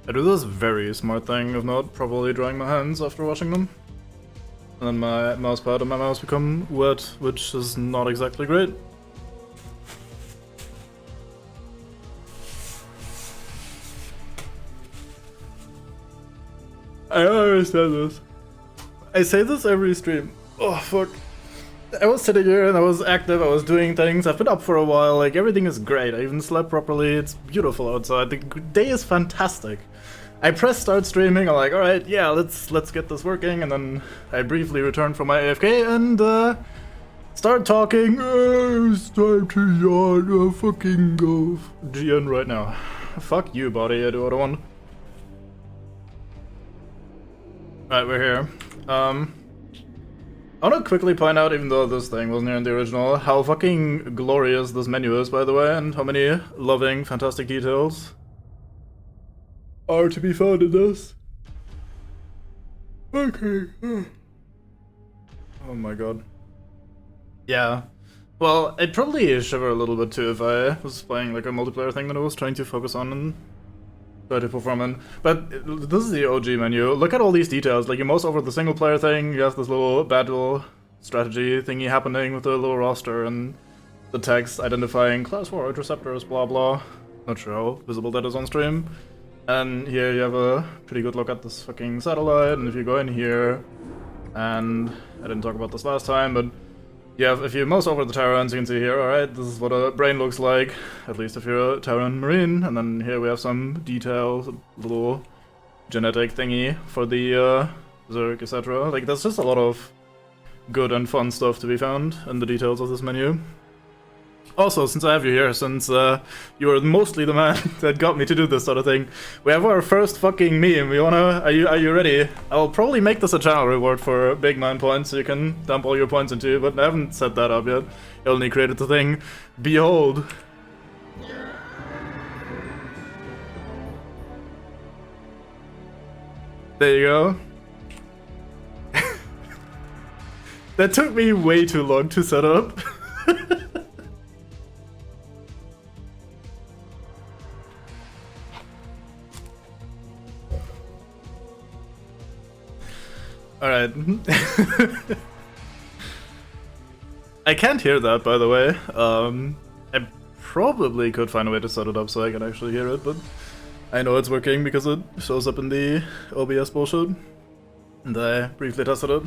I do this very smart thing of not properly drying my hands after washing them. And then my mousepad and my mouse become wet, which is not exactly great. I always say this. I say this every stream. Oh, fuck. I was sitting here and I was active, I was doing things, I've been up for a while, like everything is great, I even slept properly, it's beautiful outside, the day is fantastic. I press start streaming, I'm like, alright, yeah, let's get this working, and then I briefly return from my AFK and start talking. It's time to yawn, I'll fucking go GN right now. Fuck you, buddy, I do what I want. Alright, we're here. I want to quickly point out, even though this thing wasn't here in the original, how fucking glorious this menu is, by the way, and how many loving, fantastic details are to be found in this. Okay. Oh my god. Yeah. Well, I'd probably shiver a little bit too if I was playing like a multiplayer thing that I was trying to focus on and try to perform in. But this is the OG menu. Look at all these details. Like, you mouse over the single player thing, you have this little battle strategy thingy happening with the little roster and the text identifying class 4 interceptors, blah blah. Not sure how visible that is on stream. And here you have a pretty good look at this fucking satellite, and if you go in here, and I didn't talk about this last time, but yeah, if you mouse over the Terrans, you can see here, alright, this is what a brain looks like, at least if you're a Terran Marine, and then here we have some details, a little genetic thingy for the Zerg, etc. Like, there's just a lot of good and fun stuff to be found in the details of this menu. Also, since I have you here, since you were mostly the man that got me to do this sort of thing, we have our first fucking meme. We wanna... Are you ready? I'll probably make this a channel reward for big 9 points, so you can dump all your points into it, but I haven't set that up yet. I only created the thing. Behold. There you go. That took me way too long to set up. Alright. I can't hear that, by the way. I probably could find a way to set it up so I can actually hear it, but I know it's working because it shows up in the OBS bullshit. And I briefly tested it.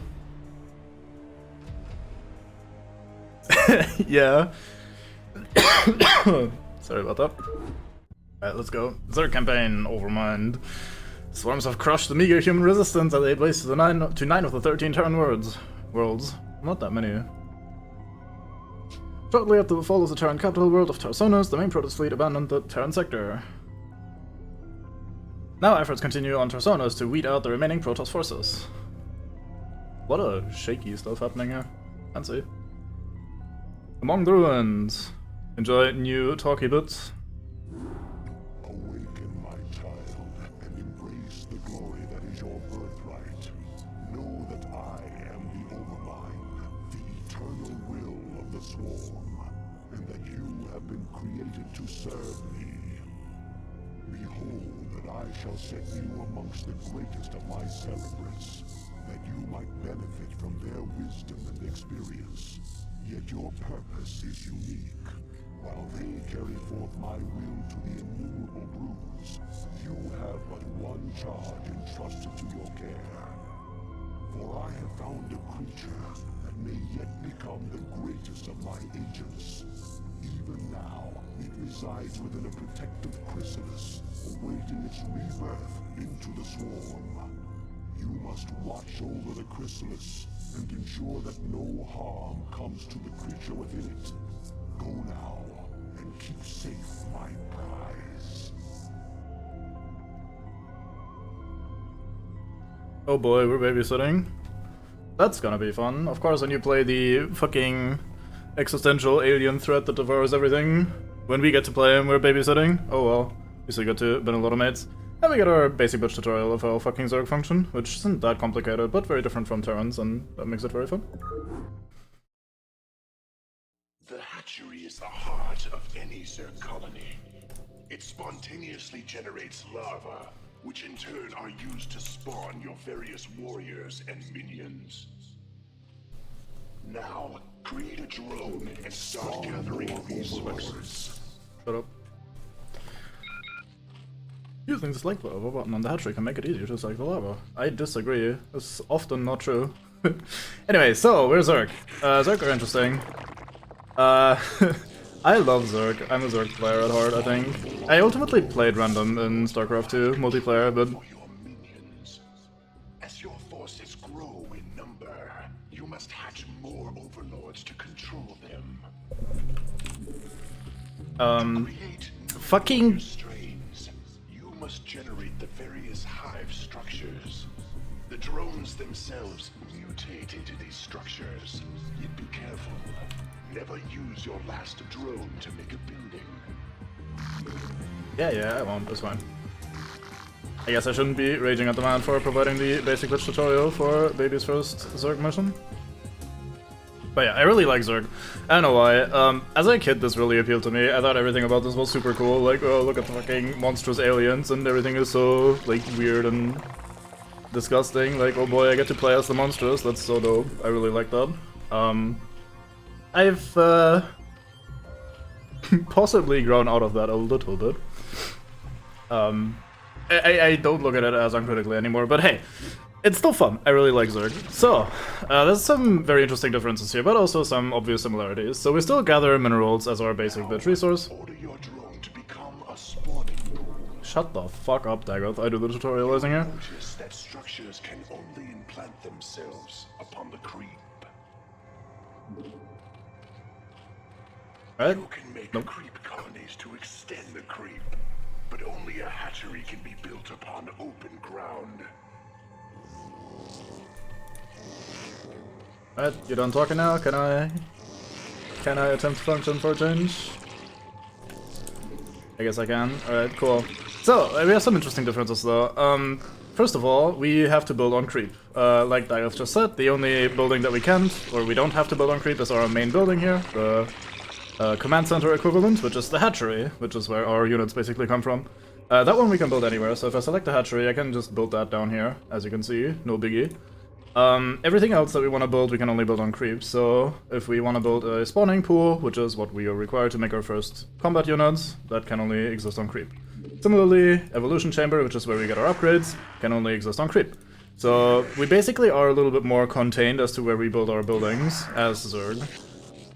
Yeah. Sorry about that. Alright, let's go. Zerg campaign, Overmind. Swarms have crushed the meager human resistance and laid waste to 9 of the 13 Terran worlds. Not that many. Shortly after the fall of the Terran capital world of Tarsonos, the main Protoss fleet abandoned the Terran sector. Now efforts continue on Tarsonos to weed out the remaining Protoss forces. A lot of shaky stuff happening here. Fancy. Among the ruins. Enjoy new talky bits. Awaken, my child, and embrace the glory that is your birthright. Know that I am the Overmind, the eternal will of the Swarm, and that you have been created to serve me. Behold that I shall set you amongst the greatest of my celebrants, that you might benefit from their wisdom and experience. Yet your purpose is unique. While they carry forth my will to the innumerable broods, you have but one charge entrusted to your care. For I have found a creature that may yet become the greatest of my agents. Even now, it resides within a protective chrysalis, awaiting its rebirth into the swarm. You must watch over the chrysalis and ensure that no harm comes to the creature within it. Go now, and keep safe my prize. Oh boy, we're babysitting. That's gonna be fun. Of course, when you play the fucking existential alien threat that devours everything, when we get to play him, we're babysitting. Oh well. We still got to bin a lot of mates. And we get our basic bitch tutorial of how fucking Zerg function, which isn't that complicated, but very different from Terrans, and that makes it very fun. The hatchery is the heart of any Zerg colony. It spontaneously generates larvae, which in turn are used to spawn your various warriors and minions. Now, create a drone and start gathering resources. Shut up. Using the select lava button on the hatchery can make it easier to select the lava. I disagree. It's often not true. Anyway, so we're Zerg. Zerg are interesting. I love Zerg. I'm a Zerg player at heart, I think. I ultimately played random in StarCraft 2 multiplayer, but For your minions. As your forces grow in number, you must hatch more overlords to control them. Create fucking strains. You must generate the various hive structures. The drones themselves mutate into these structures. Yet be careful. Never use your last drone to make a building. yeah, I won't. It's fine. I guess I shouldn't be raging at the man for providing the basic glitch tutorial for Baby's first Zerg mission. But yeah, I really like Zerg. I don't know why. As a kid, this really appealed to me. I thought everything about this was super cool. Like, oh, look at the fucking monstrous aliens, and everything is so, like, weird and disgusting. Like, oh boy, I get to play as the monstrous. That's so dope. I really like that. I've possibly grown out of that a little bit. I don't look at it as uncritically anymore, but hey, it's still fun. I really like Zerg. So, there's some very interesting differences here, but also some obvious similarities. So we still gather minerals as our basic bit resource. Order your drone to become a spawning pool. Shut the fuck up, Dagoth. I do the tutorializing here. Notice that structures can only implant themselves upon the creep. Right? You can make Nope. creep colonies to extend the creep, but only a hatchery can be built upon open ground. Alright, you done talking now? Can I attempt to function for a change? I guess I can. Alright, cool. So, we have some interesting differences though. First of all, we have to build on creep. Like Dieth just said, the only building that we can't, or we don't have to build on creep, is our main building here, the command center equivalent, which is the hatchery, which is where our units basically come from. That one we can build anywhere, so if I select the hatchery, I can just build that down here, as you can see, no biggie. Everything else that we want to build, we can only build on creep, so if we want to build a spawning pool, which is what we are required to make our first combat units, that can only exist on creep. Similarly, evolution chamber, which is where we get our upgrades, can only exist on creep. So we basically are a little bit more contained as to where we build our buildings as Zerg.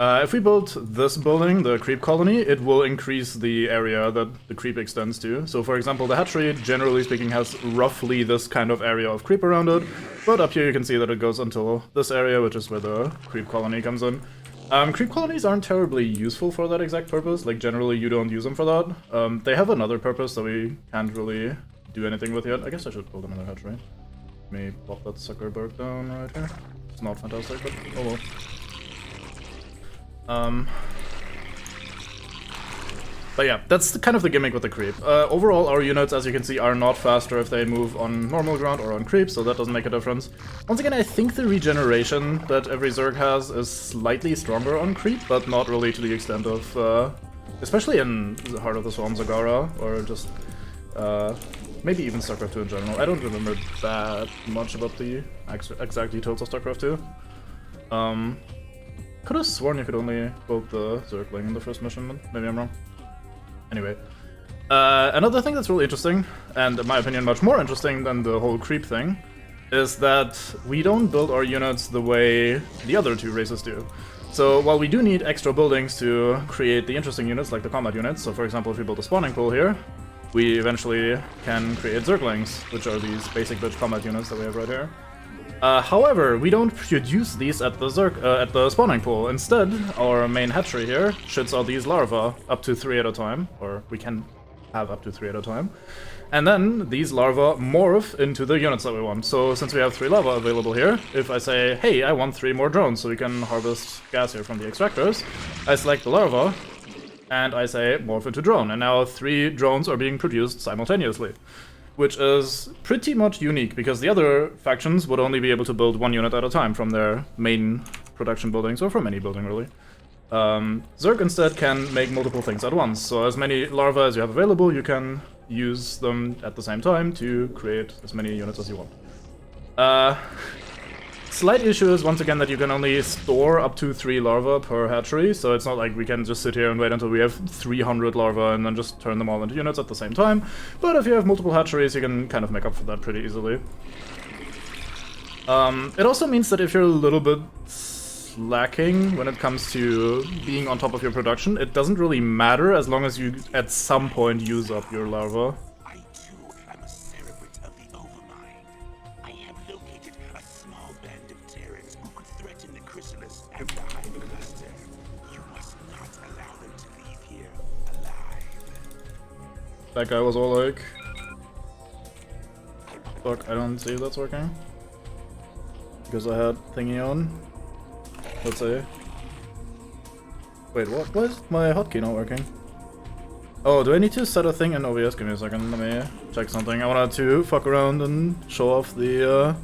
If we build this building, the creep colony, it will increase the area that the creep extends to. So for example, the hatchery, generally speaking, has roughly this kind of area of creep around it, but up here you can see that it goes until this area, which is where the creep colony comes in. Creep colonies aren't terribly useful for that exact purpose, like generally you don't use them for that. They have another purpose that we can't really do anything with yet. I guess I should build another hatchery. Let me pop that sucker bird down right here. It's not fantastic, but oh well. But yeah, that's kind of the gimmick with the creep. Overall, our units, as you can see, are not faster if they move on normal ground or on creep, so that doesn't make a difference. Once again, I think the regeneration that every Zerg has is slightly stronger on creep, but not really to the extent of, especially in Heart of the Swarm Zagara, or just, maybe even StarCraft 2 in general. I don't remember that much about the exact details of StarCraft 2. Could have sworn you could only build the Zergling in the first mission, but maybe I'm wrong. Anyway. Another thing that's really interesting, and in my opinion much more interesting than the whole creep thing, is that we don't build our units the way the other two races do. So while we do need extra buildings to create the interesting units, like the combat units, so for example if we build a spawning pool here, we eventually can create Zerglings, which are these basic bitch combat units that we have right here. However, we don't produce these at the spawning pool. Instead, our main hatchery here shits out these larvae up to 3 at a time, or we can have up to 3 at a time. And then these larvae morph into the units that we want. So since we have 3 larvae available here, if I say, hey, I want 3 more drones so we can harvest gas here from the extractors, I select the larva, and I say morph into drone. And now 3 drones are being produced simultaneously, which is pretty much unique, because the other factions would only be able to build 1 unit at a time from their main production buildings, or from any building really. Zerg instead can make multiple things at once, so as many larvae as you have available, you can use them at the same time to create as many units as you want. Slight issue is, once again, that you can only store up to 3 larvae per hatchery, so it's not like we can just sit here and wait until we have 300 larvae and then just turn them all into units at the same time. But if you have multiple hatcheries, you can kind of make up for that pretty easily. It also means that if you're a little bit slacking when it comes to being on top of your production, it doesn't really matter as long as you at some point use up your larvae. I too am a cerebrate of the Overmind. I have located a small band of Terrans who could threaten the chrysalis and the hive cluster. You must not allow them to leave here alive. That guy was all like... Fuck, I don't see if that's working. Because I had thingy on. Let's see. Wait, what? Why is my hotkey not working? Oh, do I need to set a thing in OBS? Give me a second, let me check something. I wanted to fuck around and show off the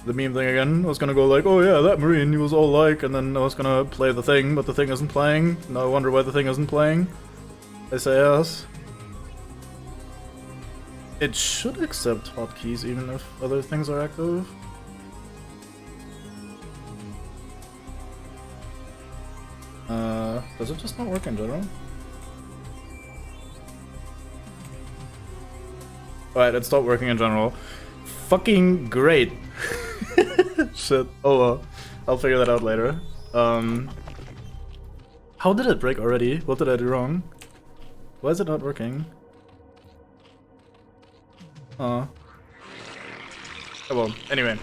meme thing again. I was gonna go like, oh yeah, that Marine, he was all like, and then I was gonna play the thing, but the thing isn't playing. Now I wonder why the thing isn't playing. I say yes. It should accept hotkeys even if other things are active. Does it just not work in general? Alright, it stopped working in general. Fucking great. Shit. Oh well. I'll figure that out later. How did it break already? What did I do wrong? Why is it not working? Oh well, anyway.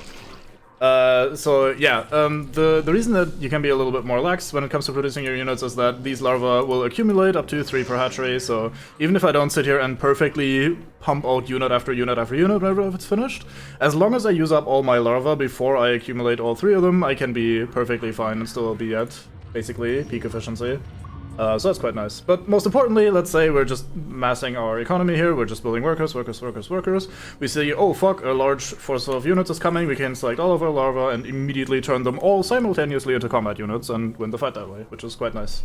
So yeah, the reason that you can be a little bit more lax when it comes to producing your units is that these larvae will accumulate up to 3 per hatchery, so even if I don't sit here and perfectly pump out unit after unit after unit whenever it's finished, as long as I use up all my larvae before I accumulate all 3 of them, I can be perfectly fine and still be at, basically, peak efficiency. So that's quite nice. But most importantly, let's say we're just massing our economy here, we're just building workers. We see, oh fuck, a large force of units is coming, we can select all of our larvae and immediately turn them all simultaneously into combat units and win the fight that way, which is quite nice.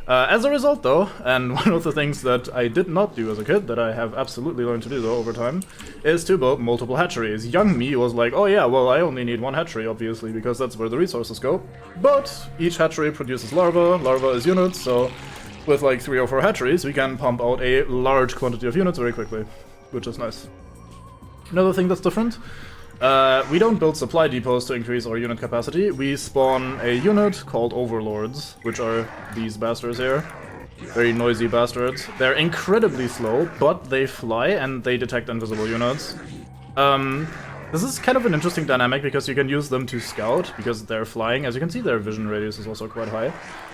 As a result though, and one of the things that I did not do as a kid, that I have absolutely learned to do though over time, is to build multiple hatcheries. Young me was like, oh yeah, well I only need 1 hatchery obviously, because that's where the resources go. But each hatchery produces larvae is units, so with like 3 or 4 hatcheries we can pump out a large quantity of units very quickly, which is nice. Another thing that's different, we don't build supply depots to increase our unit capacity, we spawn a unit called Overlords, which are these bastards here. Very noisy bastards. They're incredibly slow, but they fly and they detect invisible units. This is kind of an interesting dynamic because you can use them to scout, because they're flying. As you can see, their vision radius is also quite high.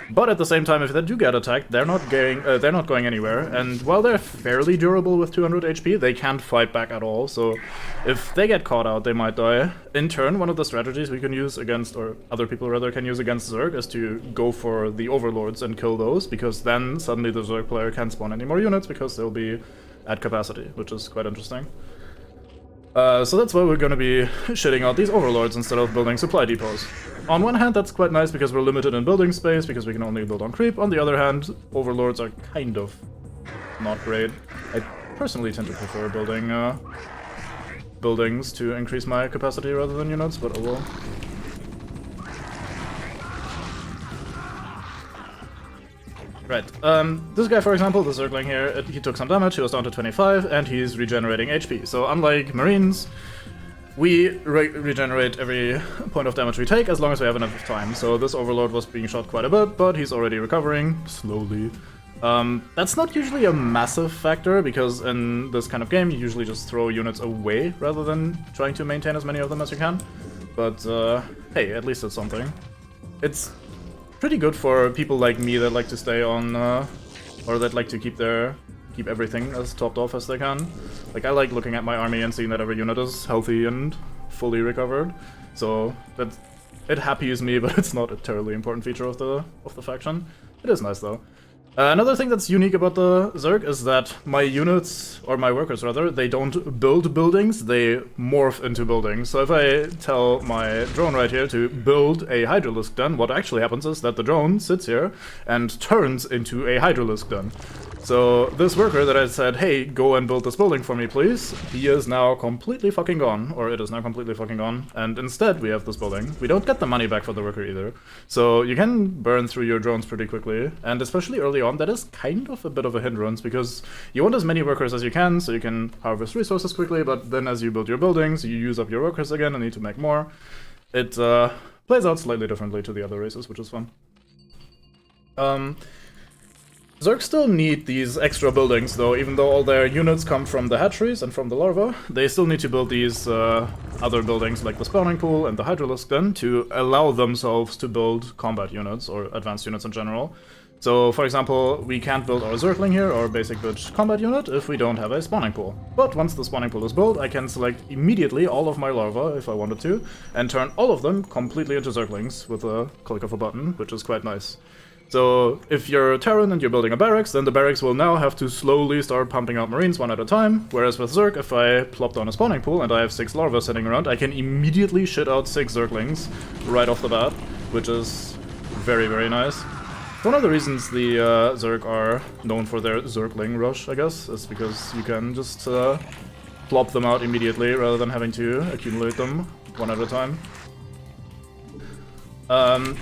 But at the same time, if they do get attacked, they're not going anywhere. And while they're fairly durable with 200 HP, they can't fight back at all. So if they get caught out, they might die. In turn, one of the strategies we can use against, or other people rather can use against Zerg, is to go for the Overlords and kill those, because then suddenly the Zerg player can't spawn any more units because they'll be at capacity, which is quite interesting. So that's why we're gonna be shitting out these Overlords instead of building supply depots. On one hand, that's quite nice because we're limited in building space, because we can only build on creep. On the other hand, Overlords are kind of not great. I personally tend to prefer building buildings to increase my capacity rather than units, but oh well. Right, this guy, for example, the Zergling here, he took some damage, he was down to 25, and he's regenerating HP. So unlike Marines, we regenerate every point of damage we take as long as we have enough time. So this Overlord was being shot quite a bit, but he's already recovering, slowly. That's not usually a massive factor, because in this kind of game you usually just throw units away rather than trying to maintain as many of them as you can. But, hey, at least it's something. It's pretty good for people like me that like to stay on, or that like to keep everything as topped off as they can. Like, I like looking at my army and seeing that every unit is healthy and fully recovered. So that it happies me, but it's not a terribly important feature of the faction. It is nice though. Another thing that's unique about the Zerg is that my units, or my workers rather, they don't build buildings, they morph into buildings. So if I tell my drone right here to build a Hydralisk den, what actually happens is that the drone sits here and turns into a Hydralisk den. So this worker that I said, hey, go and build this building for me, please, he is now completely fucking gone, or it is now completely fucking gone, and instead we have this building. We don't get the money back for the worker either, so you can burn through your drones pretty quickly, and especially early on, that is kind of a bit of a hindrance, because you want as many workers as you can, so you can harvest resources quickly, but then as you build your buildings, you use up your workers again and need to make more. It plays out slightly differently to the other races, which is fun. Zerg still need these extra buildings, though, even though all their units come from the hatcheries and from the larvae. They still need to build these other buildings, like the spawning pool and the hydralisk den, to allow themselves to build combat units, or advanced units in general. So, for example, we can't build our Zergling here, or basic bitch combat unit, if we don't have a spawning pool. But once the spawning pool is built, I can select immediately all of my larvae, if I wanted to, and turn all of them completely into Zerglings with a click of a button, which is quite nice. So, if you're a Terran and you're building a barracks, then the barracks will now have to slowly start pumping out Marines one at a time, whereas with Zerg, if I plop down a spawning pool and I have 6 larvae sitting around, I can immediately shit out 6 Zerglings right off the bat, which is very, very nice. One of the reasons the Zerg are known for their Zergling rush, I guess, is because you can just plop them out immediately rather than having to accumulate them one at a time.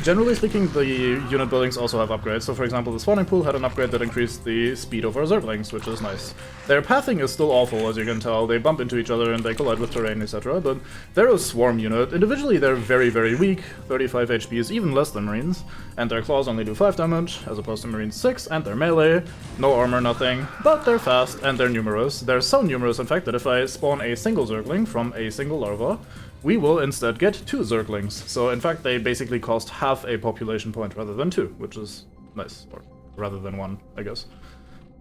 Generally speaking, the unit buildings also have upgrades. So, for example, the spawning pool had an upgrade that increased the speed of our Zerglings, which is nice. Their pathing is still awful, as you can tell. They bump into each other and they collide with terrain, etc. But they're a swarm unit. Individually, they're very, very weak. 35 HP is even less than Marines. And their claws only do 5 damage, as opposed to Marines 6. And they're melee, no armor, nothing. But they're fast and they're numerous. They're so numerous, in fact, that if I spawn a single Zergling from a single larva, we will instead get 2 Zerglings. So in fact they basically cost half a population point rather than 2, which is nice. Or rather than 1, I guess.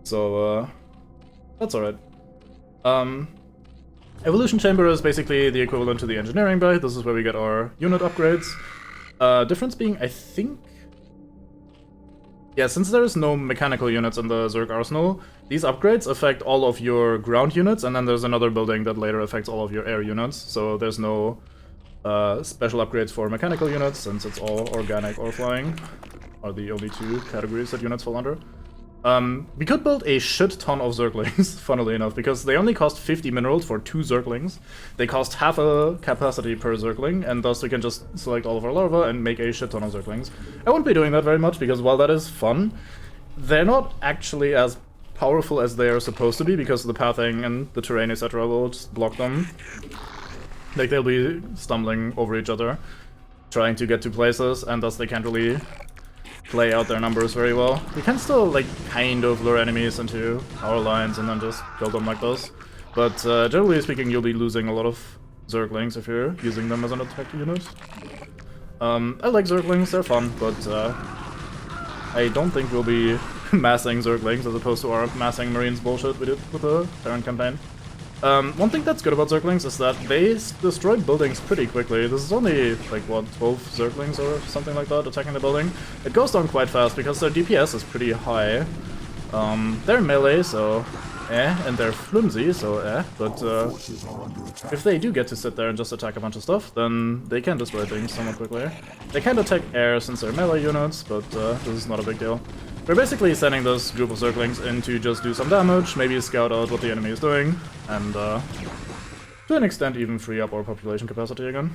So that's alright. Evolution Chamber is basically the equivalent to the Engineering Bay. This is where we get our unit upgrades. Difference being, I think... Yeah, since there is no mechanical units in the Zerg arsenal, these upgrades affect all of your ground units, and then there's another building that later affects all of your air units, so there's no special upgrades for mechanical units, since it's all organic or flying, are the only 2 categories that units fall under. We could build a shit ton of Zerglings, funnily enough, because they only cost 50 minerals for 2 Zerglings. They cost half a capacity per Zergling, and thus we can just select all of our larvae and make a shit ton of Zerglings. I won't be doing that very much, because while that is fun, they're not actually as powerful as they are supposed to be, because the pathing and the terrain, etc. will just block them. Like, they'll be stumbling over each other, trying to get to places, and thus they can't really play out their numbers very well. We can still, like, kind of lure enemies into our lines and then just kill them like this. But generally speaking, you'll be losing a lot of Zerglings if you're using them as an attack unit. I like Zerglings, they're fun, but I don't think we'll be massing Zerglings as opposed to our massing Marines bullshit we did with the Terran campaign. One thing that's good about Zerglings is that they destroy buildings pretty quickly. This is only, like, what, 12 Zerglings or something like that attacking the building. It goes down quite fast because their DPS is pretty high. They're melee, so and they're flimsy, so but if they do get to sit there and just attack a bunch of stuff, then they can destroy things somewhat quickly. They can't attack air since they're melee units, but this is not a big deal. We're basically sending this group of Zerglings in to just do some damage, maybe scout out what the enemy is doing, and to an extent even free up our population capacity again.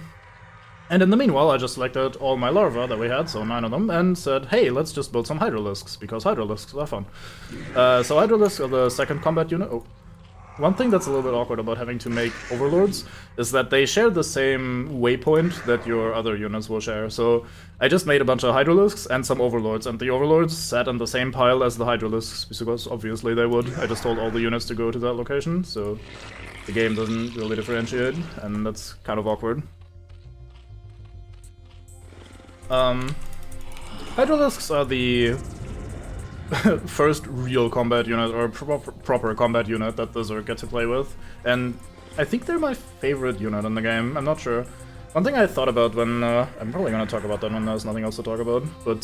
And in the meanwhile, I just selected all my larvae that we had, so 9 of them, and said, hey, let's just build some Hydralisks, because Hydralisks are fun. So Hydralisks are the second combat unit. Oh. One thing that's a little bit awkward about having to make Overlords is that they share the same waypoint that your other units will share. So I just made a bunch of Hydralisks and some Overlords, and the Overlords sat in the same pile as the Hydralisks, because obviously they would. I just told all the units to go to that location, so the game doesn't really differentiate, and that's kind of awkward. Hydralisks are the first real combat unit, or proper combat unit that the Zerg get to play with, and I think they're my favorite unit in the game. I'm not sure. One thing I thought about when, I'm probably gonna talk about that when there's nothing else to talk about, but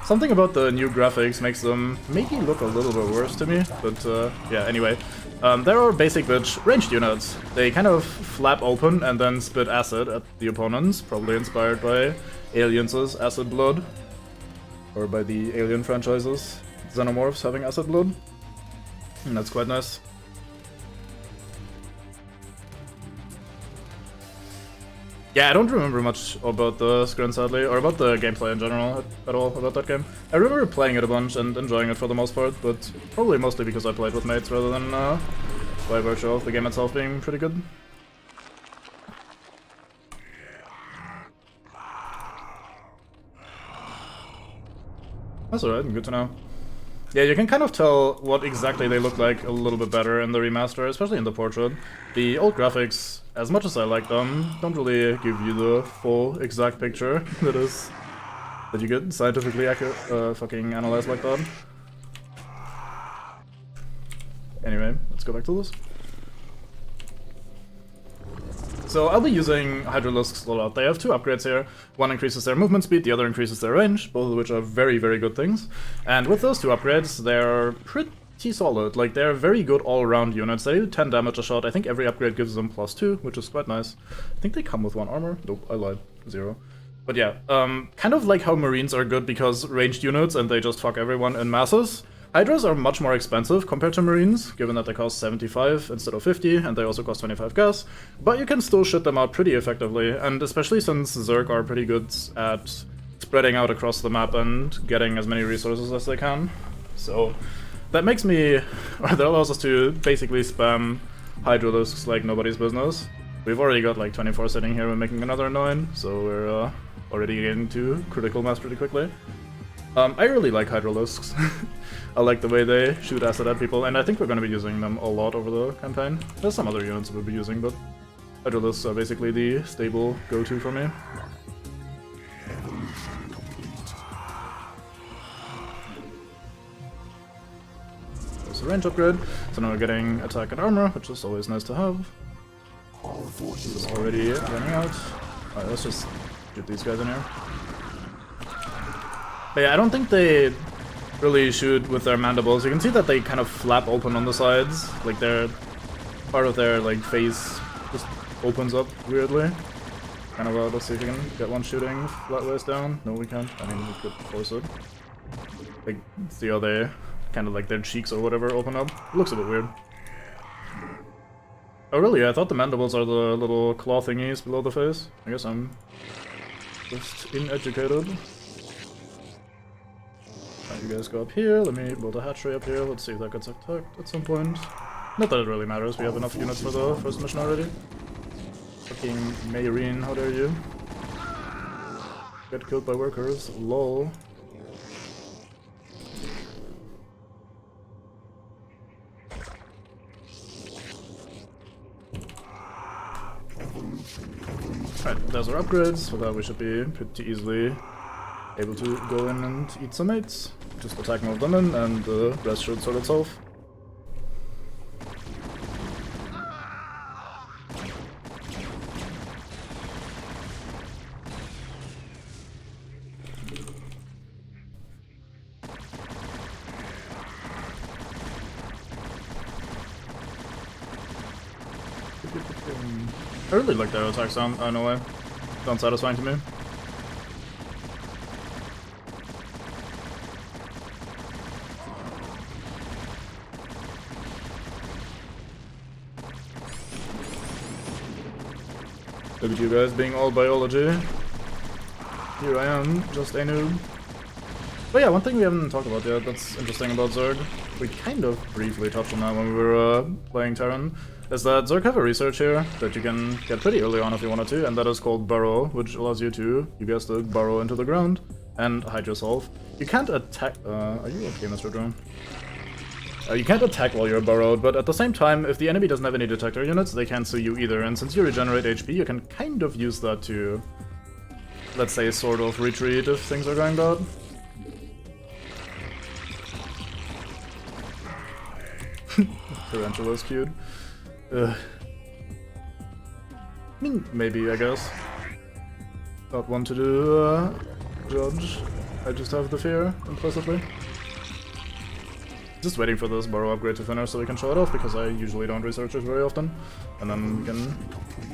something about the new graphics makes them maybe look a little bit worse to me, but yeah, anyway. There are basic bitch ranged units. They kind of flap open and then spit acid at the opponents, probably inspired by Aliens' Acid Blood, or by the Alien franchises. xenomorphs having acid blood. And that's quite nice. Yeah, I don't remember much about the screen, sadly, or about the gameplay in general at all about that game. I remember playing it a bunch and enjoying it for the most part, but probably mostly because I played with mates rather than by virtue of the game itself being pretty good. That's alright, good to know. Yeah, you can kind of tell what exactly they look like a little bit better in the remaster, especially in the portrait. The old graphics, as much as I like them, don't really give you the full exact picture that you get scientifically accurate, fucking analyzed like that. Anyway, let's go back to this. So I'll be using Hydralisks a lot. They have two upgrades here. One increases their movement speed, the other increases their range, both of which are very, very good things. And with those two upgrades, they're pretty solid. Like, they're very good all-around units. They do 10 damage a shot. I think every upgrade gives them +2, which is quite nice. I think they come with 1 armor. Nope, I lied. 0. But yeah, kind of like how Marines are good because ranged units and they just fuck everyone in masses. Hydras are much more expensive compared to Marines, given that they cost 75 instead of 50, and they also cost 25 gas, but you can still shit them out pretty effectively, and especially since Zerg are pretty good at spreading out across the map and getting as many resources as they can. So that makes me, or that allows us to basically spam Hydralisks like nobody's business. We've already got like 24 sitting here and making another 9, so we're already getting to critical mass pretty quickly. I really like Hydralisks. I like the way they shoot acid at people, and I think we're going to be using them a lot over the campaign. There's some other units we'll be using, but Hydralisks are basically the stable go-to for me. There's a range upgrade, so now we're getting attack and armor, which is always nice to have. This is already running out. Alright, let's just get these guys in here. But yeah, I don't think they really shoot with their mandibles. You can see that they kind of flap open on the sides, like their part of their like face just opens up weirdly. Kind of let's see if we can get one shooting flat waist down. No, we can't. I mean, we could force it. Like, see how they kind of like their cheeks or whatever open up. It looks a bit weird. Oh really? I thought the mandibles are the little claw thingies below the face. I guess I'm just uneducated. You guys go up here, let me build a hatchery up here, let's see if that gets attacked at some point. Not that it really matters, we have enough units for the first mission already. Fucking Mayreen, how dare you. Get killed by workers, lol. Alright, there's our upgrades, with that we should be pretty easily able to go in and eat some mates. Just attack more of them in, and the rest should sort itself. I really like their attack sound, I don't know why. Sounds satisfying to me. Look at you guys being all biology. Here I am, just a noob. But yeah, one thing we haven't talked about yet that's interesting about Zerg, we kind of briefly touched on that when we were playing Terran, is that Zerg have a research here that you can get pretty early on if you wanted to, and that is called Burrow, which allows you to, you guessed it, burrow into the ground and hide yourself. You can't attack... are you okay, Mr. Drone? You can't attack while you're burrowed, but at the same time, if the enemy doesn't have any detector units, they can't see you either, and since you regenerate HP, you can kind of use that to, let's say, sort of retreat if things are going bad. Tarantula's cute. I mean, maybe, I guess. Not one to do, judge. I just have the fear, implicitly. Just waiting for this burrow upgrade to finish so we can show it off, because I usually don't research it very often. And then we can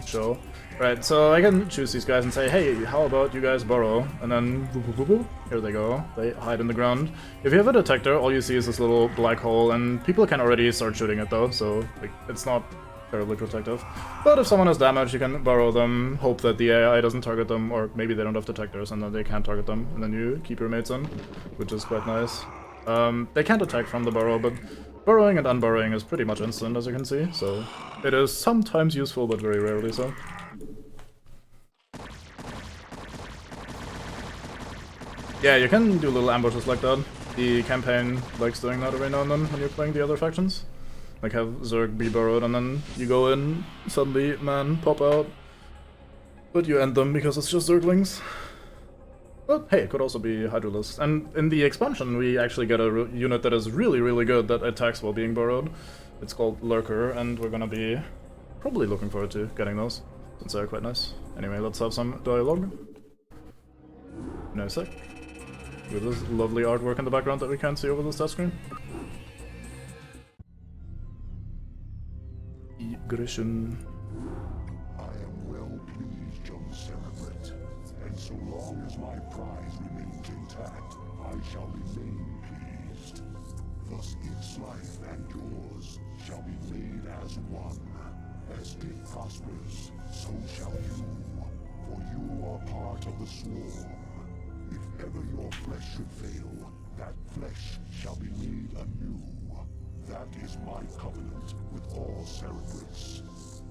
show. Right, so I can choose these guys and say, hey, how about you guys burrow? And then, boop, boop, boop, boop. Here they go. They hide in the ground. If you have a detector, all you see is this little black hole, and people can already start shooting it though, so like, it's not terribly protective. But if someone has damage, you can burrow them, hope that the AI doesn't target them, or maybe they don't have detectors and then they can't target them, and then you keep your mates in, which is quite nice. They can't attack from the burrow, but burrowing and unburrowing is pretty much instant, as you can see, so it is sometimes useful, but very rarely so. Yeah, you can do little ambushes like that. The campaign likes doing that every now and then when you're playing the other factions. Like have Zerg be burrowed and then you go in, suddenly man pop out, but you end them because it's just Zerglings. But hey, it could also be Hydralisks. And in the expansion we actually get a unit that is really, really good that attacks while being burrowed. It's called Lurker, and we're gonna be probably looking forward to getting those, since they're quite nice. Anyway, let's have some dialogue. In a sec. With this lovely artwork in the background that we can't see over the stat screen. Aggression. I am well pleased, young Cerebrit, and so long as my prize remains intact, I shall remain pleased. Thus its life and yours shall be made as one. As it prospers, so shall you, for you are part of the swarm. If ever your flesh should fail, that flesh shall be made anew. That is my covenant with all Cerebrits.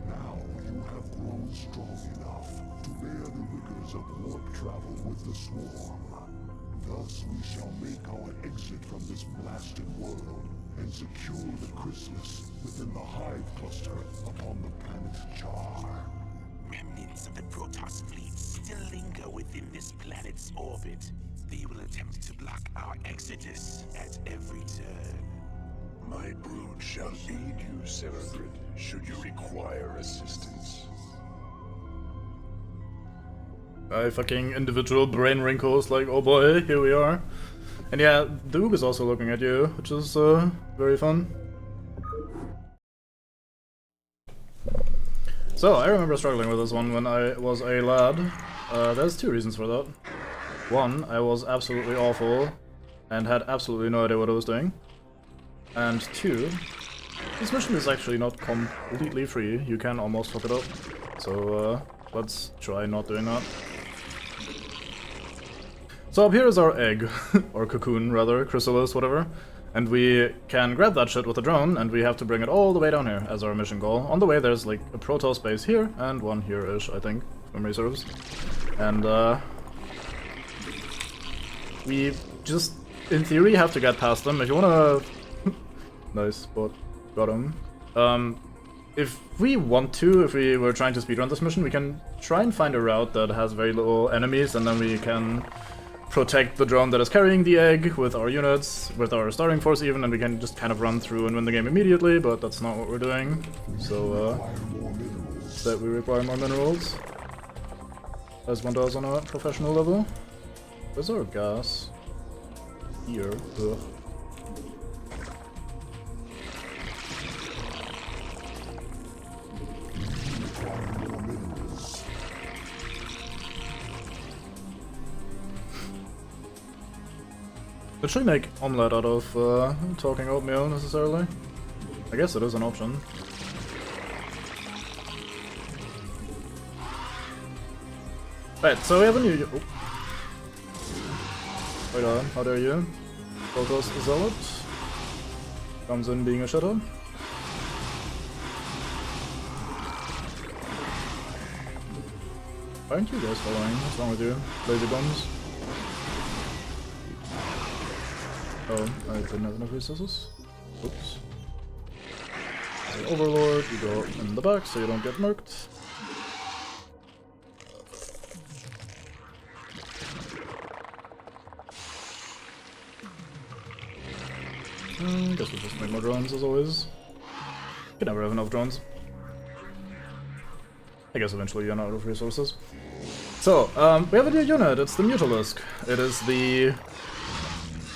Now you have grown strong enough to bear the rigors of warp travel with the swarm. Thus we shall make our exit from this blasted world and secure the chrysalis within the hive cluster upon the planet Char. Remnants of the Protoss fleet still linger within this planet's orbit. They will attempt to block our exodus at every turn. My brood shall aid you, Cerebrid, should you require assistance. My fucking individual brain wrinkles, like, oh boy, here we are. And yeah, Doog is also looking at you, which is very fun. So, I remember struggling with this one when I was a lad. There's two reasons for that. One, I was absolutely awful and had absolutely no idea what I was doing. And two, this mission is actually not completely free. You can almost fuck it up. So, let's try not doing that. So up here is our egg, or cocoon rather, chrysalis, whatever. And we can grab that shit with a drone, and we have to bring it all the way down here as our mission goal. On the way there's like a Protoss base here, and one here-ish, I think, if memory serves. And we just, in theory, have to get past them. If you wanna... Nice spot. Got him. If we want to, if we were trying to speedrun this mission, we can try and find a route that has very little enemies, and then we can protect the drone that is carrying the egg with our units, with our starting force even, and we can just kind of run through and win the game immediately, but that's not what we're doing. So, instead we require more minerals, as one does on a professional level. Where's our gas? Here. Ugh. It should make omelette out of talking oatmeal necessarily. I guess it is an option. Right, so we have a new... Oh. Wait on, how dare you? Protoss Zealot comes in being a shitter. Why aren't you guys following? What's wrong with you? Lazy bombs? Oh, I didn't have enough resources. Oops. So Overlord, you go in the back so you don't get murked. Guess we'll just make more drones as always. You can never have enough drones. I guess eventually you run out of resources. So, we have a new unit, it's the Mutalisk. It is the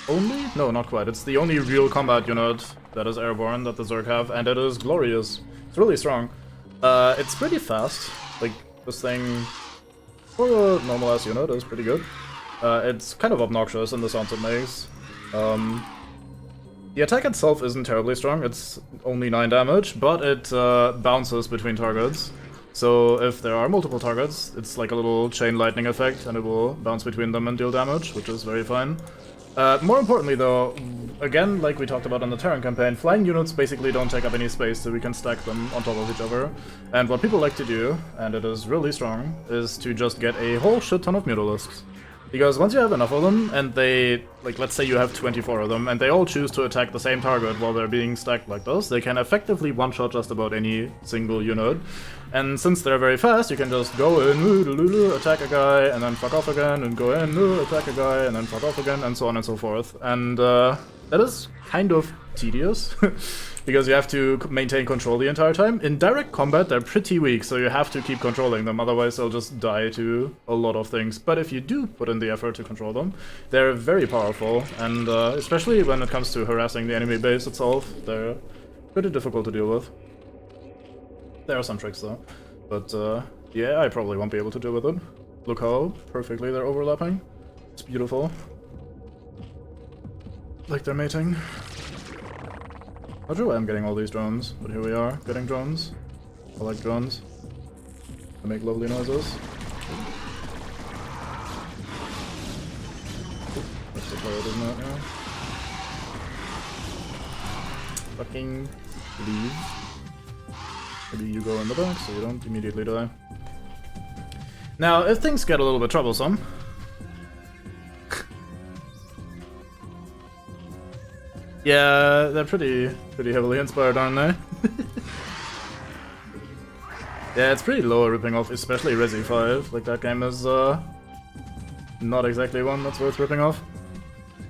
only? No, not quite. It's the only real combat unit that is airborne that the Zerg have, and it is glorious. It's really strong. It's pretty fast. Like, this thing, for a normal ass unit, is pretty good. It's kind of obnoxious in the sounds it makes. The attack itself isn't terribly strong, it's only 9 damage, but it bounces between targets. So if there are multiple targets, it's like a little chain lightning effect, and it will bounce between them and deal damage, which is very fine. More importantly though, again, like we talked about in the Terran campaign, flying units basically don't take up any space, so we can stack them on top of each other. And what people like to do, and it is really strong, is to just get a whole shit ton of Mutalisks. Because once you have enough of them, and they, like, let's say you have 24 of them, and they all choose to attack the same target while they're being stacked like this, they can effectively one-shot just about any single unit. And since they're very fast, you can just go in, attack a guy, and then fuck off again, and go in, attack a guy, and then fuck off again, and so on and so forth. And that is kind of tedious, because you have to maintain control the entire time. In direct combat, they're pretty weak, so you have to keep controlling them, otherwise they'll just die to a lot of things. But if you do put in the effort to control them, they're very powerful, and especially when it comes to harassing the enemy base itself, they're pretty difficult to deal with. There are some tricks though, but yeah, I probably won't be able to deal with it. Look how perfectly they're overlapping. It's beautiful. Like they're mating. Not sure why I'm getting all these drones, but here we are, getting drones. I like drones. They make lovely noises. That's the turret, isn't it? Yeah. Fucking leave. Maybe you go in the back so you don't immediately die. Now, if things get a little bit troublesome... yeah, they're pretty heavily inspired, aren't they? Yeah, it's pretty low ripping off, especially Resi 5. Like, that game is not exactly one that's worth ripping off.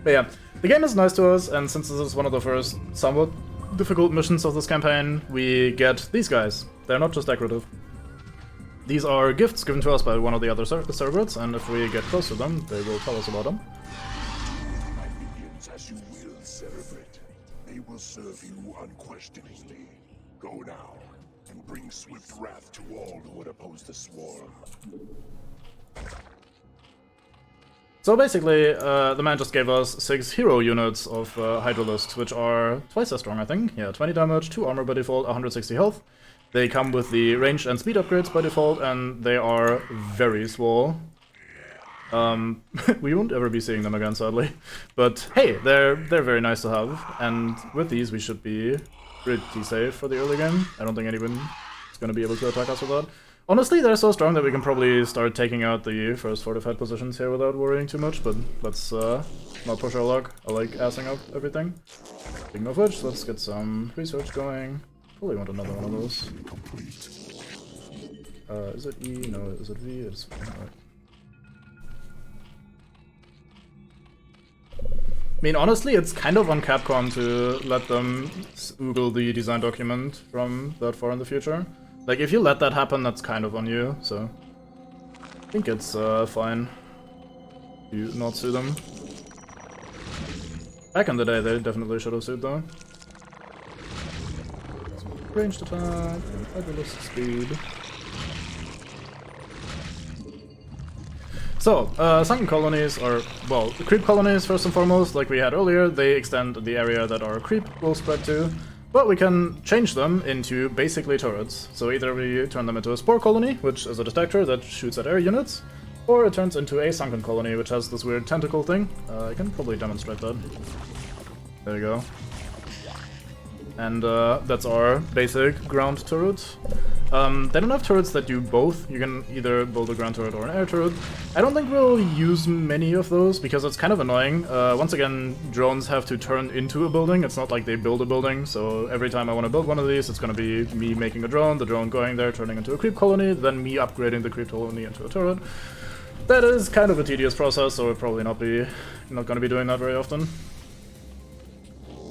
But yeah, the game is nice to us, and since this is one of the first somewhat difficult missions of this campaign, we get these guys. They're not just decorative. These are gifts given to us by one of the other Cerberus, and if we get close to them, they will tell us about them. My minions as you will, Cerebrate. They will serve you unquestioningly. Go now, and bring swift wrath to all who would oppose the swarm. So basically, the man just gave us 6 hero units of Hydralisks, which are twice as strong, I think. Yeah, 20 damage, 2 armor by default, 160 health. They come with the range and speed upgrades by default, and they are very swole. We won't ever be seeing them again, sadly. But hey, they're very nice to have, and with these we should be pretty safe for the early game. I don't think anyone is going to be able to attack us with that. Honestly, they're so strong that we can probably start taking out the first fortified positions here without worrying too much, but let's not push our luck. I like assing up everything. Speaking of which, let's get some research going. Probably want another one of those. Is it E? No, is it V? It's right. I mean, honestly, it's kind of on Capcom to let them oogle the design document from that far in the future. Like, if you let that happen, that's kind of on you, so... I think it's fine to not sue them. Back in the day, they definitely should have sued, though. Some ranged attack, and fabulous speed. So, sunken colonies are, well, the creep colonies, first and foremost, like we had earlier, they extend the area that our creep will spread to. But we can change them into basically turrets. So either we turn them into a spore colony, which is a detector that shoots at air units, or it turns into a sunken colony, which has this weird tentacle thing. I can probably demonstrate that. There you go. And that's our basic ground turret. They don't have turrets that do both. You can either build a ground turret or an air turret. I don't think we'll use many of those because it's kind of annoying. Once again, drones have to turn into a building. It's not like they build a building, so every time I want to build one of these, it's going to be me making a drone, the drone going there, turning into a creep colony, then me upgrading the creep colony into a turret. That is kind of a tedious process, so we're probably not going to be doing that very often.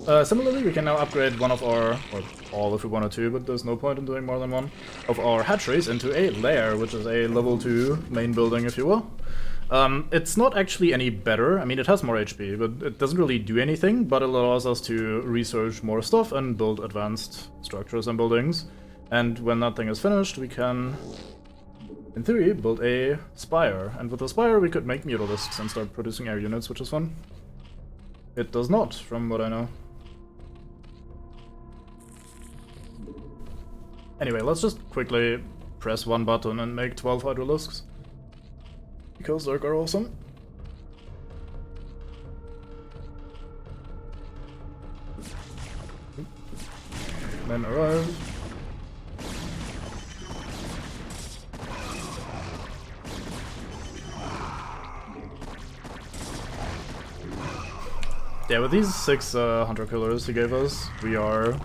Similarly, we can now upgrade one of our, or all if we wanted to, but there's no point in doing more than one, of our hatcheries into a lair, which is a level 2 main building, if you will. It's not actually any better. I mean, it has more HP, but it doesn't really do anything, but it allows us to research more stuff and build advanced structures and buildings. And when that thing is finished, we can, in theory, build a spire. And with the spire, we could make mutalisks and start producing air units, which is fun. It does not, from what I know. Anyway, let's just quickly press one button and make 12 hydralisks. Because Zerg are awesome. Men arrive. Yeah, with these 6 hunter killers he gave us, we are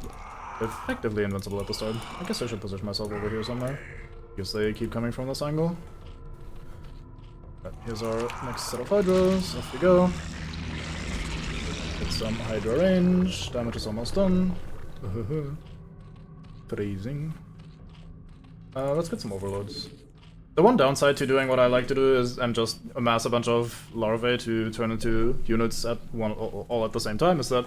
effectively invincible at the start. I guess I should position myself over here somewhere, because they keep coming from this angle. Right, here's our next set of hydras, off we go. Get some hydra range, damage is almost done. Freezing. Let's get some overlords. The one downside to doing what I like to do is and just amass a bunch of larvae to turn into units at all at the same time is that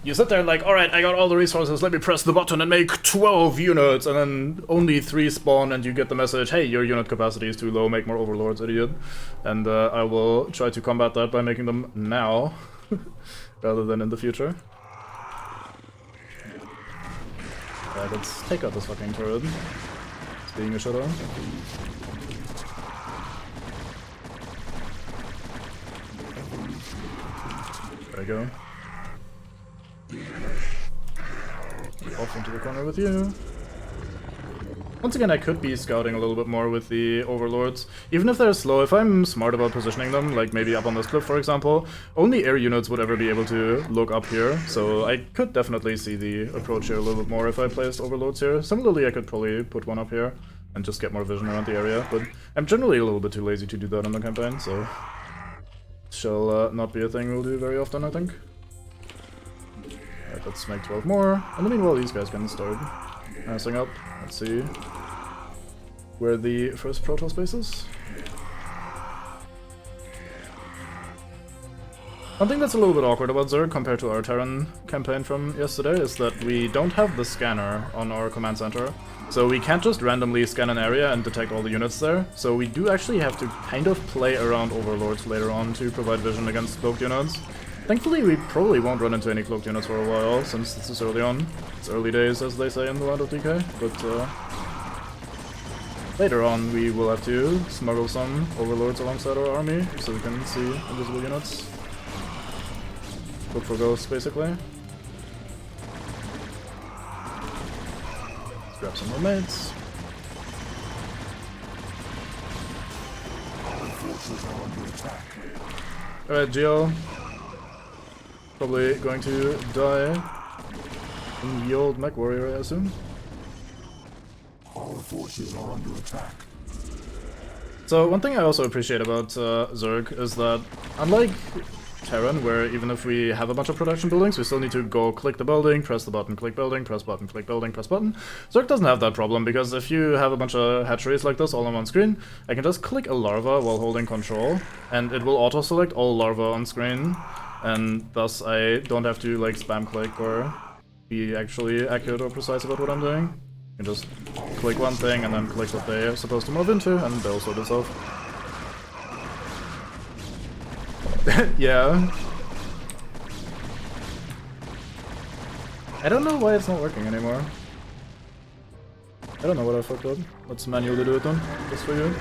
you sit there like, alright, I got all the resources, let me press the button and make 12 units, and then only 3 spawn and you get the message, hey, your unit capacity is too low, make more overlords, idiot. And I will try to combat that by making them now, rather than in the future. Alright, let's take out this fucking turret. It's being a shutdown. There we go. Off into the corner with you. Once again, I could be scouting a little bit more with the overlords. Even if they're slow, if I'm smart about positioning them, like maybe up on this cliff for example, only air units would ever be able to look up here, so I could definitely see the approach here a little bit more if I placed overlords here. Similarly, I could probably put one up here and just get more vision around the area, but I'm generally a little bit too lazy to do that in the campaign, so shall not be a thing we'll do very often, I think. Alright, let's make 12 more. In the meanwhile, these guys can start massing up. Let's see where the first Protoss base is. One thing that's a little bit awkward about Zerg compared to our Terran campaign from yesterday is that we don't have the scanner on our command center. So we can't just randomly scan an area and detect all the units there. So we do actually have to kind of play around overlords later on to provide vision against cloaked units. Thankfully, we probably won't run into any cloaked units for a while, since this is early on. It's early days, as they say in the Land of DK, but later on we will have to smuggle some overlords alongside our army, so we can see invisible units. Look for ghosts, basically. Let's grab some more mates. Alright, Geo. Probably going to die in the old mech warrior, I assume. Our forces are under attack. So one thing I also appreciate about Zerg is that, unlike Terran, where even if we have a bunch of production buildings, we still need to go click the building, press the button, click building, press button, click building, press button. Zerg doesn't have that problem, because if you have a bunch of hatcheries like this all on one screen, I can just click a larva while holding control, and it will auto-select all larvae on screen, and thus I don't have to like spam click or be actually accurate or precise about what I'm doing. You can just click one thing and then click what they're supposed to move into, and they'll sort itself. Yeah. I don't know why it's not working anymore. I don't know what I fucked up. Let's manually do it then, just for you.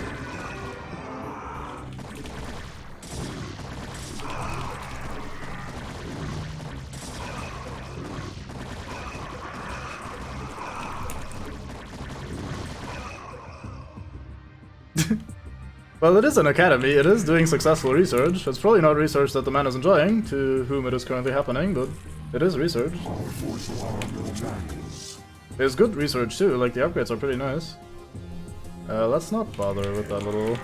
Well, it is an academy, it is doing successful research. It's probably not research that the man is enjoying, to whom it is currently happening, but it is research. It's good research too, like the upgrades are pretty nice. Let's not bother with that little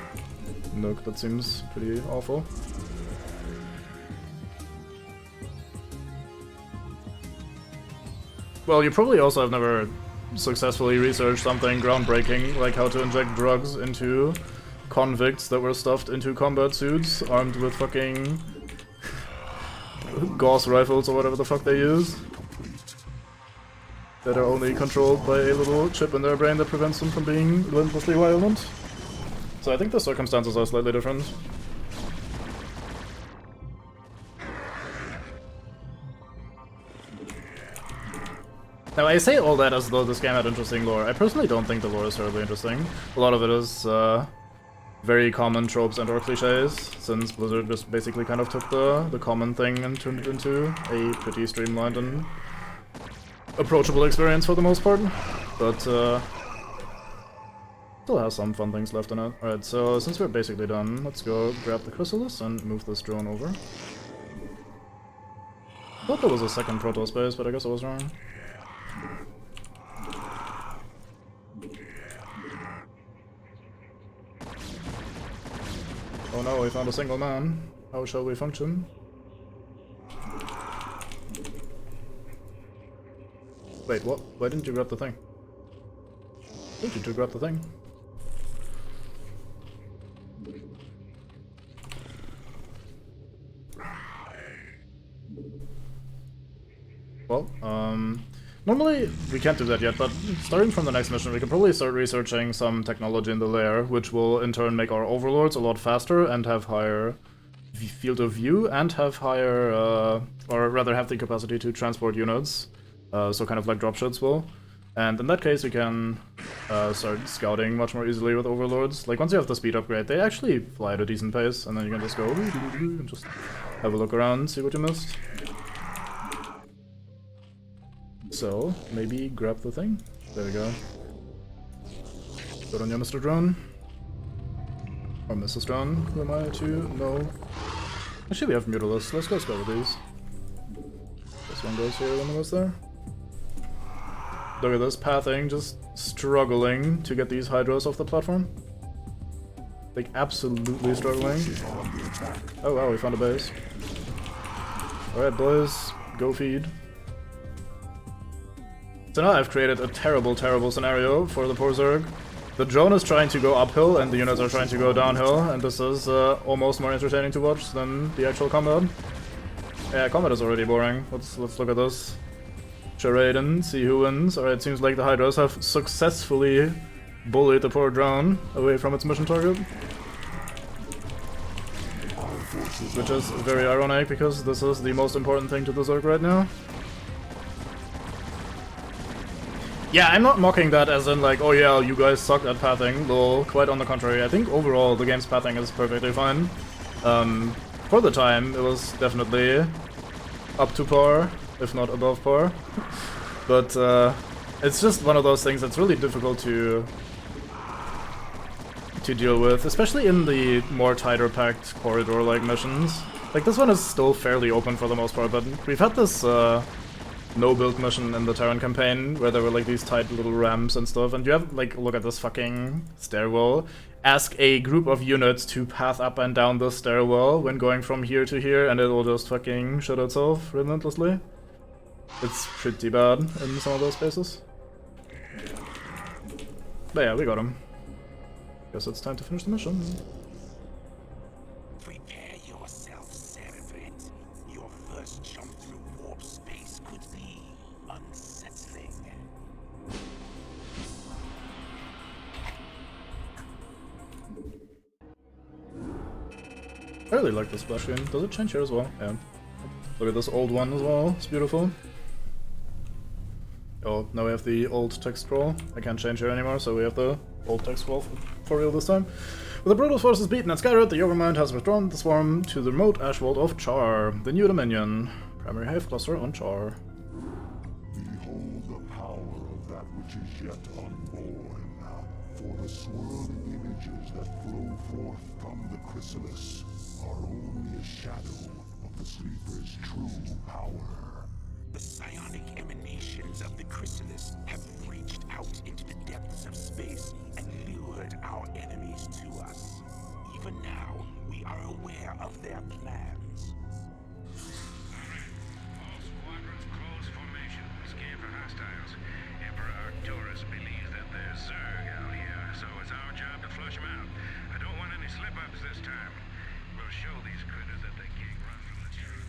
nook that seems pretty awful. well, you probably also have never successfully researched something groundbreaking, like how to inject drugs into convicts that were stuffed into combat suits, armed with fucking Gauss rifles or whatever the fuck they use, that are only controlled by a little chip in their brain that prevents them from being relentlessly violent. So I think the circumstances are slightly different. Now, I say all that as though this game had interesting lore. I personally don't think the lore is terribly interesting. A lot of it is very common tropes and or cliches, since Blizzard just basically kind of took the common thing and turned it into a pretty streamlined and approachable experience for the most part. But still has some fun things left in it. Alright, so since we're basically done, let's go grab the chrysalis and move this drone over. I thought there was a second proto space, but I guess I was wrong. Oh no, we found a single man. How shall we function? Wait, what? Why didn't you grab the thing? I think you two grabbed the thing. Well, normally we can't do that yet, but starting from the next mission we can probably start researching some technology in the lair, which will in turn make our overlords a lot faster and have higher field of view and have higher, or rather have the capacity to transport units, so kind of like dropships will. And in that case we can start scouting much more easily with overlords. Like once you have the speed upgrade, they actually fly at a decent pace, and then you can just go and just have a look around, see what you missed. So, maybe grab the thing. There we go. Good on you, Mr. Drone. Or Mrs. Drone. Who am I to know? Actually, we have Mutalists. Let's go with these. This one goes here, one goes there. Look at this pathing, just struggling to get these Hydras off the platform. Like, absolutely struggling. Oh wow, we found a base. Alright, boys. Go feed. So now I've created a terrible, terrible scenario for the poor Zerg. The drone is trying to go uphill and the units are trying to go downhill, and this is almost more entertaining to watch than the actual combat. Yeah, combat is already boring. Let's look at this. Charade and see who wins. Alright, seems like the Hydras have successfully bullied the poor drone away from its mission target. Which is very ironic because this is the most important thing to the Zerg right now. Yeah, I'm not mocking that as in like, oh yeah, you guys sucked at pathing, lol. Quite on the contrary, I think overall the game's pathing is perfectly fine. For the time, it was definitely up to par, if not above par. But it's just one of those things that's really difficult to deal with, especially in the more tighter packed corridor-like missions. Like this one is still fairly open for the most part, but we've had this no-build mission in the Terran campaign, where there were like these tight little ramps and stuff, and you have like, look at this fucking stairwell. Ask a group of units to path up and down the stairwell when going from here to here, and it will just fucking shut itself relentlessly. It's pretty bad in some of those spaces. But yeah, we got him. Guess it's time to finish the mission. Prepare yourself, Cerebrate. Your first jump through warp space could be unsettling. I really like this splash screen. Does it change here as well? Yeah. Look at this old one as well. It's beautiful. Oh, now we have the old text scroll. I can't change here anymore, so we have the old text scroll for real this time. With the Brutal forces beaten at Skyroad, the Overmind has withdrawn the swarm to the remote ashworld of Char, the new dominion. Primary hive cluster on Char. Behold the power of that which is yet unborn. For the swirling images that flow forth from the chrysalis are only a shadow of the sleeper's true power. The psionic emanations of the chrysalis have reached out into the depths of space and lured our enemies to us. Even now, we are aware of their plans. All squadrons close formation. Scan for hostiles. Emperor Arcturus believes that there's Zerg out here, so it's our job to flush them out. I don't want any slip-ups this time. We'll show these critters that they can't run from the truth.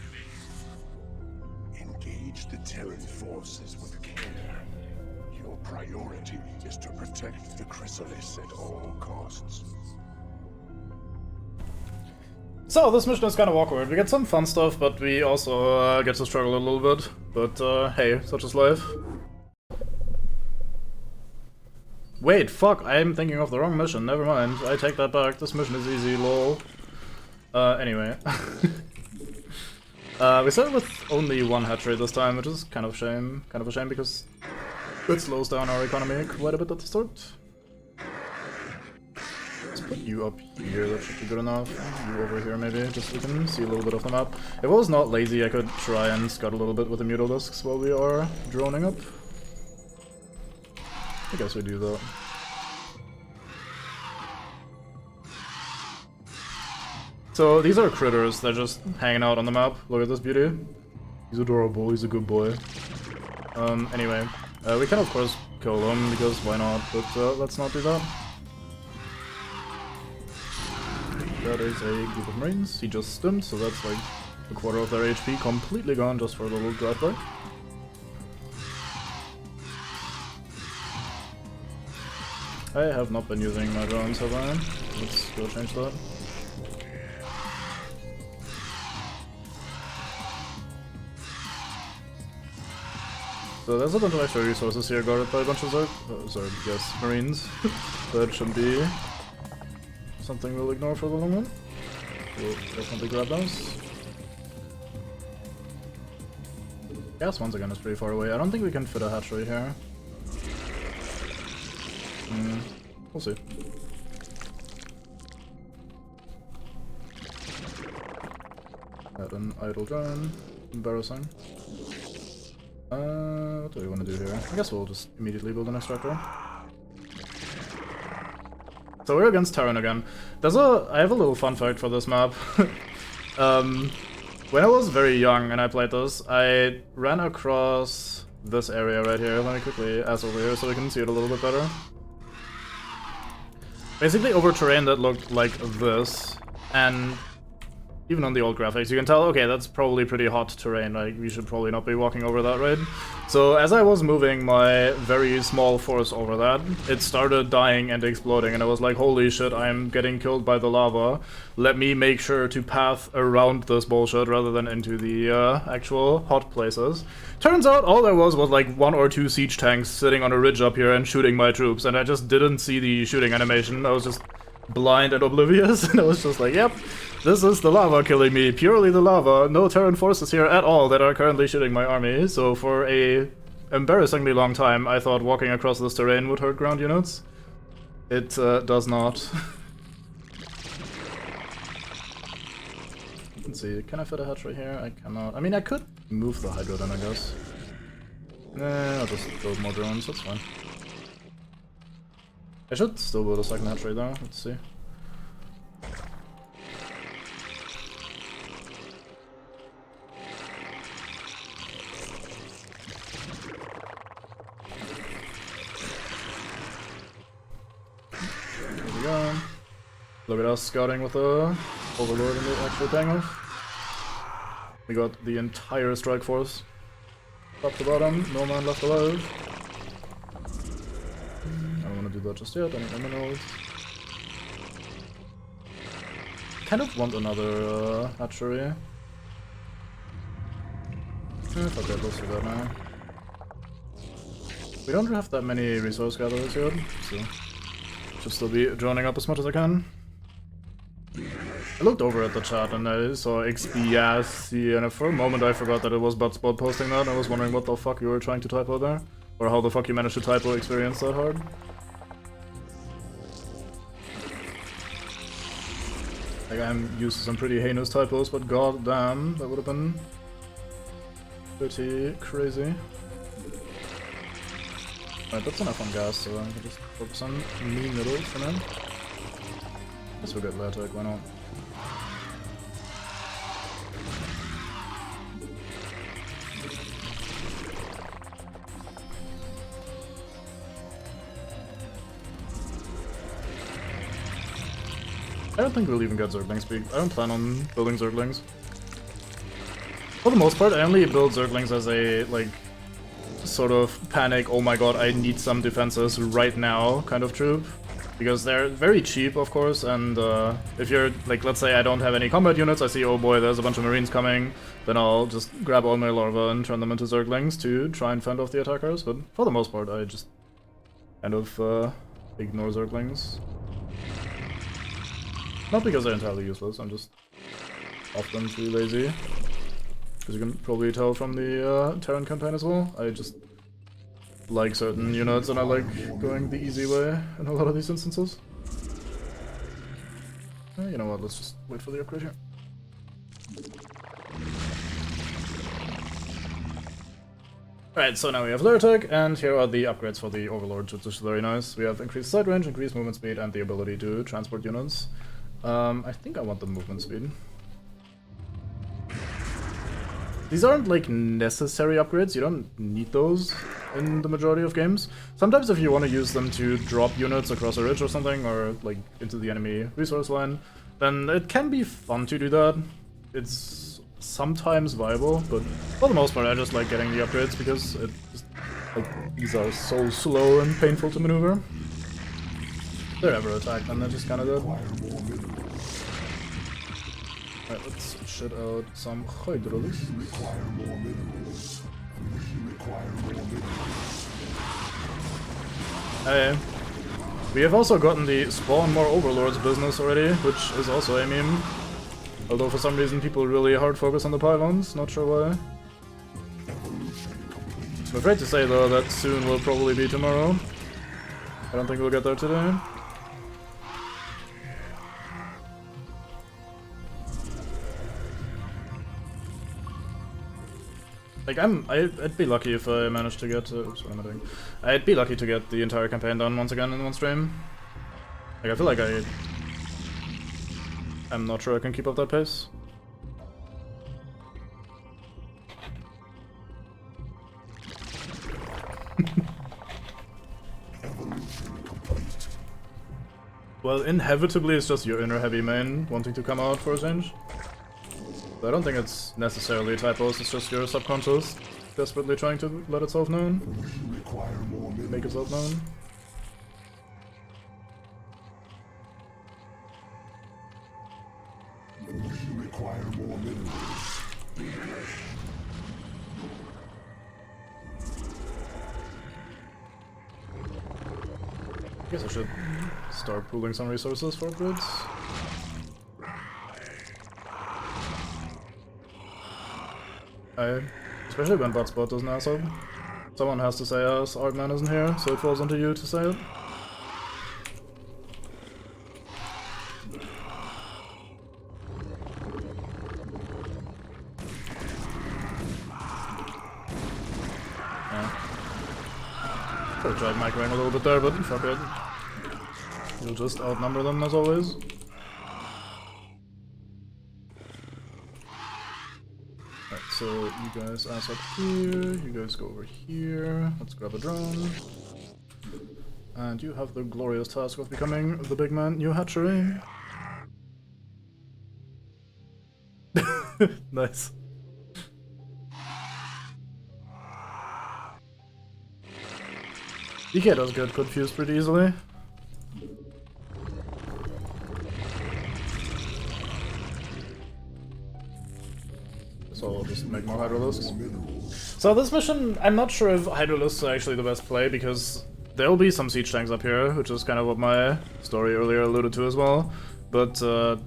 Engage the Terran forces with care. Your priority is to protect the chrysalis at all costs. So, this mission is kind of awkward. We get some fun stuff, but we also get to struggle a little bit. But, hey, such is life. Wait, fuck, I'm thinking of the wrong mission. Never mind. I take that back. This mission is easy, lol. Anyway. We started with only one hatchery this time, which is kind of a shame because it slows down our economy quite a bit at the start. Let's put you up here, that should be good enough. You over here maybe, just so we can see a little bit of the map. If I was not lazy, I could try and scout a little bit with the mutalisks while we are droning up. I guess we do that. So these are critters, they're just hanging out on the map. Look at this beauty. He's adorable, he's a good boy. Anyway, we can of course kill them, because why not, but let's not do that. That is a group of marines. He just stimmed, so that's like a quarter of their HP completely gone just for a little drive-by. I have not been using my drones, have I? Let's go change that. So there's a bunch of extra resources here guarded by a bunch of Zerg, yes, marines. That shouldn't be something we'll ignore for the long run. We'll definitely grab those. Gas once again is pretty far away. I don't think we can fit a hatchery here. We'll see. Add an idle drone. Embarrassing. What do we want to do here? I guess we'll just immediately build an extractor. So we're against Terran again. I have a little fun fact for this map. When I was very young and I played this, I ran across this area right here. Let me quickly ask over here so we can see it a little bit better. Basically over terrain that looked like this, and even on the old graphics, you can tell, okay, that's probably pretty hot terrain, like, we should probably not be walking over that, right? So, as I was moving my very small force over that, it started dying and exploding, and I was like, holy shit, I'm getting killed by the lava. Let me make sure to path around this bullshit rather than into the actual hot places. Turns out, all there was like 1 or 2 siege tanks sitting on a ridge up here and shooting my troops, and I just didn't see the shooting animation. I was just blind and oblivious, and I was just like, yep, this is the lava killing me, purely the lava, no Terran forces here at all that are currently shooting my army. So for a embarrassingly long time, I thought walking across this terrain would hurt ground units. It does not. Let's see, can I fit a hatch right here? I cannot. I mean, I could move the Hydra then, I guess. Nah, I'll just build more drones, that's fine. I should still build a second hatchery though, let's see. There we go. Look at us scouting with the Overlord and the actual Tangoff. We got the entire strike force. Top to bottom, no man left alive. I don't want to do that just yet, I need my minerals. Kind of want another hatchery. Fuck it, let's do that now. We don't have that many resource gatherers yet, so should still be droning up as much as I can. I looked over at the chat and I saw XBSC, and for a moment I forgot that it was Butspot posting that. I was wondering what the fuck you were trying to typo there, or how the fuck you managed to typo experience that hard. Like, I'm used to some pretty heinous typos, but goddamn, that would have been pretty crazy. Alright, that's enough on gas, so I can just focus on me middle for now. Guess we'll get Latic, why not? don't think we'll even get Zergling speed. I don't plan on building Zerglings. For the most part, I only build Zerglings as a, like, sort of panic, oh my god, I need some defenses right now kind of troop. Because they're very cheap, of course, and if you're, like, let's say I don't have any combat units, I see, oh boy, there's a bunch of marines coming, then I'll just grab all my larvae and turn them into Zerglings to try and fend off the attackers, but for the most part, I just kind of ignore Zerglings. Not because they're entirely useless, I'm just often too lazy. As you can probably tell from the Terran campaign as well, I just like certain units and I like going the easy way in a lot of these instances. You know what, let's just wait for the upgrade here. Alright, so now we have lair attack, and here are the upgrades for the overlords, which is very nice. We have increased sight range, increased movement speed, and the ability to transport units. I think I want the movement speed. These aren't, like, necessary upgrades, you don't need those in the majority of games. Sometimes if you want to use them to drop units across a ridge or something, or, like, into the enemy resource line, then it can be fun to do that. It's sometimes viable, but for the most part I just like getting the upgrades because it just, like, these are so slow and painful to maneuver. If they're ever attacked, then they're just kinda dead. Alright, let's shit out some hydraulics. Hey. We have also gotten the spawn more overlords business already, which is also a meme. Although for some reason people really hard focus on the pylons, not sure why. I'm afraid to say though that soon will probably be tomorrow. I don't think we'll get there today. Like, I'd be lucky if I managed to get, oops, what am I doing? I'd be lucky to get the entire campaign done once again in one stream. Like, I feel like I'm not sure I can keep up that pace. Well, inevitably it's just your inner heavy main wanting to come out for a change. I don't think it's necessarily typos, it's just your subconscious desperately trying to let itself known. Make itself known. Require more minerals. I guess I should start pooling some resources for upgrades. Especially when Botspot doesn't ask up. Someone has to say us, Artman isn't here, so it falls onto you to say it. Yeah. Could've tried microing a little bit there, but fuck it. You'll just outnumber them as always. So you guys ass up here, you guys go over here, let's grab a drone. And you have the glorious task of becoming the big man new hatchery. Nice. DK does get confused pretty easily. So I'll just make more Hydralisks. So this mission, I'm not sure if Hydralisks are actually the best play, because there'll be some siege tanks up here, which is kind of what my story earlier alluded to as well. But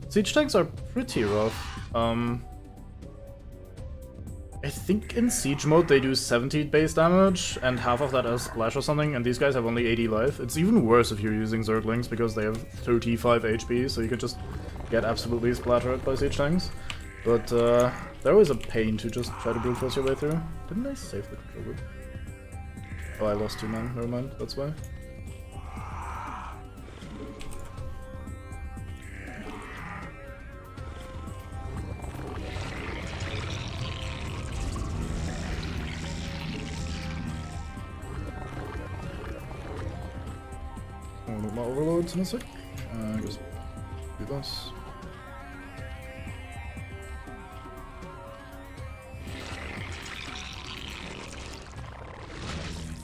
siege tanks are pretty rough. I think in siege mode they do 70 base damage, and half of that is splash or something, and these guys have only 80 life. It's even worse if you're using Zerglings, because they have 35 HP, so you could just get absolutely splattered by siege tanks. But they're always a pain to just try to brute force your way through. Didn't I save the controller? Oh, I lost 2 men, never mind, that's why. I'll load my overloads in a sec. Just do this.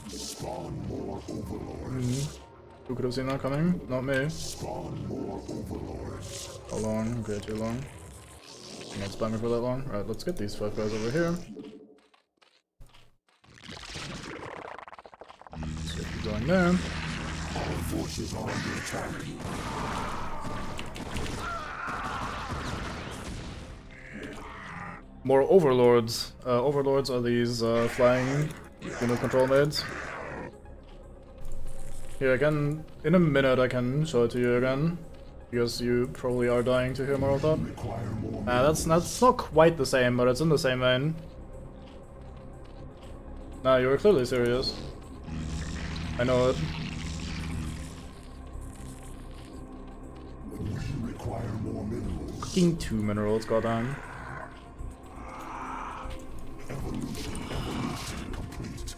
Spawn more overlords. Who could have seen that coming? Not me. Spawn more overlords. How long? Okay, too long. I'm not spamming for that long. Alright, let's get these 5 guys over here. Let's get you going there. Our forces are under attack. More overlords. Overlords are these flying unit control nodes. Here again, in a minute I can show it to you again. Because you probably are dying to hear more of that. That's not quite the same, but it's in the same vein. Nah, you were clearly serious. I know it. We require more minerals. Fucking 2 minerals, goddamn. Evolution complete.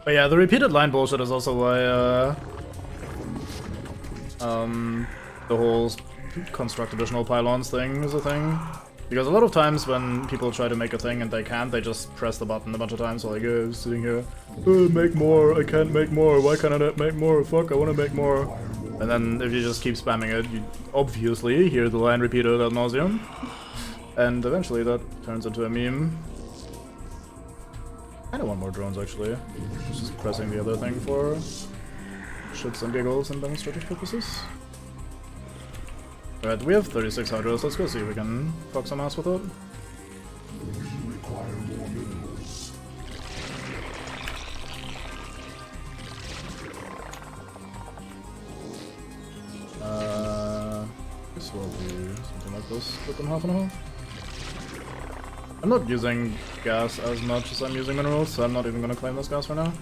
But yeah, the repeated line bullshit is also why the whole construct additional pylons thing is a thing. Because a lot of times when people try to make a thing and they can't, they just press the button a bunch of times, so like, sitting here, make more, I can't make more, why can't I not make more, fuck, I wanna make more. And then if you just keep spamming it, you obviously hear the line repeated ad nauseum. And eventually that turns into a meme. I don't want more drones actually. Just pressing the other thing for shits and giggles and demonstrative purposes. Alright, we have 36 hydros, let's go see if we can fuck some ass with it. We require more minerals. This will be something like this, split them half and half. I'm not using gas as much as I'm using minerals, so I'm not even gonna claim this gas for now.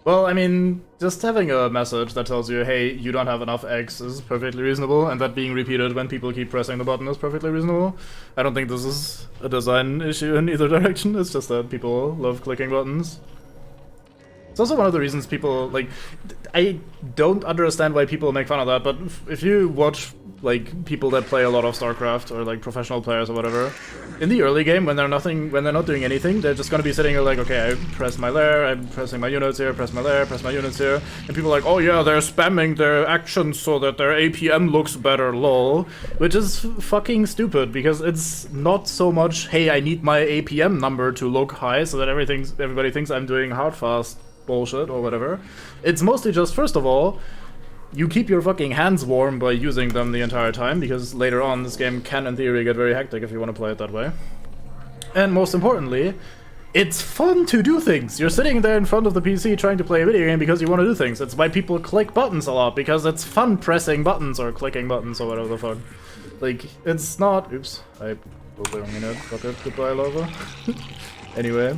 Well, I mean, just having a message that tells you, hey, you don't have enough eggs is perfectly reasonable, and that being repeated when people keep pressing the button is perfectly reasonable. I don't think this is a design issue in either direction, it's just that people love clicking buttons. It's also one of the reasons people, like, I don't understand why people make fun of that, but if you watch, like, people that play a lot of StarCraft, or, like, professional players or whatever, in the early game, when they're not doing anything, they're just gonna be sitting there like, okay, I press my lair, I'm pressing my units here, press my lair, press my units here, and people are like, oh yeah, they're spamming their actions so that their APM looks better, lol, which is fucking stupid, because it's not so much, hey, I need my APM number to look high so that everybody thinks I'm doing hard fast bullshit or whatever. It's mostly just, first of all, you keep your fucking hands warm by using them the entire time, because later on this game can in theory get very hectic if you want to play it that way. And most importantly, it's fun to do things. You're sitting there in front of the PC trying to play a video game because you want to do things. It's why people click buttons a lot, because it's fun pressing buttons or clicking buttons or whatever the fuck. Like, it's not... Oops, I totally wrong minute. Fuck it, goodbye lava. Anyway.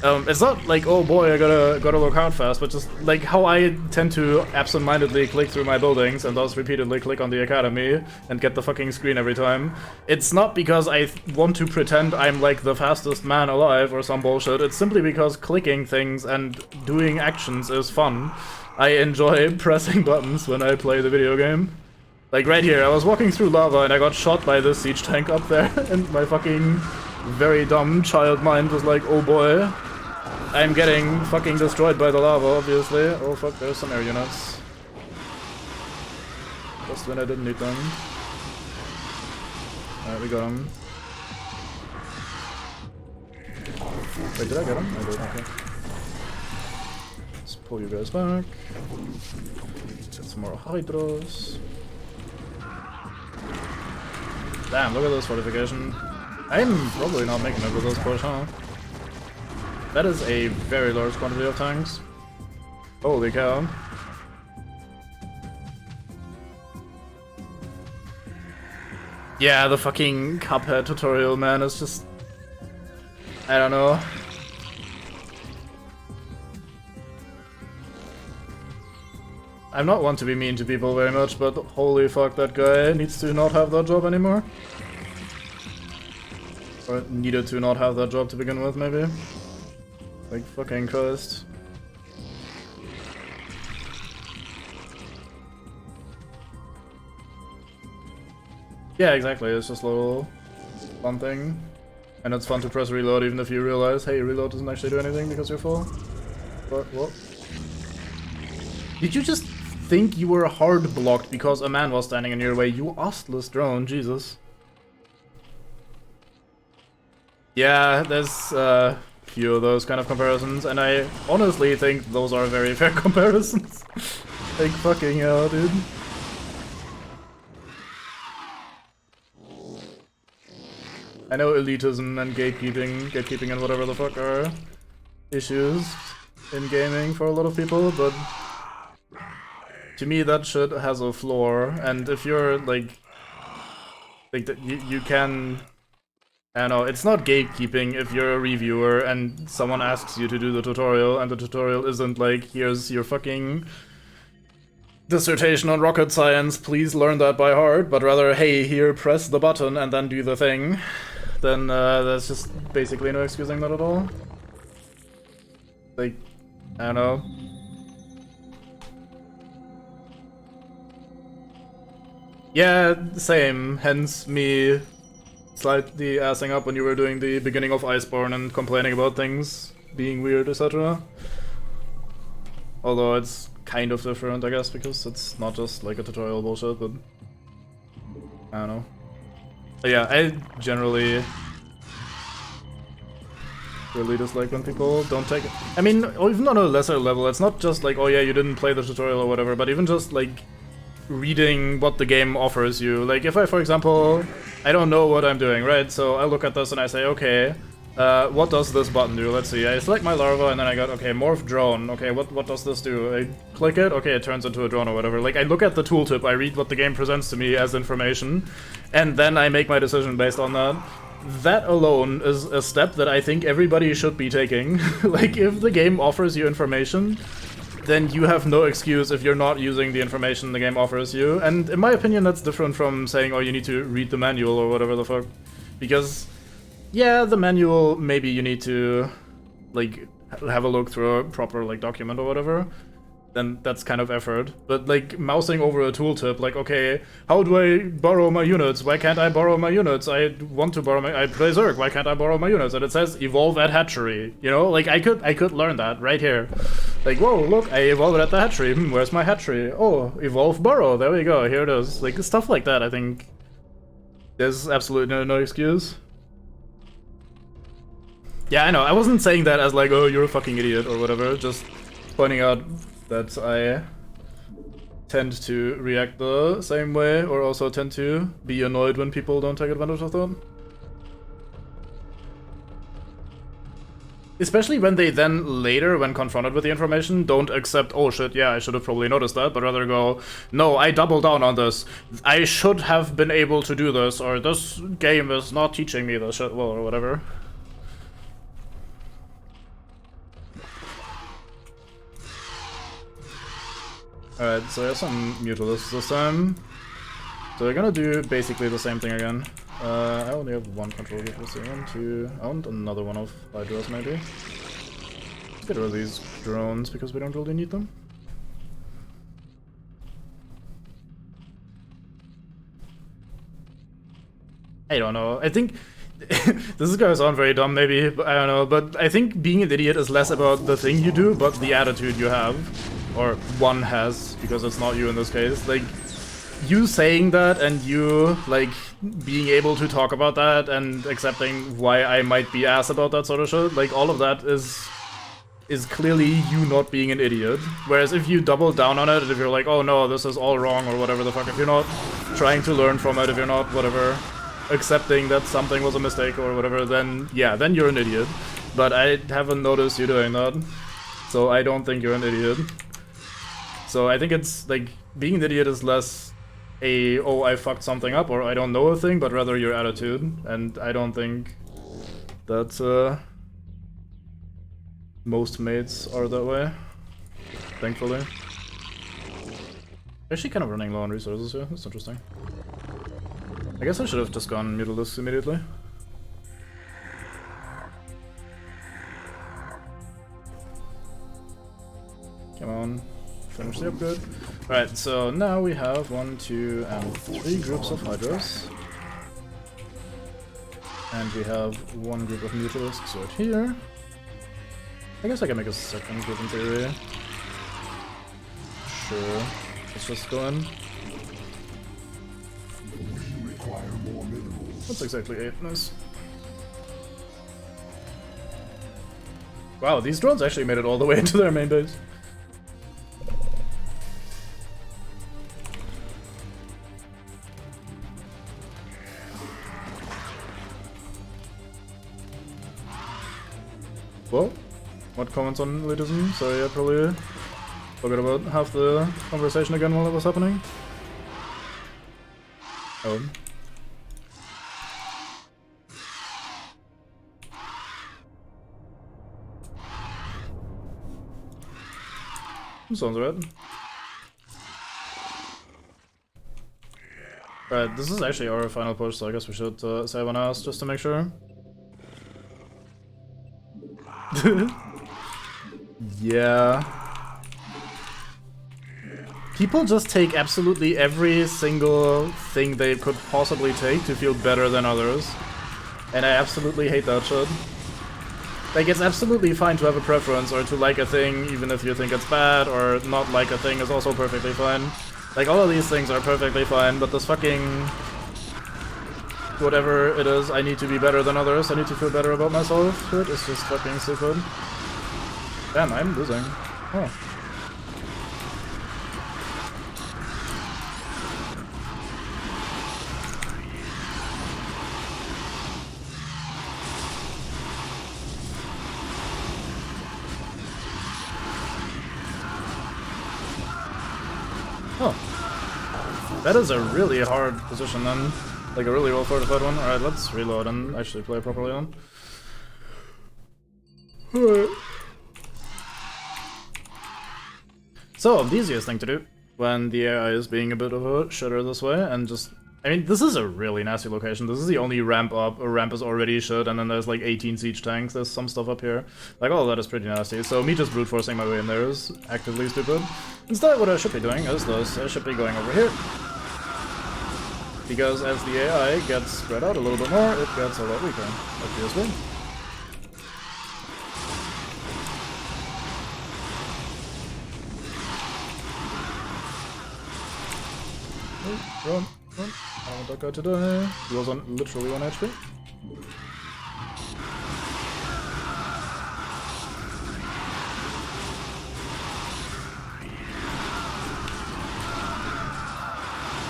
It's not like, oh boy, I gotta look hard fast, but just like how I tend to absent-mindedly click through my buildings and thus repeatedly click on the academy and get the fucking screen every time. It's not because I want to pretend I'm like the fastest man alive or some bullshit, it's simply because clicking things and doing actions is fun. I enjoy pressing buttons when I play the video game. Like right here, I was walking through lava and I got shot by this siege tank up there, and my fucking very dumb child mind was like, oh boy. I'm getting fucking destroyed by the lava, obviously. Oh fuck, there's some air units. Just when I didn't need them. Alright, we got them. Wait, did I get them? I did, okay. Let's pull you guys back. Get some more hydros. Damn, look at this fortification. I'm probably not making it with this push, huh? That is a very large quantity of tanks. Holy cow. Yeah, the fucking Cuphead tutorial, man, is just... I don't know. I'm not one to be mean to people very much, but holy fuck, that guy needs to not have that job anymore. Or needed to not have that job to begin with, maybe. Like, fucking Christ. Yeah, exactly, it's just a little fun thing. And it's fun to press reload even if you realize, hey, reload doesn't actually do anything because you're full. What? Did you just think you were hard blocked because a man was standing in your way? You ostless drone, Jesus. Yeah, there's a few of those kind of comparisons, and I honestly think those are very fair comparisons. Like, fucking hell, dude. I know elitism and gatekeeping and whatever the fuck are issues in gaming for a lot of people, but to me that shit has a floor, and if you're like you can, I don't know, it's not gatekeeping if you're a reviewer and someone asks you to do the tutorial and the tutorial isn't like, here's your fucking dissertation on rocket science, please learn that by heart, but rather, hey, here, press the button and then do the thing. Then there's just basically no excusing that at all. Like, I don't know. Yeah, same. Hence me slightly assing up when you were doing the beginning of Iceborne and complaining about things being weird, etc. Although it's kind of different, I guess, because it's not just like a tutorial bullshit, but I don't know. But yeah, I generally really dislike when people don't take it. I mean, even on a lesser level, it's not just like, oh yeah, you didn't play the tutorial or whatever, but even just like reading what the game offers you. Like if I, for example, I don't know what I'm doing, right? So I look at this and I say, okay, what does this button do? Let's see. I select my larva and then I got, okay, morph drone. Okay, what does this do? I click it, okay, it turns into a drone or whatever. Like I look at the tooltip, I read what the game presents to me as information, and then I make my decision based on that. That alone is a step that I think everybody should be taking. Like if the game offers you information, then you have no excuse if you're not using the information the game offers you. And in my opinion, that's different from saying, oh, you need to read the manual or whatever the fuck. Because yeah, the manual, maybe you need to, like, have a look through a proper, like, document or whatever. Then that's kind of effort. But, like, mousing over a tooltip, like, okay, how do I borrow my units? Why can't I borrow my units? I want to borrow I play Zerg, why can't I borrow my units? And it says, evolve at hatchery. You know, like, I could learn that right here. Like, whoa, look, I evolved at the hatchery. Where's my hatchery? Oh, evolve burrow. There we go, here it is. Like, stuff like that, I think. There's absolutely no excuse. Yeah, I know, I wasn't saying that as like, oh, you're a fucking idiot or whatever, just pointing out that I tend to react the same way, or also tend to be annoyed when people don't take advantage of that. Especially when they then later, when confronted with the information, don't accept, oh shit, yeah, I should have probably noticed that, but rather go, no, I double down on this. I should have been able to do this, or this game is not teaching me this shit, well, or whatever. Alright, so here's some Mutalisks this time. So we're gonna do basically the same thing again. I only have one control here for this one, two. I want another one of Hydras maybe. Let's get rid of these drones because we don't really need them. I don't know. I think this is gonna sound very dumb maybe, but I don't know, but I think being an idiot is less about the thing you do, but the attitude you have. Or one has, because it's not you in this case. Like, you saying that and you, like, being able to talk about that and accepting why I might be ass about that sort of shit, like, all of that is clearly you not being an idiot. Whereas if you double down on it, if you're like, oh no, this is all wrong or whatever the fuck, if you're not trying to learn from it, if you're not, whatever, accepting that something was a mistake or whatever, then, yeah, then you're an idiot. But I haven't noticed you doing that, so I don't think you're an idiot. So I think it's, like, being an idiot is less a, oh, I fucked something up, or I don't know a thing, but rather your attitude. And I don't think that most mates are that way, thankfully. Actually kind of running low on resources here, that's interesting. I guess I should have just gone Mutalisks immediately. Come on, finish the upgrade. Alright, so now we have 1, 2, and 3 groups of Hydras. And we have 1 group of Mutalisks right here. I guess I can make a second group in theory. Sure, let's just go in. Require more minerals. That's exactly 8, nice. Wow, these drones actually made it all the way into their main base. Well, what comments on elitism? Sorry, I probably forgot about half the conversation again while it was happening. Oh. Sounds right. Right, this is actually our final push, so I guess we should save on us just to make sure. Yeah. People just take absolutely every single thing they could possibly take to feel better than others. And I absolutely hate that shit. Like, it's absolutely fine to have a preference or to like a thing even if you think it's bad, or not like a thing is also perfectly fine. Like, all of these things are perfectly fine, but this fucking... whatever it is, I need to be better than others, I need to feel better about myself, shit is just fucking stupid. Damn, I'm losing. Oh. Oh. That is a really hard position then. Like a really well fortified one. Alright, let's reload and actually play properly on. Alright. So, the easiest thing to do when the AI is being a bit of a shitter this way, and just... I mean, this is a really nasty location. This is the only ramp up. A ramp is already shit, and then there's like 18 siege tanks. There's some stuff up here. Like, all of that is pretty nasty. So me just brute forcing my way in there is actively stupid. Instead, what I should be doing is this. I should be going over here. Because as the AI gets spread out a little bit more, it gets a lot weaker, obviously. Oh, run, run. I want that guy to die. He was on literally 1 HP.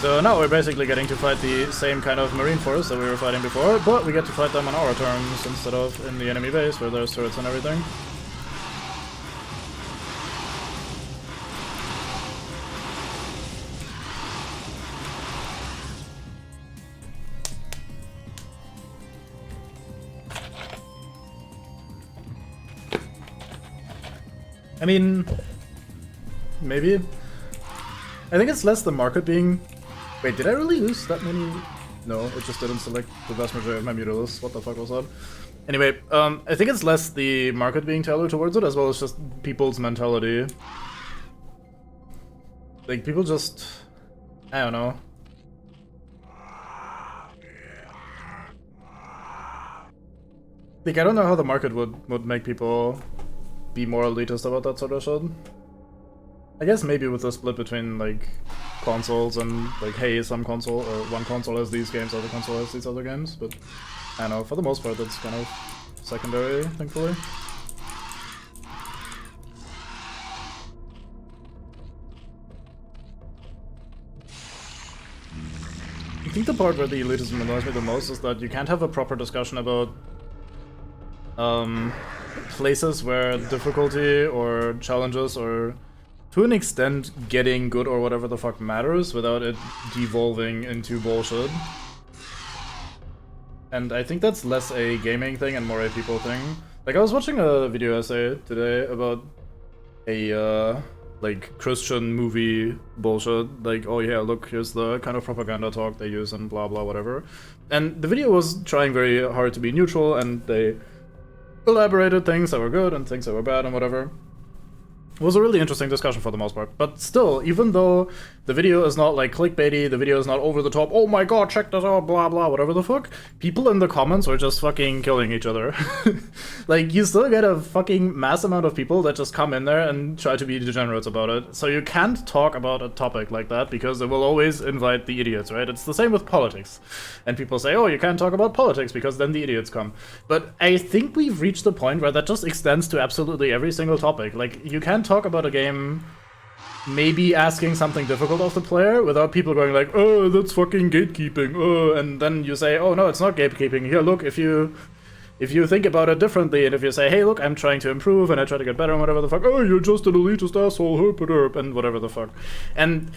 So now we're basically getting to fight the same kind of marine force that we were fighting before, but we get to fight them on our terms instead of in the enemy base where there's turrets and everything. I mean, maybe. I think it's less the market being... Wait, did I really lose that many? No, it just didn't select the vast majority of my Mutalisks. What the fuck was that? Anyway, I think it's less the market being tailored towards it, as well as just people's mentality. Like, people just... I don't know. Like, I don't know how the market would make people be more elitist about that sort of shit. I guess maybe with the split between, like, consoles and, like, hey, some console, or one console has these games, other console has these other games, but I don't know, for the most part that's kind of secondary, thankfully. I think the part where the elitism annoys me the most is that you can't have a proper discussion about places where difficulty or challenges or to an extent getting good or whatever the fuck matters without it devolving into bullshit. And I think that's less a gaming thing and more a people thing. Like, I was watching a video essay today about a like Christian movie bullshit, like, oh yeah, look, here's the kind of propaganda talk they use and blah blah whatever. And the video was trying very hard to be neutral, and they elaborated things that were good and things that were bad and whatever. It was a really interesting discussion for the most part, but still, even though the video is not like clickbaity, the video is not over the top, oh my god, check this out, blah blah, whatever the fuck, people in the comments were just fucking killing each other. Like, you still get a fucking mass amount of people that just come in there and try to be degenerates about it. So you can't talk about a topic like that, because it will always invite the idiots, right? It's the same with politics. And people say, oh, you can't talk about politics because then the idiots come. But I think we've reached the point where that just extends to absolutely every single topic. Like, you can't talk about a game maybe asking something difficult of the player without people going like, oh, that's fucking gatekeeping, oh, and then you say, oh no, it's not gatekeeping. Here, look, if you think about it differently, and if you say, hey, look, I'm trying to improve and I try to get better and whatever the fuck, oh, you're just an elitist asshole, herp, and whatever the fuck. And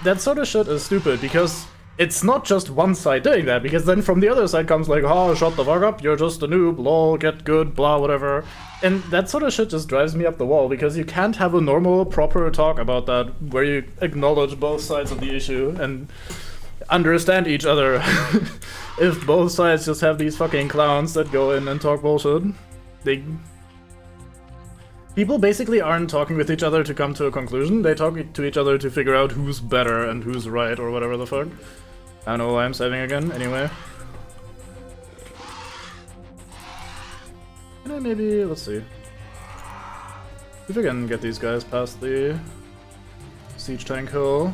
that sort of shit is stupid, because it's not just one side doing that, because then from the other side comes like, oh, shut the fuck up, you're just a noob, lol, get good, blah, whatever. And that sort of shit just drives me up the wall, because you can't have a normal, proper talk about that where you acknowledge both sides of the issue and understand each other. If both sides just have these fucking clowns that go in and talk bullshit, people basically aren't talking with each other to come to a conclusion, they talk to each other to figure out who's better and who's right or whatever the fuck. I don't know why I'm saving again, anyway. Can I maybe, let's see. If I can get these guys past the siege tank hill.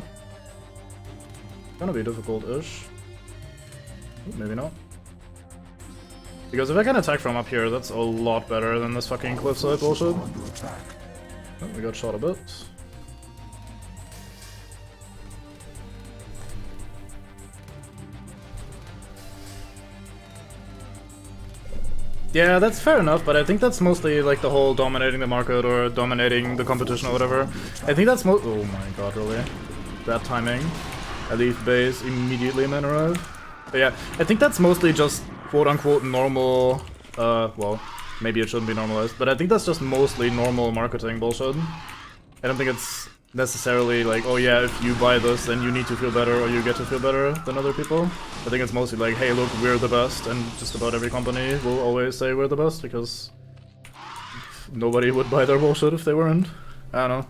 Gonna be difficult-ish. Maybe not. Because if I can attack from up here, that's a lot better than this fucking cliffside bullshit. Oh, we got shot a bit. Yeah, that's fair enough, but I think that's mostly like the whole dominating the market or dominating the competition or whatever. I think that's oh my god, really? Bad timing. I leave base immediately and then arrive. But yeah, I think that's mostly just quote-unquote normal, well, maybe it shouldn't be normalized, but I think that's just mostly normal marketing bullshit. I don't think it's necessarily like, oh yeah, if you buy this, then you need to feel better or you get to feel better than other people. I think it's mostly like, hey, look, we're the best, and just about every company will always say we're the best, because nobody would buy their bullshit if they weren't. I don't know.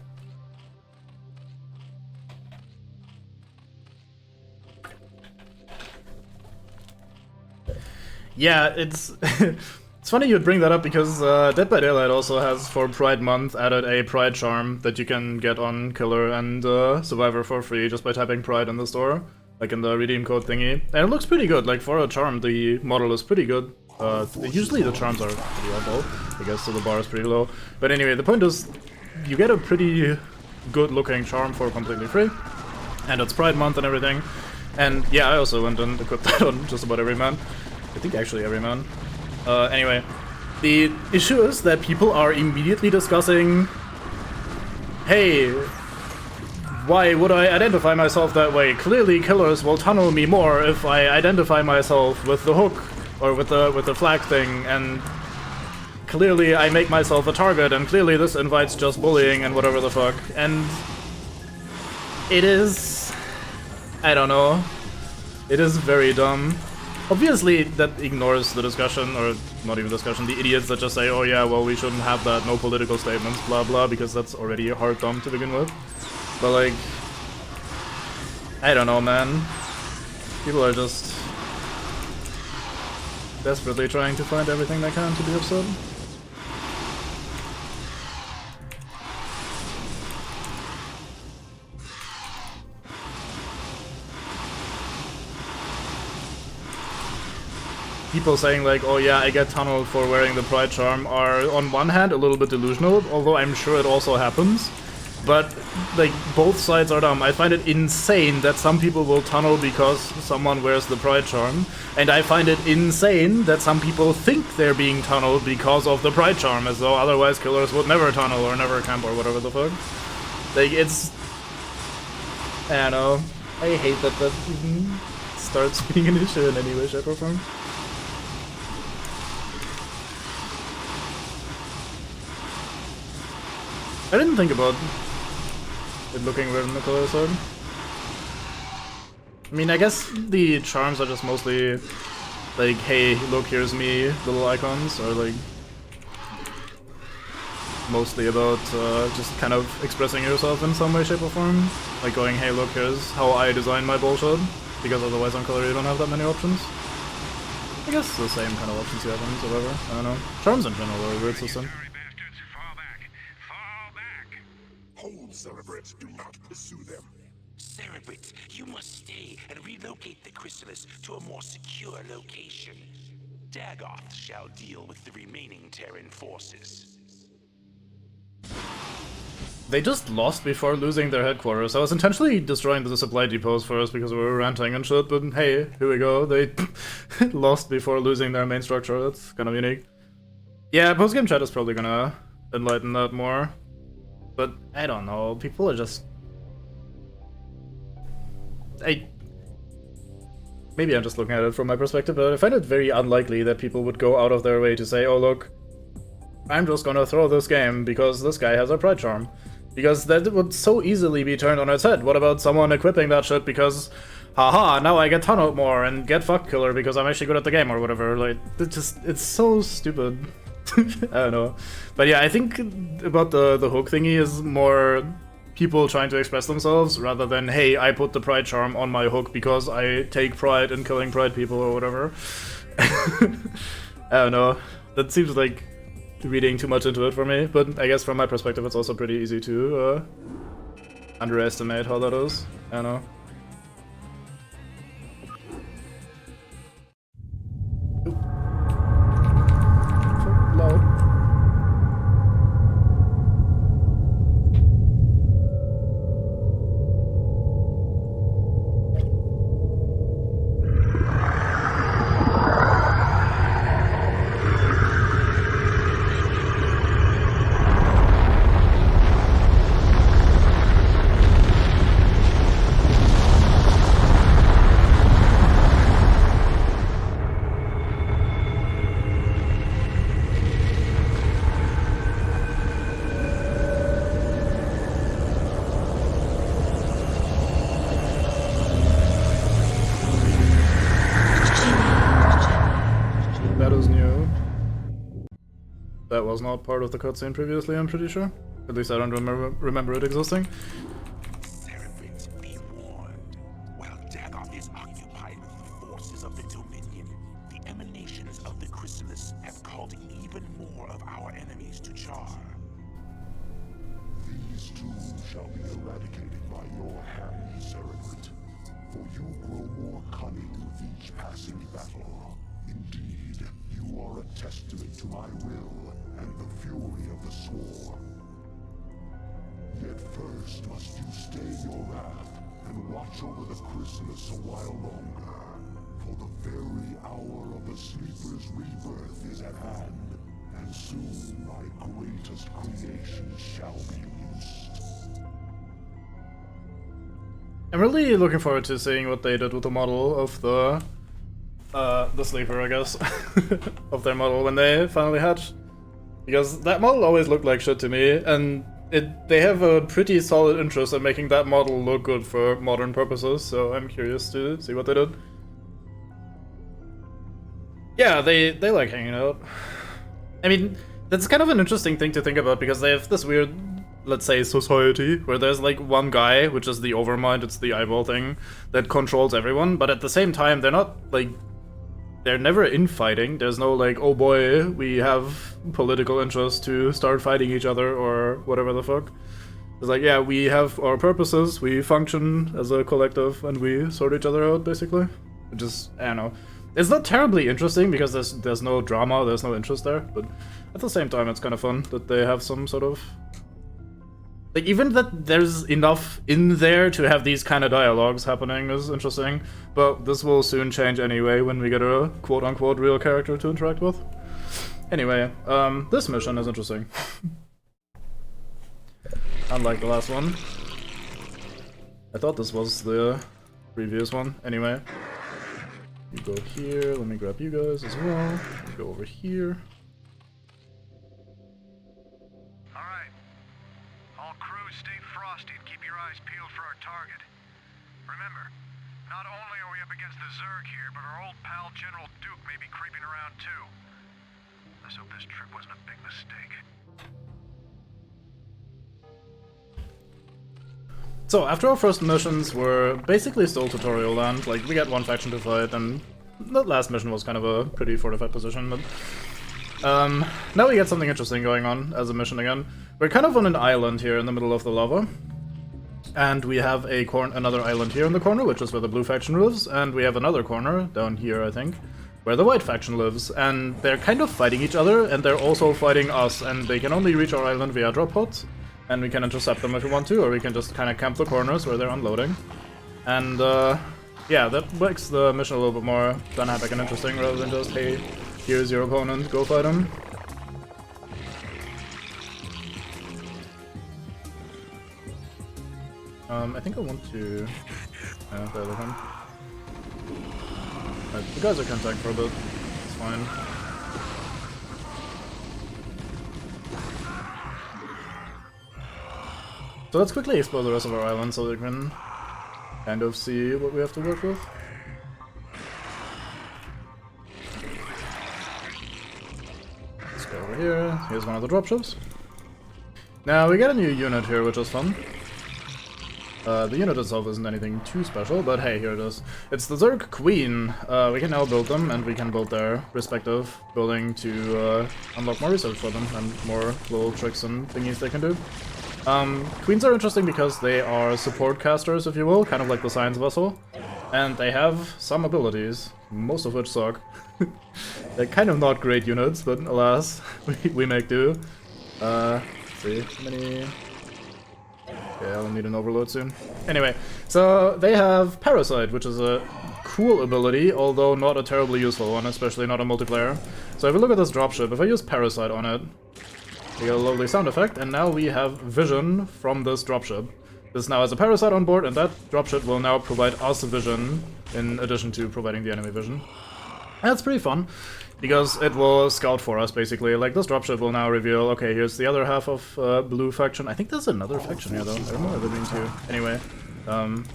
Yeah, it's it's funny you'd bring that up, because Dead by Daylight also has, for Pride Month, added a Pride charm that you can get on Killer and Survivor for free just by typing Pride in the store, like in the redeem code thingy. And it looks pretty good, like for a charm the model is pretty good. Usually the charms are pretty awful, I guess, so the bar is pretty low. But anyway, the point is, you get a pretty good looking charm for completely free, and it's Pride Month and everything. And yeah, I also went and equipped that on just about every man. I think actually every man. Anyway, the issue is that people are immediately discussing, hey, why would I identify myself that way? Clearly killers will tunnel me more if I identify myself with the hook or with the flag thing, and clearly I make myself a target, and clearly this invites just bullying and whatever the fuck. And it is, I don't know, it is very dumb. Obviously, that ignores the discussion, or not even discussion, the idiots that just say, oh yeah, well, we shouldn't have that, no political statements, blah blah, because that's already hard dumb to begin with. But like, I don't know, man. People are just desperately trying to find everything they can to be upset. People saying like, oh yeah, I get tunneled for wearing the Pride charm are on one hand a little bit delusional, although I'm sure it also happens. But like, both sides are dumb. I find it insane that some people will tunnel because someone wears the Pride charm, and I find it insane that some people think they're being tunneled because of the Pride charm, as though otherwise killers would never tunnel or never camp or whatever the fuck. Like, it's, I don't know. I hate that that even starts being an issue in any way, shape, or form. I didn't think about it looking weird on the color side. I mean, I guess the charms are just mostly like, hey, look, here's me, little icons, or like mostly about just kind of expressing yourself in some way, shape, or form. Like going, hey, look, here's how I design my bullshit, because otherwise on color you don't have that many options. I guess the same kind of options you have on whatever. I don't know. Charms in general are a weird system. Hold, Cerebrate. Do not pursue them. Cerebrate, you must stay and relocate the chrysalis to a more secure location. Dagoth shall deal with the remaining Terran forces. They just lost before losing their headquarters. I was intentionally destroying the supply depots first because we were ranting and shit, but hey, here we go. They lost before losing their main structure. That's kind of unique. Yeah, post-game chat is probably gonna enlighten that more. But I don't know, people are just... Maybe I'm just looking at it from my perspective, but I find it very unlikely that people would go out of their way to say, oh look, I'm just gonna throw this game because this guy has a pride charm. Because that would so easily be turned on its head. What about someone equipping that shit because, haha, now I get ton out more and get fuck killer because I'm actually good at the game or whatever. Like, it's so stupid. I don't know. But yeah, I think about the hook thingy is more people trying to express themselves rather than, hey, I put the pride charm on my hook because I take pride in killing pride people or whatever. I don't know. That seems like reading too much into it for me, but I guess from my perspective it's also pretty easy to underestimate how that is. I don't know. Oop. So loud. That was not part of the cutscene previously, I'm pretty sure. At least I don't remember it existing. Cerebrate, be warned. While Dagoth is occupied with the forces of the Dominion, the emanations of the chrysalis have called even more of our enemies to Char. These too shall be eradicated by your hand, Cerebrate. For you grow more cunning with each passing battle. Indeed, you are a testament to my will and the fury of the Swarm. Yet first must you stay your wrath and watch over the chrysalis a while longer. For the very hour of the Sleeper's rebirth is at hand, and soon my greatest creation shall be loosed. I'm really looking forward to seeing what they did with the model of the sleeper, I guess, of their model when they finally hatch. Because that model always looked like shit to me, and they have a pretty solid interest in making that model look good for modern purposes, so I'm curious to see what they did. Yeah, they like hanging out. I mean, that's kind of an interesting thing to think about, because they have this weird, let's say, society, where there's like one guy, which is the overmind, it's the eyeball thing, that controls everyone, but at the same time, they're not, like, they're never infighting. There's no like, oh boy, we have political interest to start fighting each other or whatever the fuck. It's like, yeah, we have our purposes, we function as a collective, and we sort each other out, basically. Which is, I don't know. It's not terribly interesting because there's no drama, there's no interest there, but at the same time it's kind of fun that they have some sort of... Like, even that there's enough in there to have these kind of dialogues happening is interesting, but this will soon change anyway when we get a quote-unquote real character to interact with. Anyway, this mission is interesting. Unlike the last one. I thought this was the previous one. Anyway. You go here, let me grab you guys as well. You go over here. All right. All crews stay frosty. velocity and keep your eyes peeled for our target. Remember, not only are we up against the Zerg here, but our old pal General Duke may be creeping around too. Let's hope this trip wasn't a big mistake. So, after our first missions were basically still tutorial land, like, we got one faction to fight, and the last mission was kind of a pretty fortified position, but... now we get something interesting going on as a mission again. We're kind of on an island here in the middle of the lava. And we have another island here in the corner, which is where the blue faction lives, and we have another corner, down here I think, where the white faction lives, and they're kind of fighting each other, and they're also fighting us, and they can only reach our island via drop pods. And we can intercept them if we want to, or we can just kind of camp the corners where they're unloading. And, yeah, that makes the mission a little bit more dynamic and interesting, rather than just, hey, here's your opponent, go fight him. I think I want to... yeah, there with him. Right, the guys are contact for a bit, it's fine. So let's quickly explore the rest of our island so we can kind of see what we have to work with. Let's go over here. Here's one of the dropships. Now we get a new unit here, which is fun. The unit itself isn't anything too special, but hey, here it is. It's the Zerg Queen. We can now build them, and we can build their respective building to unlock more research for them, and more little tricks and thingies they can do. Queens are interesting because they are support casters, if you will, kind of like the Science Vessel. And they have some abilities, most of which suck. They're kind of not great units, but alas, we make do. Let's see, how many... yeah, I'll need an overload soon. Anyway, so they have Parasite, which is a cool ability, although not a terribly useful one, especially not a multiplayer. So if we look at this dropship, if I use Parasite on it, we get a lovely sound effect, and now we have vision from this dropship. This now has a Parasite on board, and that dropship will now provide us vision, in addition to providing the enemy vision. And that's pretty fun, because it will scout for us, basically. Like, this dropship will now reveal, okay, here's the other half of blue faction. I think there's another faction here, though. I remember there being two. Anyway,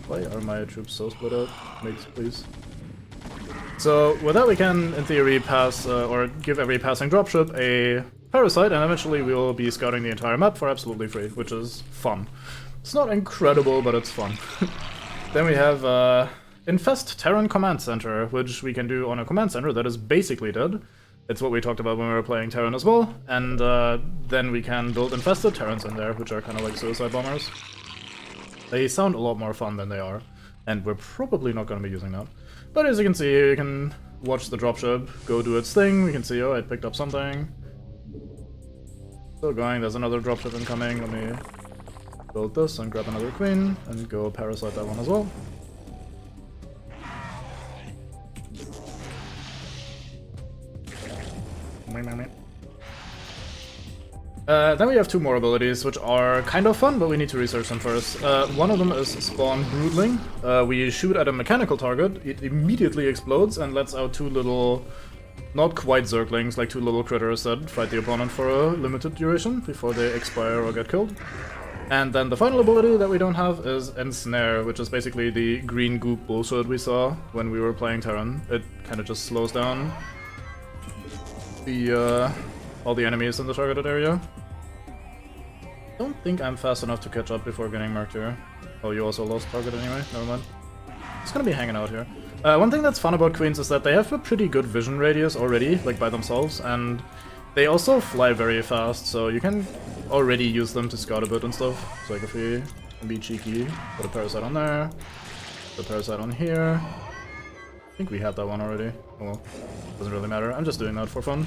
why are my troops so split out? Mates, please. So, with that we can, in theory, pass, or give every passing dropship a Parasite, and eventually we will be scouting the entire map for absolutely free, which is fun. It's not incredible, but it's fun. Then we have, Infest Terran Command Center, which we can do on a command center that is basically dead. It's what we talked about when we were playing Terran as well, and then we can build infested Terrans in there, which are kind of like suicide bombers. They sound a lot more fun than they are, and we're probably not going to be using that. But as you can see, you can watch the dropship go do its thing. We can see, oh, it picked up something. Still going, there's another dropship incoming. Let me build this and grab another queen, and go parasite that one as well. Then we have two more abilities, which are kind of fun, but we need to research them first. One of them is Spawn Broodling. We shoot at a mechanical target, it immediately explodes and lets out two little, not quite Zerglings, like two little critters that fight the opponent for a limited duration before they expire or get killed. And then the final ability that we don't have is Ensnare, which is basically the green goop bullshit we saw when we were playing Terran. It kind of just slows down the all the enemies in the targeted area. I don't think I'm fast enough to catch up before getting marked here. Oh, you also lost target anyway? Never mind. Just gonna be hanging out here. One thing that's fun about queens is that they have a pretty good vision radius already, like by themselves, and they also fly very fast, so you can already use them to scout a bit and stuff. So like if we can be cheeky, put a parasite on there, put a parasite on here. I think we had that one already. Oh well, doesn't really matter. I'm just doing that for fun.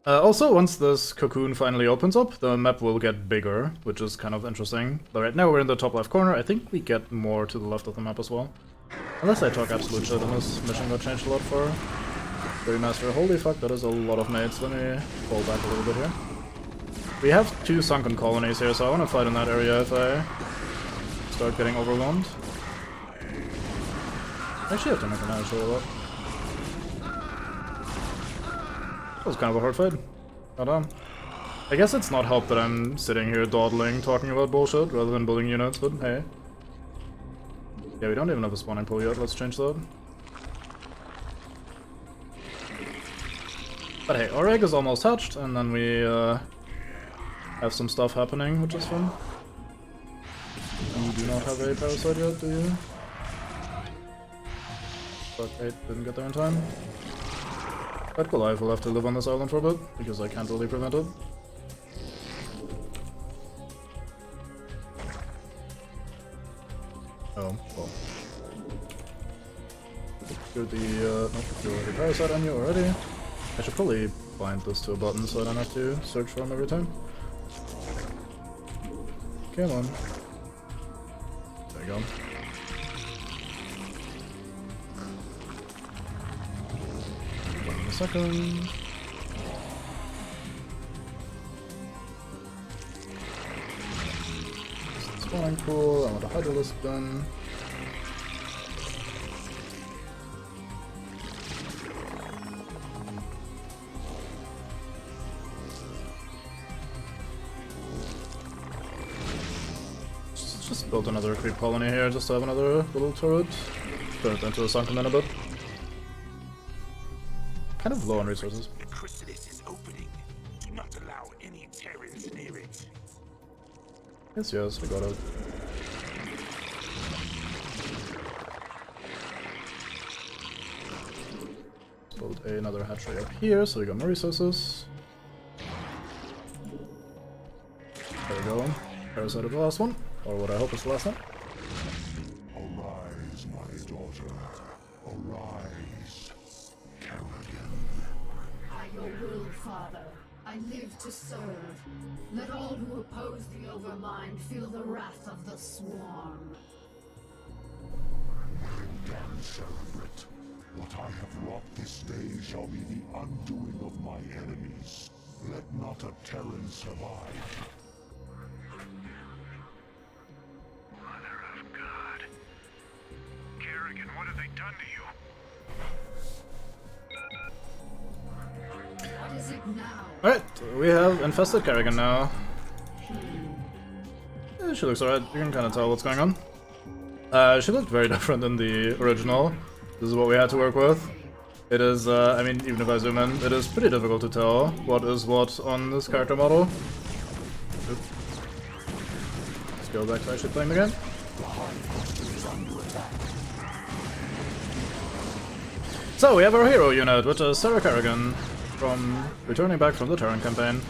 Also, once this cocoon finally opens up, the map will get bigger, which is kind of interesting. But right now we're in the top left corner. I think we get more to the left of the map as well. Unless I talk absolute shit and this mission got changed a lot for Remastered. Holy fuck, that is a lot of mates. Let me fall back a little bit here. We have two sunken colonies here, so I want to fight in that area if I start getting overwhelmed. I actually have to make an eye show a lot. That was kind of a hard fight. Hold on. I guess it's not help that I'm sitting here dawdling, talking about bullshit, rather than building units, but hey. Yeah, we don't even have a spawning pool yet, let's change that. But hey, our egg is almost hatched, and then we have some stuff happening, which is fun. You do not have a parasite yet, do you? But 8 didn't get there in time. But Goliath will have to live on this island for a bit, because I can't really prevent it. Oh, well. Secured the, no, secured the parasite on you already. I should probably bind this to a button so I don't have to search for him every time. Come on. There you go. One in a second. Spawning pool, I want a hydralisk gun. Just built another creep colony here just to have another little turret. Turn it into a sunken in a bit. Kind of low on resources. The chrysalis is opening. Do not allow any Terrans near it. Yes, we got it. Let's build another hatchery up here so we got more resources. There we go. Parasite of the last one. Or what I hope is the last one. Arise, my daughter. Arise, Kerrigan. By your will, Father, I live to serve. Let all who oppose the Overmind feel the wrath of the Swarm. Well done, Cerebrate. What I have wrought this day shall be the undoing of my enemies. Let not a Terran survive. Mother of God. Kerrigan, what have they done to you? What is it now? Alright, we have infested Kerrigan now. Yeah, she looks alright, you can kind of tell what's going on. She looked very different in the original. This is what we had to work with. It is, I mean, even if I zoom in, it is pretty difficult to tell what is what on this character model. Oops. Let's go back to actually playing the game. So, we have our hero unit, which is Sarah Kerrigan, from returning back from the Terran campaign.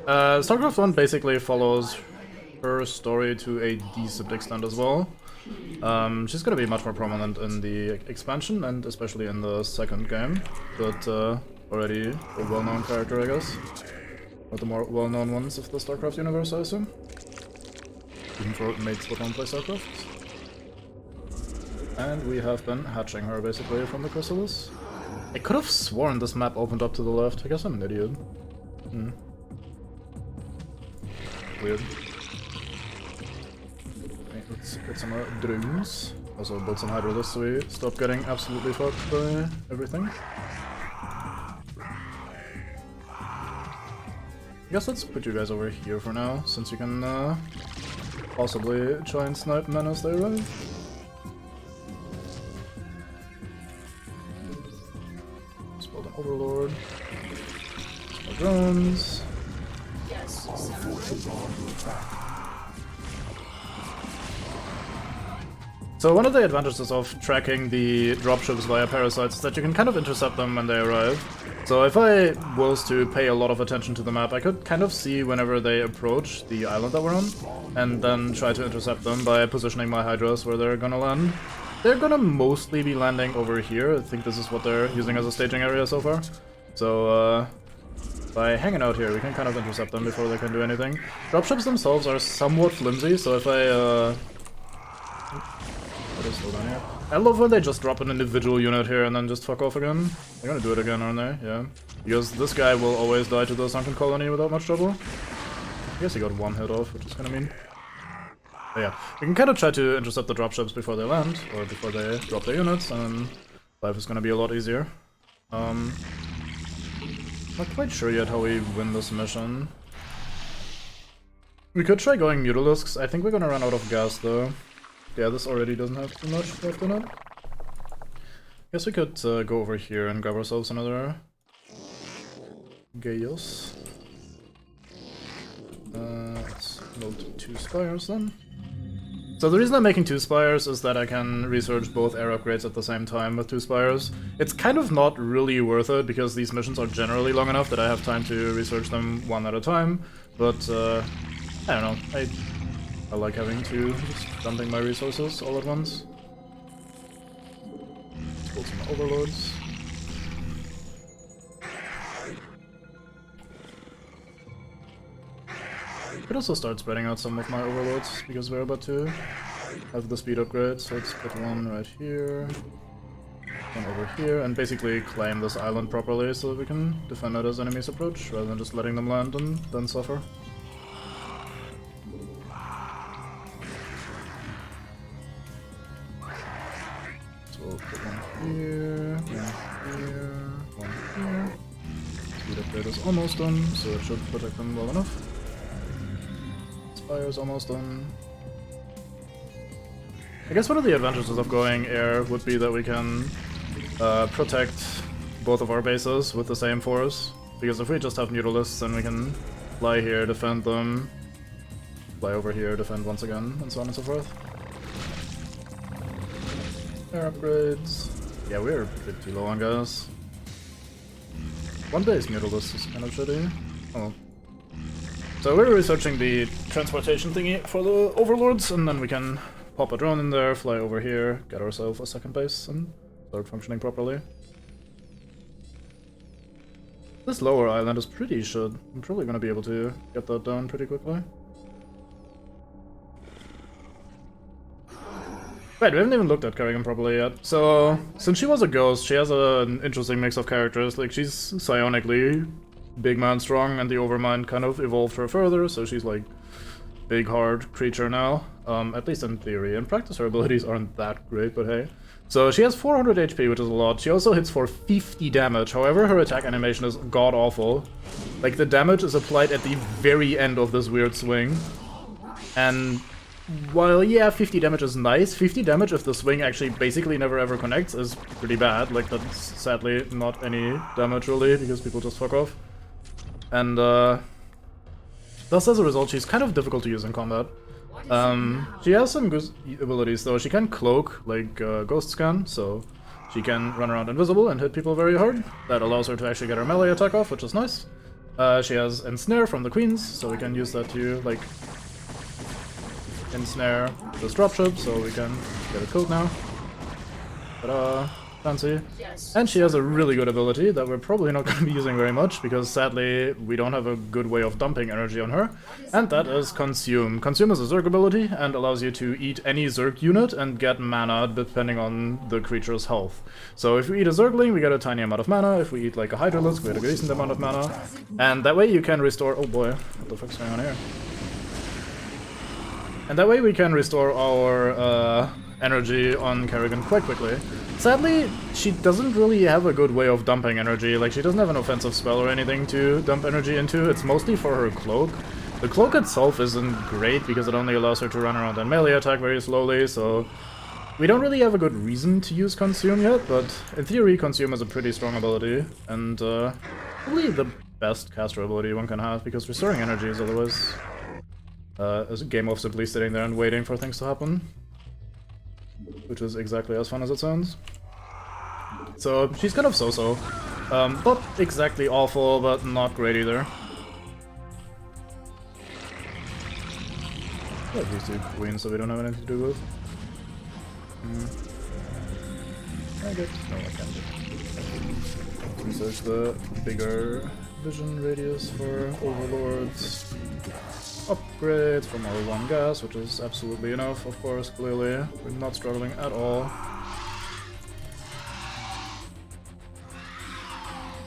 StarCraft 1 basically follows her story to a decent extent as well. She's gonna be much more prominent in the expansion and especially in the second game, but already a well-known character, I guess. One of the more well-known ones of the StarCraft universe, I assume. Even for mates that don't play StarCraft. And we have been hatching her basically from the chrysalis. I could have sworn this map opened up to the left. I guess I'm an idiot. Weird. Let's get some more drones. Also build some hydralisks so we stop getting absolutely fucked by everything. I guess let's put you guys over here for now, since you can possibly try and snipe men as they arrive. Let's build an overlord. Some more drones. Yes, Cerebrate. So one of the advantages of tracking the dropships via parasites is that you can kind of intercept them when they arrive. So if I was to pay a lot of attention to the map, I could kind of see whenever they approach the island that we're on, and then try to intercept them by positioning my hydras where they're gonna land. They're gonna mostly be landing over here. I think this is what they're using as a staging area so far. So by hanging out here, we can kind of intercept them before they can do anything. Dropships themselves are somewhat flimsy, so if I slow down here. I love when they just drop an individual unit here and then just fuck off again. They're gonna do it again, aren't they? Yeah. Because this guy will always die to the sunken colony without much trouble. I guess he got one hit off, which is kinda mean. But yeah, we can kind of try to intercept the dropships before they land, or before they drop their units, and life is gonna be a lot easier. Not quite sure yet how we win this mission. We could try going Mutalisks. I think we're gonna run out of gas though. Yeah, this already doesn't have too much left in it. Guess we could go over here and grab ourselves another Gaius. Let's build 2 spires then. So the reason I'm making 2 spires is that I can research both air upgrades at the same time with 2 spires. It's kind of not really worth it because these missions are generally long enough that I have time to research them one at a time, but I don't know, I like having to just dumping my resources all at once. Let's build some overlords. I could also start spreading out some of my overlords, because we're about to have the speed upgrade, so let's put one right here, one over here, and basically claim this island properly so that we can defend it as enemies approach, rather than just letting them land and then suffer. So we'll put one here, one here. Speed upgrade is almost done, so it should protect them well enough. Spire's almost done. I guess one of the advantages of going air would be that we can protect both of our bases with the same force. Because if we just have Mutalisks, then we can fly here, defend them, fly over here, defend once again, and so on and so forth. Air upgrades. Yeah, we're pretty low on gas. One base Mutalisk is kind of shitty. Oh. So we're researching the transportation thingy for the overlords, and then we can pop a drone in there, fly over here, get ourselves a second base, and start functioning properly. This lower island is pretty shit. I'm probably gonna be able to get that down pretty quickly. Right, we haven't even looked at Kerrigan properly yet. So, since she was a ghost, she has an interesting mix of characters. Like, she's psionically big man strong, and the Overmind kind of evolved her further, so she's like big hard creature now, at least in theory. In practice her abilities aren't that great, but hey. So she has 400 HP, which is a lot. She also hits for 50 damage, however her attack animation is god-awful. Like, the damage is applied at the very end of this weird swing. And while, yeah, 50 damage is nice, 50 damage if the swing actually basically never ever connects is pretty bad. Like, that's sadly not any damage really, because people just fuck off. And thus, as a result, she's kind of difficult to use in combat. She has some good abilities though. She can cloak, like Ghost Scan, so she can run around invisible and hit people very hard. That allows her to actually get her melee attack off, which is nice. She has Ensnare from the Queens, so we can use that to, like, ensnare this dropship, so we can get it killed now. Ta-da! Fancy. And she has a really good ability that we're probably not going to be using very much, because sadly we don't have a good way of dumping energy on her, and that is Consume. Consume is a Zerg ability and allows you to eat any Zerg unit and get mana depending on the creature's health. So if we eat a Zergling, we get a tiny amount of mana. If we eat like a Hydralisk, we get a decent amount of mana. And that way you can restore— oh boy, what the fuck's going on here? And that way we can restore our energy on Kerrigan quite quickly. Sadly, she doesn't really have a good way of dumping energy. Like, she doesn't have an offensive spell or anything to dump energy into. It's mostly for her cloak. The cloak itself isn't great because it only allows her to run around and melee attack very slowly, so we don't really have a good reason to use Consume yet, but in theory Consume is a pretty strong ability, and probably the best caster ability one can have, because restoring energy is otherwise a game of simply sitting there and waiting for things to happen. Which is exactly as fun as it sounds. So, she's kind of so-so. Not exactly awful, but not great either. Let these two queens so we don't have anything to do with. I guess. No, I can't. Research the bigger vision radius for overlords. Upgrades from our 1 gas, which is absolutely enough, of course, clearly. We're not struggling at all.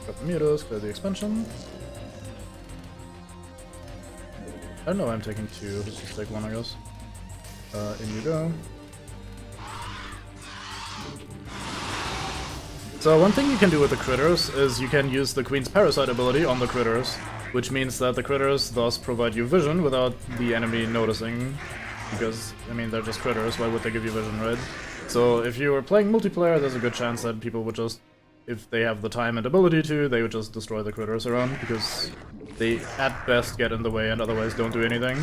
Got the mutas, clear the expansion. I don't know why I'm taking 2, let's just take 1, I guess. In you go. So one thing you can do with the critters is you can use the Queen's Parasite ability on the critters, which means that the critters thus provide you vision without the enemy noticing, because, I mean, they're just critters, why would they give you vision, right? So if you were playing multiplayer, there's a good chance that people would just, if they have the time and ability to, they would just destroy the critters around, because they at best get in the way and otherwise don't do anything.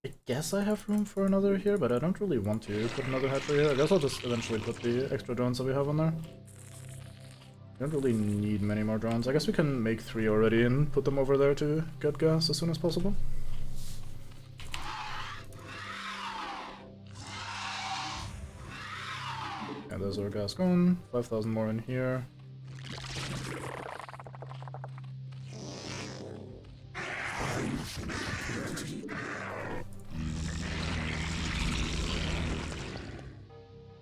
I guess I have room for another here, but I don't really want to put another hatchery here. I guess I'll just eventually put the extra drones that we have on there. Don't really need many more drones. I guess we can make 3 already and put them over there to get gas as soon as possible. And there's our gas gone. 5,000 more in here.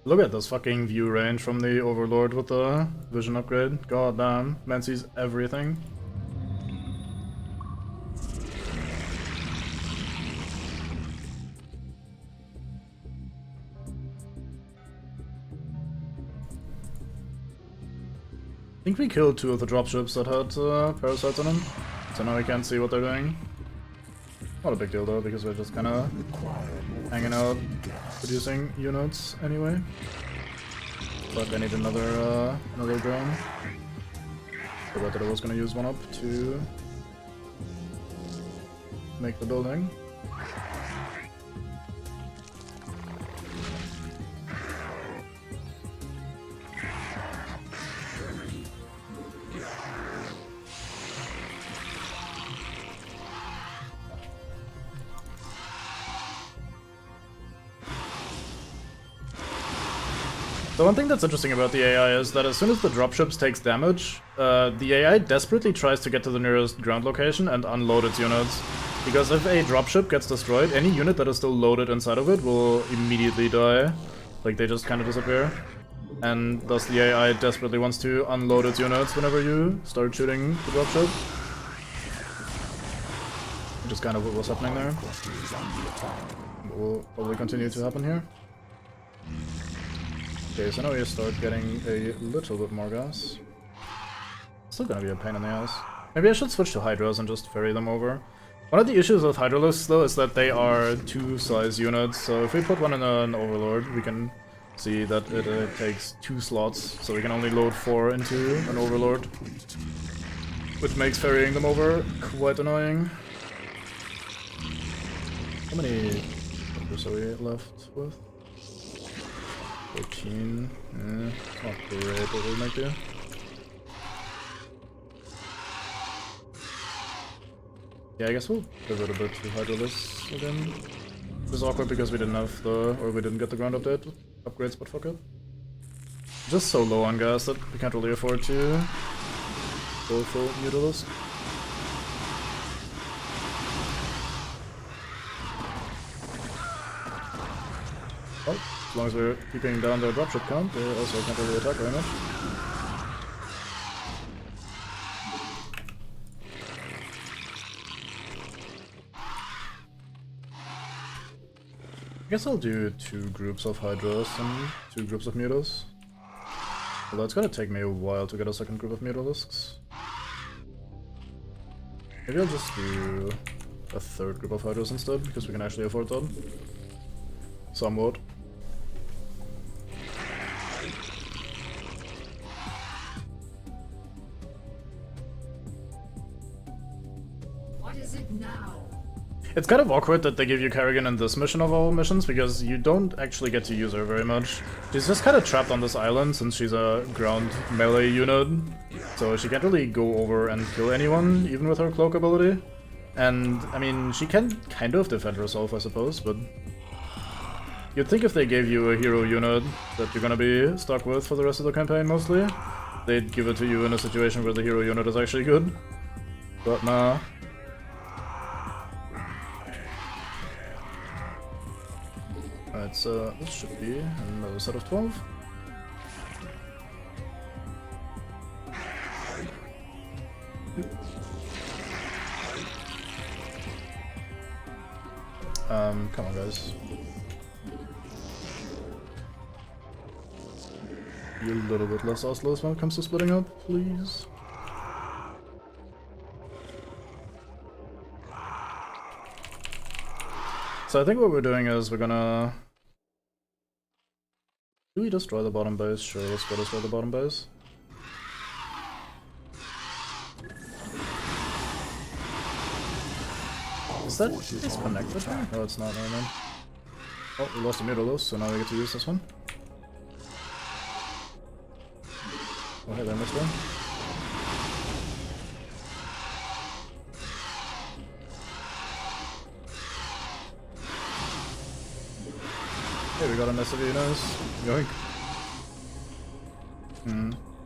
Look at this fucking view range from the Overlord with the vision upgrade. God damn, man sees everything. I think we killed 2 of the dropships that had parasites on them, so now we can't see what they're doing. Not a big deal though, because we're just kinda hanging out, producing units anyway. But I need another drone. Forgot that I was gonna use one up to make the building. The one thing that's interesting about the AI is that as soon as the dropships takes damage, the AI desperately tries to get to the nearest ground location and unload its units. Because if a dropship gets destroyed, any unit that is still loaded inside of it will immediately die. Like, they just kind of disappear. And thus the AI desperately wants to unload its units whenever you start shooting the dropship. Which is kind of what was happening there. But will probably continue to happen here. Okay, so now we start getting a little bit more gas. Still gonna be a pain in the ass. Maybe I should switch to Hydras and just ferry them over. One of the issues with Hydralisks, though, is that they are 2-size units, so if we put one in an Overlord, we can see that it takes 2 slots, so we can only load 4 into an Overlord. Which makes ferrying them over quite annoying. How many numbers are we left with? 14. It's not great, but we'll make do. Yeah, I guess we'll pivot a bit to Hydralisks again. It's awkward because we didn't have we didn't get the ground update upgrades, but fuck it. Just so low on gas that we can't really afford to go full Mutalisk. Well, as long as we're keeping down their dropship count, they also can't really attack very much. I guess I'll do 2 groups of Hydras and 2 groups of Mutas. Although it's gonna take me a while to get a second group of Mutalisks. Maybe I'll just do a 3rd group of Hydras instead, because we can actually afford that. Somewhat. What is it now? It's kind of awkward that they give you Kerrigan in this mission of all missions, because you don't actually get to use her very much. She's just kind of trapped on this island since she's a ground melee unit, so she can't really go over and kill anyone, even with her cloak ability. And, I mean, she can kind of defend herself, I suppose, but you'd think if they gave you a hero unit that you're gonna be stuck with for the rest of the campaign, mostly, they'd give it to you in a situation where the hero unit is actually good. But nah. Alright, so this should be another set of 12. Come on, guys. Be a little bit less ostless when it comes to splitting up, please. So I think what we're doing is we're gonna... Do we destroy the bottom base? Sure, let's go destroy the bottom base. Is that disconnected? No, it's not, no, man. Oh, we lost a Mutulus, so now we get to use this one. Oh, hey there, mister. Hey, we got an SUV, nice. Yoink.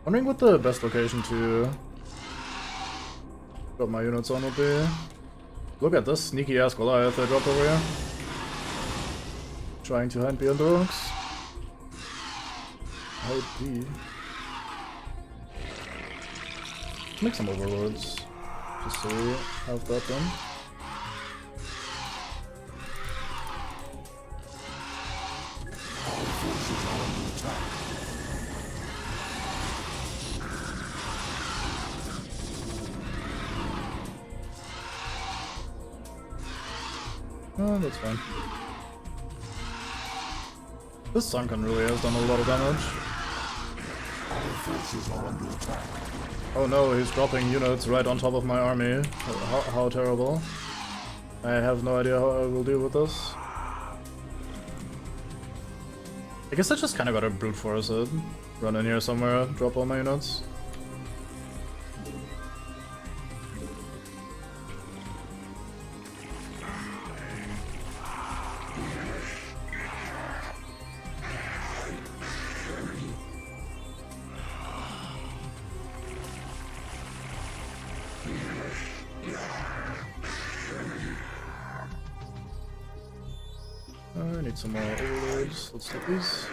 Wondering what the best location to drop my units on would be. Look at this sneaky ass Goliath I dropped over here. Trying to hide behind the rocks. Hide B. Make some overlords. Just so we have that done. Oh, that's fine. This Sunken really has done a lot of damage. Oh no, he's dropping units right on top of my army. How terrible. I have no idea how I will deal with this. I guess I just kinda gotta brute force it. Run in here somewhere, drop all my units. I need some more overlords. Let's take these.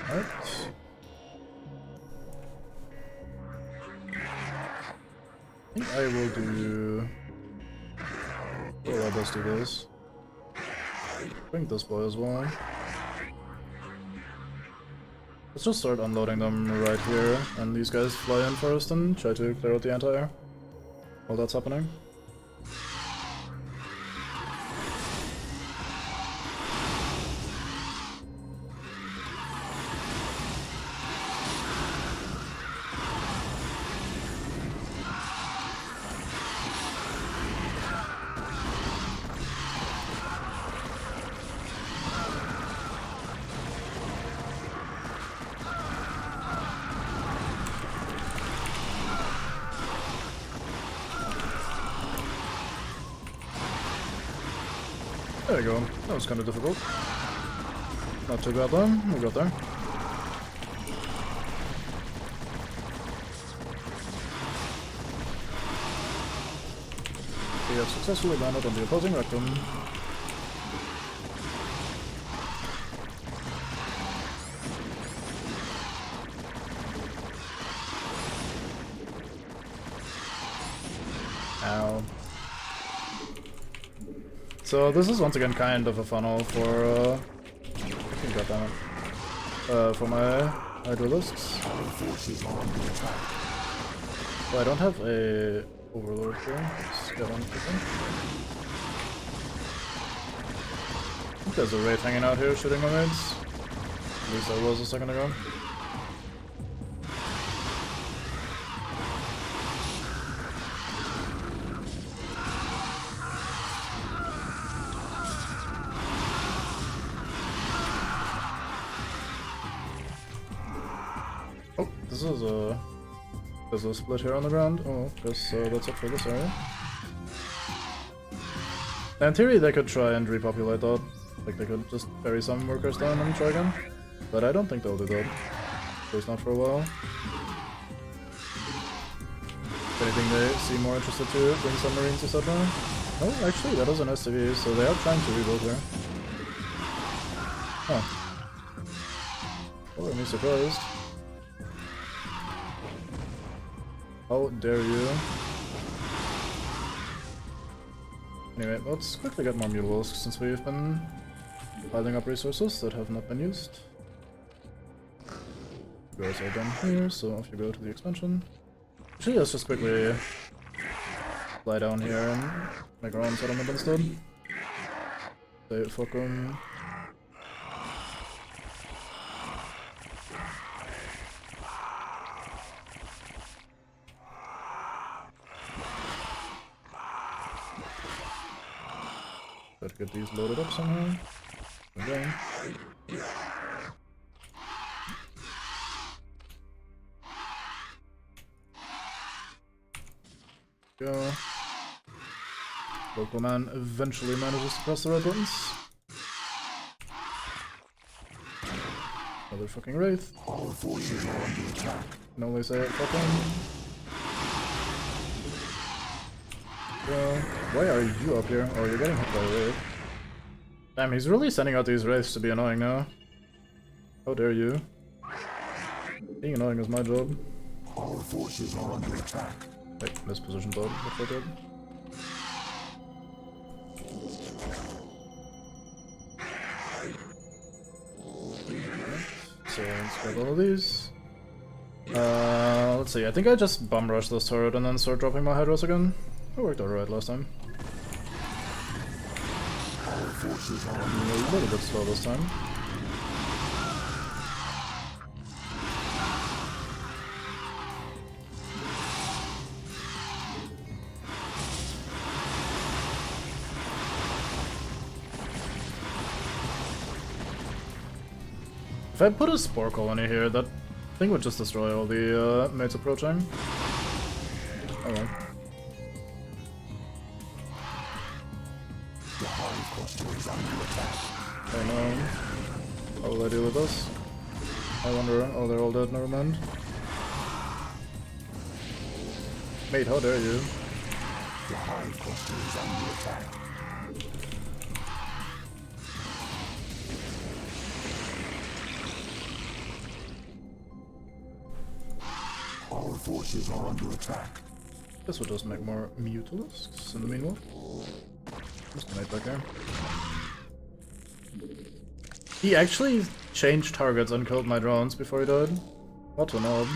Alright. I think I will do... Oh, I'll just do this. Bring this boy as well. Let's just start unloading them right here, and these guys fly in first and try to clear out the anti-air while that's happening. There we go. That was kind of difficult. Not too bad though. We got there. We have successfully landed on the opposing rectum. Ow. So this is once again kind of a funnel for for my hydralisks. Oh, I don't have a overlord here. Let's get on quickly. I think there's a wraith hanging out here shooting my mates. At least I was a second ago. Oh, this is a... There's a split here on the ground. Oh, guess that's it for this area. In theory, they could try and repopulate that. Like, they could just bury some workers down and try again. But I don't think they'll do that. At least not for a while. If anything, they seem more interested to bring some marines, etc. Oh, actually, that is an SCV, so they are trying to rebuild here. Huh. Oh, I'm surprised. How dare you? Anyway, let's quickly get more mutalisks since we've been piling up resources that have not been used. You guys are done here, so off you go to the expansion. Actually, let's just quickly fly down here and make our own settlement instead. Say fuck 'em. Gotta get these loaded up somehow. Okay. Go. Local man eventually manages to press the red buttons. Another fucking wraith. Our forces are under attack. Can only say it fucking. Go. Why are you up here? Oh, you're getting hit by a wraith. Damn, he's really sending out these wraiths to be annoying now. How dare you? Being annoying is my job. Our forces are under attack. Wait, mispositioned boat. What I did. So let's grab all of these. Let's see. I think I just bum rush this turret and then start dropping my hydros again. It worked alright last time. Our forces are A little bit slow this time. If I put a spore colony here, that thing would just destroy all the mates approaching. Oh well. The hive cluster is under attack. I know. How will I deal with this? I wonder. Oh, they're all dead, never mind. Mate, how dare you? The hive cluster is under attack. Our forces are under attack. This will just make more mutalisks in the meanwhile. Just a mate back there. He actually changed targets and killed my drones before he died. What a knob.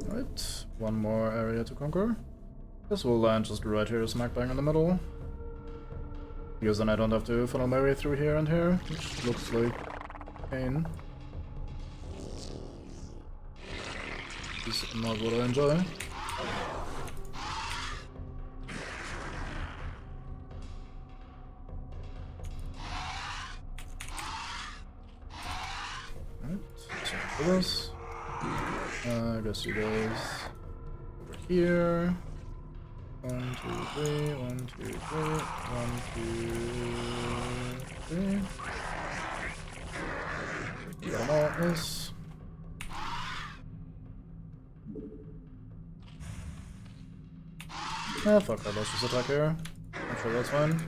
Right, one more area to conquer. This will land just right here, smack bang in the middle. Because then I don't have to funnel my way through here and here, which looks like pain. This is not what I enjoy. Alright, so for this. I guess you guys over here. 1, 2, 3, 1, 2, 3, 1, 2, 3. Get them all at this. Ah, fuck that, let's just attack here. I'm sure that's fine.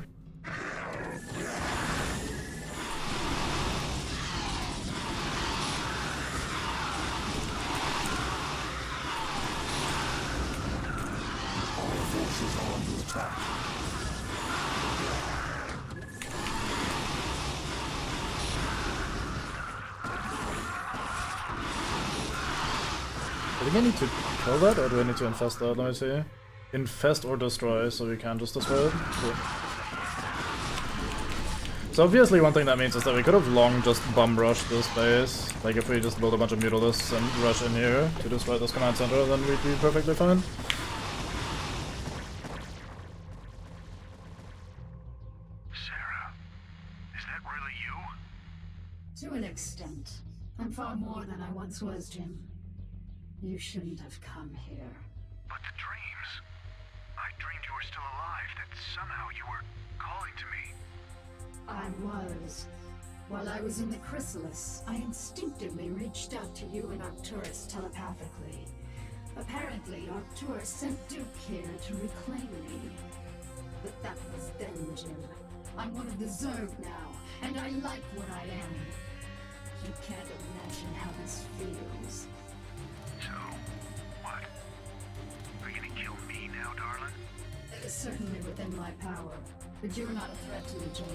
Forces are under attack. I think I need to kill that, or do I need to infest that? Let me see. Infest or destroy, so we can just destroy it. Cool. So obviously one thing that means is that we could have long just bum rushed this base. Like if we just build a bunch of mutalisks and rush in here to destroy this command center, then we'd be perfectly fine. To an extent. I'm far more than I once was, Jim. You shouldn't have come here. But the dreams. I dreamed you were still alive, that somehow you were calling to me. I was. While I was in the chrysalis, I instinctively reached out to you and Arcturus telepathically. Apparently, Arcturus sent Duke here to reclaim me. But that was then, Jim. I'm one of the Zerg now, and I like what I am. You can't imagine how this feels. So, what? Are you gonna kill me now, darling? It is certainly within my power, but you're not a threat to me, Jim.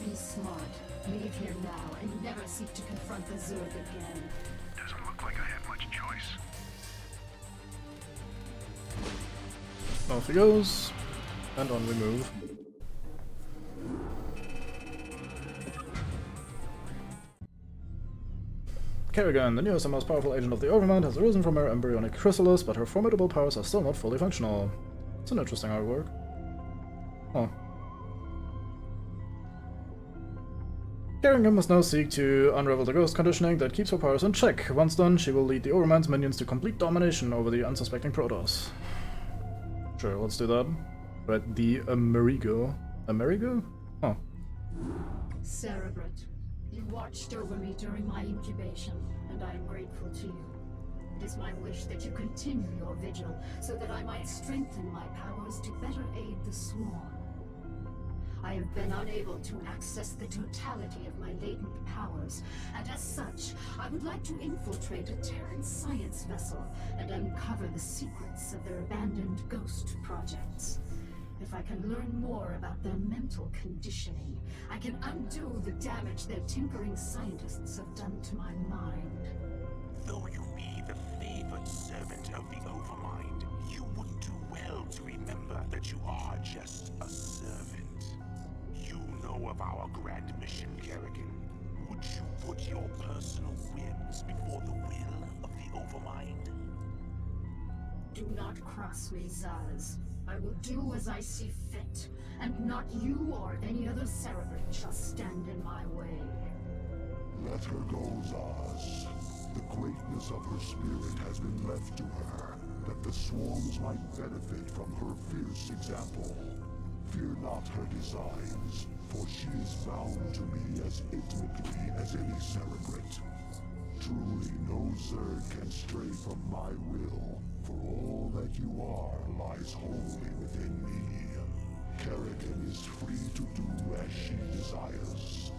Be smart, leave here now, and never seek to confront the Zerg again. Doesn't look like I have much choice. Off he goes, and on we move. Kerrigan, the newest and most powerful agent of the Overmind, has arisen from her embryonic chrysalis, but her formidable powers are still not fully functional. It's an interesting artwork. Huh. Kerrigan must now seek to unravel the ghost conditioning that keeps her powers in check. Once done, she will lead the Overmind's minions to complete domination over the unsuspecting Protoss. Sure, let's do that. Right, the Amerigo. Amerigo? Huh. Cerebrate, you watched over me during my incubation, and I am grateful to you. It is my wish that you continue your vigil, so that I might strengthen my powers to better aid the Swarm. I have been unable to access the totality of my latent powers, and as such, I would like to infiltrate a Terran science vessel and uncover the secrets of their abandoned ghost projects. If I can learn more about their mental conditioning, I can undo the damage their tinkering scientists have done to my mind. Though you be the favored servant of the Overmind, you would do well to remember that you are just a servant. You know of our grand mission, Kerrigan. Would you put your personal whims before the will of the Overmind? Do not cross me, Zaz. I will do as I see fit, and not you or any other Cerebrate shall stand in my way. Let her go, Zaz. The greatness of her spirit has been left to her, that the swarms might benefit from her fierce example. Fear not her designs, for she is bound to me as intimately as any Cerebrate. Truly no Zerg can stray from my will, for all that you are lies wholly within me. Kerrigan is free to do as she desires.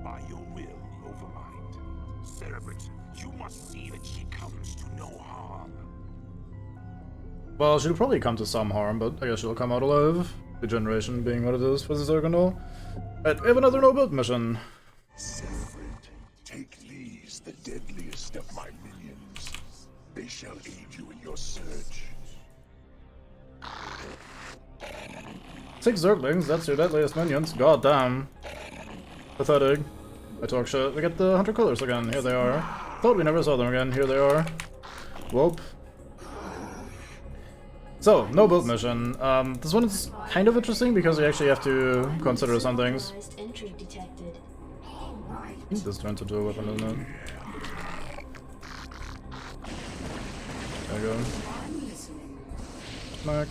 By your will, Overmind. Cerebrate, you must see that she comes to no harm. Well, she'll probably come to some harm, but I guess she'll come out alive. Regeneration being what it is for the Zerg and all. Right, we have another no-build mission. Cerebrate, take these, the deadliest of my minions. They shall aid you in your search. 6 Zerglings, that's your deadliest minions. God damn. Pathetic. I talk shit. We get the Hunter colors again. Here they are. Thought we never saw them again. Here they are. Whoop. So, no build mission. This one is kind of interesting because you actually have to consider some things. Entry detected. I think this turns into a weapon, isn't it? There you go. Smack.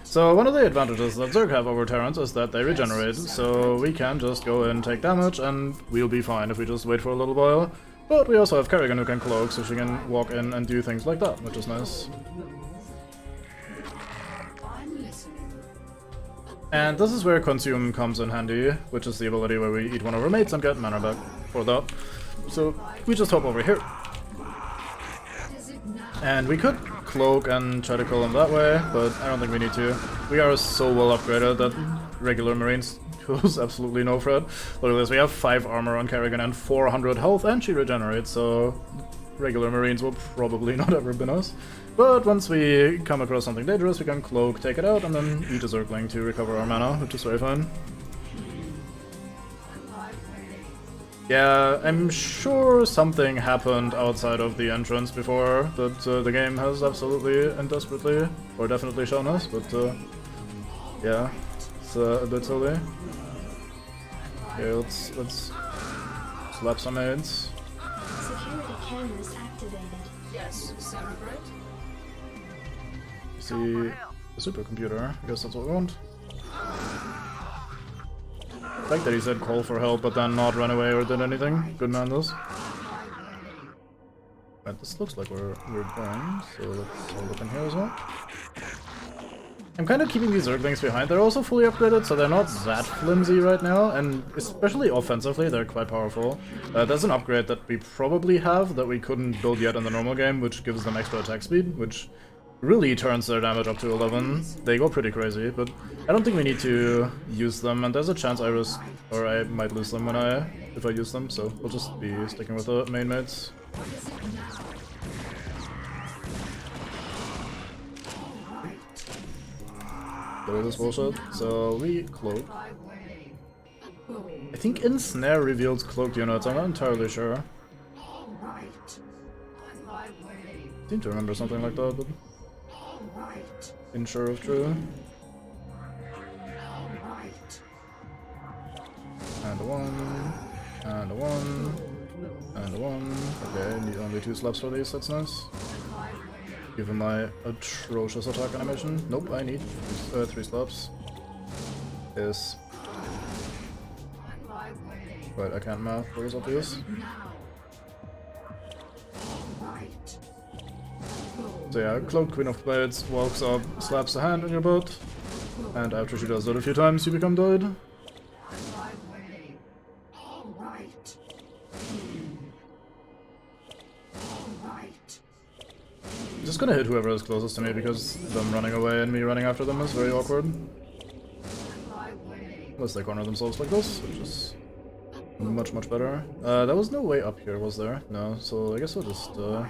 So one of the advantages that Zerg have over Terrans is that they regenerate, so we can just go in, take damage, and we'll be fine if we just wait for a little while. But we also have Kerrigan who can cloak, so she can walk in and do things like that, which is nice. And this is where Consume comes in handy, which is the ability where we eat one of our mates and get mana back for that. So we just hop over here. And we could cloak and try to kill him that way, but I don't think we need to. We are so well upgraded that regular Marines pose absolutely no threat. Look at this, we have 5 armor on Kerrigan and 400 health, and she regenerates, so regular Marines will probably not ever bin us. But once we come across something dangerous, we can cloak, take it out, and then eat a Zergling to recover our mana, which is very fun. Yeah, I'm sure something happened outside of the entrance before that the game has absolutely and desperately, or definitely shown us, but yeah, it's a bit silly. Okay, let's slap some aids. Security cameras activated. Yes, Cerebrate. See the supercomputer. I guess that's what we want. I like that he said call for help, but then not run away or did anything. Good man, this. Right, this looks like we're going, so let's look in here as well. I'm kind of keeping these Zerglings behind. They're also fully upgraded, so they're not that flimsy right now, and especially offensively, they're quite powerful. There's an upgrade that we probably have that we couldn't build yet in the normal game, which gives them extra attack speed, which really turns their damage up to 11. They go pretty crazy, but I don't think we need to use them, and there's a chance I might lose them if I use them, so we'll just be sticking with the main mates. All this bullshit. So we cloak. I think Ensnare reveals cloaked units, I'm not entirely sure. I seem to remember something like that, but unsure if true. And a 1, and a 1, and a 1. Okay, need only 2 slaps for these, that's nice. Given my atrocious attack animation. Nope, I need 3 slaps. Yes. Right, I can't math, what is obvious? So yeah, Cloaked Queen of Blades walks up, slaps a hand on your butt, and after she does that a few times, you become dead. Just gonna hit whoever is closest to me because them running away and me running after them is very awkward. Unless they corner themselves like this, which is much better. There was no way up here, was there? No, so I guess we'll just I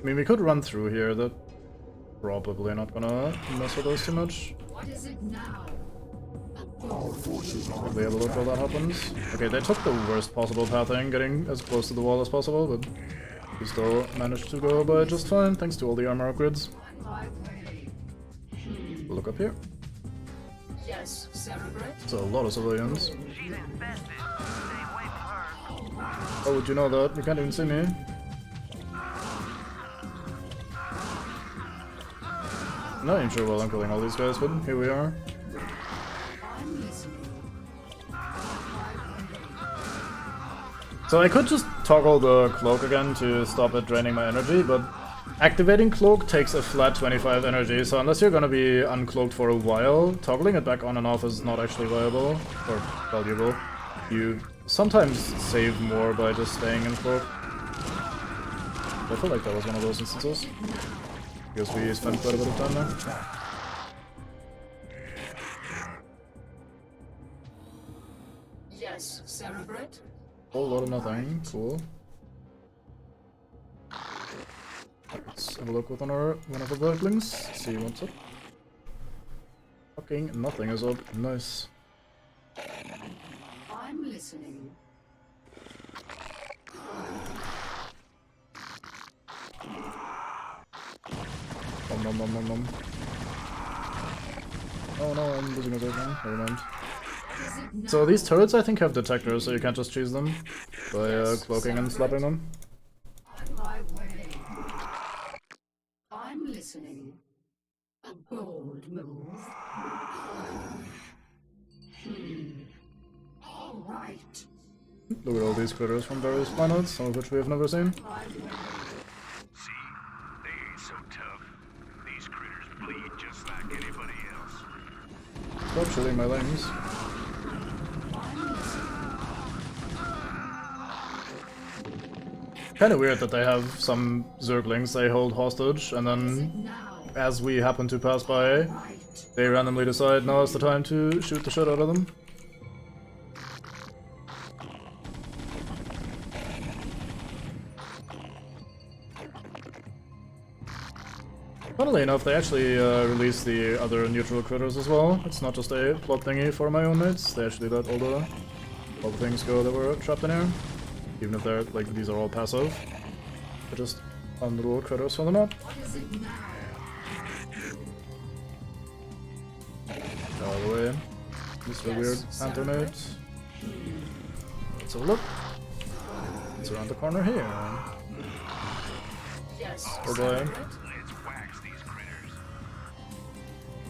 mean, we could run through here, that probably not gonna mess with us too much. Probably have a look while that happens. Okay, they took the worst possible pathing, getting as close to the wall as possible, but we still managed to go by just fine, thanks to all the armor upgrades. Look up here. Yes, So a lot of civilians. Oh, would you know that? You can't even see me. I'm not even sure why I'm killing all these guys, but here we are. So I could just toggle the cloak again to stop it draining my energy, but activating cloak takes a flat 25 energy, so unless you're gonna be uncloaked for a while, toggling it back on and off is not actually viable, or valuable. You sometimes save more by just staying in cloak. I feel like that was one of those instances, because we spent quite a bit of time there. Yes, Cerebrate. Whole lot of nothing, cool. Let's have a look with one of the Zerglings, see what's up. Fucking nothing is up, nice. I'm listening. Nom. Oh no, I'm losing a Zergling, never mind. So these turrets I think have detectors, so you can't just choose them by cloaking and slapping them. I'm listening. A bold move. All right. Look at all these critters from various planets, some of which we have never seen. See? They ain't so tough. These critters bleed just like anybody else. Stop shooting my lings. Kinda weird that they have some Zerglings they hold hostage, and then as we happen to pass by, they randomly decide now is the time to shoot the shit out of them. Funnily enough, they actually released the other neutral critters as well. It's not just a plot thingy for my own mates, they actually let all the things go that were trapped in here. Even if they're, like, these are all passive. They're just fun little critters for the map. Out of the way. This is a weird panther mate. Let's have a look. It's around the corner here. Oh boy.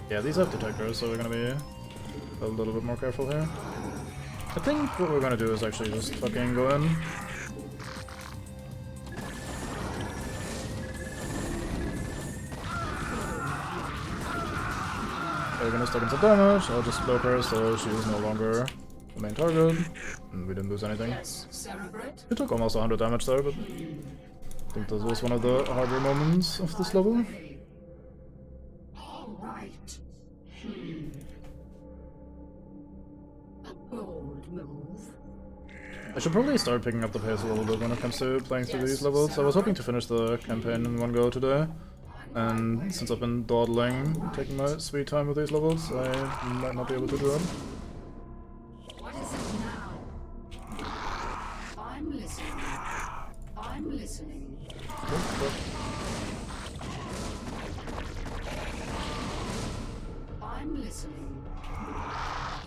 Yeah, these have detectors, so we're gonna be a little bit more careful here. I think what we're gonna do is actually just fucking go in. We're gonna stick in some damage. I'll just cloak her so she is no longer the main target. And we didn't lose anything. We took almost 100 damage there, but I think this was one of the harder moments of this level. All right. A bold move. I should probably start picking up the pace a little bit when it comes to playing through these levels. I was hoping to finish the campaign in one go today. And since I've been dawdling, taking my sweet time with these levels, I might not be able to do it. What is it now? I'm listening. I'm listening. I'm listening.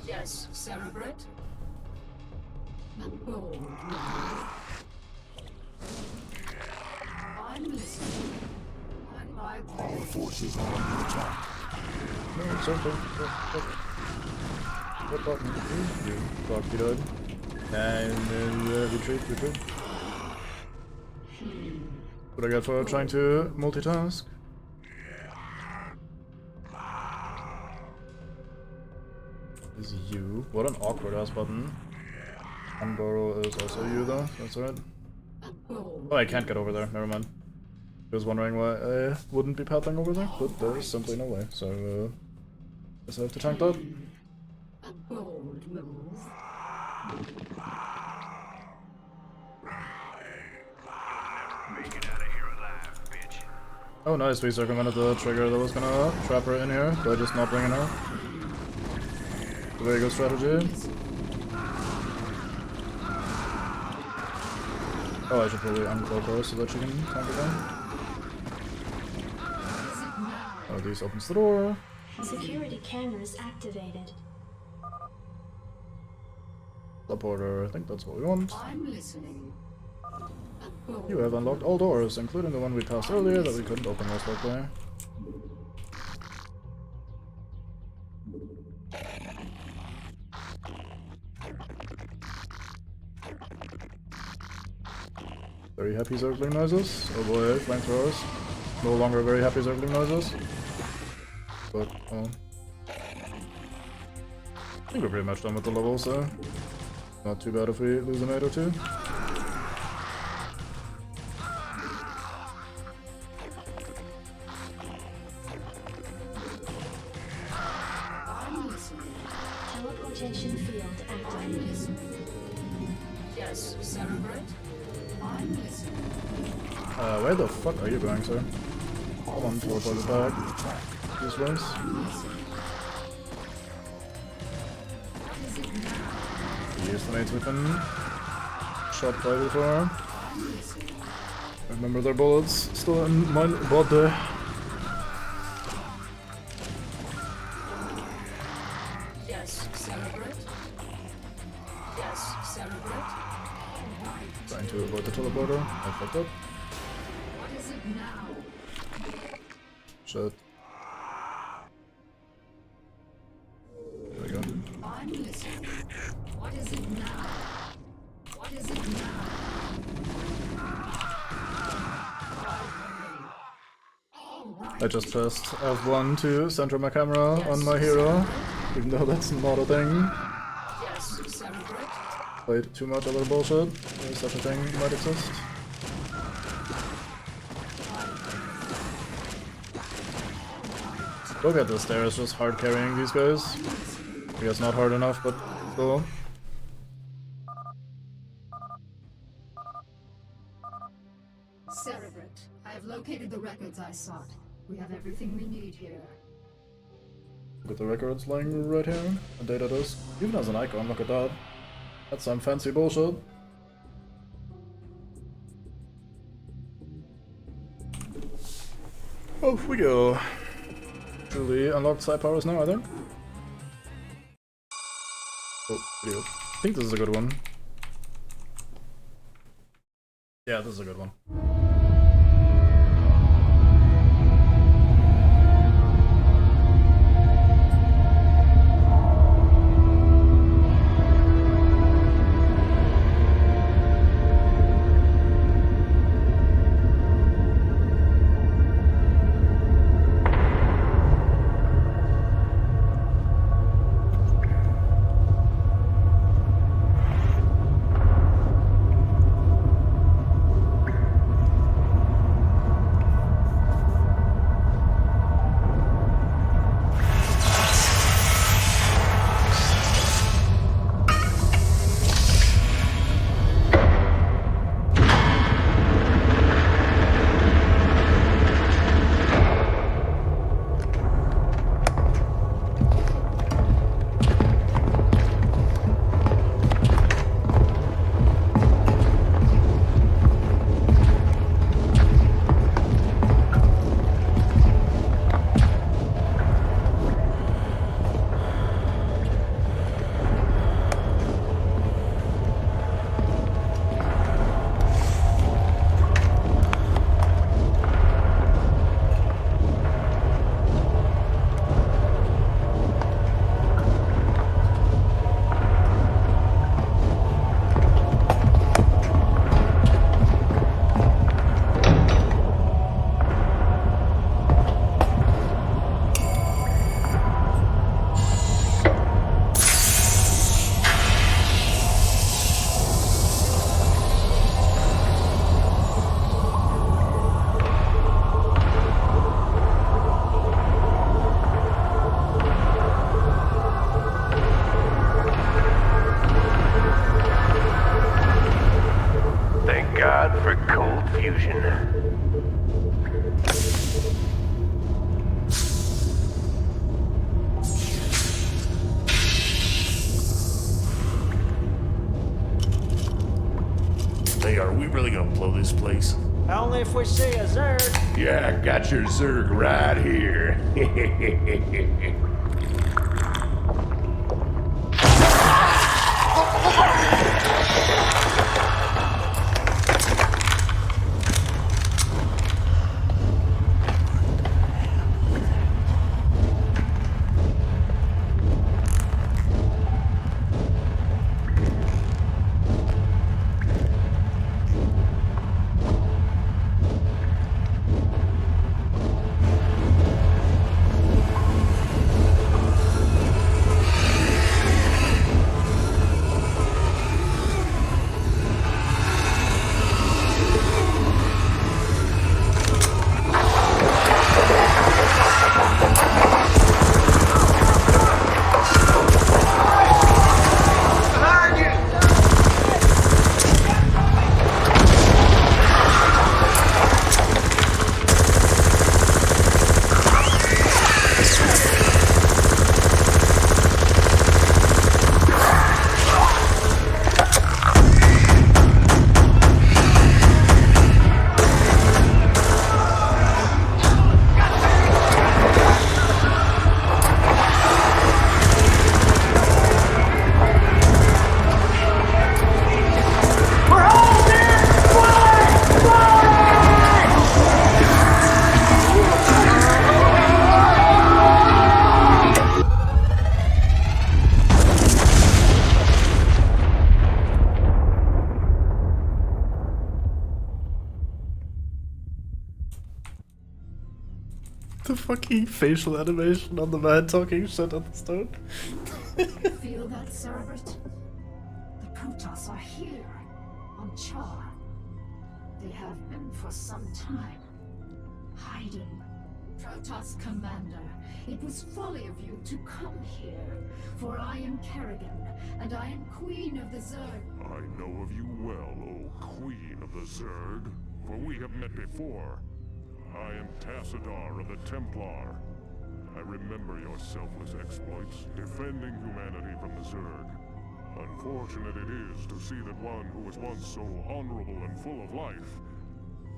Yes, Cerebrate. A bold move. I'm listening. Our forces are under attack. No, it's okay. What button? You fuck, you died. And retreat. What I get for trying to multitask? Is you. What an awkward ass button. Unborrow is also you though, that's alright. Oh, I can't get over there, never mind. I was wondering why I wouldn't be pathing over there, but there's simply no way, so guess I have to tank that. A bold move. Make it out of here alive, bitch. Oh nice, we circumvented the trigger that was gonna trap her in here by just not bringing her. Very good strategy. Oh, I should probably uncloak her so that she can tank again. Oh, this opens the door. Security cameras activated. Teleporter, I think that's what we want. I'm listening. You have unlocked all doors, including the one we passed earlier that we couldn't open most likely. Very happy zergling noises. Oh boy, flamethrowers. No longer very happy zergling noises. But, I think we're pretty much done with the level, so not too bad if we lose a mate or two. Teleportation field activated. Yes, Cerebrate. I'm listening. Where the fuck are you going, sir? Come on, teleport it back. This ways. Use the mates we've been shot by before. Remember their bullets still in my body. Yes, Cerebrate. Yes, Cerebrate. Trying to avoid the teleporter. I fucked up. What is it now? Shit. There we go. I'm listening. What is it now? What is it now? I just pressed F1 to center my camera on my hero, even though that's not a thing. Yes, Cerebrate. Played too much other bullshit. Such a thing might exist. Look at this, there is just hard carrying these guys. I guess not hard enough, but still. Cerebrate, I have located the records I sought. We have everything we need here. Look at the records lying right here. A data disk. Even as an icon, look at that. That's some fancy bullshit. Off we go. Truly unlocked side powers now, I think. Oh, video. I think this is a good one. Yeah, this is a good one. for cold fusion. Hey, are we really gonna blow this place? Only if we see a Zerg. Yeah, I got your Zerg right here. The fucking facial animation on the man talking shit at the start. Feel that, Cerebrate? The Protoss are here, on Char. They have been for some time, hiding. Protoss Commander, it was folly of you to come here, for I am Kerrigan, and I am Queen of the Zerg. I know of you well, O Queen of the Zerg, for we have met before. I am Tassadar of the Templar. I remember your selfless exploits, defending humanity from the Zerg. Unfortunate it is to see that one who was once so honorable and full of life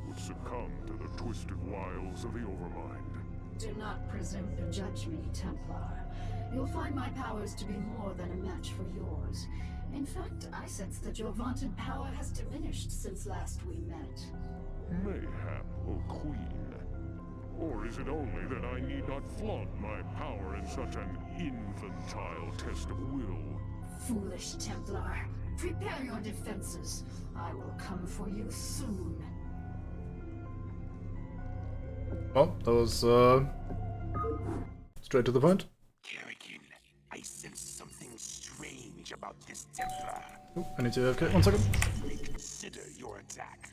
would succumb to the twisted wiles of the Overmind. Do not presume to judge me, Templar. You'll find my powers to be more than a match for yours. In fact, I sense that your vaunted power has diminished since last we met. Mayhap, O Queen. Or is it only that I need not flaunt my power in such an infantile test of will? Foolish Templar. Prepare your defenses. I will come for you soon. Well, that was straight to the point. Kerrigan, I sense something strange about this Templar. Ooh, I need to. Okay, 1 second. Reconsider your attack.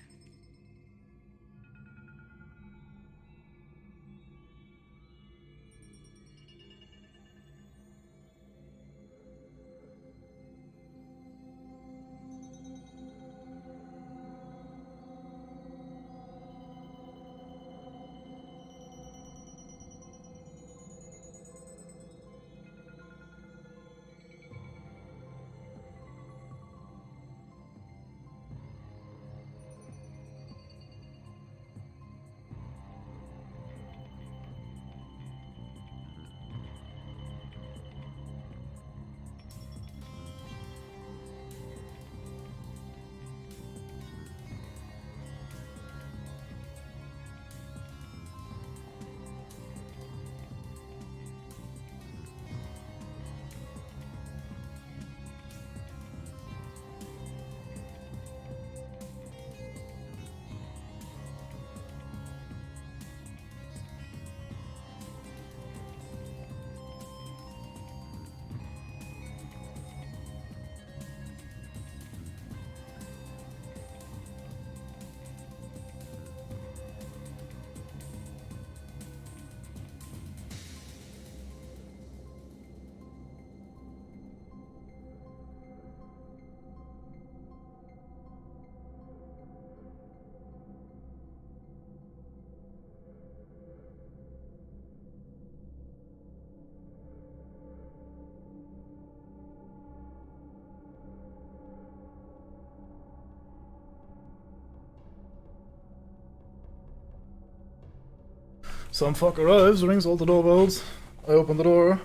Some fuck arrives, rings all the doorbells. I open the door.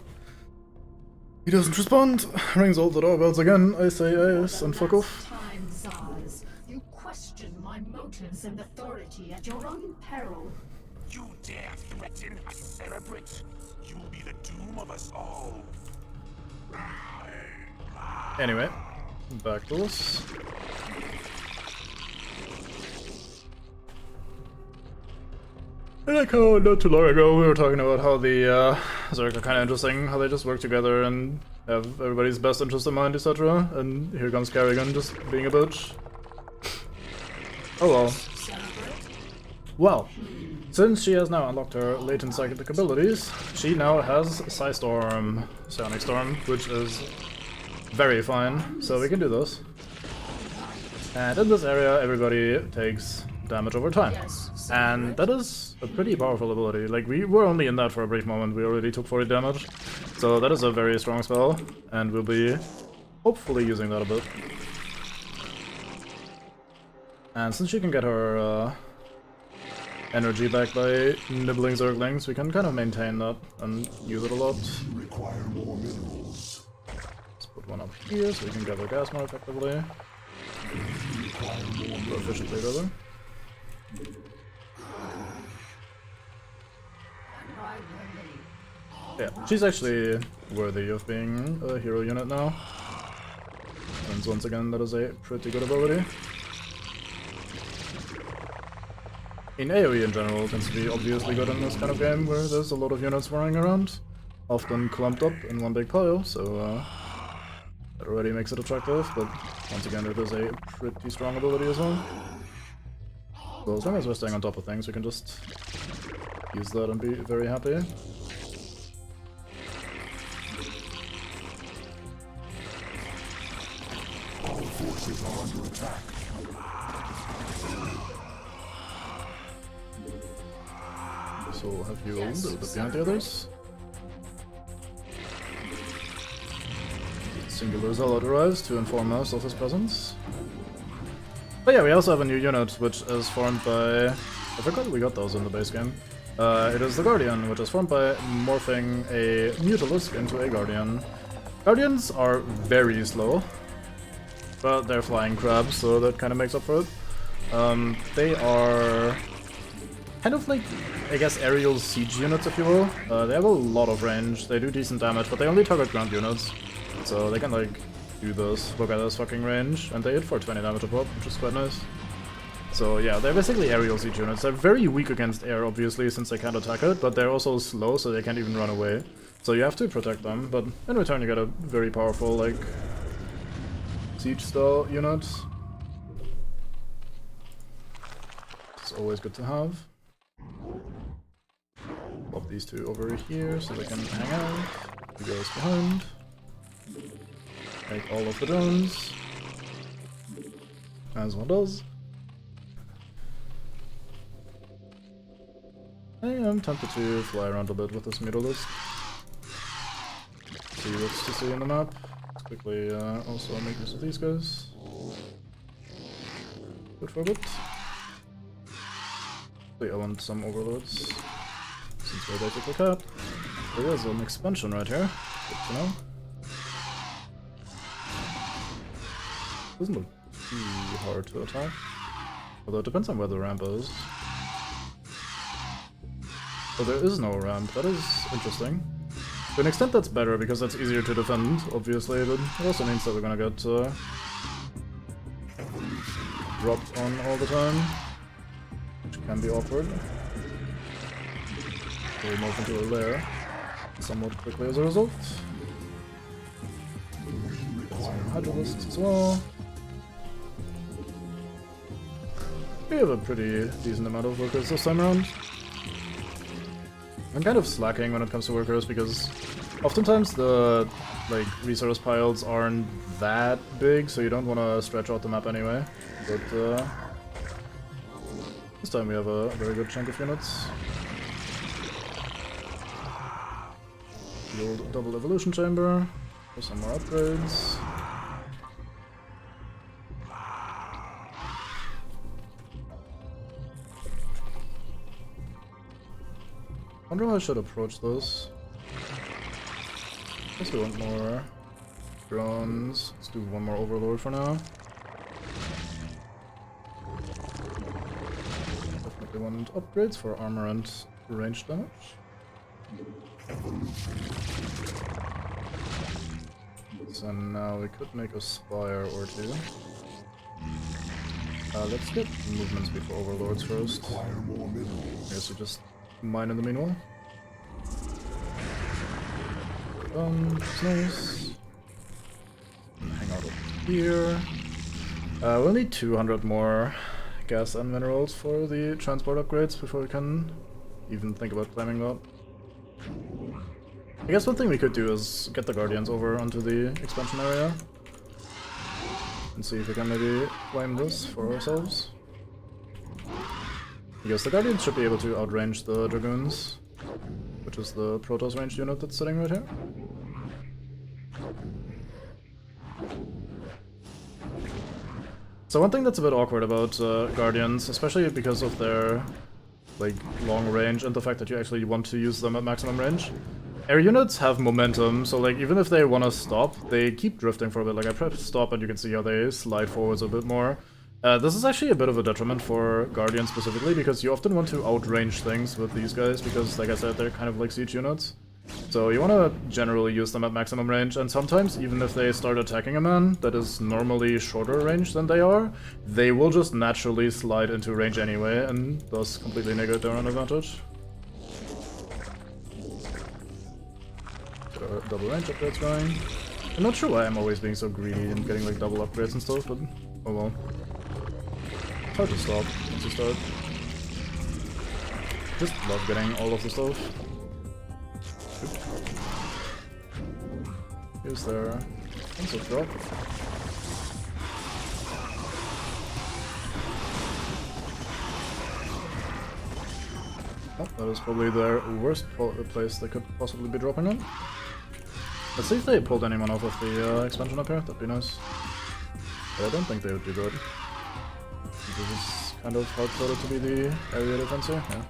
He doesn't respond. Rings all the doorbells again. I say yes and fuck off. Time, Zaz. You question my motives and authority at your own peril. You dare threaten a Cerebrate? You will be the doom of us all. Anyway, back to us. Like how not too long ago we were talking about how the Zerg are kind of interesting, how they just work together and have everybody's best interest in mind, etc. And here comes Kerrigan just being a bitch. Oh well. Well, since she has now unlocked her latent psychic abilities, she now has Psystorm, Psionic Storm, which is very fine, so we can do this. And in this area, everybody takes damage over time. And that is a pretty powerful ability. Like, we were only in that for a brief moment, we already took 40 damage. So that is a very strong spell, and we'll be hopefully using that a bit. And since she can get her energy back by nibbling Zerglings, we can kind of maintain that and use it a lot. Require more minerals. Let's put one up here so we can gather gas more effectively. More efficiently, rather. Yeah, she's actually worthy of being a hero unit now. And once again, that is a pretty good ability. In AoE in general tends to be obviously good in this kind of game where there's a lot of units running around, often clumped up in one big pile, so that already makes it attractive, but once again it is a pretty strong ability as well. So as long as we're staying on top of things, we can just use that and be very happy. All forces are under attack. So we'll have you a little bit behind the others. Singular Zealot arrives to inform us of his presence. But yeah, we also have a new unit, which is formed by... I forgot we got those in the base game. It is the Guardian, which is formed by morphing a Mutalisk into a Guardian. Guardians are very slow, but they're flying crabs, so that kind of makes up for it. They are kind of like, I guess, aerial siege units, if you will. They have a lot of range, they do decent damage, but they only target ground units. So they can, like, do this, look at this fucking range, and they hit for 20 damage a pop, which is quite nice. So yeah, they're basically aerial siege units. They're very weak against air, obviously, since they can't attack it, but they're also slow, so they can't even run away. So you have to protect them, but in return you get a very powerful, like, siege-style unit. It's always good to have. Pop these two over here so they can hang out. He goes behind. Take all of the drones. As one does. I am tempted to fly around a bit with this Mutalisk. See what's to see in the map. Let's quickly also make use of these guys. Good for a bit. I want some overloads. Since we're basically capped. There is an expansion right here. Good to know. Doesn't look too hard to attack. Although it depends on where the ramp is. Oh, there is no ramp. That is interesting. To an extent that's better, because that's easier to defend, obviously, but it also means that we're gonna get dropped on all the time, which can be awkward. So we move into a lair somewhat quickly as a result. Some Hydralisks as well. We have a pretty decent amount of workers this time around. I'm kind of slacking when it comes to workers because oftentimes the resource piles aren't that big, so you don't want to stretch out the map anyway. But this time we have a very good chunk of units. The old double evolution chamber for some more upgrades. Wonder how I should approach this. Guess we want more drones. Let's do one more overlord for now. Definitely want upgrades for armor and range damage. So now we could make a spire or two. Let's get movement speed for overlords first. I guess we just mine in the meanwhile. Nice. Hang out up here. We'll need 200 more gas and minerals for the transport upgrades before we can even think about claiming that. I guess one thing we could do is get the Guardians over onto the expansion area and see if we can maybe claim this for ourselves. Because the Guardians should be able to outrange the Dragoons, which is the Protoss ranged unit that's sitting right here. So one thing that's a bit awkward about Guardians, especially because of their like long range and the fact that you actually want to use them at maximum range, air units have momentum, so like even if they want to stop, they keep drifting for a bit. Like I press stop and you can see how they slide forwards a bit more. This is actually a bit of a detriment for Guardians specifically, because you often want to outrange things with these guys, because like I said, they're kind of like siege units. So you want to generally use them at maximum range, and sometimes even if they start attacking a man that is normally shorter range than they are, they will just naturally slide into range anyway, and thus completely negate their own advantage. Get our double range upgrades going. I'm not sure why I'm always being so greedy and getting like double upgrades and stuff, but oh well. It's hard to stop once you start. Just love getting all of the stuff. Here's their defensive drop. Oh, that is probably their worst place they could possibly be dropping on. Let's see if they pulled anyone off of the expansion up here, that'd be nice. But I don't think they would be good. This is kind of hard-coded to be the area defense here, yeah.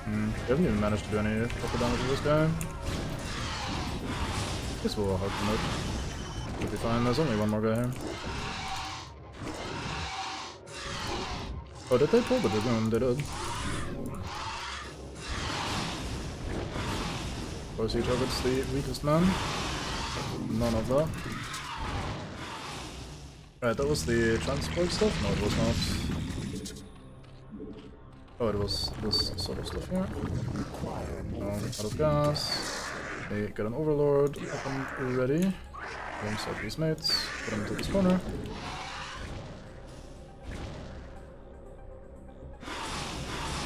We haven't even managed to do any proper damage to this guy. Guess we'll hard promote. Should be fine, there's only one more guy here. Oh, did they pull the Dragoon? They did. Of course he targets the weakest man. None of that. Right, that was the transport stuff? No, it was not. Oh, it was this sort of stuff here. Out of gas. They get an overlord up and ready. Alongside these mates. Put them into this corner.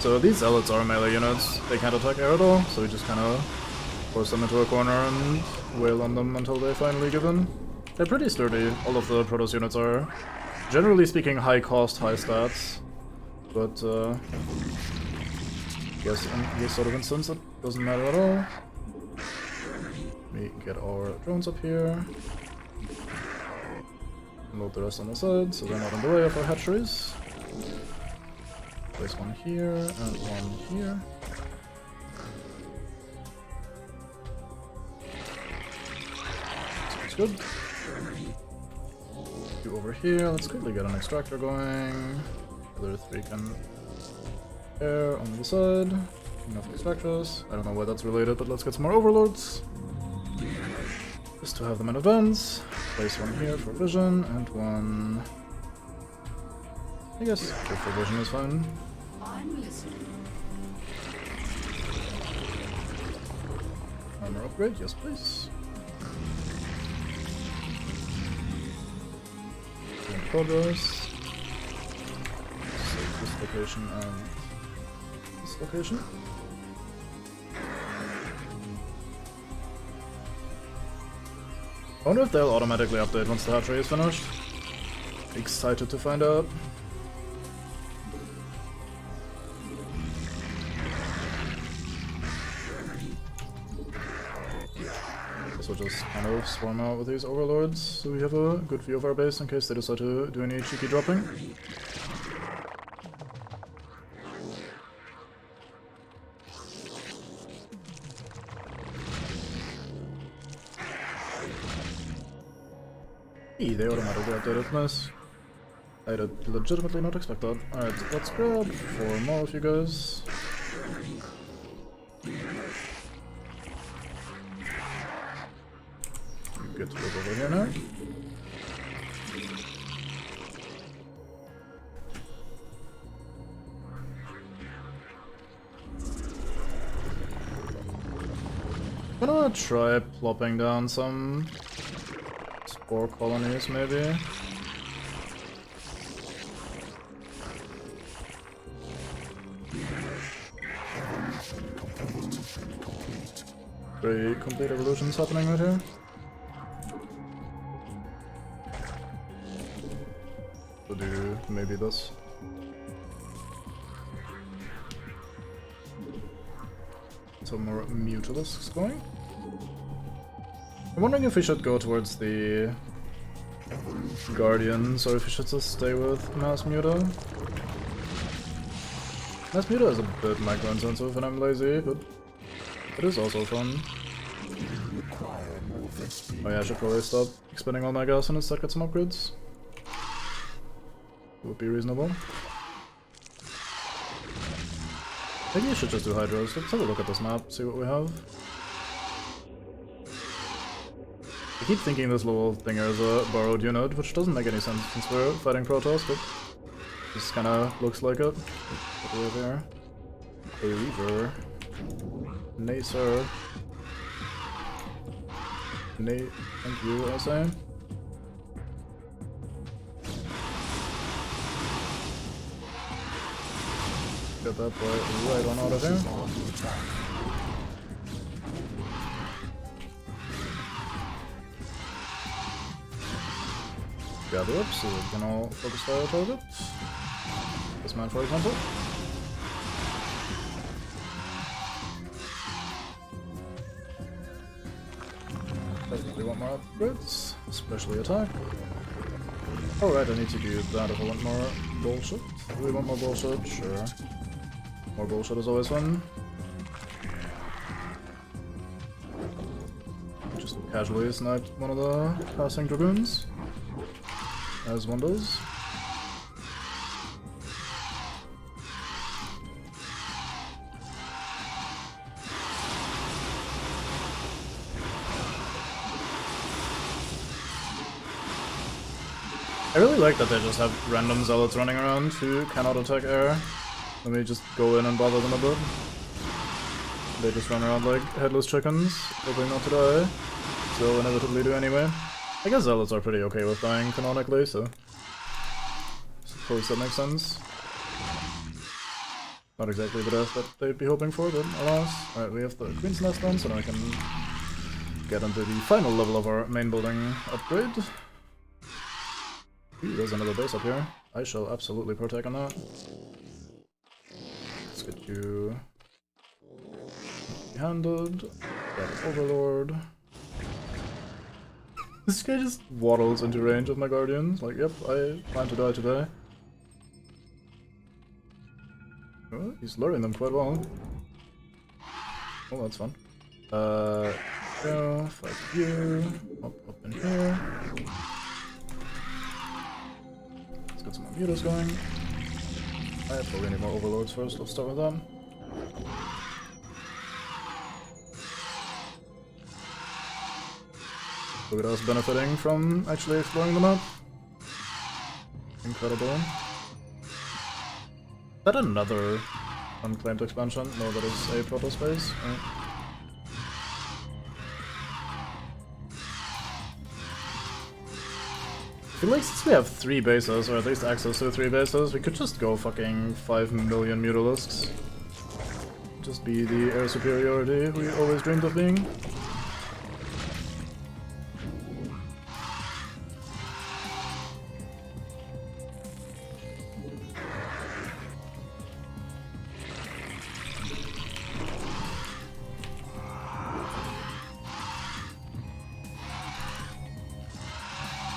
So these zealots are melee units. They can't attack air at all, so we just kind of force them into a corner and wail on them until they finally give in. They're pretty sturdy. All of the Protoss units are, generally speaking, high cost, high stats. But, I guess in this sort of instance it doesn't matter at all. We get our drones up here. Load the rest on the side, so they're not in the way of our hatcheries. Place one here, and one here. Sounds good. Two over here, let's quickly get an extractor going. The other three can air on the side. Enough extractors. I don't know why that's related, but let's get some more overlords. Just to have them in advance. Place one here for vision, and one... I guess two for vision is fine. Armor upgrade, yes please. In progress. This location and this location. I wonder if they'll automatically update once the hatchery is finished. Excited to find out. So just kind of swarm out with these overlords so we have a good view of our base in case they decide to do any cheeky dropping. They automatically updated. Nice. I did legitimately not expect that. Alright, let's grab 4 more of you guys. You get to live over here now. I'm gonna try plopping down some spore colonies, maybe. Very complete evolutions happening right here. We'll do maybe this. Some more Mutalisks going. I'm wondering if we should go towards the Guardians or if we should just stay with Mass Muta. Mass Muta is a bit micro-intensive and I'm lazy, but it is also fun. Oh yeah, I should probably stop expending all my gas and instead get some upgrades. Would be reasonable. Maybe I should just do Hydras. Let's have a look at this map, see what we have. I keep thinking this little thinger is a borrowed unit, which doesn't make any sense since we're fighting Protoss, but this kinda looks like it. What do we have here? A Reaver. Nay, sir. Nay, thank you, I say. Get that boy right on out of here. Gather up so we can all focus fire targets. This man, for example. Definitely want more upgrades, especially attack. Alright, I need to do that if I want more bullshit. Do we want more bullshit? Sure. More bullshit is always fun. Just casually snipe one of the passing dragoons. As one does. I really like that they just have random zealots running around who cannot attack air. Let me just go in and bother them a bit. They just run around like headless chickens, hoping not to die. So inevitably do anyway. I guess zealots are pretty okay with dying canonically, so suppose that makes sense. Not exactly the death that they'd be hoping for, but alas. Alright, we have the Queen's Nest done, so now I can get into the final level of our main building upgrade. Ooh, there's another base up here. I shall absolutely partake on that. Let's get you handed. Got an Overlord. This guy just waddles into range of my Guardians. Like, yep, I plan to die today. Oh, he's luring them quite well. Oh, that's fun. Go, fight you. Up in here. Let's get some more mutas going. I probably need more Overlords first. Let's start with them. Look at us benefiting from actually exploring the map. Incredible. Is that another unclaimed expansion? No, that is a protospace. Right. I feel like since we have 3 bases, or at least access to 3 bases, we could just go fucking 5 million Mutalisks. Just be the air superiority we always dreamed of being.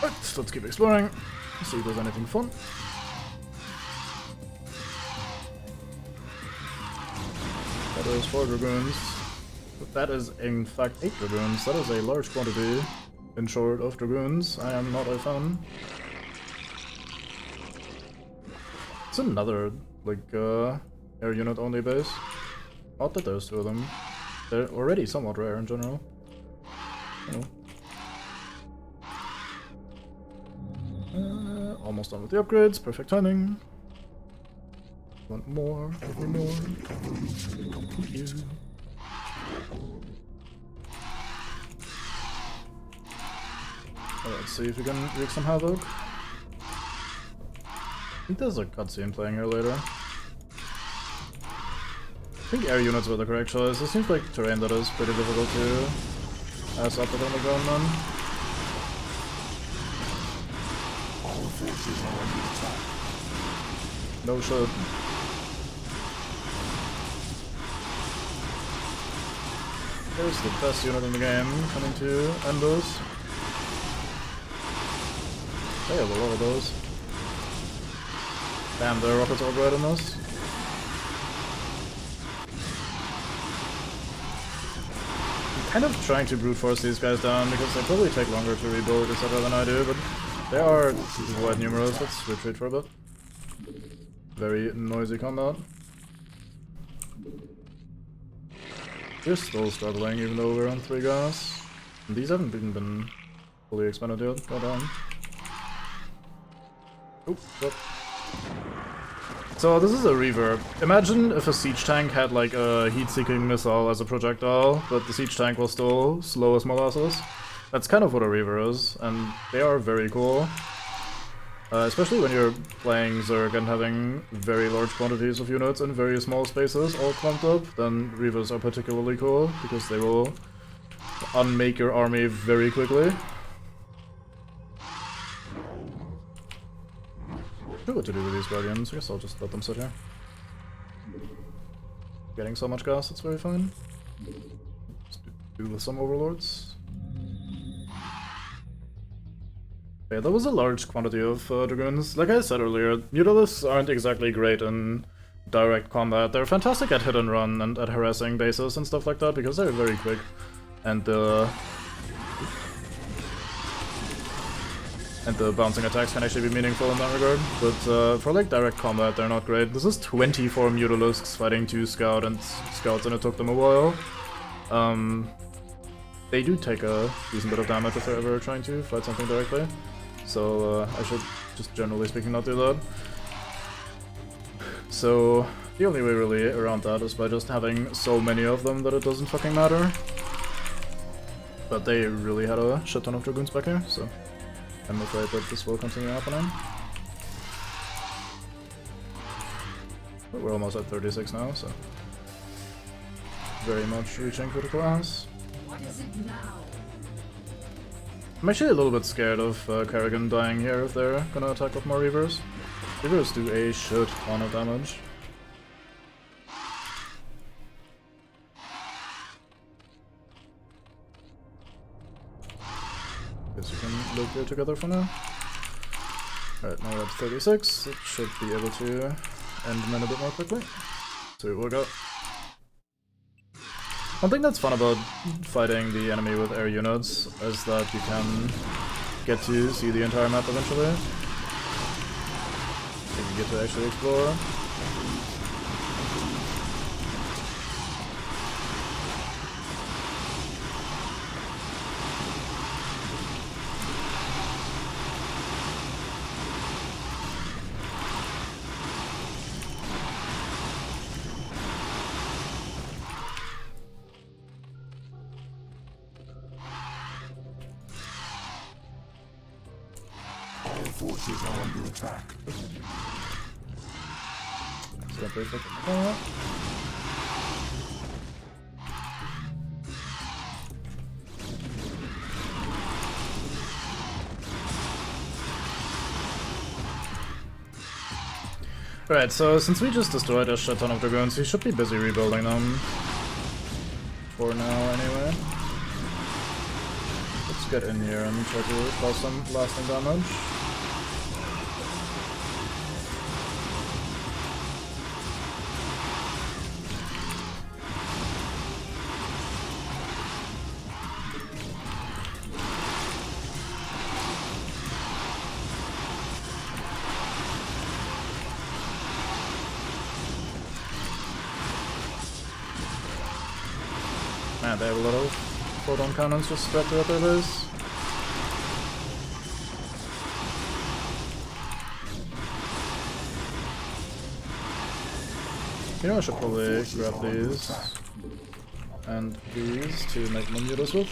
Right, let's keep exploring. See if there's anything fun. That is 4 dragoons. That is in fact 8 dragoons. That is a large quantity in short of dragoons. I am not a fan. It's another, like, air unit only base. Not that there's 2 of them. They're already somewhat rare in general. Oh. Almost done with the upgrades, perfect timing. Want more, give me more. Thank you. Let's see if we can wreak some havoc. I think there's a cutscene playing here later. I think air units were the correct choice. It seems like terrain that is pretty difficult to ass up with on the ground, man. No shit. There's the best unit in the game coming to end us. They have a lot of those. Damn, the rockets are right on us. I'm kind of trying to brute force these guys down because they probably take longer to rebuild, etc. than I do, but they are quite numerous. Let's retreat for a bit. Very noisy combat. We're still struggling even though we're on 3 guys. And these haven't even been fully expanded yet. God damn. Oop, what? So this is a reverb. Imagine if a siege tank had like a heat-seeking missile as a projectile, but the siege tank was still slow as molasses. That's kind of what a reaver is, and they are very cool. Especially when you're playing Zerg and having very large quantities of units in very small spaces all clumped up, then reavers are particularly cool, because they will unmake your army very quickly. I don't know what to do with these guardians. I guess I'll just let them sit here. Getting so much gas, it's very fine. Let's do with some overlords. Yeah, that was a large quantity of dragoons. Like I said earlier, mutalisks aren't exactly great in direct combat. They're fantastic at hit and run and at harassing bases and stuff like that because they're very quick. And the bouncing attacks can actually be meaningful in that regard. But for like direct combat, they're not great. This is 24 mutalisks fighting 2 scouts, and it took them a while. They do take a decent bit of damage if they're ever trying to fight something directly. So I should, just generally speaking, not do that. So the only way really around that is by just having so many of them that it doesn't fucking matter. But they really had a shit ton of dragoons back here, so I'm afraid that this will continue happening. But we're almost at 36 now, so very much reaching critical mass. What is it now? I'm actually a little bit scared of Kerrigan dying here if they're gonna attack with more Reavers. Reavers do a shit ton of damage. Guess we can look here together for now. Alright, now we're at 36. It should be able to end them in a bit more quickly. So we'll go. One thing that's fun about fighting the enemy with air units is that you can get to see the entire map eventually. You can get to actually explore. Forces are under attack. Step right back. Right, so since we just destroyed a shit ton of dragoons, we should be busy rebuilding them. For now, anyway. Let's Let's get in here and try to cause some lasting damage. Man, they have a lot of photon cannons just spread throughout their base. You know, I should probably grab these and these to make Mamutas with.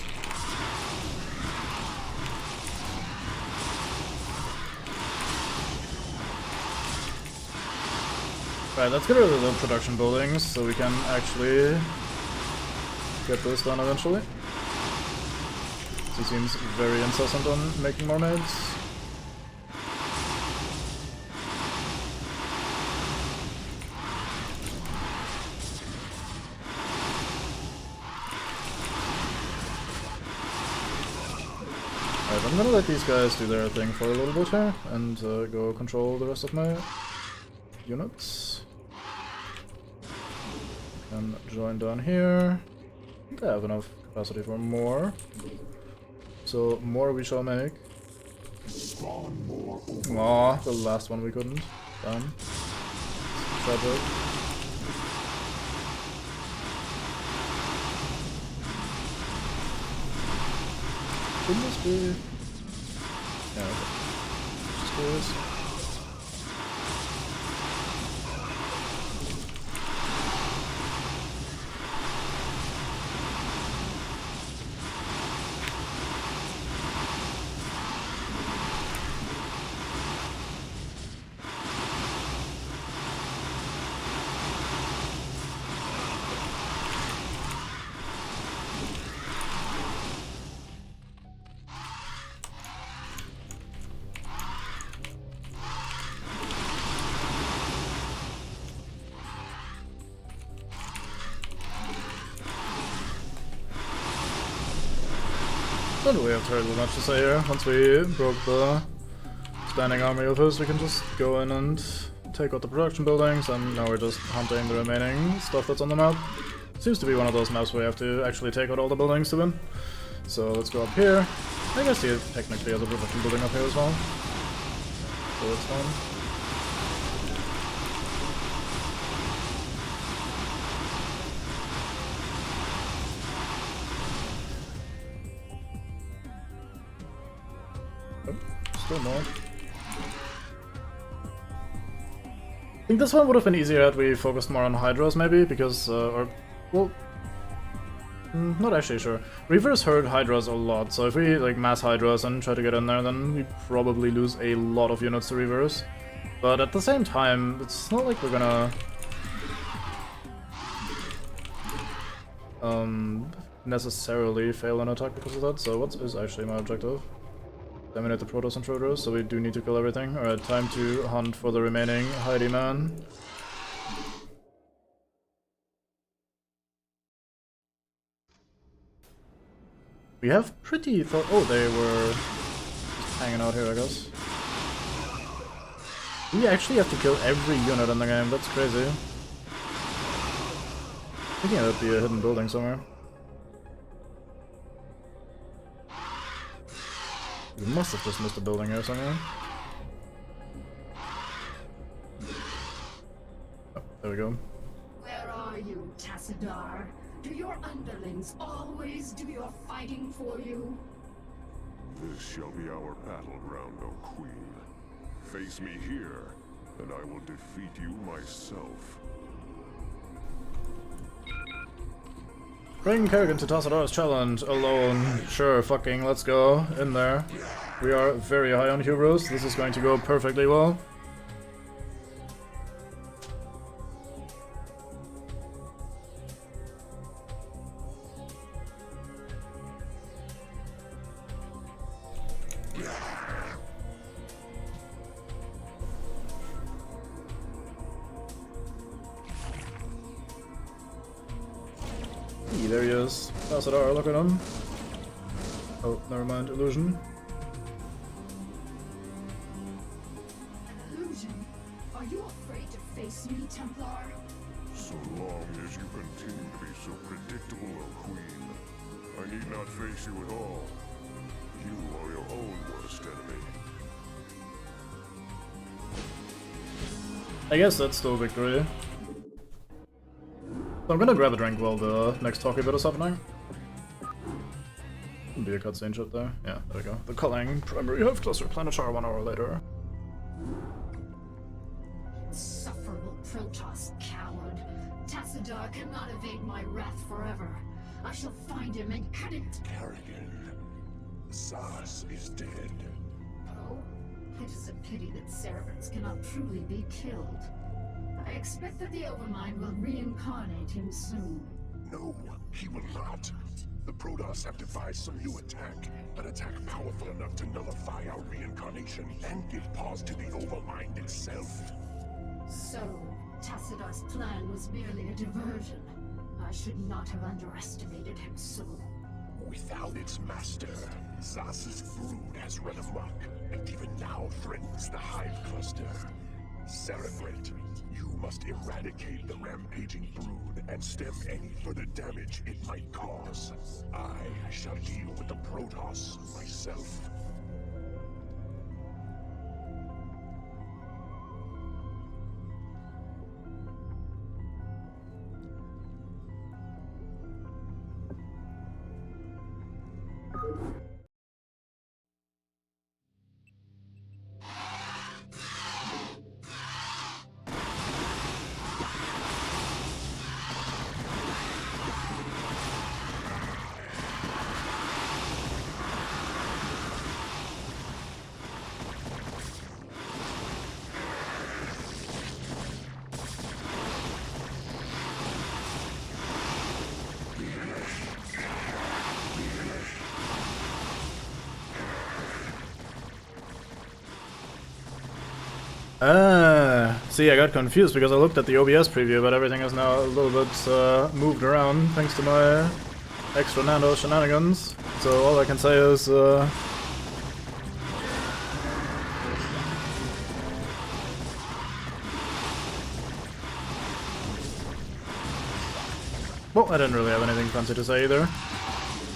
Right, let's get rid of the production buildings so we can actually get this done eventually. He seems very incessant on making more maids. Alright, I'm gonna let these guys do their thing for a little bit here and go control the rest of my units. And join down here. I think I have enough capacity for more. So more we shall make. Aw, the last one we couldn't. Damn. Tragic. Shouldn't this be... Yeah, okay. Just curious. Don't really have terribly much to say here. Once we broke the standing army of his, we can just go in and take out the production buildings, and now we're just hunting the remaining stuff that's on the map. Seems to be one of those maps where you have to actually take out all the buildings to win. So let's go up here. I guess he technically has a production building up here as well. So that's fine. Still more. I think this one would have been easier had we focused more on Hydras, maybe, because, well, not actually sure. Reavers hurt Hydras a lot, so if we, like, mass Hydras and try to get in there, then we probably lose a lot of units to Reavers. But at the same time, it's not like we're gonna... necessarily fail an attack because of that, so what is actually my objective? Eliminate the Protoss and Trotos, so we do need to kill everything. Alright, time to hunt for the remaining Heidi man. We have pretty... oh, they were just hanging out here, I guess. We actually have to kill every unit in the game, that's crazy. I think that'd be a hidden building somewhere. We must have just missed a building here somewhere. Oh, there we go. Where are you, Tassadar? Do your underlings always do your fighting for you? This shall be our battleground, O Queen. Face me here, and I will defeat you myself. Bring Kerrigan to Tassadar's challenge alone. Sure, fucking let's go. In there. We are very high on hubris. This is going to go perfectly well. There he is. Tassadar, look at him. Oh, never mind, illusion. Illusion? Are you afraid to face me, Templar? So long as you continue to be so predictable, O Queen, I need not face you at all. You are your own worst enemy. I guess that's still victory. So I'm gonna grab a drink while the next talkie bit is happening. Be a cutscene shot there. Yeah, there we go. The culling primary hive cluster planetar 1 hour later. Insufferable Protoss coward. Tassadar cannot evade my wrath forever. I shall find him and cut it. Kerrigan, Zas is dead. Oh, it is a pity that Cerebrants cannot truly be killed. I expect that the Overmind will reincarnate him soon. No, he will not. The Protoss have devised some new attack. An attack powerful enough to nullify our reincarnation and give pause to the Overmind itself. So, Tassadar's plan was merely a diversion. I should not have underestimated him so. Without its master, Zas's brood has run amok, and even now threatens the Hive Cluster. Cerebrate, you must eradicate the rampaging brood and stem any further damage it might cause. I shall deal with the Protoss myself. See, I got confused because I looked at the OBS preview, but everything is now a little bit moved around thanks to my extra nano shenanigans. So all I can say is, well, I didn't really have anything fancy to say either.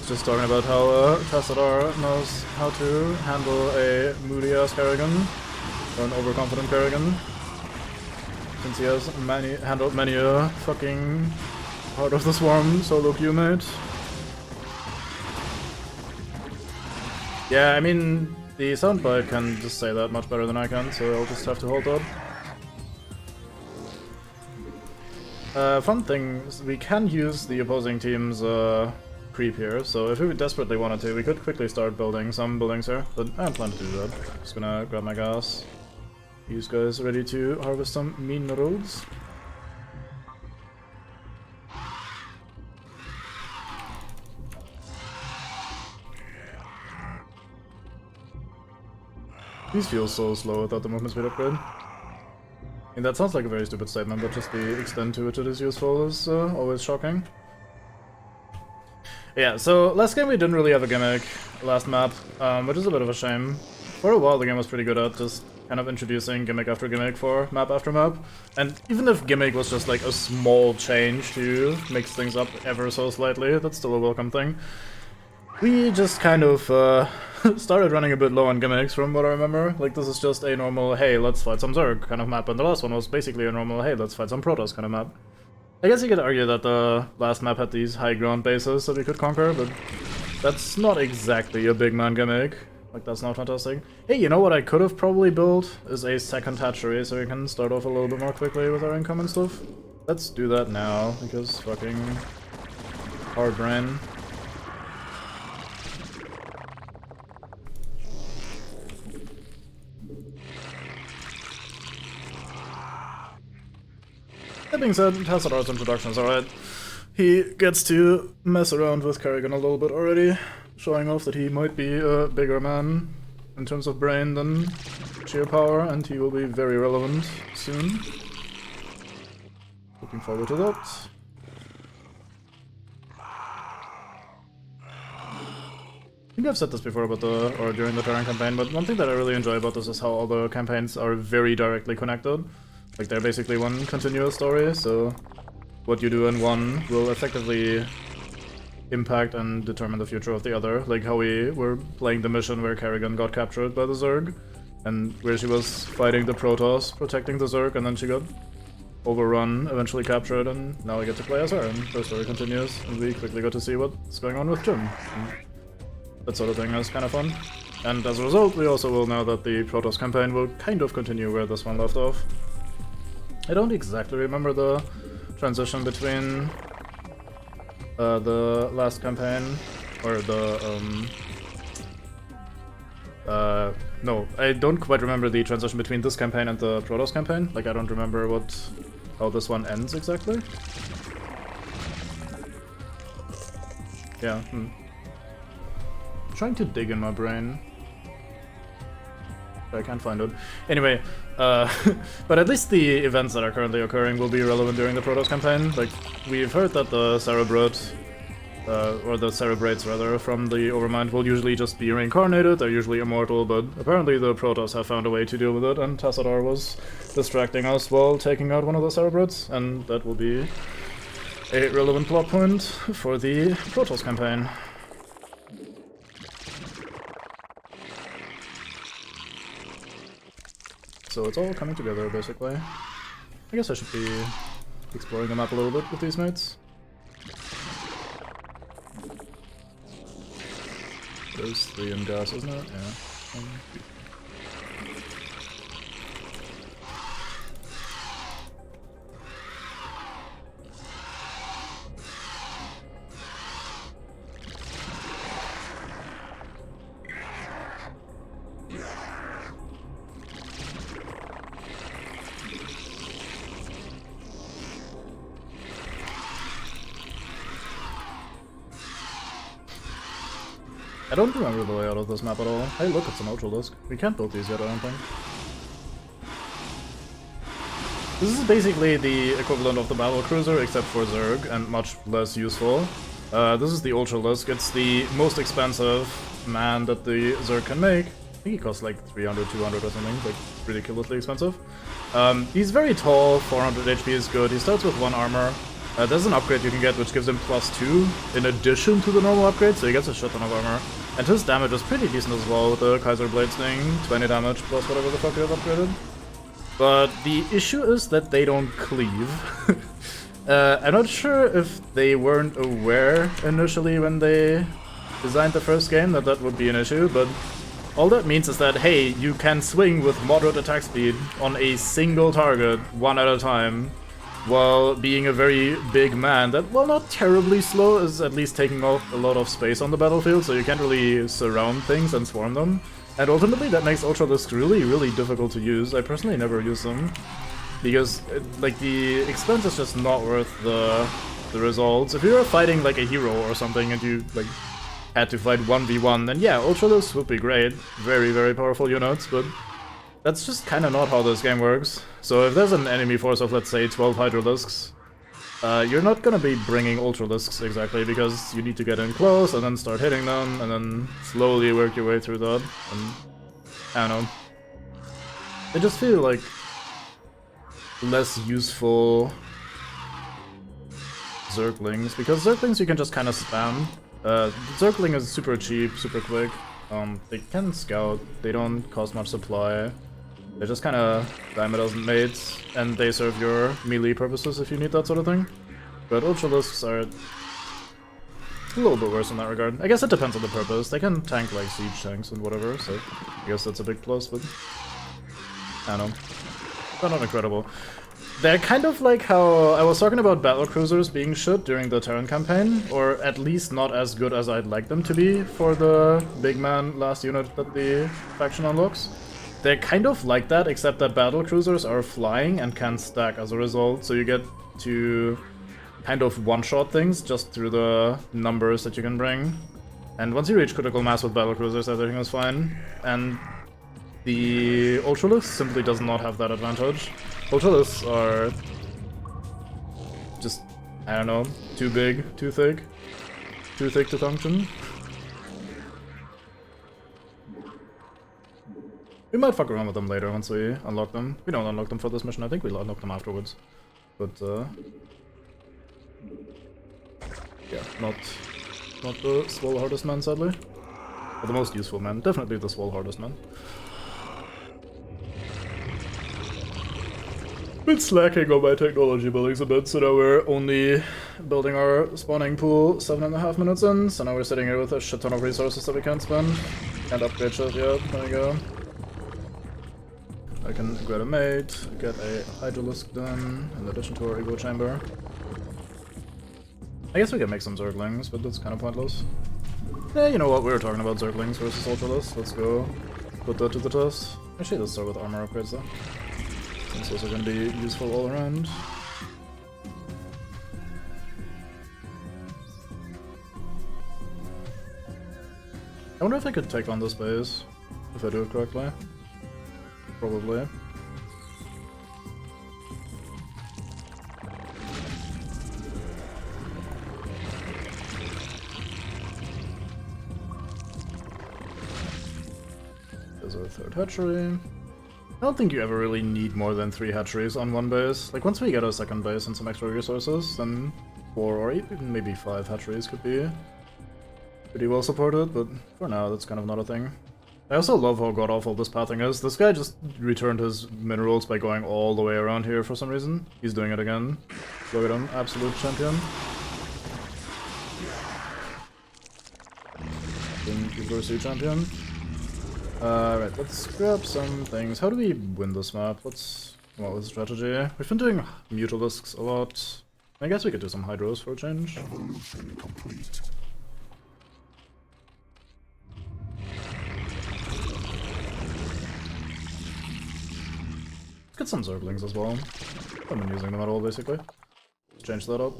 Just talking about how Tassadar knows how to handle a moody-ass Kerrigan, or an overconfident Kerrigan, since he has handled many a fucking part of the swarm solo queue mate. Yeah, I mean, the soundbite can just say that much better than I can, so I'll just have to hold up. Fun thing is we can use the opposing team's creep here, so if we desperately wanted to, we could quickly start building some buildings here, but I don't plan to do that. Just gonna grab my gas. These guys ready to harvest some minerals. These feel so slow without the movement speed upgrade. And that sounds like a very stupid statement, but just the extent to which it is useful is always shocking. Yeah, so last game we didn't really have a gimmick, last map, which is a bit of a shame. For a while the game was pretty good at just kind of introducing gimmick after gimmick for map after map. And even if gimmick was just like a small change to mix things up ever so slightly, that's still a welcome thing. We just kind of started running a bit low on gimmicks from what I remember. Like, this is just a normal, hey, let's fight some Zerg kind of map, and the last one was basically a normal, hey, let's fight some Protoss kind of map. I guess you could argue that the last map had these high ground bases that we could conquer, but that's not exactly a big man gimmick. Like, that's not fantastic. Hey, you know what I could have probably built? Is a second hatchery, so we can start off a little bit more quickly with our income and stuff. Let's do that now, because fucking hard brain. That being said, Tassadar's introduction is alright. He gets to mess around with Kerrigan a little bit already, showing off that he might be a bigger man in terms of brain than sheer power, and he will be very relevant soon. Looking forward to that. think I've said this before about or during the Terran campaign, but one thing that I really enjoy about this is how all the campaigns are very directly connected. Like, they're basically one continuous story, so what you do in one will effectively impact and determine the future of the other. Like how we were playing the mission where Kerrigan got captured by the Zerg, and where she was fighting the Protoss, protecting the Zerg, and then she got overrun, eventually captured, and now we get to play as her, and the story continues, and we quickly got to see what's going on with Jim. And that sort of thing is kind of fun. And as a result, we also will know that the Protoss campaign will kind of continue where this one left off. I don't exactly remember the transition between the last campaign, or the, no, I don't quite remember the transition between this campaign and the Protoss campaign. Like, I don't remember how this one ends exactly. Yeah, trying to dig in my brain. I can't find it. Anyway, but at least the events that are currently occurring will be relevant during the Protoss campaign. Like, we've heard that the Cerebrate, or the Cerebrates rather, from the Overmind will usually just be reincarnated, they're usually immortal, but apparently the Protoss have found a way to deal with it, and Tassadar was distracting us while taking out one of the Cerebrates, and that will be a relevant plot point for the Protoss campaign. So it's all coming together, basically. I guess I should be exploring the map a little bit with these mates. There's 3 in gas, isn't it? Yeah. I don't remember the layout of this map at all. Hey, look, it's an Ultralisk. We can't build these yet, I don't think. This is basically the equivalent of the battle cruiser, except for Zerg, and much less useful. This is the Ultralisk. It's the most expensive man that the Zerg can make. I think he costs like 300, 200 or something, like ridiculously expensive. He's very tall, 400 HP is good. He starts with 1 armor. There's an upgrade you can get which gives him +2 in addition to the normal upgrade, so he gets a shit ton of armor. And his damage is pretty decent as well with the Kaiser Blades thing, 20 damage plus whatever the fuck you have upgraded. But the issue is that they don't cleave. I'm not sure if they weren't aware initially when they designed the first game that that would be an issue, but all that means is that, hey, you can swing with moderate attack speed on a single target, 1 at a time, while being a very big man that, while not terribly slow, is at least taking up a lot of space on the battlefield, so you can't really surround things and swarm them. And ultimately that makes Ultralisks really, really difficult to use. I personally never use them, because like the expense is just not worth the results. If you were fighting like a hero or something and you like had to fight 1v1, then yeah, Ultralisks would be great. Very, very powerful units, but that's just kind of not how this game works. So if there's an enemy force of, let's say, 12 Hydralisks, you're not gonna be bringing Ultralisks exactly, because you need to get in close and then start hitting them, and then slowly work your way through that, and I don't know. They just feel like less useful Zerglings, because Zerglings you can just kind of spam. Zergling is super cheap, super quick. They can scout, they don't cost much supply. They're just kind of dime a dozen mates, and they serve your melee purposes if you need that sort of thing. But Ultralisks are a little bit worse in that regard. I guess it depends on the purpose. They can tank like siege tanks and whatever, so I guess that's a big plus, but I don't know. They're not incredible. They're kind of like how I was talking about battlecruisers being shit during the Terran campaign, or at least not as good as I'd like them to be for the big man last unit that the faction unlocks. They're kind of like that, except that battlecruisers are flying and can stack as a result, so you get to kind of one-shot things just through the numbers that you can bring. And once you reach critical mass with battlecruisers, everything is fine. And the Ultralisk simply does not have that advantage. Ultralisks are just, I don't know, too big, too thick to function. We might fuck around with them later once we unlock them. We don't unlock them for this mission, I think we'll unlock them afterwards. But, yeah, not the Swole Hardest Man, sadly. But the most useful man. Definitely the Swole Hardest Man. Been slacking on my technology buildings a bit, so now we're only building our spawning pool 7.5 minutes in, so now we're sitting here with a shit ton of resources that we can't spend. Can't upgrade shit yet, there we go. I can grab a mate, get a Hydralisk done, in addition to our Ego Chamber. I guess we can make some Zerglings, but that's kind of pointless. Yeah, you know what, we were talking about Zerglings versus Ultralisk, let's go put that to the test. Actually, let's start with armor upgrades though. Since those are going to be useful all around. I wonder if I could take on this base, if I do it correctly. Probably. There's our third hatchery. I don't think you ever really need more than 3 hatcheries on one base. Like, once we get a second base and some extra resources, then 4 or even maybe 5 hatcheries could be pretty well supported, but for now, that's kind of not a thing. I also love how god-awful this pathing is. This guy just returned his minerals by going all the way around here for some reason. He's doing it again. Look at him, absolute champion. University champion. Right, let's grab some things. How do we win this map? What's the strategy? We've been doing Mutalisks a lot. I guess we could do some Hydros for a change. Evolution complete. Let's get some Zerglings as well. I haven't been using them at all, basically. Change that up.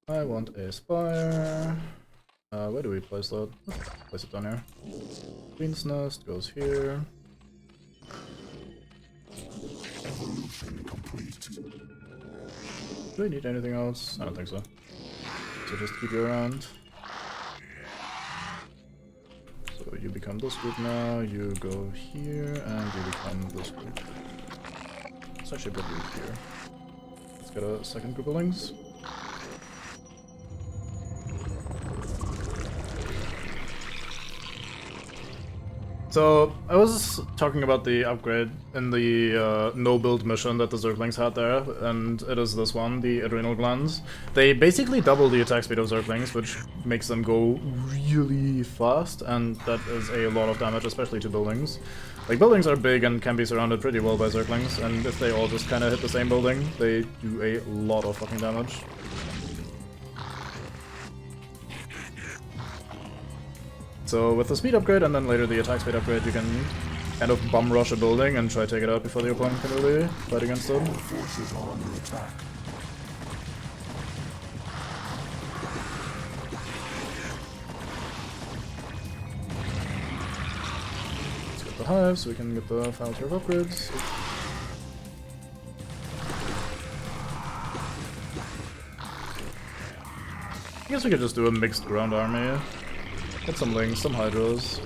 I want a Spire. Where do we place that? Let's place it down here. Queen's Nest goes here. Evolution complete. Do we need anything else? I don't think so. So just keep you around. So you become this group now, you go here, and you become this group. Let's actually put you here. Let's get a second group of lings. So, I was talking about the upgrade in the no-build mission that the Zerglings had there, and it is this one, the Adrenal Glands. They basically double the attack speed of Zerglings, which makes them go really fast, and that is a lot of damage, especially to buildings. Like, buildings are big and can be surrounded pretty well by Zerglings, and if they all just kind of hit the same building, they do a lot of fucking damage. So with the speed upgrade and then later the attack speed upgrade, you can kind of bum rush a building and try to take it out before the opponent can really fight against them. Forces are under attack. Let's get the hive so we can get the final tier of upgrades. I guess we could just do a mixed ground army. Get some lings, some hydros.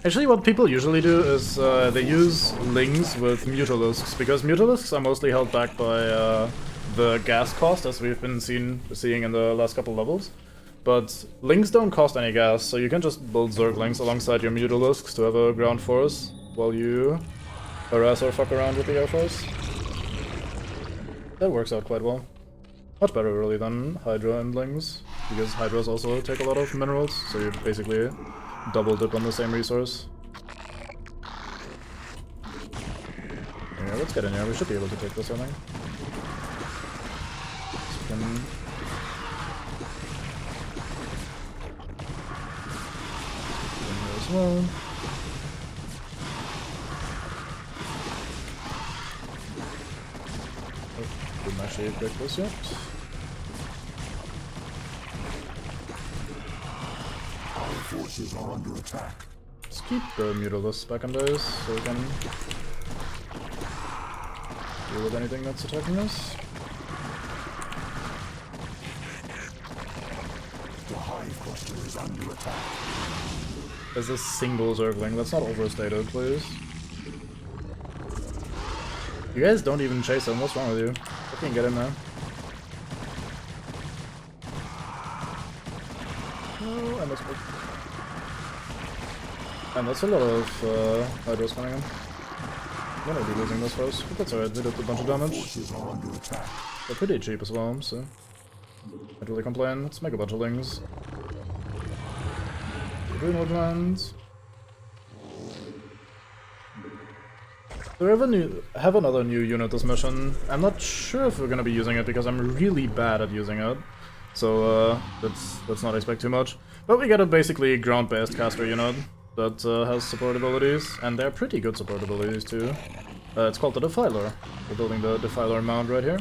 Actually, what people usually do is they use lings with mutalisks, because mutalisks are mostly held back by the gas cost, as we've been seeing in the last couple levels. But lings don't cost any gas, so you can just build Zerglings alongside your mutalisks to have a ground force while you harass or fuck around with the air force. That works out quite well. Much better, really, than Hydra and lings, because Hydras also take a lot of minerals, so you basically double dip on the same resource. Yeah, let's get in here. We should be able to take this, I think. So we can... in here as well. Oh, didn't actually break this yet. Forces are under attack. Let's keep the Mutalisks back on base so we can deal with anything that's attacking us. The hive cluster is under attack. as a single Zergling. That's not overstated, please. You guys don't even chase him. What's wrong with you? Fucking get in there. Oh, I missed it. And that's a lot of hydros coming in. I'm gonna be losing this first, but that's alright. We did a bunch of damage. They're pretty cheap as well, so can't really complain. Let's make a bunch of lings. Green woodlands. So we have another new unit this mission. I'm not sure if we're gonna be using it because I'm really bad at using it. So let's not expect too much. But we get a basically ground-based caster unit that has support abilities, and they're pretty good support abilities too. It's called the Defiler. We're building the Defiler mound right here.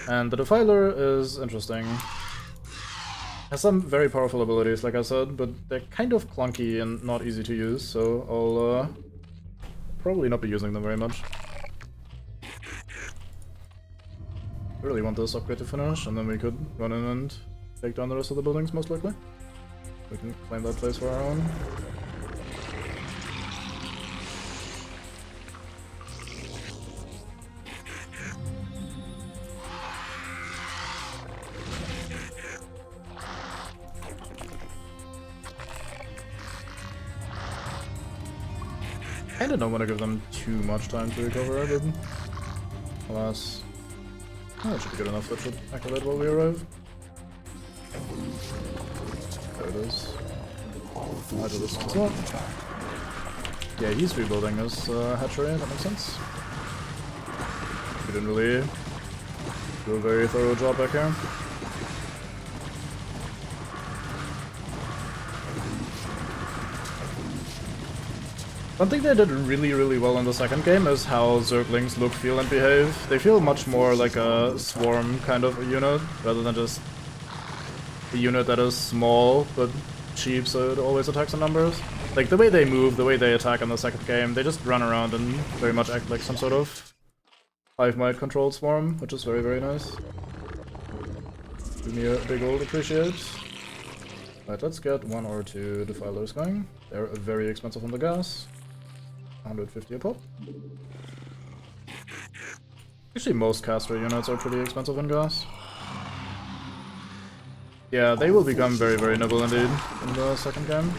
And the Defiler is interesting. Has some very powerful abilities, like I said, but they're kind of clunky and not easy to use, so I'll probably not be using them very much. I really want this upgrade to finish, and then we could run in and take down the rest of the buildings, most likely. We can claim that place for our own. I kinda don't want to give them too much time to recover, but alas. Oh, that should be good enough. That should activate while we arrive. There it is. I do this as well. Yeah, he's rebuilding his hatchery, that makes sense. We didn't really do a very thorough job back here. One thing they did really well in the second game is how Zerglings look, feel, and behave. They feel much more like a swarm kind of a unit, rather than just a unit that is small but cheap, so it always attacks in numbers. Like, the way they move, the way they attack in the second game, they just run around and very much act like some sort of hive-mind controlled swarm, which is very nice. Give me a big old appreciate. Right, let's get 1 or 2 Defilers going. They're very expensive on the gas. 150 a pop. Actually, most caster units are pretty expensive in gas. Yeah, they will become very nimble indeed in the second game.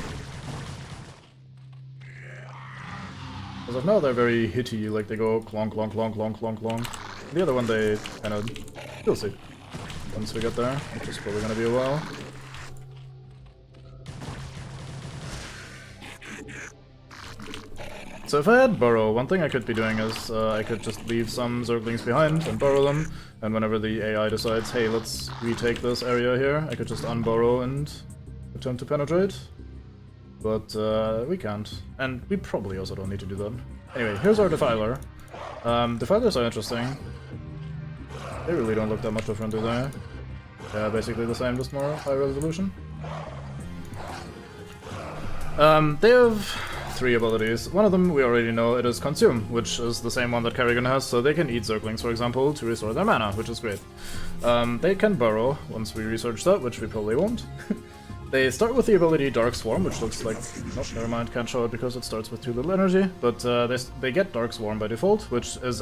As of now, they're very hitty, like they go clonk, clonk, clonk, clonk, clonk, clonk. The other one, they kind of... We'll see. Once we get there, which is probably gonna be a while. So if I had Burrow, one thing I could be doing is I could just leave some Zerglings behind and burrow them, and whenever the AI decides, hey, let's retake this area here, I could just unburrow and attempt to penetrate. But we can't, and we probably also don't need to do that. Anyway, here's our Defiler. Defilers are interesting. They really don't look that much different, do they? Yeah, basically the same, just more high resolution. They have 3 abilities. One of them we already know, it is Consume, which is the same one that Kerrigan has, so they can eat Zerglings, for example, to restore their mana, which is great. They can burrow, once we research that, which we probably won't. They start with the ability Dark Swarm, which looks like... Nope, never mind, can't show it because it starts with too little energy. But they get Dark Swarm by default, which is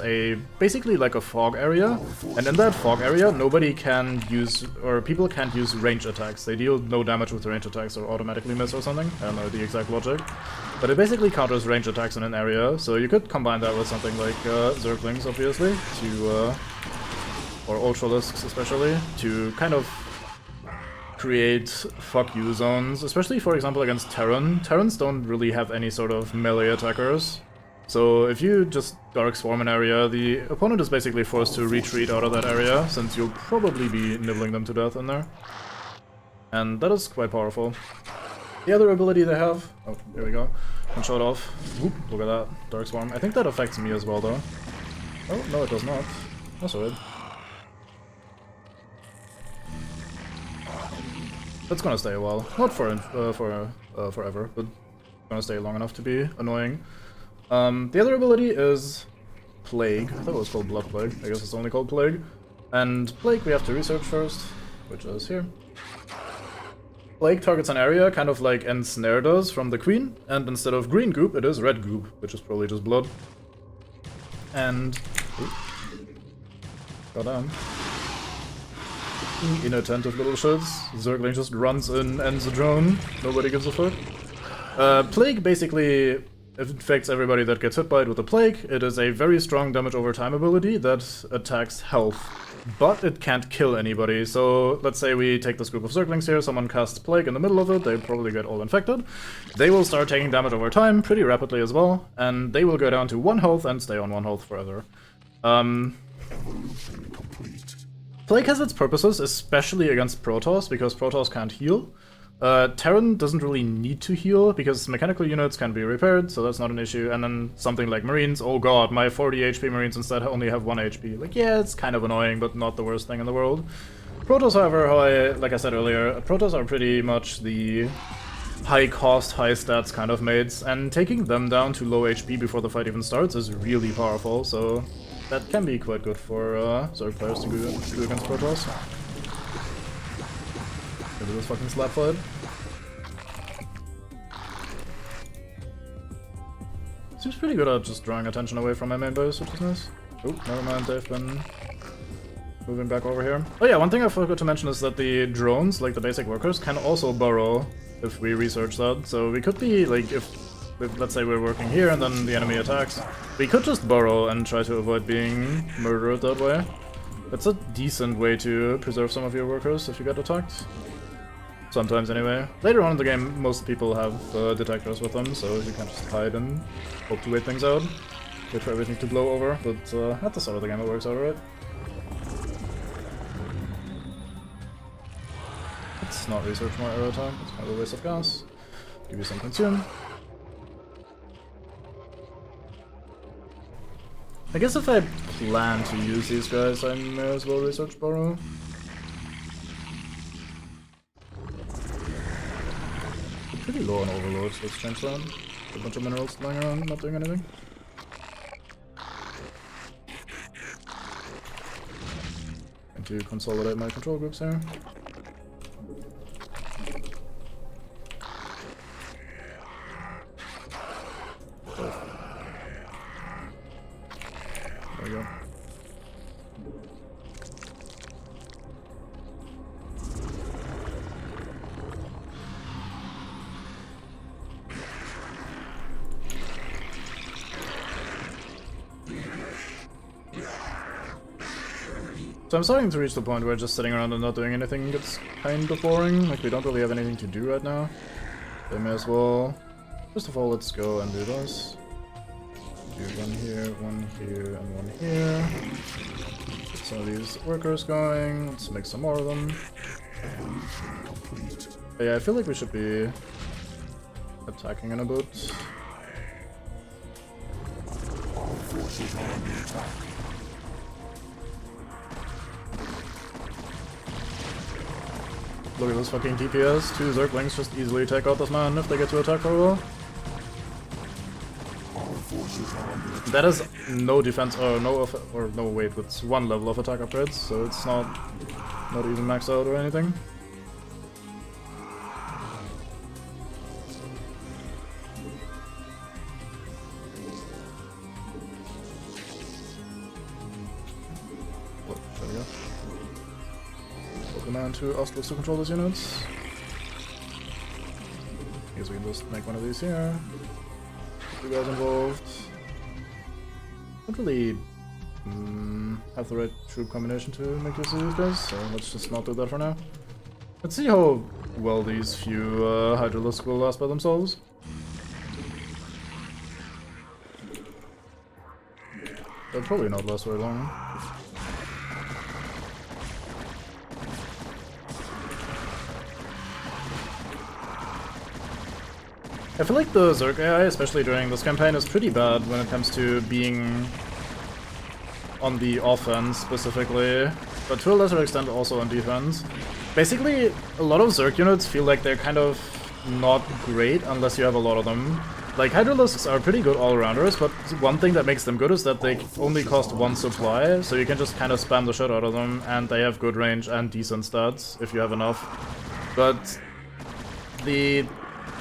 basically like a fog area. And in that fog area, nobody can use... or people can't use range attacks. They deal no damage with range attacks or automatically miss or something. I don't know the exact logic. But it basically counters range attacks in an area, so you could combine that with something like Zerglings, obviously, to... or Ultralisks especially, to kind of create fuck you zones, especially for example against Terran. Terrans don't really have any sort of melee attackers, so if you just Dark Swarm an area, the opponent is basically forced to retreat out of that area, since you'll probably be nibbling them to death in there. And that is quite powerful. The other ability they have... oh, there we go. One shot off. Whoop, look at that. Dark Swarm. I think that affects me as well, though. Oh, no it does not. That's alright. That's gonna stay a while. Not forever, but gonna stay long enough to be annoying. The other ability is Plague. I thought it was called Blood Plague. I guess it's only called Plague. And Plague we have to research first, which is here. Plague targets an area, kind of like Ensnare does from the Queen, and instead of green goop, it is red goop, which is probably just blood. And... goddamn. Inattentive little shits. Zergling just runs in, ends the drone, nobody gives a fuck. Plague basically infects everybody that gets hit by it with a plague. It is a very strong damage over time ability that attacks health, but it can't kill anybody. So let's say we take this group of Zerglings here, someone casts plague in the middle of it, they probably get all infected. They will start taking damage over time, pretty rapidly as well, and they will go down to 1 health and stay on 1 health forever. Plague has its purposes, especially against Protoss, because Protoss can't heal. Terran doesn't really need to heal, because mechanical units can be repaired, so that's not an issue. And then something like Marines, oh god, my 40 HP Marines instead only have 1 HP. Like, yeah, it's kind of annoying, but not the worst thing in the world. Protoss, however, like I said earlier, Protoss are pretty much the high cost, high stats kind of mates, and taking them down to low HP before the fight even starts is really powerful, so that can be quite good for Zerg players to do against Protoss. Look at this fucking slap fight. Seems pretty good at just drawing attention away from my main base, which is nice. Oh, never mind, they've been moving back over here. Oh yeah, one thing I forgot to mention is that the drones, like the basic workers, can also burrow if we research that. So we could be, like, if let's say we're working here and then the enemy attacks, we could just burrow and try to avoid being murdered that way. That's a decent way to preserve some of your workers if you get attacked. Sometimes anyway. Later on in the game, most people have detectors with them, so you can just hide and hope to wait things out. Wait for everything to blow over, but at the start of the game it works out alright. Let's not research more arrow time, it's kind of a waste of gas. Give you some consume. I guess if I plan to use these guys, I may as well research Burrow. Pretty low on overloads, let's change that. A bunch of minerals lying around, not doing anything. And to consolidate my control groups here. There we go. So I'm starting to reach the point where just sitting around and not doing anything gets kind of boring. Like, we don't really have anything to do right now. So I may as well... First of all, let's go and do this. Do one here, and one here. Get some of these workers going. Let's make some more of them. But yeah, I feel like we should be attacking in a bit. Look at this fucking DPS. 2 Zerglings just easily take out this man if they get to attack for a while. That is no defense, or no wait, it's 1 level of attack upgrades, so it's not even maxed out or anything. Oh, there we go. Command to ask us to control these units. I guess we can just make one of these here. Get you guys involved. Don't really have the right troop combination to make use of these guys, so let's just not do that for now. Let's see how well these few Hydralisks will last by themselves. They'll probably not last very long. I feel like the Zerg AI, especially during this campaign, is pretty bad when it comes to being on the offense specifically, but to a lesser extent also on defense. Basically, a lot of Zerg units feel like they're kind of not great unless you have a lot of them. Like, Hydralisks are pretty good all-rounders, but one thing that makes them good is that they only cost 1 supply, so you can just kind of spam the shit out of them, and they have good range and decent stats, if you have enough. But the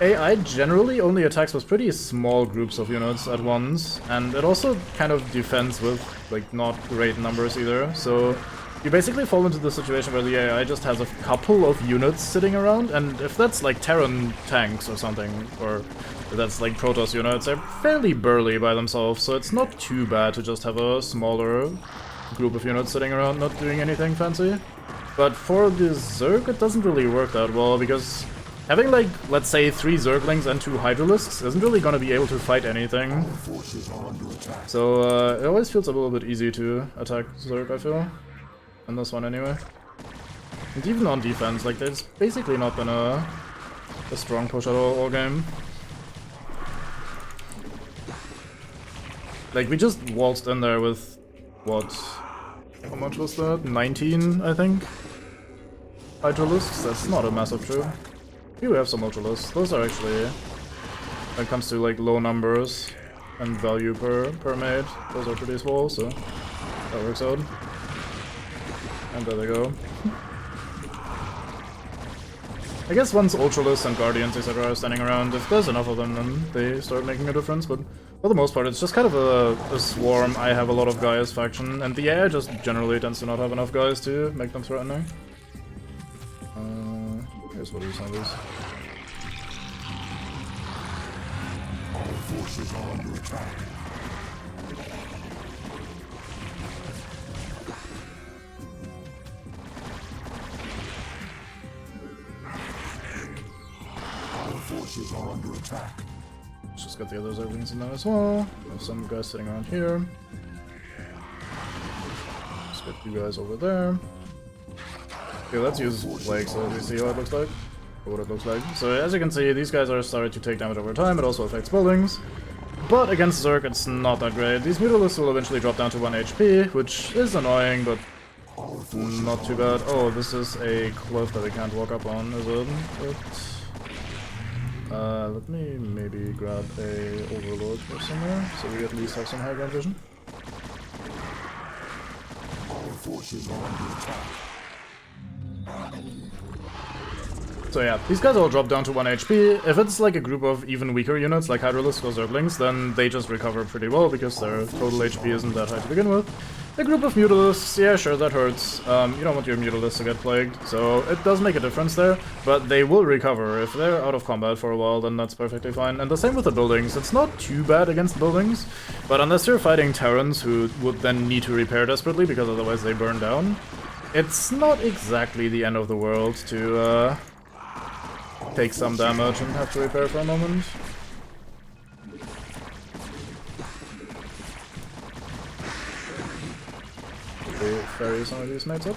AI generally only attacks with pretty small groups of units at once, and it also kind of defends with, like, not great numbers either, so you basically fall into the situation where the AI just has a couple of units sitting around, and if that's like Terran tanks or something, or if that's like Protoss units, they're fairly burly by themselves, so it's not too bad to just have a smaller group of units sitting around not doing anything fancy. But for the Zerg, it doesn't really work that well, because having, like, let's say 3 Zerglings and 2 Hydralisks isn't really gonna be able to fight anything. So it always feels a little bit easy to attack Zerg, I feel. In this one anyway. And even on defense, like, there's basically not been a strong push at all game. Like, we just waltzed in there with, what? How much was that? 19, I think? Hydralisks? That's not a massive troop. Here we have some Ultralisks. Those are actually, when it comes to, like, low numbers and value per mate, those are pretty small, so that works out. And there they go. I guess once Ultralisks and Guardians, etc. are standing around, if there's enough of them, then they start making a difference, but for the most part, it's just kind of a swarm. I have a lot of guys faction, and the AI just generally tends to not have enough guys to make them threatening. Here's what these zombies. Our forces are under attack. Our forces are under attack. Let's just get the other Zerglings in there as well. There's some guys sitting around here. Let's get you guys over there. Okay, let's use Plague so we see how it looks like. Or what it looks like. So as you can see, these guys are starting to take damage over time. It also affects buildings. But against Zerg, it's not that great. These Mutalisks will eventually drop down to 1 HP, which is annoying, but not too bad. Oh, this is a cliff that we can't walk up on, is it? Let me maybe grab a Overlord or somewhere, so we at least have some high ground vision. Our forces are under attack. So yeah, these guys all drop down to 1 HP. If it's like a group of even weaker units like Hydralisks or Zerglings, then they just recover pretty well because their total HP isn't that high to begin with. A group of Mutalisks, yeah sure, that hurts. You don't want your Mutalisks to get plagued, so it does make a difference there, but they will recover. If they're out of combat for a while, then that's perfectly fine. And the same with the buildings. It's not too bad against buildings, but unless you're fighting Terrans who would then need to repair desperately because otherwise they burn down, it's not exactly the end of the world to take some damage and have to repair for a moment. Okay, ferry some of these mates up.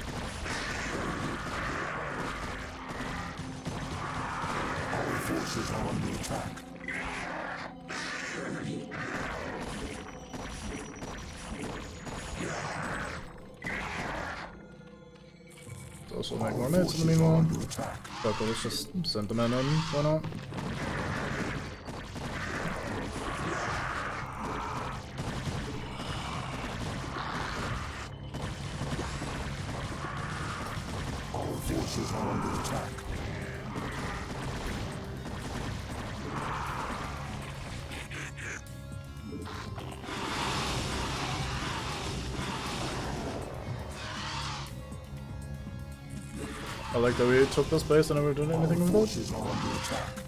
Our forces are under attack. Also make more mates in the meanwhile. But let's just send them in, why not? Our forces are under attack. I like that we took this base and never did anything with it.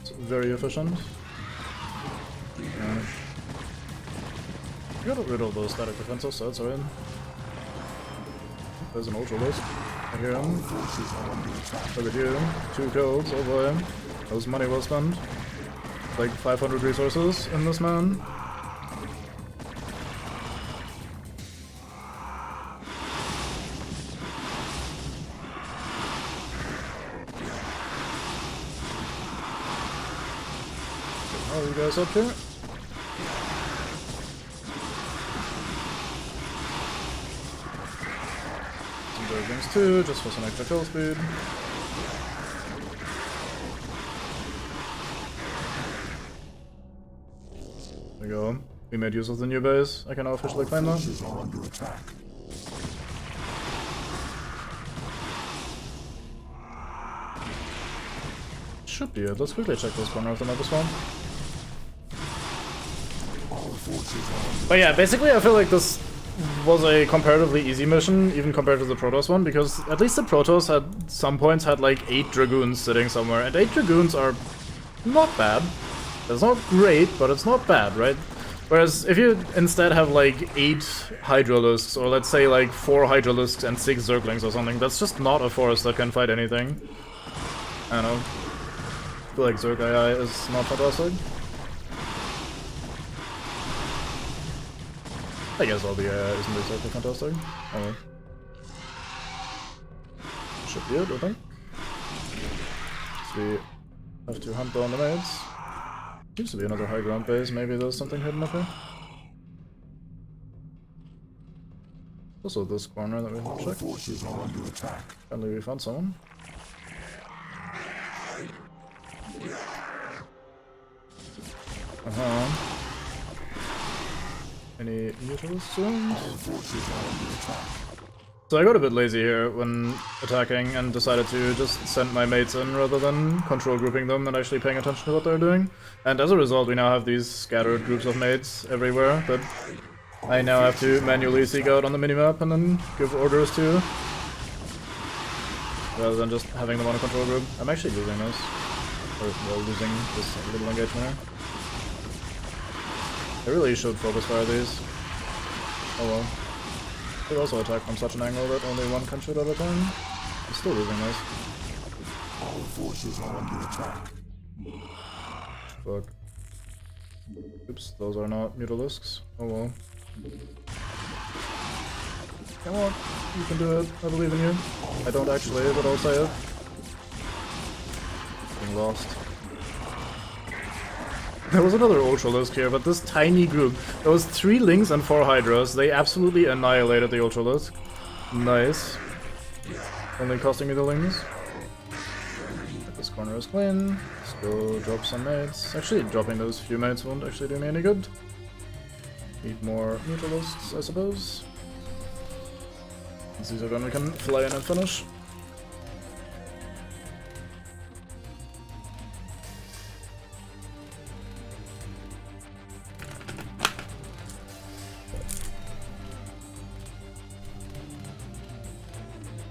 It's very efficient. Yeah. We got rid of those static defenses, so that's alright. There's an Ultralisk. I hear him. Look at you. 2 kills, oh boy. That was money well spent. Like 500 resources in this man. How are you guys up here? Some Zerglings too, just for some extra kill speed. There we go. We made use of the new base. I can now officially claim that. should be it. Let's quickly check this corner of the map as well. But yeah, basically I feel like this was a comparatively easy mission, even compared to the Protoss one, because at least the Protoss at some points had like 8 Dragoons sitting somewhere, and 8 Dragoons are not bad. It's not great, but it's not bad, right? Whereas if you instead have like 8 Hydralisks, or let's say like 4 Hydralisks and 6 Zerglings or something, that's just not a force that can fight anything. I don't know. I feel like Zerg AI is not fantastic. I guess all the AI isn't exactly fantastic. Oh well. Should be it, I think. So we have to hunt down the maids. Seems to be another high ground base, maybe there's something hidden up here. Also this corner that we have to check. Forces are under attack. Apparently we found someone. Any utilists around? So I got a bit lazy here when attacking and decided to just send my mates in rather than control grouping them and actually paying attention to what they're doing. And as a result we now have these scattered groups of mates everywhere that I now have to manually seek out on the minimap and then give orders to, rather than just having them on a control group. I'm actually losing this. Or, well, losing this little engagement here. I really should focus fire these. Oh well. They also attack from such an angle that only one can shoot at a time. I'm still losing this. Our forces are under attack. Fuck. Oops, those are not Mutalisks. Oh well. Come on, you can do it. I believe in you. I don't actually, but I'll say it. Being lost. There was another Ultralisk here, but this tiny group. There was 3 Lings and 4 Hydras. They absolutely annihilated the Ultralisk. Nice. Only costing me the Lings. This corner is clean. Let's go drop some mates. Actually, dropping those few mates won't actually do me any good. Need more Mutalisks, I suppose. These are when we can fly in and finish.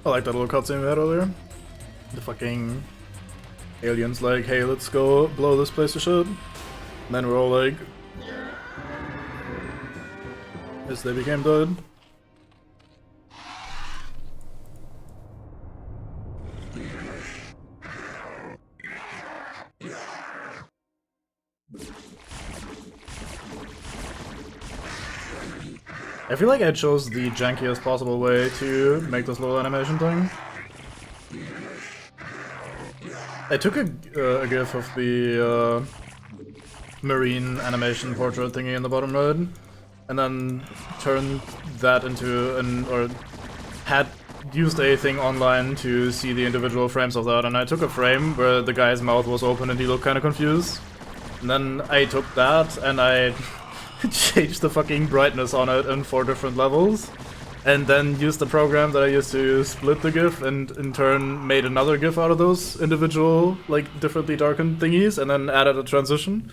I like that little cutscene we had earlier. The fucking aliens like, hey, let's go blow this place to shit. And then we're all like, yes, they became dead. I feel like I chose the jankiest possible way to make this little animation thing. I took a gif of the marine animation portrait thingy in the bottom right, and then turned that into or had used a thing online to see the individual frames of that, and I took a frame where the guy's mouth was open and he looked kind of confused. And then I took that and I changed the fucking brightness on it in 4 different levels, and then used the program that I used to split the GIF, and in turn made another GIF out of those individual, like, differently darkened thingies, and then added a transition.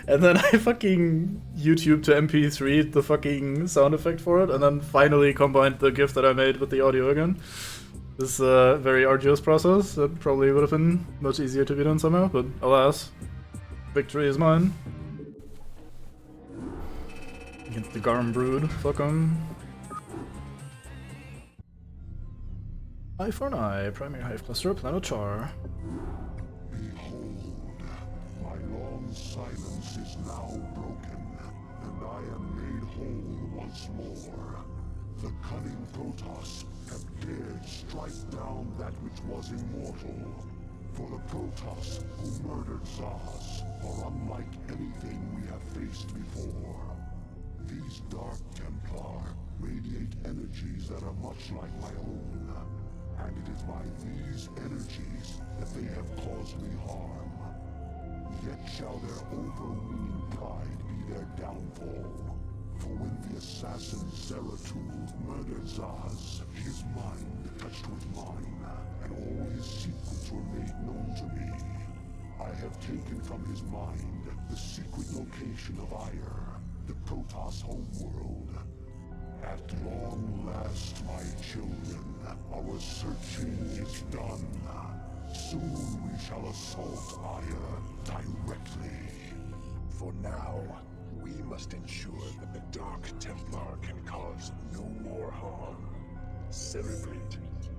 And then I fucking YouTube to MP3 the fucking sound effect for it, and then finally combined the GIF that I made with the audio again. This is a very arduous process that probably would have been much easier to be done somehow, but alas, victory is mine. Against the Garm Brood, fuck 'em. Eye for an eye, primary hive cluster, planet char. Behold, my long silence is now broken, and I am made whole once more. The cunning Protoss have dared strike down that which was immortal. For the Protoss who murdered Zaz are unlike anything we have faced before. These Dark Templar radiate energies that are much like my own, and it is by these energies that they have caused me harm. Yet shall their overweening pride be their downfall. For when the assassin Zeratul murdered Zaz, his mind touched with mine, and all his secrets were made known to me. I have taken from his mind the secret location of Ire, the Protoss homeworld. At long last, my children, our searching is done. Soon we shall assault Ire directly. For now, we must ensure that the Dark Templar can cause no more harm. Cerebrate,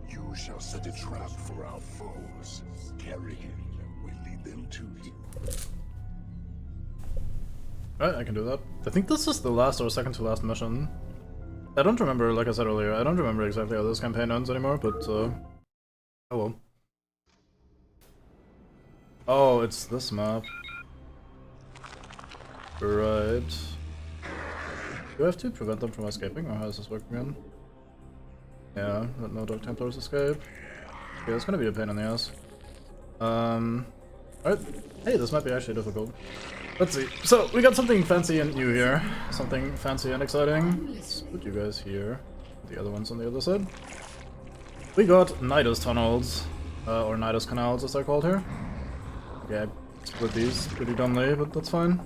you shall set a trap for our foes. Kerrigan will lead them to you. Right, I can do that. I think this is the last or second to last mission. I don't remember, like I said earlier, I don't remember exactly how this campaign ends anymore, but oh well. Oh, it's this map. Right. Do I have to prevent them from escaping, or how does this work again? Yeah, let no Dark Templars escape. Okay, it's gonna be a pain in the ass. Alright. Hey, this might be actually difficult. Let's see. So, we got something fancy and new here. Something fancy and exciting. Let's put you guys here. The other ones on the other side. We got Nidus tunnels. Or Nidus canals as they're called here. Okay, I split these pretty dumbly, but that's fine.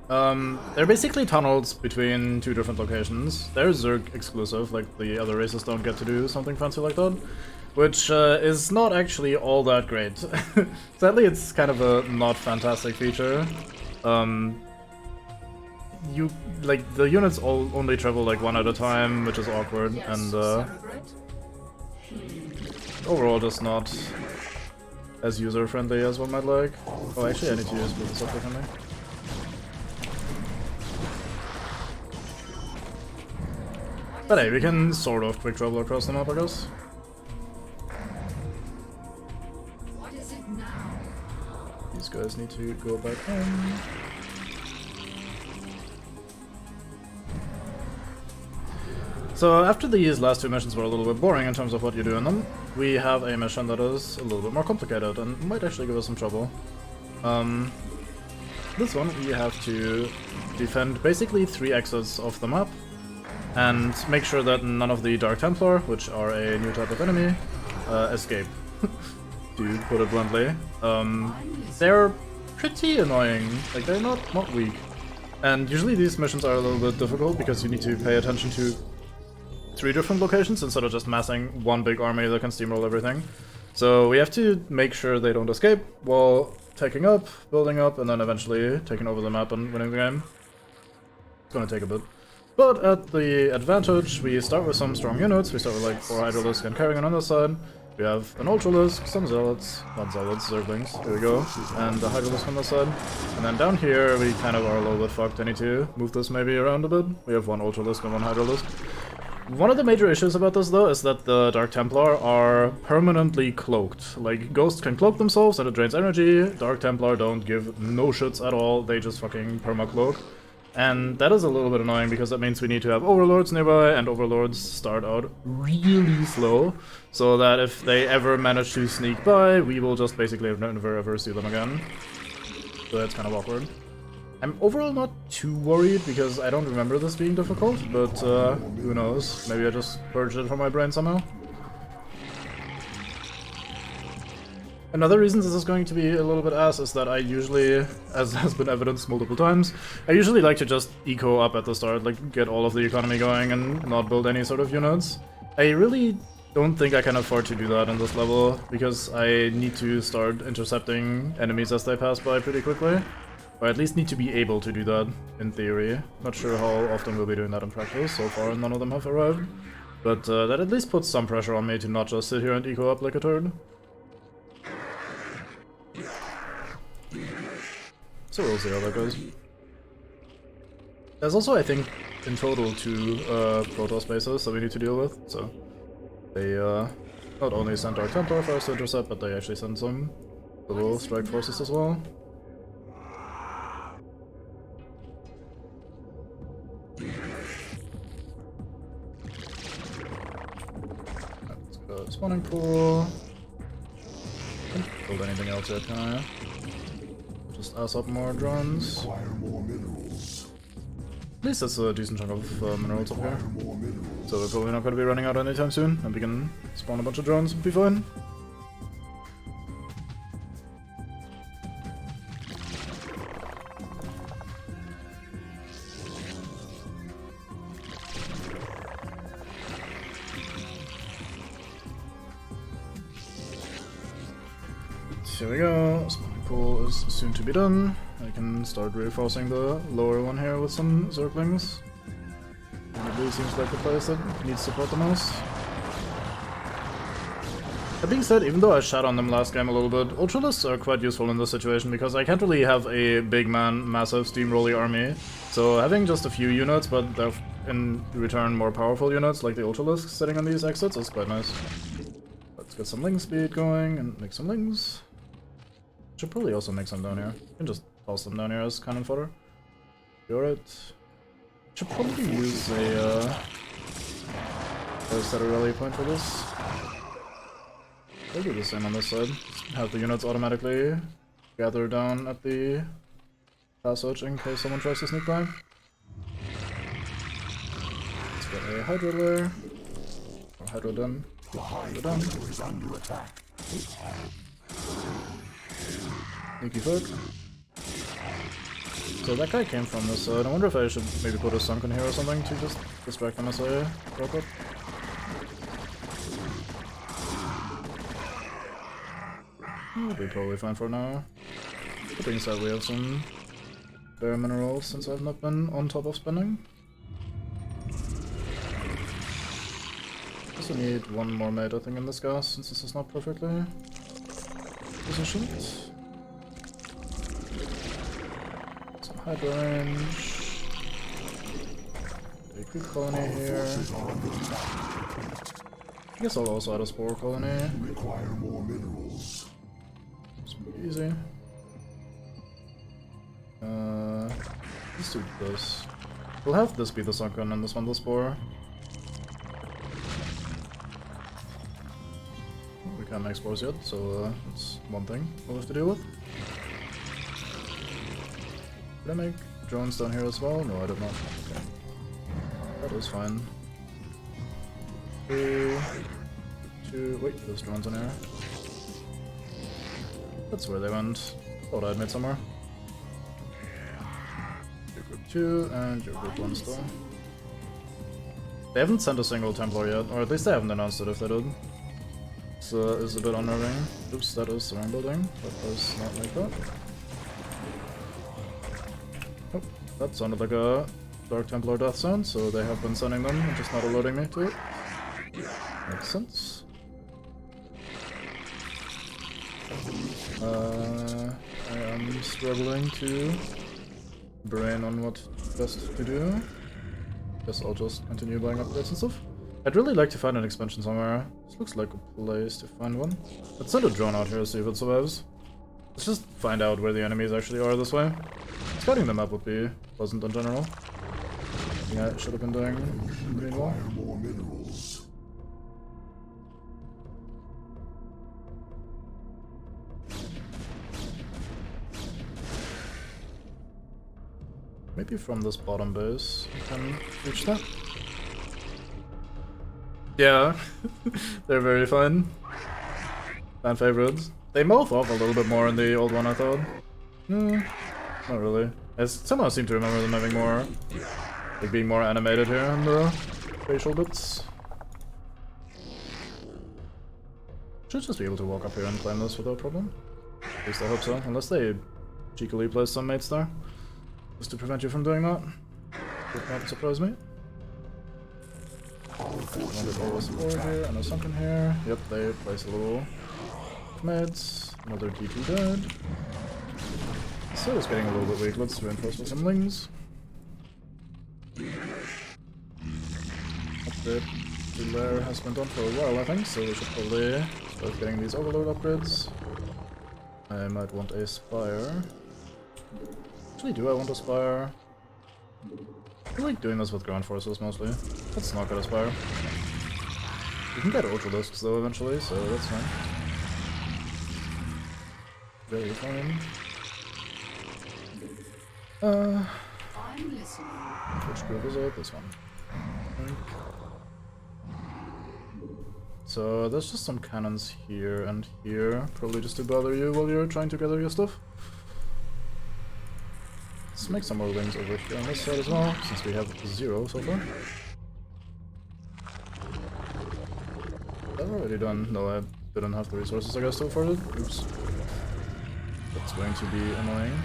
They're basically tunnels between two different locations. They're Zerg exclusive, like the other races don't get to do something fancy like that. Which is not actually all that great. Sadly, it's kind of a not fantastic feature. You like the units all only travel like one at a time, which is awkward, and overall just not as user friendly as one might like. Oh, actually, I need to use this up differently. But hey, we can sort of quick travel across the map, I guess. These guys need to go back in. So after these last two missions were a little bit boring in terms of what you do in them, we have a mission that is a little bit more complicated and might actually give us some trouble. This one we have to defend basically 3 exits of the map and make sure that none of the Dark Templar, which are a new type of enemy, escape. To put it bluntly. They're pretty annoying. Like, they're not weak. And usually these missions are a little bit difficult because you need to pay attention to 3 different locations instead of just massing one big army that can steamroll everything. So we have to make sure they don't escape while taking up, building up, and then eventually taking over the map and winning the game. It's gonna take a bit. But at the advantage, we start with some strong units. We start with like 4 Hydralisks and Kerrigan on this side. We have an Ultralisk, some Zealots, not Zealots, Zerglings, here we go, and the Hydralisk on this side. And then down here, we kind of are a little bit fucked. I need to move this maybe around a bit. We have 1 Ultralisk and 1 Hydralisk. One of the major issues about this, though, is that the Dark Templar are permanently cloaked. Like, Ghosts can cloak themselves and it drains energy. Dark Templar don't give no shits at all, they just fucking perma-cloak. And that is a little bit annoying because that means we need to have Overlords nearby, and Overlords start out really slow, so that if they ever manage to sneak by, we will just basically never ever see them again. So that's kind of awkward. I'm overall not too worried because I don't remember this being difficult, but who knows, maybe I just purged it from my brain somehow. Another reason this is going to be a little bit ass is that I usually, as has been evidenced multiple times, I usually like to just eco up at the start, like get all of the economy going and not build any sort of units. I really don't think I can afford to do that in this level, because I need to start intercepting enemies as they pass by pretty quickly. Or at least need to be able to do that, in theory. Not sure how often we'll be doing that in practice, so far none of them have arrived. But that at least puts some pressure on me to not just sit here and eco up like a turd. So we'll see how that goes. There's also, I think, in total 2 Protoss bases that we need to deal with, so they not only send Dark Templar for us to intercept, but they actually send some little strike forces as well. Let's go spawning pool. Can't build anything else yet, can I? Just ass up more drones. At least that's a decent chunk of minerals up here. So we're probably not going to be running out anytime soon, and we can spawn a bunch of drones and be fine. here we go. Spawning pool is soon to be done. I can start reinforcing the lower one here with some Zerglings. And it really seems like the place that needs support the most. That being said, even though I shat on them last game a little bit, Ultralisks are quite useful in this situation because I can't really have a big man, massive steamrolly army. So having just a few units, but they're in return more powerful units like the Ultralisks sitting on these exits is quite nice. Let's get some link speed going and make some links. Should probably also make some down here. You can just toss them down here as cannon fodder. Alright. Should probably use a set a rally point for this. I'll do the same on this side. Just have the units automatically gather down at the passage in case someone tries to sneak by. Let's get a Hydra layer. Or Hydra den. Hydra den. Is under attack. Sneaky foot. So that guy came from this side. I wonder if I should maybe put a sunken here or something to just distract them as I walk up. We'll be probably fine for now. That being said, we have some bare minerals since I've not been on top of spending. Also need one more mate, I think, in this gas, since this is not perfectly positioned. Some Hydra range. A creep colony here. I guess I'll also add a spore colony. Require more minerals. Easy. Let's do this. We'll have this be the sunken and this one the spore. We can't make spores yet, so that's one thing we'll have to deal with. Did I make drones down here as well? No, I did not. Okay. That is fine. 3, 2, wait, there's drones in here. That's where they went. Thought I'd made somewhere. Your group 2 and your group 1 still. They haven't sent a single Templar yet, or at least they haven't announced it if they did. So it's a bit unnerving. Oops, that is the wrong building. That does not like that. Oh, that sounded like a Dark Templar death zone, so they have been sending them and just not alerting me to it. Makes sense. I am struggling to brain on what best to do. Guess I'll just continue buying upgrades and stuff. I'd really like to find an expansion somewhere. This looks like a place to find one. Let's send a drone out here to see if it survives. Let's just find out where the enemies actually are this way. Scouting the map would be pleasant in general. Yeah, I should have been doing meanwhile. More minerals. Maybe from this bottom base we can reach that. Yeah, they're very fun. Fan favorites. They move off a little bit more in the old one, I thought. Not really. I somehow seem to remember them having more, like being more animated here in the facial bits. Should just be able to walk up here and claim this without problem. At least I hope so, unless they cheekily place some mates there. Just to prevent you from doing that. Would not surprise me. Wanted always forward here and a sunken here. Yep, they place a little meds. Another D2 dead. So it's getting a little bit weak. Let's reinforce with some lings. Upgrade to lair has been done for a while, I think, so we should probably start getting these overload upgrades. I might want a spire. Actually, do I want a spire? I like doing this with ground forces mostly. Let's not get a spire. We can get Ultralisks though eventually, so that's fine. Very fine. I'm listening. Which group is it? This one. So there's just some cannons here and here, probably just to bother you while you're trying to gather your stuff. Let's make some more wings over here on this side as well, since we have 0 so far. Is that already done? No, I didn't have the resources I guess to afford it. Oops. That's going to be annoying.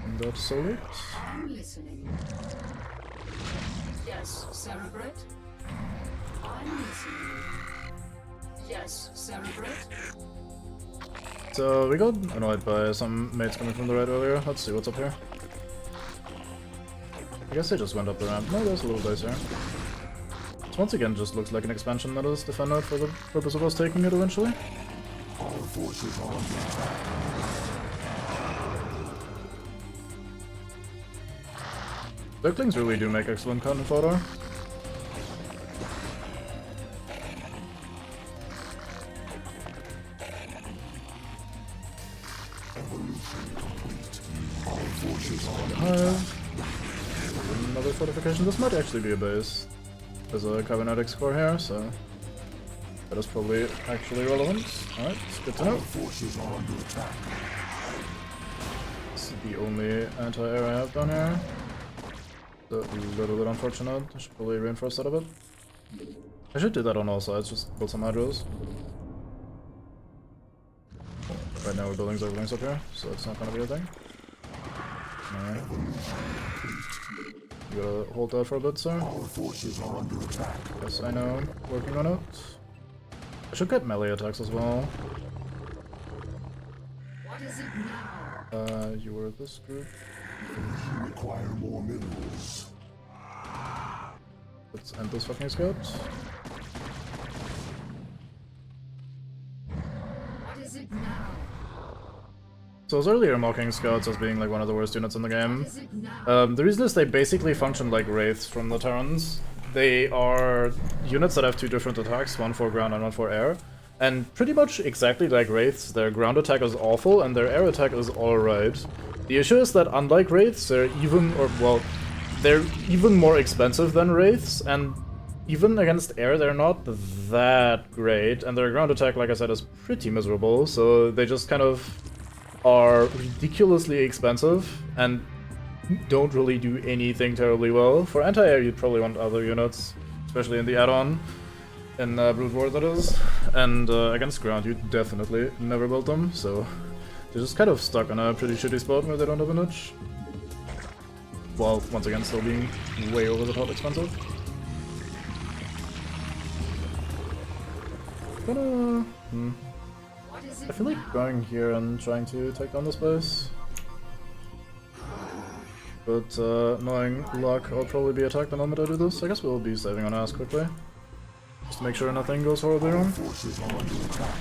And that's solid. I'm listening. Yes, Cerebrate? I'm listening. Yes, Cerebrate? So we got annoyed by some mates coming from the right earlier. Let's see what's up here. I guess they just went up the ramp. No, there's a little base here. This once again just looks like an expansion that is defended for the purpose of us taking it eventually. Our forces are under attack. Zerglings really do make excellent cannon fodder. Another fortification. This might actually be a base. There's a cybernetics core here, so that is probably actually relevant. Alright, it's good to know. Forces are under attack. This is the only anti-air I have down here. A little bit unfortunate. I should probably reinforce that a bit. I should do that on all sides, just build some hydros. Right now we're building Zerglings up here, so it's not gonna be a thing. Alright. You gotta hold that for a bit, sir. Our forces are under attack. Yes, I know. Working on it. I should get melee attacks as well. What is it now? You were this group. You require more minerals. Let's end this fucking scout. What is it now? So I was earlier mocking scouts as being like one of the worst units in the game. What is it now? The reason is they basically function like wraiths from the Terrans. They are units that have two different attacks, one for ground and one for air. And pretty much exactly like wraiths, their ground attack is awful and their air attack is alright. The issue is that unlike wraiths, they're even more expensive than wraiths, and even against air they're not that great, and their ground attack, like I said, is pretty miserable, so they just kind of are ridiculously expensive and don't really do anything terribly well. For anti-air you'd probably want other units, especially in the add-on, in Brood War that is, and against ground you definitely never build them, so they're just kind of stuck on a pretty shitty spot where they don't have a niche. While, once again, still being way over the top expensive. I feel like going here and trying to take down this base. But knowing luck, I'll probably be attacked the moment I do this. I guess we'll be saving on ass quickly. Just to make sure nothing goes horribly wrong. Forces are under attack.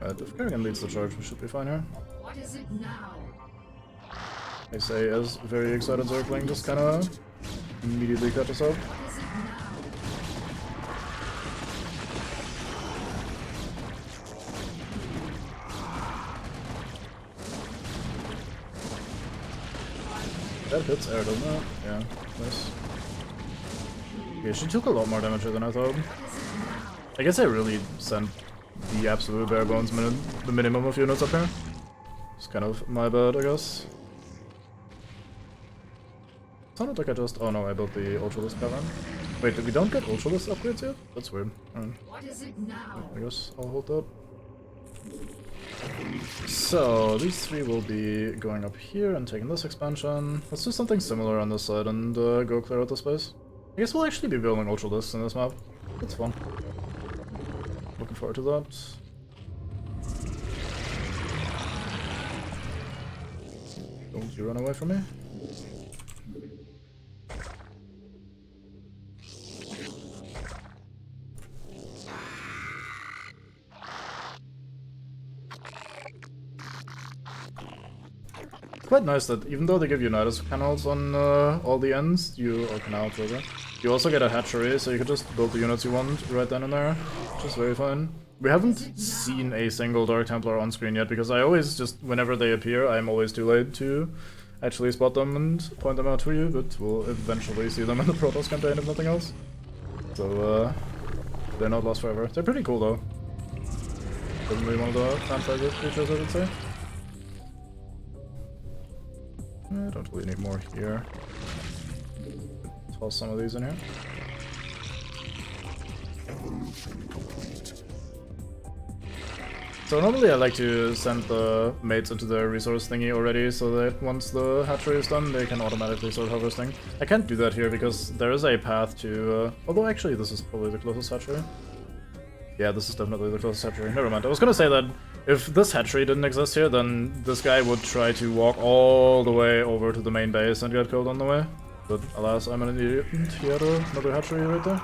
Alright, if Kerrigan leads the charge, we should be fine here. What is it now? I say as very excited Zergling just kinda immediately cut us up. What is it now? That hits air, doesn't it? Yeah, nice. Yeah, she took a lot more damage than I thought. I guess I really sent the absolute bare bones the minimum of units up here. It's kind of my bad, I guess. Sounded like I just... Oh no, I built the Ultralisk cavern. Wait, we don't get Ultralisk upgrades yet? That's weird. What is it now? I guess I'll hold that. So, these three will be going up here and taking this expansion. Let's do something similar on this side and go clear out the space. I guess we'll actually be building Ultralisks in this map. That's fun. Looking forward to that. Don't you run away from me. It's quite nice that even though they give you Nidus canals on all the ends, you also get a hatchery, so you can just build the units you want right then and there, which is very fun. We haven't seen a single Dark Templar on screen yet, because I always just, whenever they appear, I'm always too late to actually spot them and point them out to you, but we'll eventually see them in the Protoss campaign if nothing else. So, they're not lost forever. They're pretty cool though. Definitely one of the fan-favorite creatures, I would say. I don't really need more here. Toss some of these in here. So normally I like to send the mates into the resource thingy already, so that once the hatchery is done, they can automatically start harvesting. I can't do that here because there is a path to... although actually this is probably the closest hatchery. Yeah, this is definitely the closest hatchery. Never mind. I was gonna say that if this hatchery didn't exist here, then this guy would try to walk all the way over to the main base and get killed on the way. But alas, I'm an idiot. He had another hatchery right there.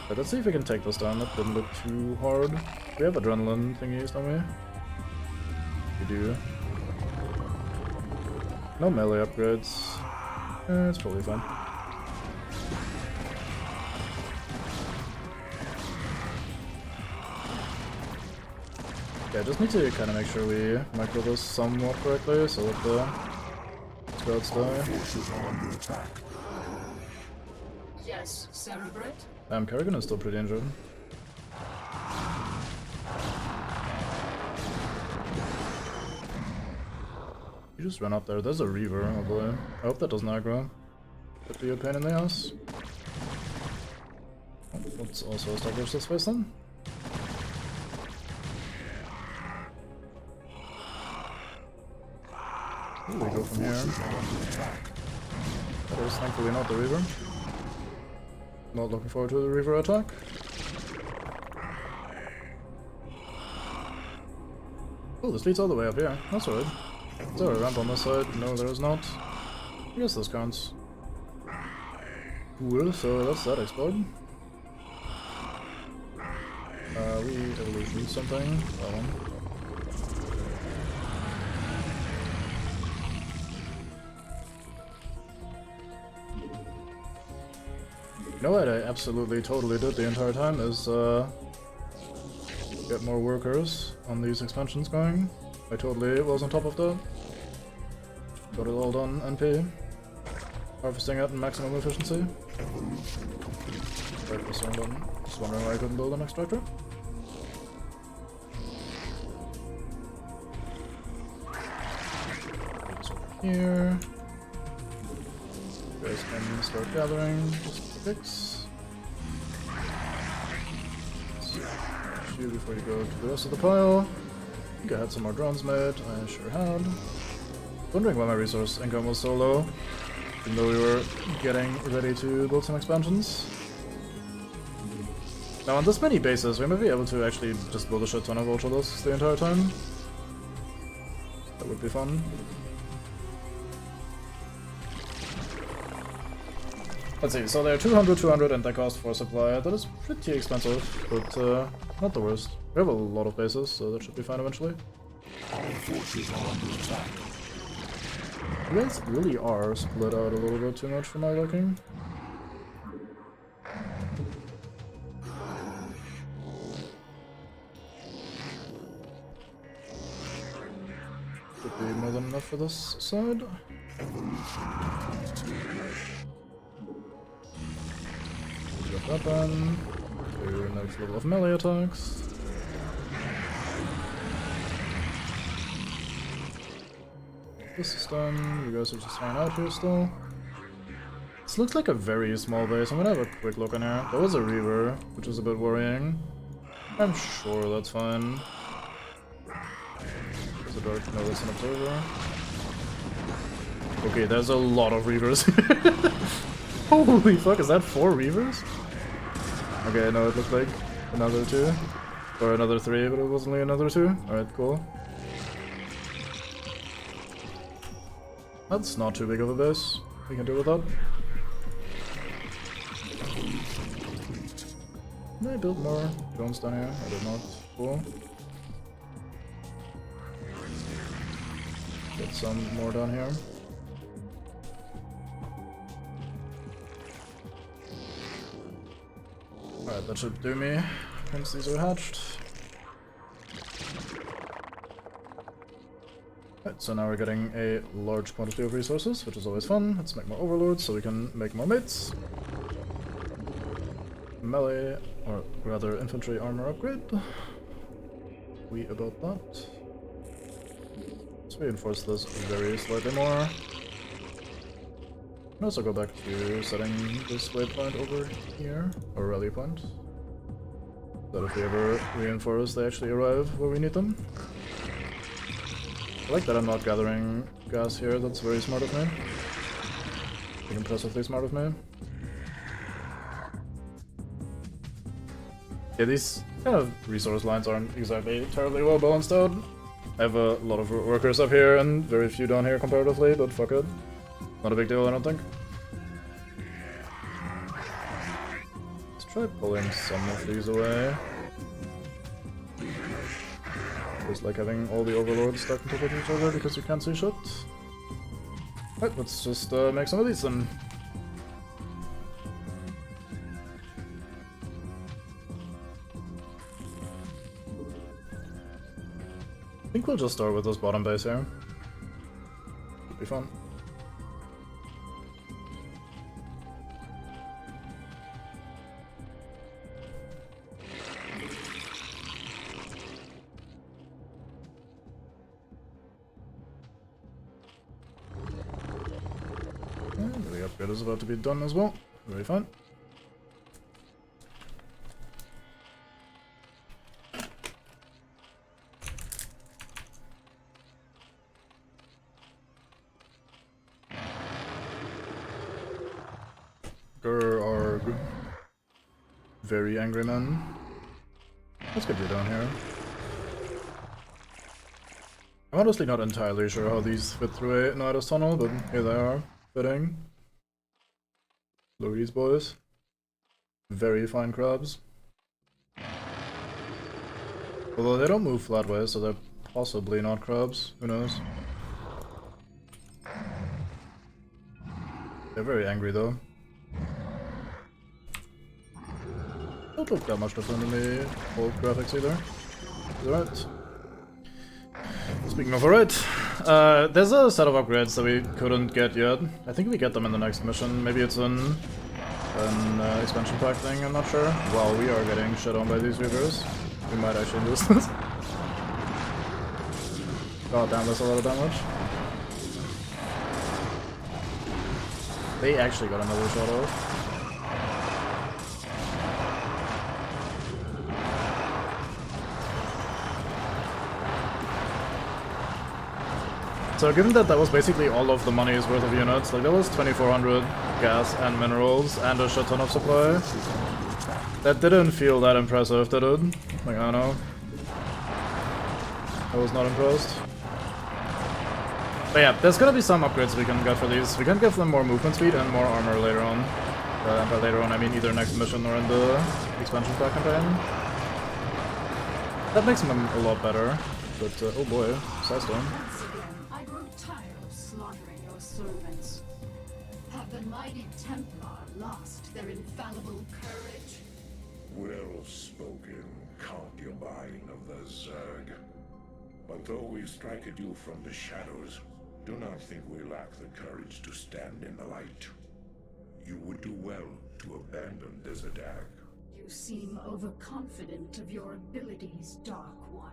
But let's see if we can take this down. That didn't look too hard. We have adrenaline thingies, don't we? We do. No melee upgrades. It's probably fine. Yeah, I just need to kind of make sure we micro this somewhat correctly so that the scouts die. Yes, Cerebrate? Kerrigan is still pretty injured. You just run up there. There's a Reaver, oh boy. I hope that doesn't aggro. Could be a pain in the ass. Oh, let's also establish this face then. Ooh, we go from here. That is thankfully not the Reaver. Not looking forward to the Reaver attack. Oh, this leads all the way up here. That's alright. Is there a ramp on this side? No, there is not. I guess this counts. Cool, so that's that explode. We evolution something. That one. You know what I absolutely totally did the entire time is get more workers on these expansions going. I totally was on top of that. Got it all done NP. Harvesting at maximum efficiency. Right, press the wrong button. Just wondering why I couldn't build an extractor. Put this over here. You guys can start gathering just the picks. You before you go to the rest of the pile. I think I had some more drones made. I sure had. Wondering why my resource income was so low, even though we were getting ready to build some expansions. Now on this many bases, we might be able to actually just build a shit ton of Ultralos the entire time. That would be fun. Let's see, so they're 200, 200, and they cost 4 supply. That is pretty expensive, but not the worst. We have a lot of bases, so that should be fine eventually. You guys really are split out a little bit too much for my liking. Should be more than enough for this side. That one. To next level of melee attacks. This is done. You guys are just hanging out here still. This looks like a very small base. I'm gonna have a quick look in here. There was a Reaver, which is a bit worrying. I'm sure that's fine. There's a dark. No, that's an observer. Okay, there's a lot of Reavers. Holy fuck, is that 4 Reavers? Okay, no, it looked like another 2. Or another 3, but it was only another 2. Alright, cool. That's not too big of a base. We can deal with that. Did I build more drones down here? I did not. Cool. Get some more down here. Alright, that should do me once these are hatched. Right, so now we're getting a large quantity of resources, which is always fun. Let's make more overlords so we can make more mates. Melee, or rather infantry armor upgrade. We about that. Let's reinforce this very slightly more. can also go back to setting this waypoint over here, or rally point. So that if we ever reinforce, they actually arrive where we need them. I like that I'm not gathering gas here, that's very smart of me. Like, impressively smart of me. Yeah, these kind of resource lines aren't exactly terribly well balanced out. I have a lot of workers up here and very few down here comparatively, but fuck it. Not a big deal, I don't think. Let's try pulling some of these away. Just like having all the overlords stuck on top of each other because you can't see shit. Right, let's just make some of these then. I think we'll just start with this bottom base here. Should be fun. And the upgrade is about to be done as well. Very fine. Are very angry men. Let's get you down here. I'm honestly not entirely sure how these fit through a Nidus tunnel, but here they are, fitting. Look at these boys. Very fine crabs. Although they don't move flatways, so they're possibly not crabs. Who knows? They're very angry though. Don't look that much different in the old graphics either. Alright. Speaking of alright, there's a set of upgrades that we couldn't get yet. I think we get them in the next mission. Maybe it's an expansion pack thing, I'm not sure. Wow, we are getting shit on by these reavers. We might actually lose this. God damn, that's a lot of damage. They actually got another shot off. So given that that was basically all of the money's worth of units, like that was 2400 gas and minerals and a shit ton of supply. That didn't feel that impressive, did it? Like, I don't know. I was not impressed. But yeah, there's gonna be some upgrades we can get for these. We can give them more movement speed and more armor later on. And by later on, I mean either next mission or in the expansion pack campaign. That makes them a lot better. But, oh boy, Sidestone. I grew tired of slaughtering your servants. Have the mighty Templar lost their infallible courage? Well spoken, concubine of the Zerg. But though we strike at you from the shadows, do not think we lack the courage to stand in the light. You would do well to abandon this attack. You seem overconfident of your abilities, Dark One.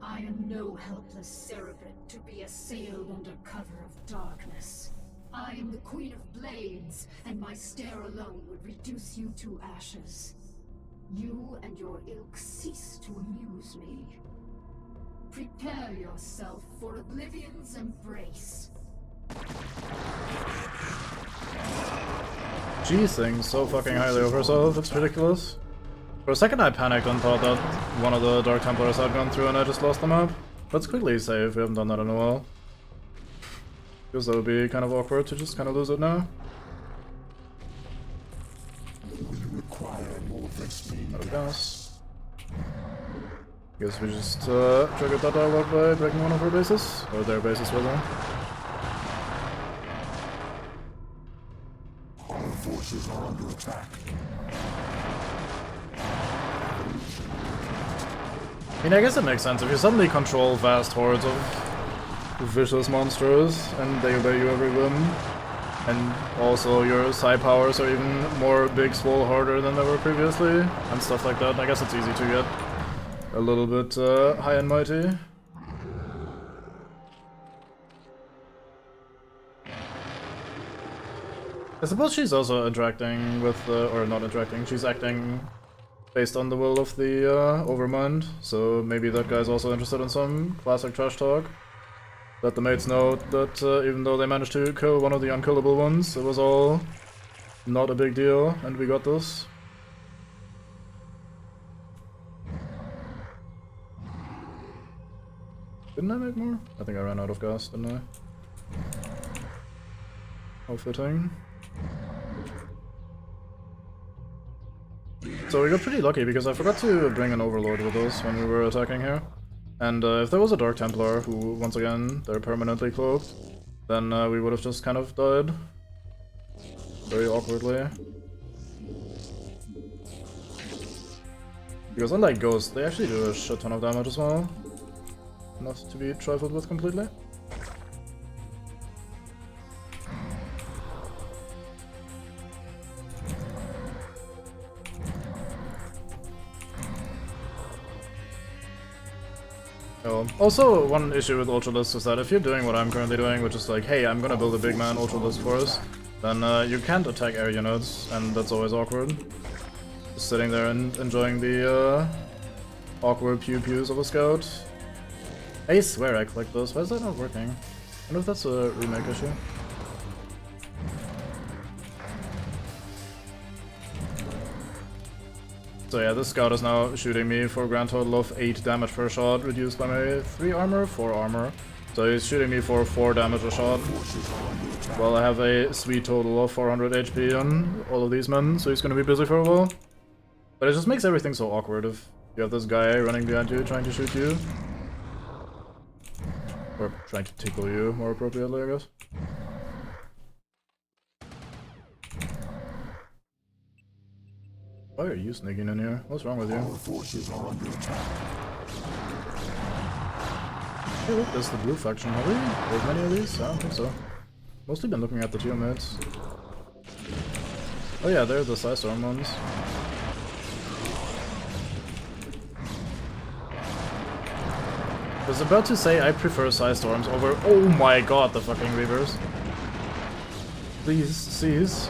I am no helpless cerebrate to be assailed under cover of darkness. I am the Queen of Blades, and my stare alone would reduce you to ashes. You and your ilk cease to amuse me. Prepare yourself for Oblivion's embrace. She thinks so fucking highly of herself, it's ridiculous. For a second I panicked and thought that one of the Dark Templars had gone through and I just lost them up. Let's quickly save, we haven't done that in a while. Because that would be kind of awkward to just kind of lose it now. Out of gas. Guess we just triggered that dialogue by breaking one of her bases. Or their bases, rather. Our forces are under attack. I mean, I guess it makes sense. If you suddenly control vast hordes of vicious monsters, and they obey you every whim, and also your psi powers are even more big, swole, harder than they were previously, and stuff like that, I guess it's easy to get a little bit high and mighty. I suppose she's also interacting with, or not interacting, she's acting based on the will of the Overmind, so maybe that guy's also interested in some classic trash talk. Let the mates know that even though they managed to kill one of the unkillable ones, it was all not a big deal, and we got this. Didn't I make more? I think I ran out of gas, didn't I? How fitting. So we got pretty lucky because I forgot to bring an Overlord with us when we were attacking here. And if there was a Dark Templar, who, once again, they're permanently cloaked, then we would have just kind of died. Very awkwardly. Because unlike Ghosts, they actually do a shit ton of damage as well. Not to be trifled with completely. Oh. Also, one issue with Ultralisk is that if you're doing what I'm currently doing, which is like, hey, I'm gonna build a big man Ultralisk for us, then you can't attack air units, and that's always awkward. Just sitting there and enjoying the awkward pew-pews of a scout. I swear I clicked those. Why is that not working? I wonder if that's a remake issue. So yeah, this scout is now shooting me for a grand total of 8 damage per shot, reduced by my 3 armor, 4 armor. So he's shooting me for 4 damage a shot. Well, I have a sweet total of 400 HP on all of these men, so he's gonna be busy for a while. But it just makes everything so awkward if you have this guy running behind you trying to shoot you. Or trying to tickle you, more appropriately, I guess. Why are you sneaking in here? What's wrong with you? Hey look, there's the blue faction. Have we? There's many of these? I don't think so. Mostly been looking at the teammates. Oh yeah, they're the Psystorm ones. I was about to say I prefer Psystorms over— oh my god, the fucking Reavers. Please, cease.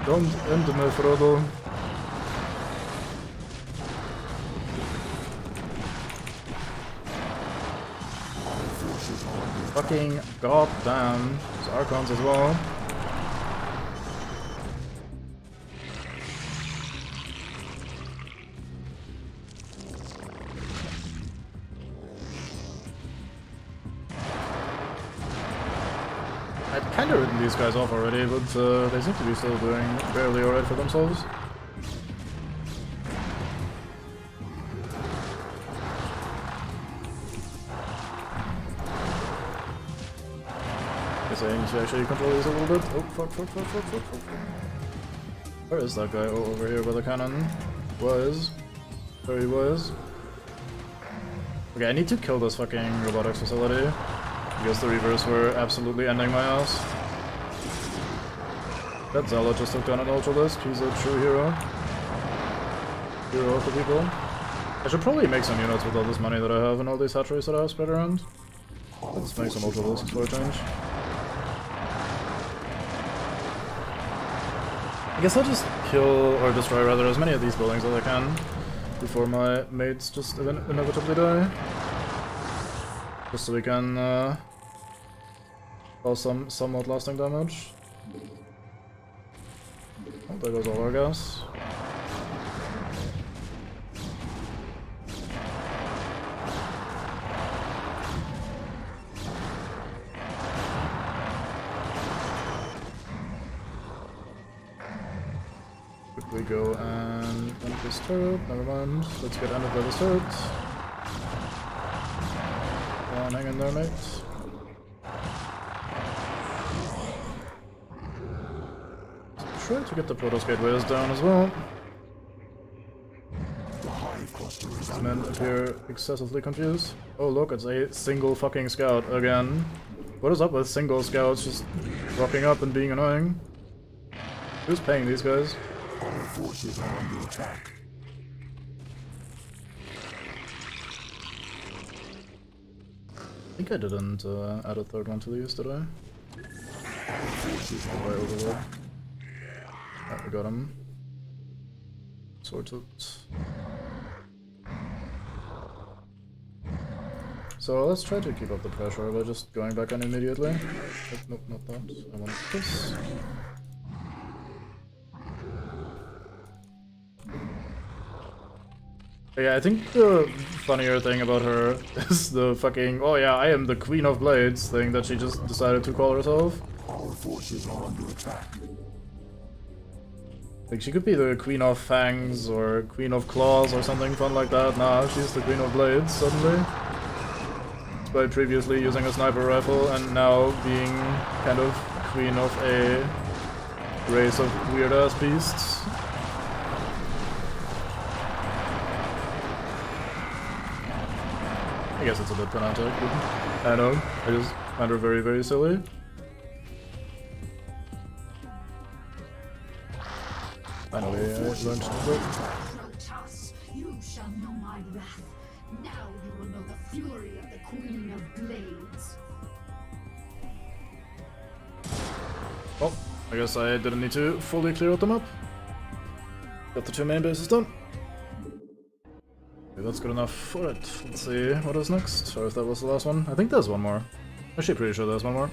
Don't end me, Frodo. Fucking goddamn. There's Archons as well. I'd kinda written these guys off already, but they seem to be still doing barely alright for themselves. Guess I need to actually control these a little bit. Oh, fuck. Where is that guy? Oh, over here where the cannon was. There he was. Okay, I need to kill this fucking robotics facility. Because the Reavers were absolutely ending my ass. That Zealot just took down an Ultralisk. He's a true hero. Hero of the people. I should probably make some units with all this money that I have and all these hatcheries that I have spread around. Let's make some Ultralisks for a change. I guess I'll just kill, or destroy rather, as many of these buildings as I can before my mates just inevitably die. Just so we can cause some somewhat lasting damage. Oh, there goes all our gas. Quickly go and end this turret. Never mind. Let's get ended by this turret. Hang in there, mate. Try to get the Protoss gateways down as well. These men appear excessively confused. Oh look, it's a single fucking scout again. What is up with single scouts just rocking up and being annoying? Who's paying these guys? Our forces are under attack. I think I didn't add a third one to these, did I? By Overlord. Alright, we got him. Sorted. So let's try to keep up the pressure by just going back in immediately. Nope, not that. I want this. Yeah, I think the funnier thing about her is the fucking, oh yeah, I am the Queen of Blades thing that she just decided to call herself. Our forces are under attack. Like, she could be the Queen of Fangs or Queen of Claws or something fun like that. Nah, she's the Queen of Blades suddenly. By previously using a sniper rifle and now being kind of queen of a race of weird-ass beasts. I guess it's a bit pedantic, but I know, I just find her very, very silly. Finally, I learned to do it. Protoss, you shall know my wrath. Now you will know the fury of the Queen of Blades. Well, I guess I didn't need to fully clear out the map. Got the 2 main bases done. Okay, that's good enough for it. Let's see what is next, or if that was the last one. I think there's one more. Actually, pretty sure there's one more.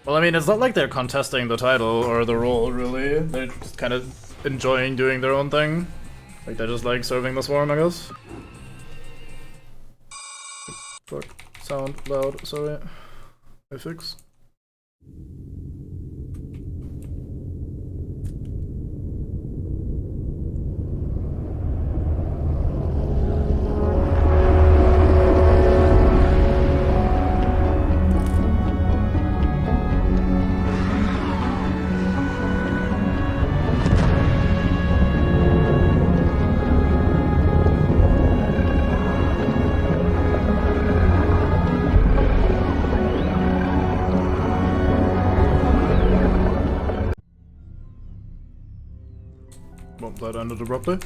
Well, I mean, it's not like they're contesting the title or the role, really. They're just kind of enjoying doing their own thing. Like, they're just like serving the swarm, I guess. Fuck. Sound loud, sorry. I fix. Well, that ended abruptly.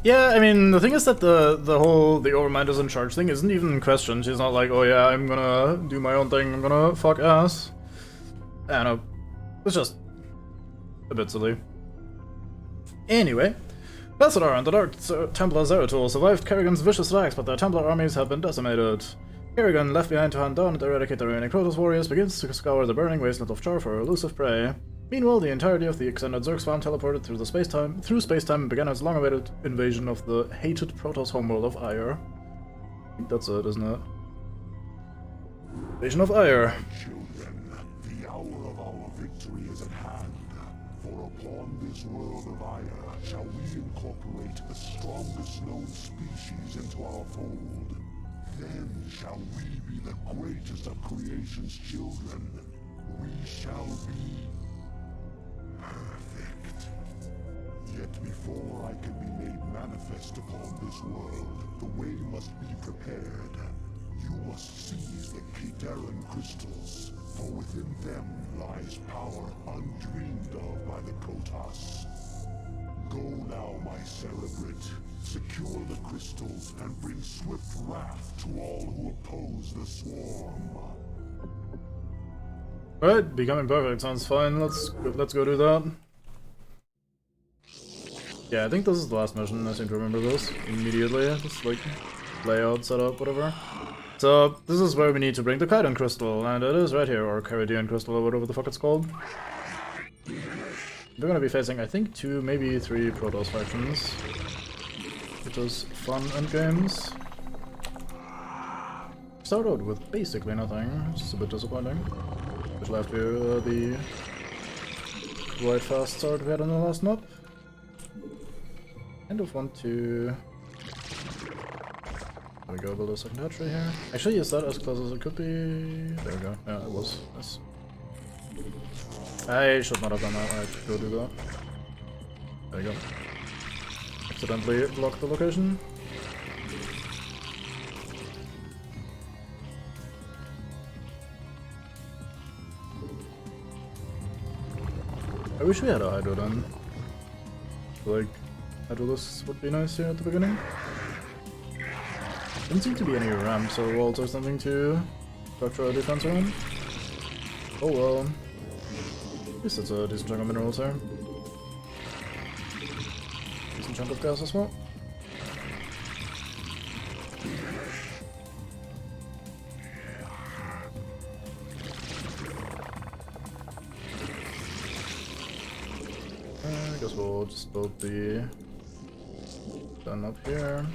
Yeah, I mean, the thing is that the whole the Overmind is in charge thing isn't even in question. She's not like, oh yeah, I'm gonna do my own thing, I'm gonna fuck ass. I don't know. It's just a bit silly. Anyway, Bessadar and the Dark Templar Zeratul survived Kerrigan's vicious attacks, but their Templar armies have been decimated. Kerrigan, left behind to hunt down and eradicate the remaining Protoss warriors, begins to scour the burning wasteland of Char for elusive prey. Meanwhile, the entirety of the extended Zerg spawn teleported through space-time and began its long-awaited invasion of the hated Protoss homeworld of Ire. I think that's it, isn't it? Invasion of Ire. Children, the hour of our victory is at hand. For upon this world of Ire shall we incorporate the strongest known species into our fold. Then shall we be the greatest of creation's children. We shall be perfect. Yet before I can be made manifest upon this world, the way must be prepared. You must seize the Kidaran crystals, for within them lies power undreamed of by the Kotas. Go now, my Cerebrate. Secure the crystals and bring swift wrath to all who oppose the swarm. Alright, becoming perfect sounds fine. Let's go do that. Yeah, I think this is the last mission. I seem to remember this immediately. Just like layout, setup, whatever. So this is where we need to bring the Kaidan crystal, and it is right here, or Caridian crystal, or whatever the fuck it's called. We're gonna be facing, I think, 2, maybe 3 Protoss factions, which is fun and games. Start out with basically nothing, which is a bit disappointing. Which left you the quite fast start we had on the last map. Kind of want to... There we go, build a second hatchery here. Actually, is that as close as it could be? There we go. Yeah, it was. Nice. I should not have done that. I had to go do that. There you go. Accidentally blocked the location. I wish we had a Hydro then. Like, Hydrolus would be nice here at the beginning. Didn't seem to be any ramps or walls or something to structure or defense around. Oh well. At least it's a decent chunk of minerals there. Decent chunk of gas as well. I guess we'll just build the gun up here.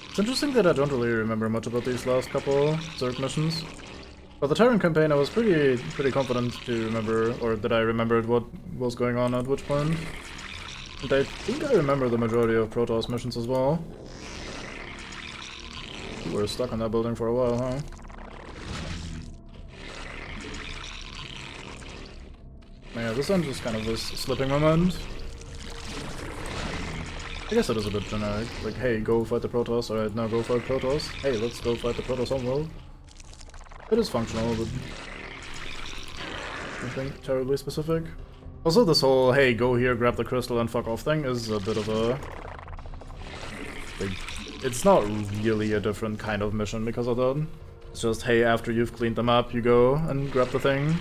It's interesting that I don't really remember much about these last couple Zerg missions. For the Tyrant campaign, I was pretty confident to remember, or that I remembered what was going on at which point. And I think I remember the majority of Protoss missions as well. We were stuck in that building for a while, huh? Yeah, this end is kind of a slipping moment. I guess it is a bit generic. Like, hey, go fight the Protoss. Alright, now go fight Protoss. Hey, let's go fight the Protoss homeworld. It is functional, but nothing terribly specific. Also, this whole, hey, go here, grab the crystal and fuck off thing is a bit of a... like, it's not really a different kind of mission because of that. It's just, hey, after you've cleaned them up, you go and grab the thing.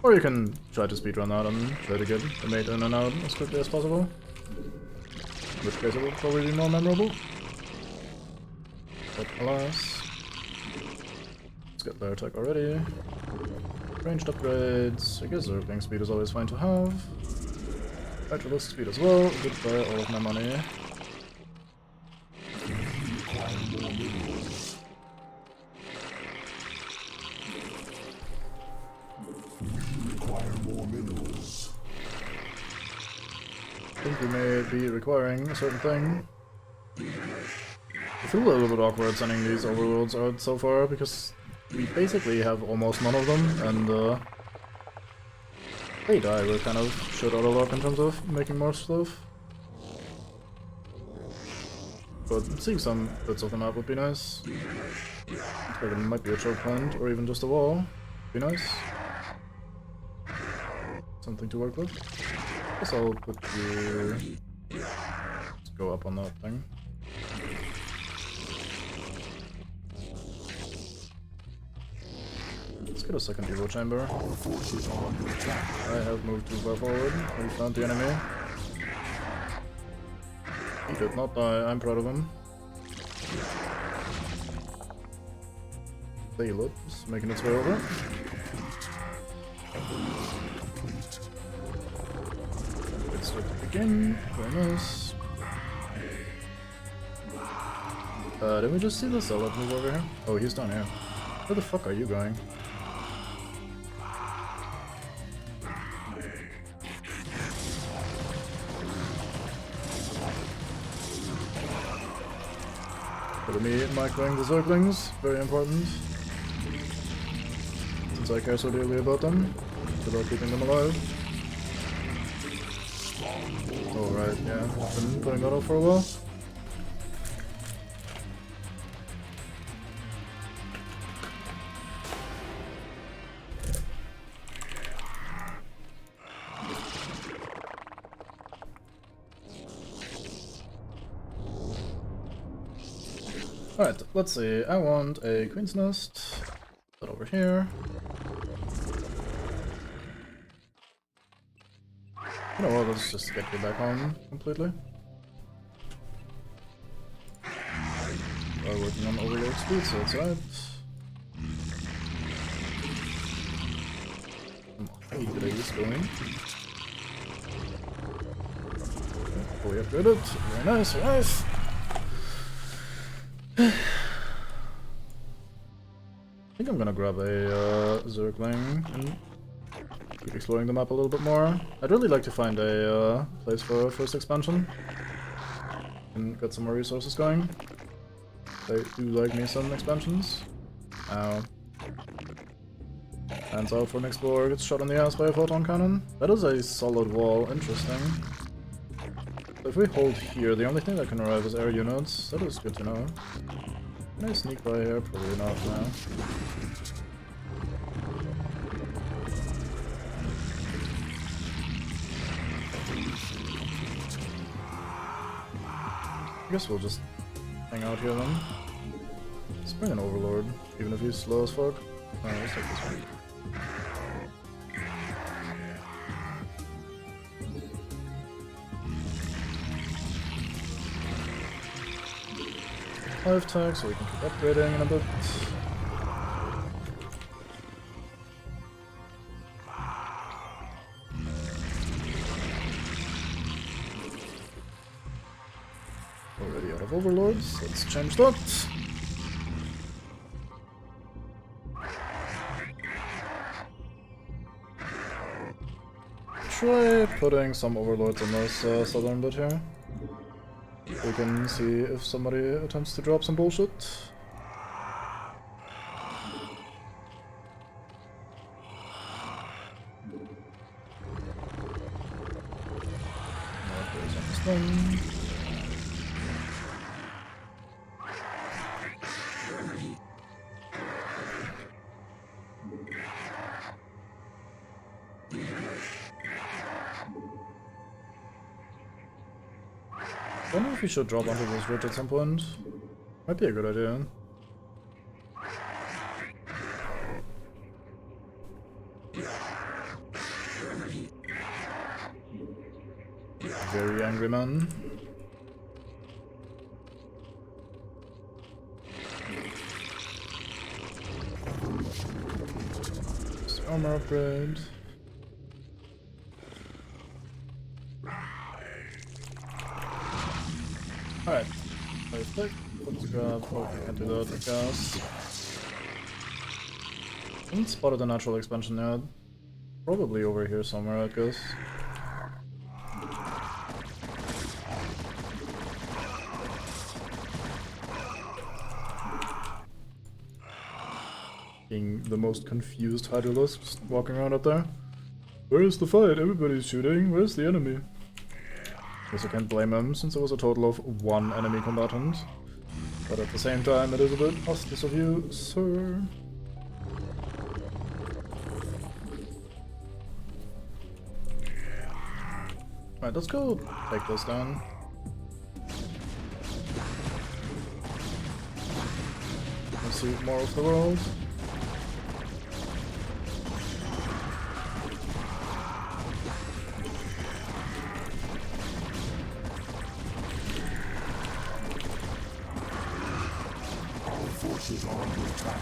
Or you can try to speedrun that and try to get the mate in and out as quickly as possible. In which case it will probably be more memorable. But alas. Let's get their attack already. Ranged upgrades. I guess Zergling speed is always fine to have. Hydralist speed as well. Goodbye all of my money. I think we may be requiring a certain thing. I feel a little bit awkward sending these overlords out so far, because we basically have almost none of them, and they die. We're kind of shit out of luck in terms of making more stuff. But seeing some bits of the map would be nice. Looks like it might be a choke point, or even just a wall. Be nice. Something to work with. Guess I'll put you... let's go up on that thing. Let's get a second evo chamber. I have moved too far forward. We found the enemy. He did not die, I'm proud of him. Payload is making its way over. Again, very nice. Did we just see the Zealot move over here? Oh, he's down here. Where the fuck are you going? For me, microing the Zerglings, very important. Since I care so dearly about them, it's about keeping them alive. Oh right, yeah, been putting that off for a while. Alright, let's see, I want a Queen's Nest. Put that over here. You know what, let's just get you back home completely. We're working on overload speed, so it's right. Hey, did I just go in? Fully upgraded. Very nice, very nice. I think I'm gonna grab a Zergling and keep exploring the map a little bit more. I'd really like to find a place for a first expansion and get some more resources going. I do like me some expansions. Ow. Hands out for an explorer, gets shot in the ass by a photon cannon. That is a solid wall, interesting. So if we hold here, the only thing that can arrive is air units. That is good to know. Can I sneak by here? Probably not now. I guess we'll just hang out here then. Let's bring an Overlord, even if he's slow as fuck. Alright, let's take this one. 5 tags, so we can keep upgrading in a bit. Already out of Overlords, let's change that. Try putting some Overlords in this southern bit here. We can see if somebody attempts to drop some bullshit. There's on this thing. I wonder if we should drop onto this ridge at some point. Might be a good idea. Very angry man. Just armor upgrade. Alright, let's grab, oh, I can't do that, gas. Haven't spotted a natural expansion yet. Probably over here somewhere, I guess. Being the most confused Hydralus, just walking around up there. Where's the fight? Everybody's shooting. Where's the enemy? Guess I can't blame him, since there was a total of 1 enemy combatant. But at the same time, it is a bit hostile of you, sir. Alright, let's go take this down. Let's see more of the world. Forces are under attack.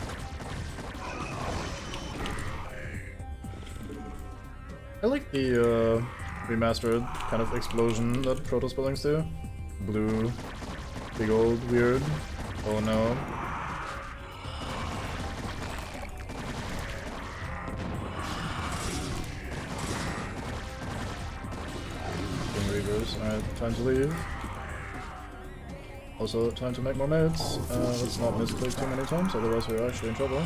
I like the remastered kind of explosion that Protoss buildings do. Blue, big old weird. Oh no. King Reavers. Alright, time to leave. Also, time to make more meds. Let's not misclick too many times, otherwise we're actually in trouble.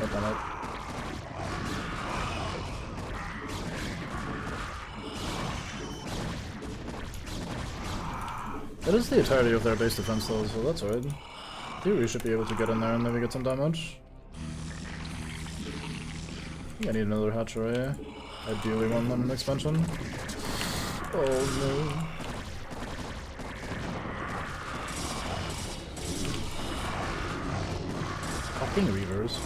God damn it. That is the entirety of their base defense though, so that's alright. I think we should be able to get in there and maybe get some damage. I think I need another hatchery. Ideally one on an expansion. Oh no. Fucking Reavers.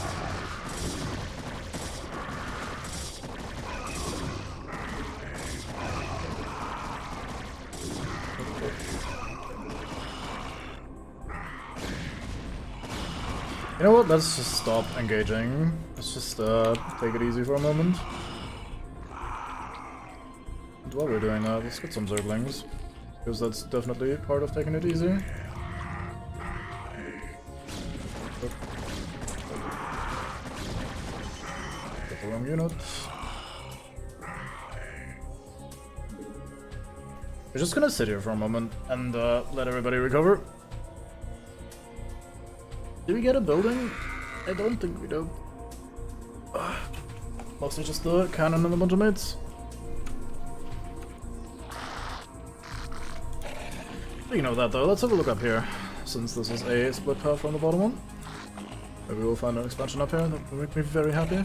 You know what, let's just stop engaging. Let's just take it easy for a moment. And while we're doing that, let's get some Zerglings. Because that's definitely part of taking it easy. Get the wrong unit. We're just gonna sit here for a moment and let everybody recover. Do we get a building? I don't think we do. Mostly just the cannon and a bunch of mates. Speaking of that though, let's have a look up here, since this is a split path from the bottom one. Maybe we'll find an expansion up here that will make me very happy.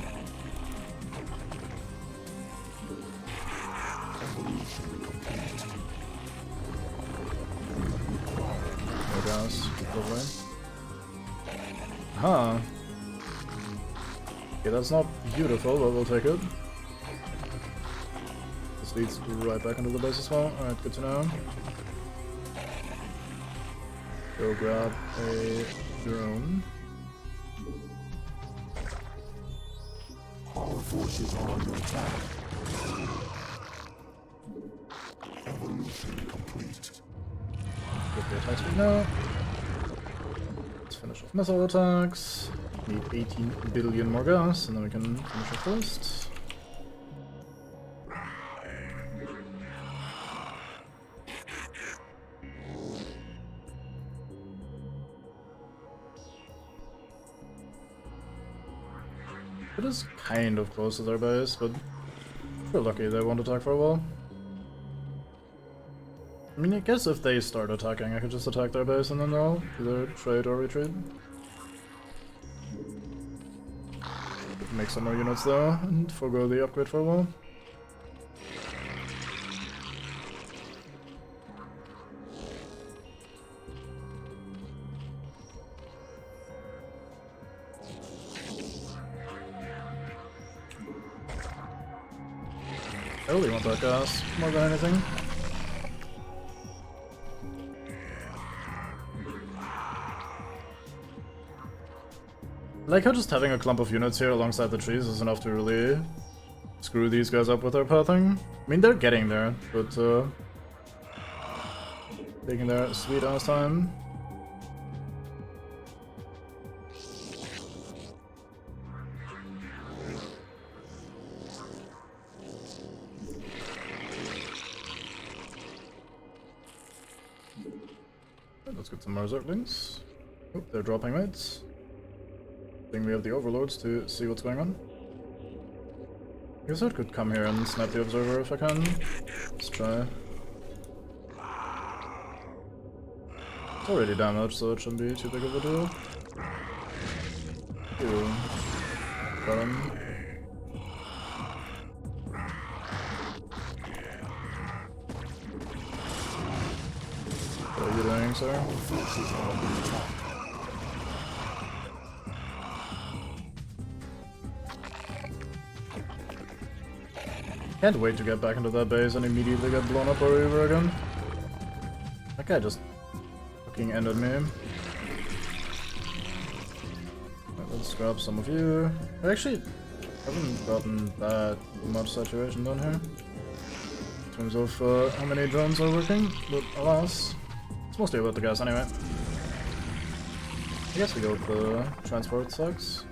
There goes, lovely. Huh. Okay, that's not beautiful, but we'll take it. This leads right back into the base as well. Alright, good to know. Go grab a drone. Our forces are under attack. Evolution complete. Get the attack speed now. Let's finish off missile attacks. Need 18 billion more gas, and then we can finish off first. It is kind of close to their base, but we're lucky they won't attack for a while. I mean, I guess if they start attacking, I could just attack their base and then they'll either trade or retreat. Make some more units though, and forgo the upgrade for a while. I really want that gas more than anything. I like how just having a clump of units here alongside the trees is enough to really screw these guys up with their pathing. I mean, they're getting there, but taking their sweet ass time. Let's get some more Zerglings. Oh, they're dropping mates. I think we have the overlords to see what's going on. I guess I could come here and snipe the observer if I can. Let's try. It's already damaged, so it shouldn't be too big of a deal. Ew. Got him. What are you doing, sir? Can't wait to get back into that base and immediately get blown up over again. That guy just fucking ended me. Right, let's grab some of you. I actually haven't gotten that much saturation done here in terms of how many drones are working, but alas, it's mostly about the gas anyway. I guess we go with the transport sucks.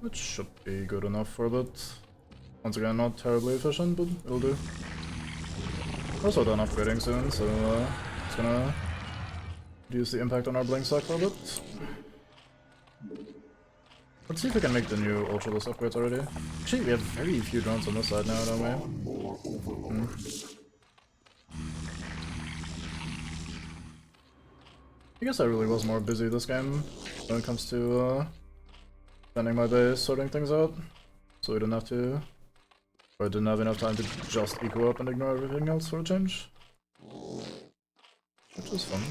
Which should be good enough for a bit. Once again, not terribly efficient, but it'll do. Also done upgrading soon, so it's gonna reduce the impact on our blink stack for a bit. Let's see if we can make the new Ultralist upgrades already. Actually, we have very few drones on this side now, don't we? I guess I really was more busy this game when it comes to defending my base, sorting things out, so we didn't have to, or I didn't have enough time to just eco up and ignore everything else for a change. Which is fun.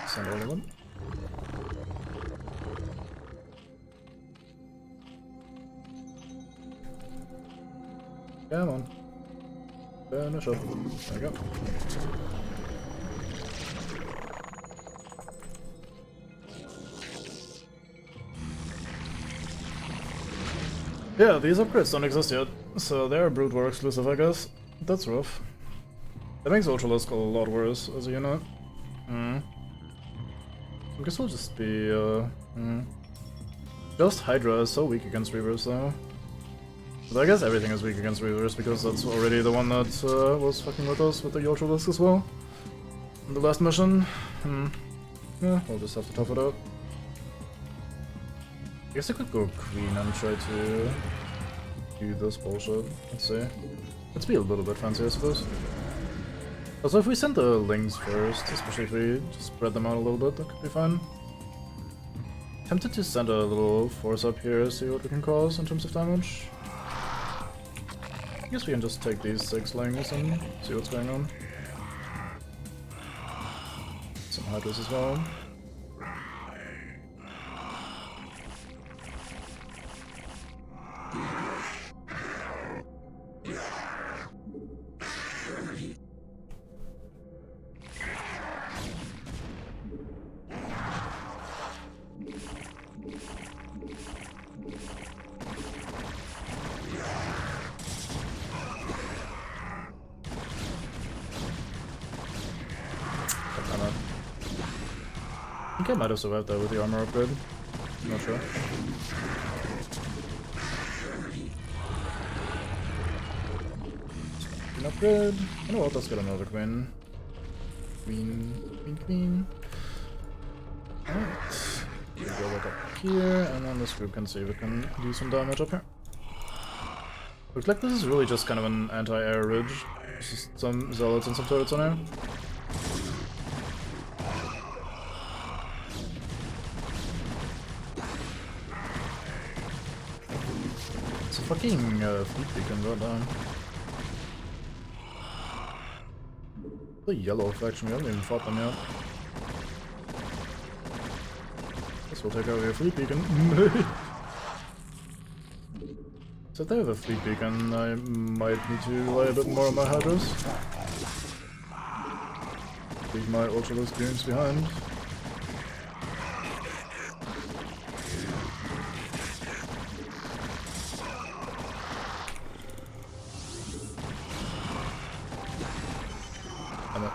Send all of them. Come on. Finish up. There we go. Yeah, these upgrades don't exist yet, so they're Brute War exclusive, I guess. That's rough. That makes Ultralisk a lot worse as a unit. I guess we'll just be, Just Hydra is so weak against Reavers though. But I guess everything is weak against Reavers because that's already the one that was fucking with us with the Ultralisk as well. In the last mission. Yeah, we'll just have to tough it out. I guess I could go Queen and try to do this bullshit. Let's see. Let's be a little bit fancy, I suppose. Also, if we send the Lings first, especially if we just spread them out a little bit, that could be fine. Tempted to send a little force up here, see what we can cause in terms of damage. I guess we can just take these 6 Lings and see what's going on. Some Hydras as well. I think I might have survived that with the armor upgrade. I'm not sure. An upgrade. You know what? Let's get another queen. Queen. Alright. We'll go back up here, and then this group can see if it can do some damage up here. Looks like this is really just kind of an anti-air ridge. There's just some zealots and some turrets on here. It's a fucking fleet beacon, goddamn. The yellow faction, we haven't even fought them yet. Guess we'll take out your fleet beacon. So if they have a fleet beacon, I might need to rely a bit more on my Hydras. Leave my Ultralisk units behind. Damn it.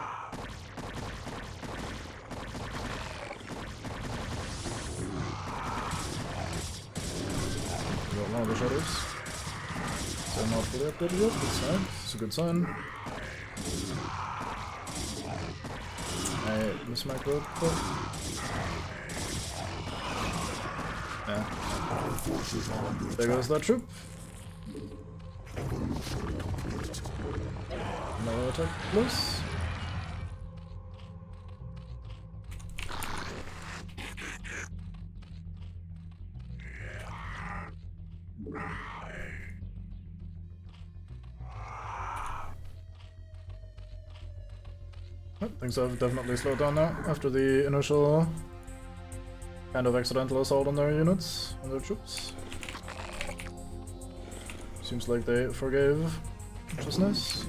We got one of the shadows. They're not fully upgraded yet, good sign. It's a good sign. I mismicroed. Yeah. There goes that troop. Another attack close. Things have definitely slowed down now after the initial kind of accidental assault on their units, on their troops. Seems like they forgave, which is nice.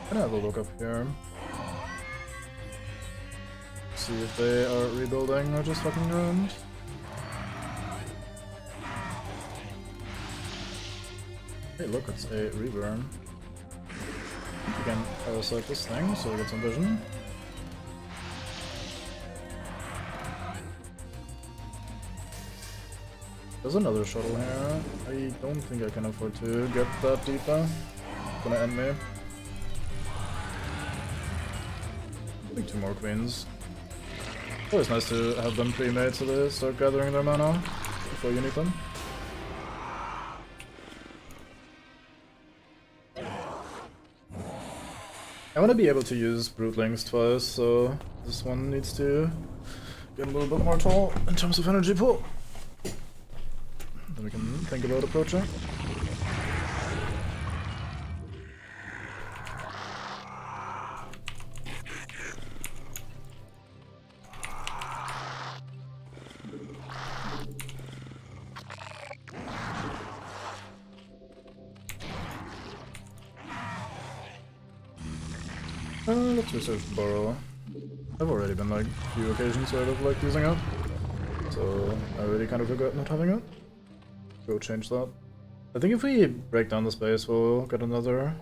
Can I have a look up here? See if they are rebuilding or just fucking around. Hey look, it's a reburn. We can parasite this thing so we get some vision. There's another shuttle here. I don't think I can afford to get that deeper. It's gonna end me. I think 2 more queens. Always nice to have them pre-made so they start gathering their mana before you need them. I want to be able to use Broodlings twice, so this one needs to get a little bit more tall in terms of energy pool. Then we can think about approaching. Let's research the burrow. I've already been like a few occasions where I've liked using it, so I already kind of regret not having it. go change that. I think if we break down the space, we'll get another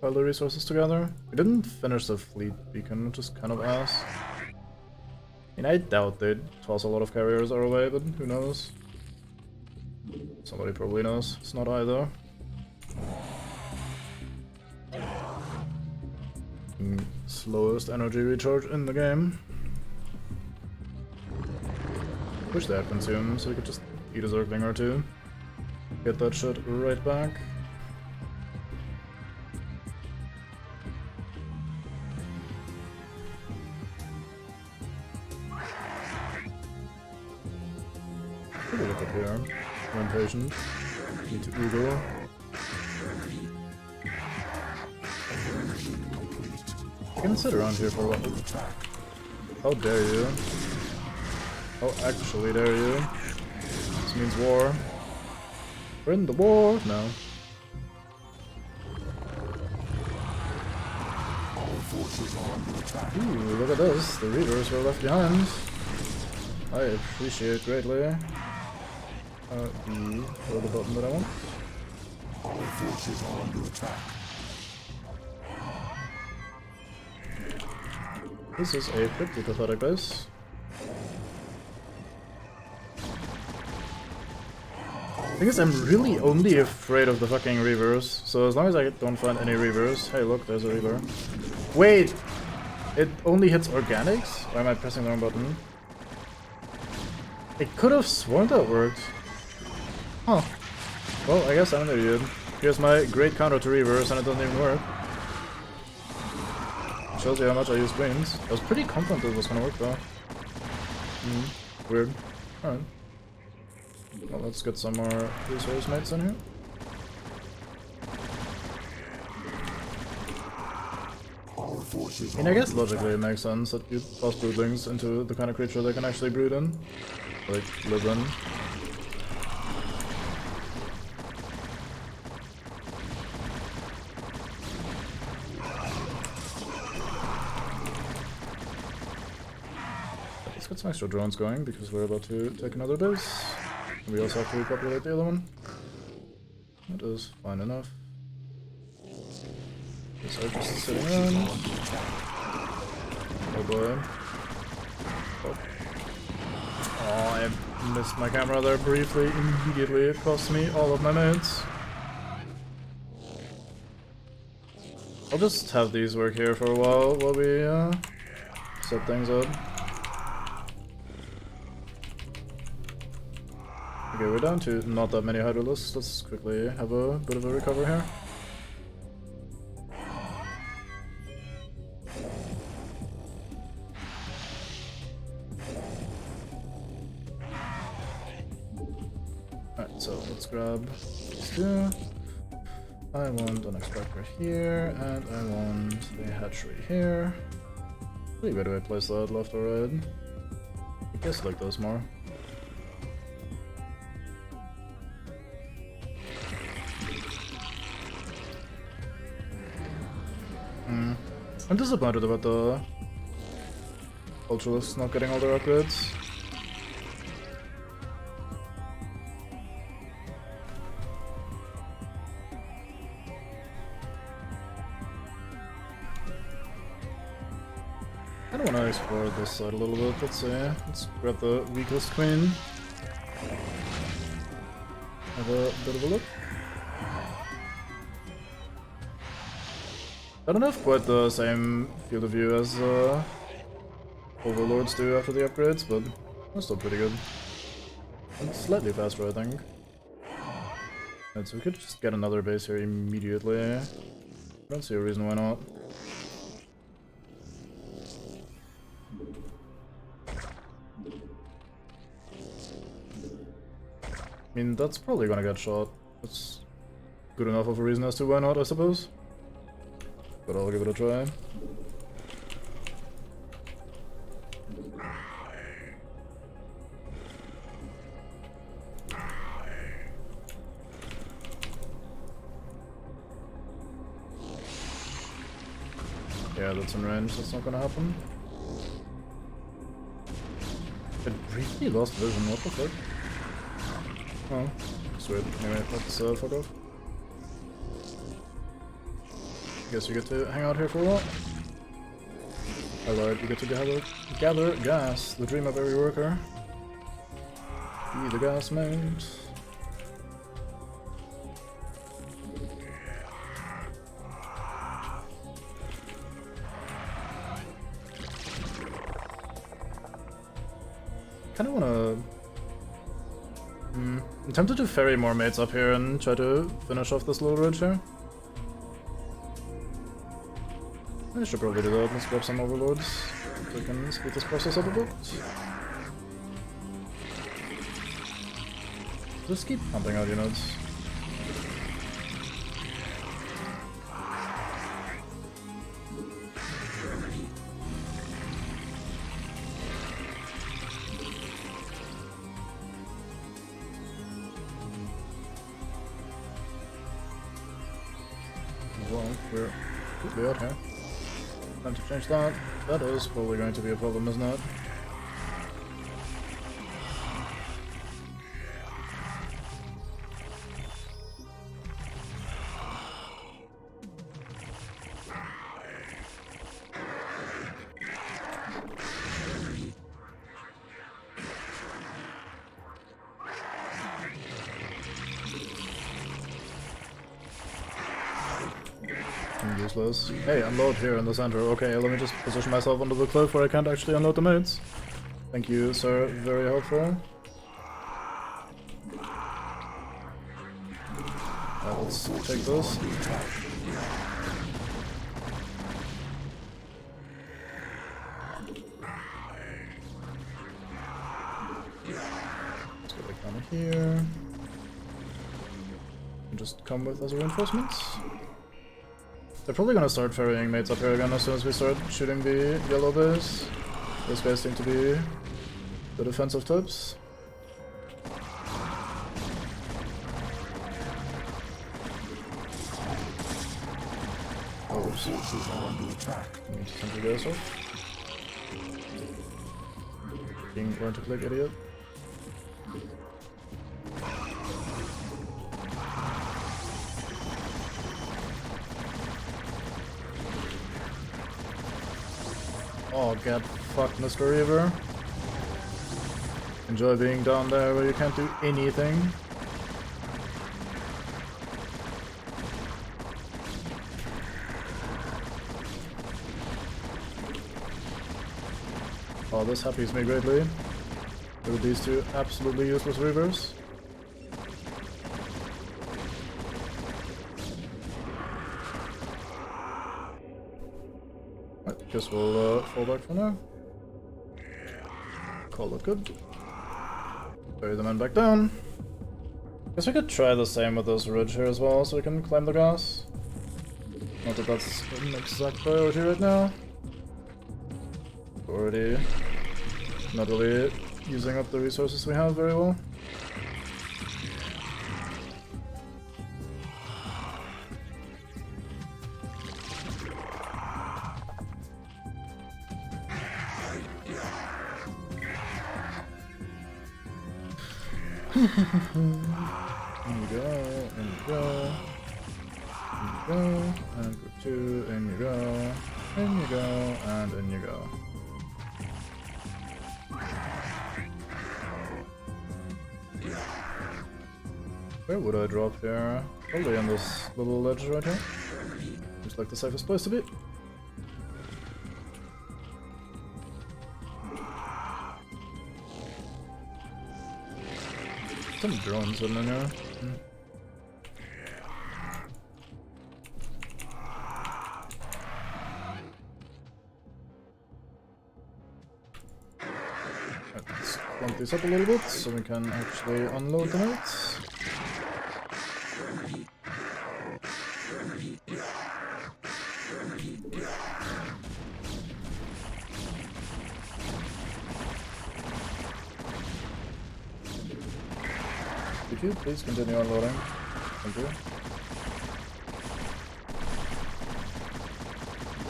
pile of resources together. We didn't finish the fleet beacon, which is kind of ass. I mean, I doubt they'd toss a lot of carriers our way, but who knows? Somebody probably knows. It's not either. Slowest energy recharge in the game. Wish they had consumed, so we could just eat a Zergling or two. Get that shit right back. Pretty look up here. I'm impatient. Need to Google. You can sit around here for a while. How dare you? How actually dare you? This means war. We're in the war now. Ooh, look at this. The Reavers were left behind. I appreciate greatly. The button that I want. Our forces are under attack. This is a pretty pathetic base. The thing is, I'm really only afraid of the fucking Reavers, so as long as I don't find any Reavers... Hey look, there's a Reaver. Wait! It only hits organics? Why am I pressing the wrong button? I could have sworn that worked. Huh. Well, I guess I'm an idiot. Here's my great counter to Reavers and it doesn't even work. Shows you how much I use greens. I was pretty confident it was gonna work though. Weird. Alright. Well, let's get some more resource mates in here. I mean, I guess logically it makes sense that you toss broodlings into the kind of creature they can actually brood in. Like, live in. Let's get some extra drones going, because we're about to take another base. We also have to repopulate the other one. That is fine enough. These are just sitting around. Oh boy. Oh. Oh, I missed my camera there briefly. Immediately it cost me all of my mates. I'll just have these work here for a while we set things up. Okay, we're down to not that many hydralisks. Let's quickly have a bit of a recover here. Alright, so let's grab these two. I want an extractor here, and I want a hatchery here. Where do I place that, left or right? I guess like those more. I'm disappointed about the Ultralisks not getting all their upgrades. I don't want to explore this side a little bit. Let's see. Let's grab the weakest queen. Have a bit of a look. I don't have quite the same field of view as Overlords do after the upgrades, but they're still pretty good. And slightly faster, I think. Right, so we could just get another base here immediately. I don't see a reason why not. I mean, that's probably gonna get shot. That's good enough of a reason as to why not, I suppose. But I'll give it a try. Yeah, that's in range, that's not gonna happen. It briefly lost vision, what the fuck? Oh, Sweet. Anyway, let's fuck off. Guess you get to hang out here for a while. Alright, you get to gather gas, the dream of every worker. Be the gas mate. Kinda wanna... I'm tempted to ferry more mates up here and try to finish off this little ridge here. I should probably do that. Let's grab some overlords so we can speed this process up a bit. Just keep pumping out units. Well, we're completely out here. Time to change that. That is probably going to be a problem, isn't it? Useless. Hey, unload here in the center. Okay, let me just position myself under the cliff where I can't actually unload the mates. Thank you, sir. Very helpful. Let's take this. Let's go like down here. And just come with as a reinforcements. They're probably gonna start ferrying mates up here again as soon as we start shooting the yellow base. Those guys seem to be the defensive types. Oh, forces are under attack. I need to send you guys off. Being going to click, idiot. Oh, get fucked, Mr. Reaver. Enjoy being down there where you can't do anything. Oh, this happies me greatly. Look at these two absolutely useless Reavers. Guess we'll fall back for now. Call it good. Bury the men back down. Guess we could try the same with this ridge here as well, so we can climb the gas. Not that that's an exact priority right now. We're already not really using up the resources we have very well. In you go, in you go, in you go, and group 2, in you go, in you go, and in you go. Where would I drop here? Probably on this little ledge right here. Looks like the safest place to be. Some drones in there. Let's bump this up a little bit so we can actually unload the mates. Could you please continue unloading? Thank you.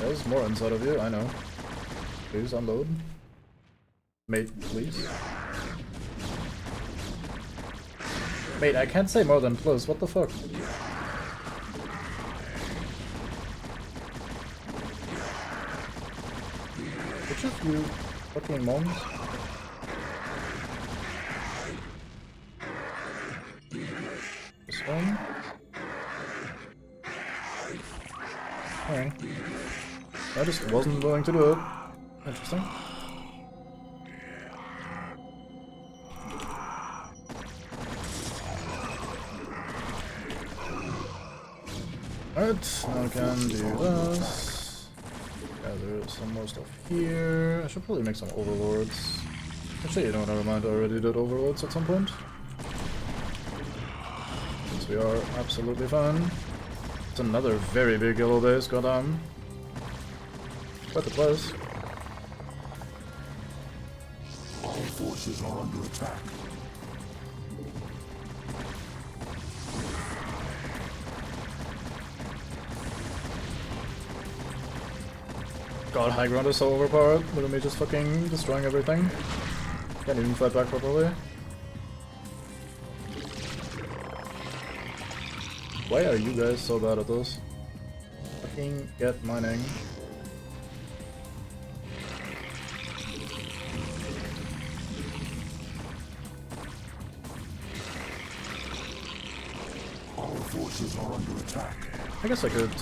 There's more inside of you, I know. Please unload. Mate, please. Wait, I can't say more than plus, what the fuck? Which of you fucking moms? This one? Okay. I just wasn't willing to do it. Interesting. Alright, now I can do this. Yeah, there's some more stuff here. I should probably make some overlords. Actually, you know, never mind, I already did overlords at some point. Since we are absolutely fine. It's another very big yellow base, goddamn. Quite the place. All forces are under attack. God, high ground is so overpowered. Look at me just fucking destroying everything. Can't even fight back properly. Why are you guys so bad at this? Fucking get mining. All forces are under attack. I guess I could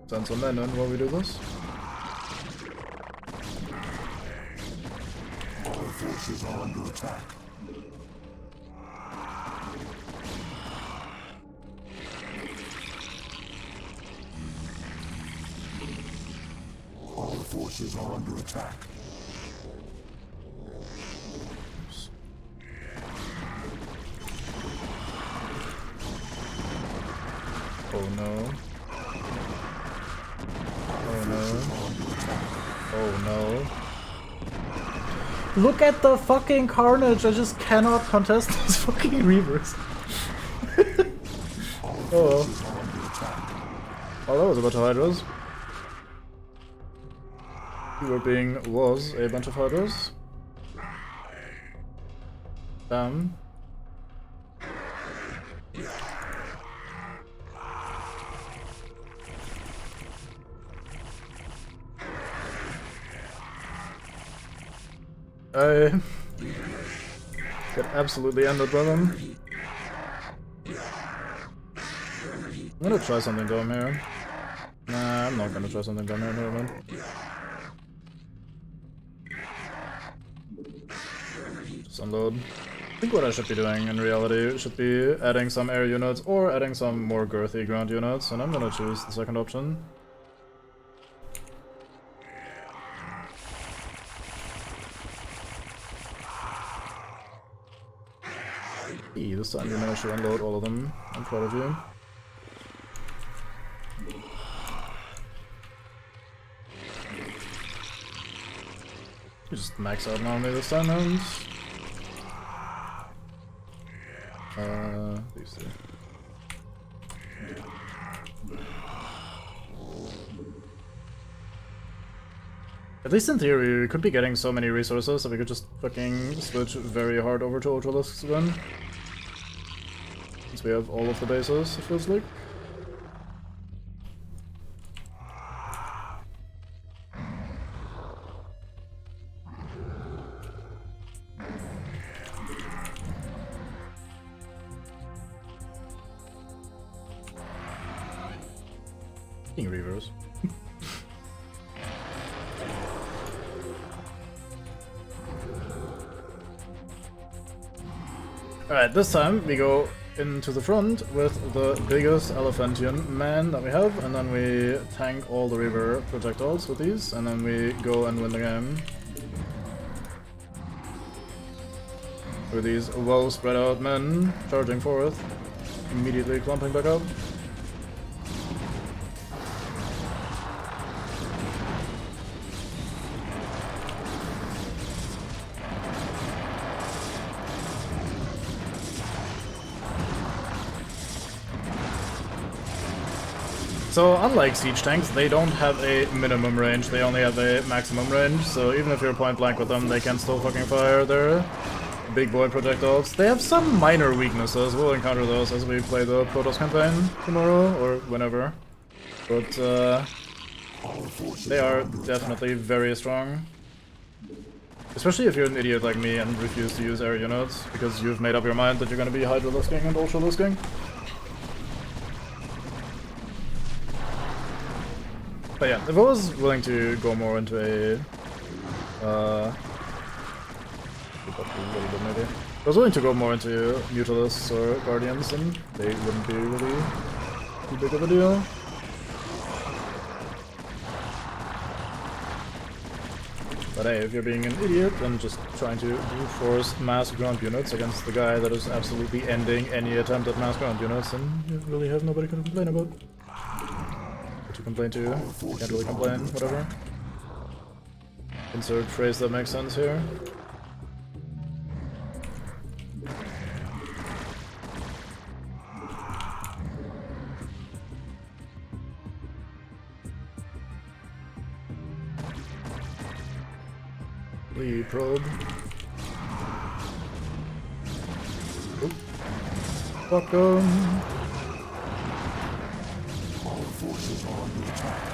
send some men in while we do this. All forces are under attack. All forces are under attack. Oh no. Oh no. Oh no. Look at the fucking carnage! I just cannot contest these fucking reavers. Oh. Oh, that was a bunch of hydras. Was a bunch of hydras. Damn. I get absolutely ended by them. I'm gonna try something dumb here. Nah, I'm not gonna try something dumb here, never mind. Just unload. I think what I should be doing in reality should be adding some air units or adding some more girthy ground units, and I'm gonna choose the second option. This time you managed to unload all of them. I'm proud of you. You just max out an army this time, and these two. At least in theory, we could be getting so many resources that we could just fucking switch very hard over to Ultralisks again. Since we have all of the bases, it feels like. Fucking reavers. Alright, this time we go into the front with the biggest elephantian man that we have, and then we tank all the river projectiles with these, and then we go and win the game. With these well spread out men charging forth, immediately clumping back up. So unlike siege tanks, they don't have a minimum range, they only have a maximum range, so even if you're point blank with them, they can still fucking fire. They're big boy projectiles. They have some minor weaknesses. We'll encounter those as we play the Protoss campaign tomorrow or whenever. But they are definitely very strong. Especially if you're an idiot like me and refuse to use air units, because you've made up your mind that you're gonna be Hydra-listing and Ultra-listing. But yeah, if I was willing to go more into a... maybe. If I was willing to go more into Mutalisks or Guardians, then they wouldn't be really too big of a deal. But hey, if you're being an idiot and just trying to brute force mass ground units against the guy that is absolutely ending any attempt at mass ground units, then you really have nobody to complain about. What to complain to? Can't really complain, whatever. Insert phrase that makes sense here. Lee probe. Oop. Fuck 'em.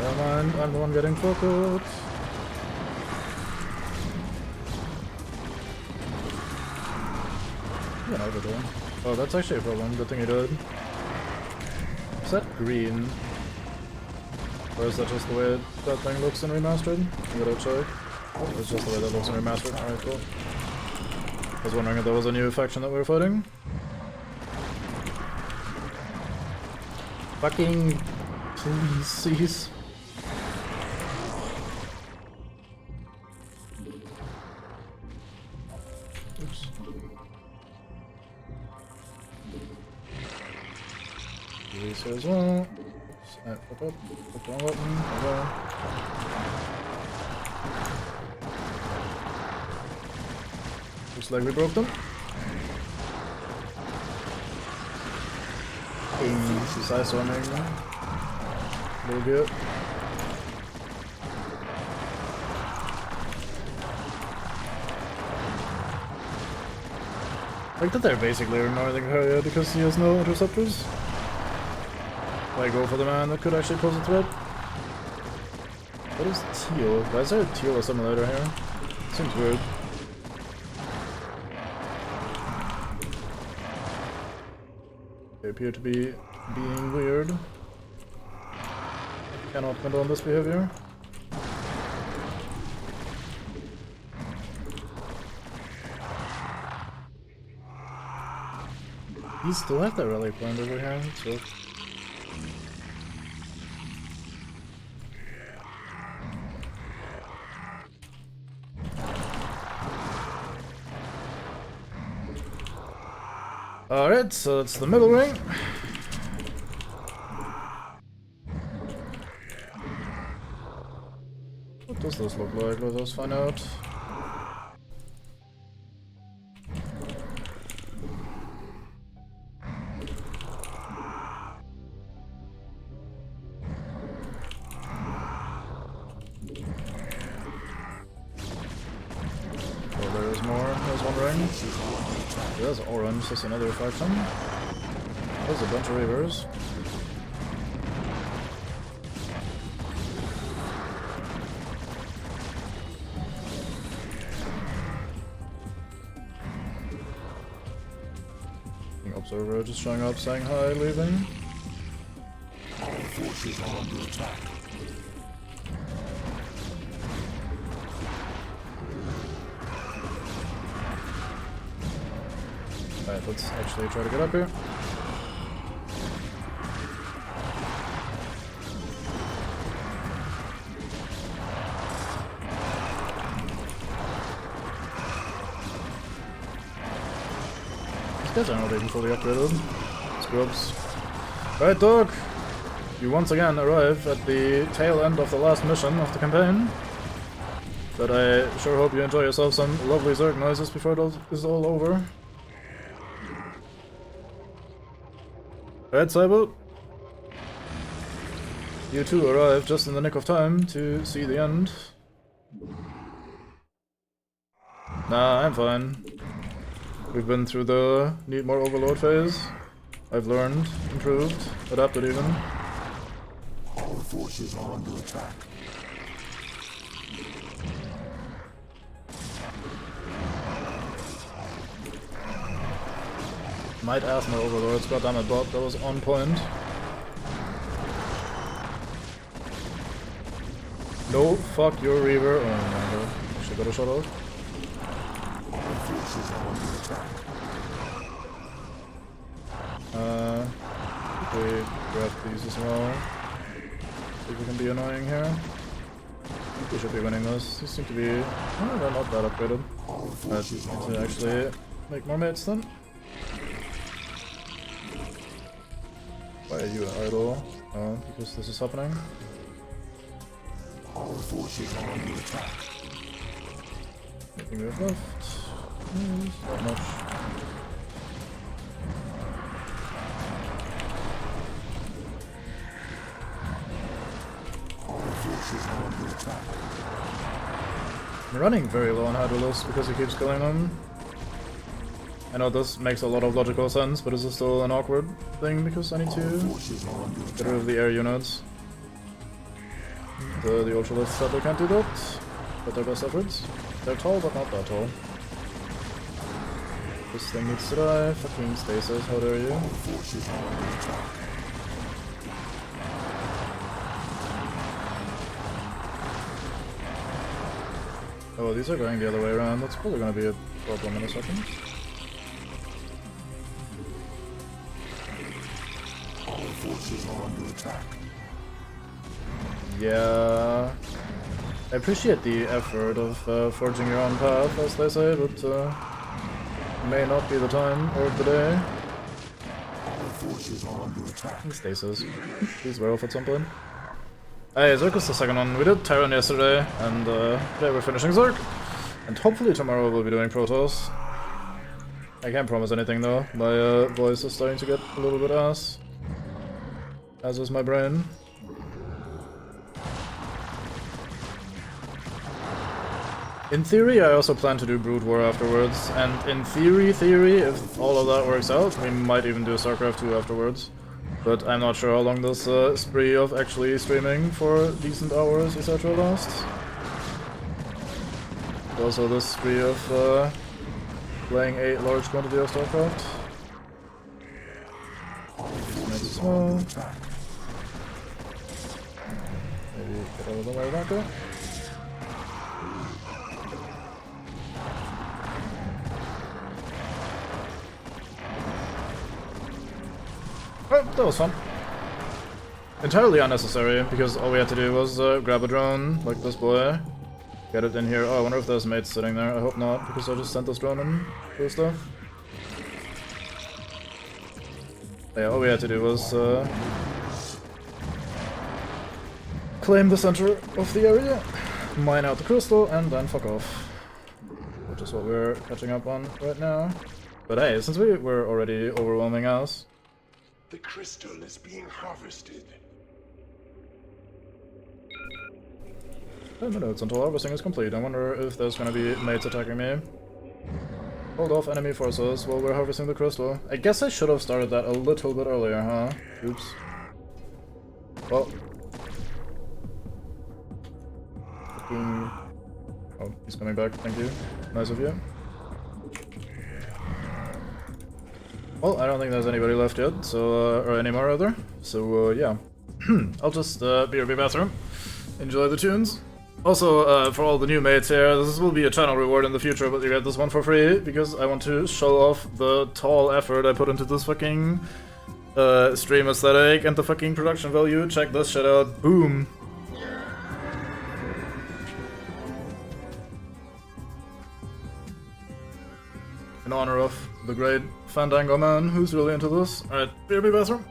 Never mind, I'm the one getting fucked. Yeah, over there. Oh, that's actually a problem. Good thing you did. Is that green? Or is that just the way that thing looks in Remastered? I gotta check. Oh, it's just the way that looks in Remastered. Alright, cool. I was wondering if there was a new faction that we were fighting. Fucking... please, cease. Oops. These here as well. Oops. Fuck up. Click wrong button. Okay. Looks like we broke them. She's ice swimming. A little bit. Like that they're basically ignoring Harrier because he has no interceptors. Why go for the man that could actually pose a threat? What is teal? Why is there a teal assimilator here? Seems weird. They appear to be being weird. Cannot condone this behavior. You still have that relic planned over here, so. Alright, so it's the middle ring. What does this look like? Let us find out. Oh, there is more. There's one ring. There's orange, that's another faction. There's a bunch of reavers. Observer just showing up, saying hi, leaving. Our forces are under attack. Alright, let's actually try to get up here. These guys are not even fully upgraded. Scrubs. Alright, dog! You once again arrive at the tail end of the last mission of the campaign. But I sure hope you enjoy yourself some lovely Zerg noises before it is all over. Alright, Cybo. You too arrived just in the nick of time to see the end. Nah, I'm fine. We've been through the need more overload phase. I've learned, improved, adapted even. Our forces are under attack. Might ask more overlords, goddammit bot, that was on point. No, fuck your Reaver. Oh my god. Actually got a shot out. Our forces are under attack. We grab these as well. See if we can be annoying here. I think we should be winning this. These seem to be... oh, they're not that upgraded. But need to actually make more mates then. Why are you idle? Oh, because this is happening. Our forces are under attack. Anything we have left? Not much. I'm running very low on Hydralis because he keeps killing them. I know this makes a lot of logical sense, but this is still an awkward thing because I need to get rid of the air units. The Ultralists sadly can't do that, but their best efforts. They're tall, but not that tall. This thing needs to die. Fucking stasis, how dare you? Oh, these are going the other way around. That's probably gonna be a problem in a second. Our forces are under attack. Yeah, I appreciate the effort of forging your own path, as they say, but may not be the time or the day. Our forces are under attack. Stasis. Please wear off at some point. Hey, Zerg is the second one. We did Tyrant yesterday, and today we're finishing Zerg. And hopefully tomorrow we'll be doing Protoss. I can't promise anything though. My voice is starting to get a little bit ass. As is my brain. In theory, I also plan to do Brood War afterwards, and in theory, if all of that works out, we might even do StarCraft 2 afterwards. But I'm not sure how long this spree of actually streaming for decent hours, etc. lasts. Also this spree of playing a large quantity of StarCraft. Nice and small. Maybe get out of the way back there. Oh, that was fun. Entirely unnecessary, because all we had to do was grab a drone, like this boy, get it in here. Oh, I wonder if there's mates sitting there. I hope not, because I just sent this drone in for stuff. Yeah, all we had to do was claim the center of the area, mine out the crystal, and then fuck off. Which is what we're catching up on right now. But hey, since we were already overwhelming us, the crystal is being harvested. 10 minutes until harvesting is complete. I wonder if there's gonna be mates attacking me. Hold off enemy forces while we're harvesting the crystal. I guess I should have started that a little bit earlier, huh? Oops. Well. Oh, he's coming back. Thank you. Nice of you. Well, I don't think there's anybody left yet, so, or anymore rather. So, yeah. I'll just, BRB bathroom. Enjoy the tunes. Also, for all the new mates here, this will be a channel reward in the future, but you get this one for free, because I want to show off the tall effort I put into this fucking, stream aesthetic and the fucking production value. Check this shit out. Boom. In honor of the great Fandango man who's really into this. Alright, BRB bathroom.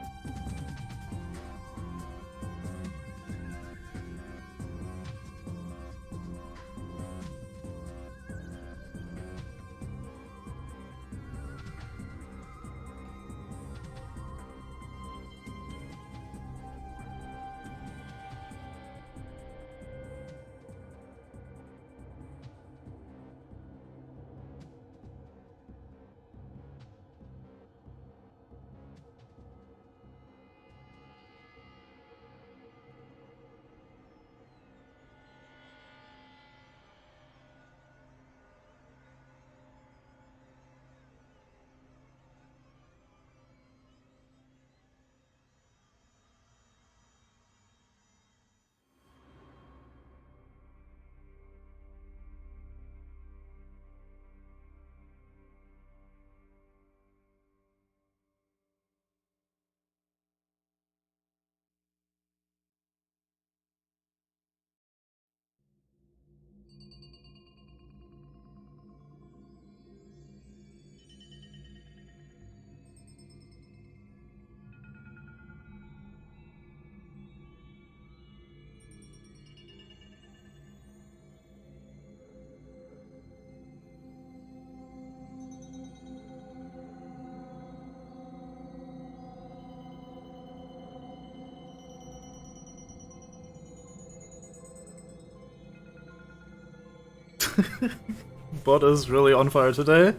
Bot is really on fire today.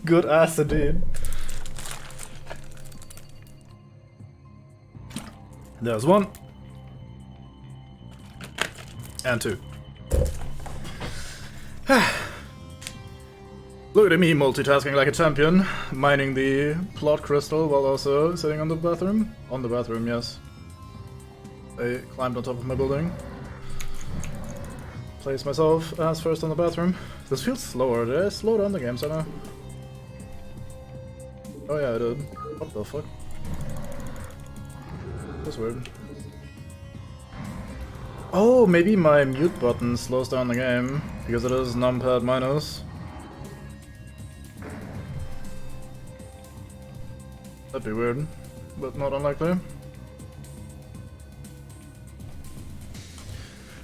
Good ass indeed. There's one. And two. Look at me multitasking like a champion, mining the plot crystal while also sitting on the bathroom. On the bathroom, yes. I climbed on top of my building. Place myself as first on the bathroom. This feels slower. Did I slow down the game somehow? Oh yeah, I did. What the fuck? That's weird. Oh, maybe my mute button slows down the game, because it is numpad minus. That'd be weird, but not unlikely.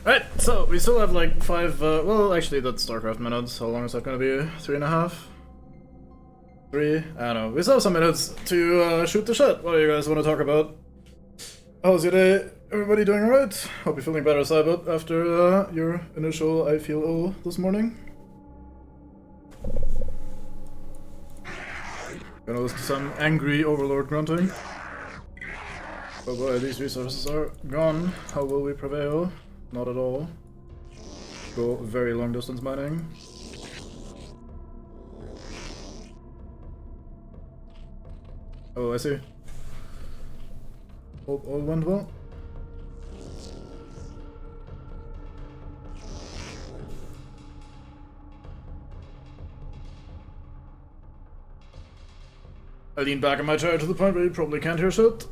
Alright, so we still have like 5, well actually that's StarCraft minutes. How long is that gonna be? 3.5? 3? I don't know. We still have some minutes to shoot the shit. What do you guys want to talk about? How's your day? Everybody doing alright? Hope you're feeling better, Cybot, after your initial I feel ill this morning. Gonna listen to some angry overlord grunting. Oh boy, these resources are gone. How will we prevail? Not at all. Go very long distance mining. Oh, I see. Hope all went well. I lean back in my chair to the point where you probably can't hear shit.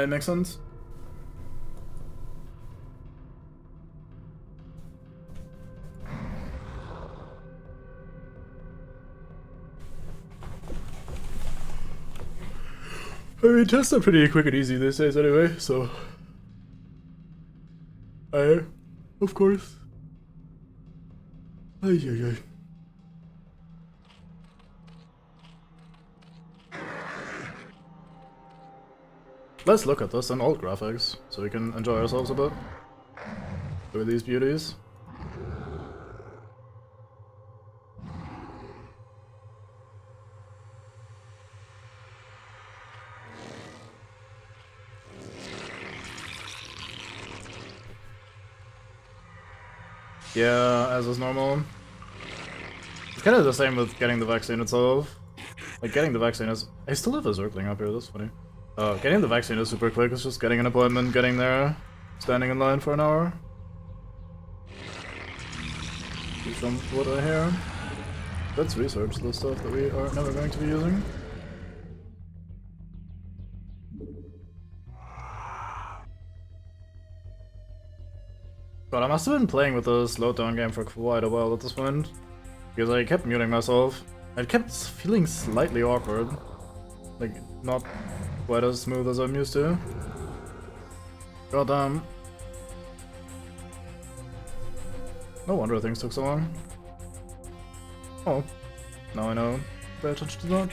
Makes sense. I mean, tests are pretty quick and easy these days anyway, so... of course. Ay, ay, ay. Let's look at this in old graphics, so we can enjoy ourselves a bit. Look at these beauties. Yeah, as is normal. It's kind of the same with getting the vaccine itself. Like, getting the vaccine is... I still have a Zergling up here, that's funny. Getting the vaccine is super quick, it's just getting an appointment, getting there, standing in line for an hour. From what I hear. Let's research the stuff that we are never going to be using. God, I must have been playing with the slowdown game for quite a while at this point. Because I kept muting myself. I kept feeling slightly awkward. Like, not quite as smooth as I'm used to. God damn. No wonder things took so long. Oh, now I know. Pay attention to that.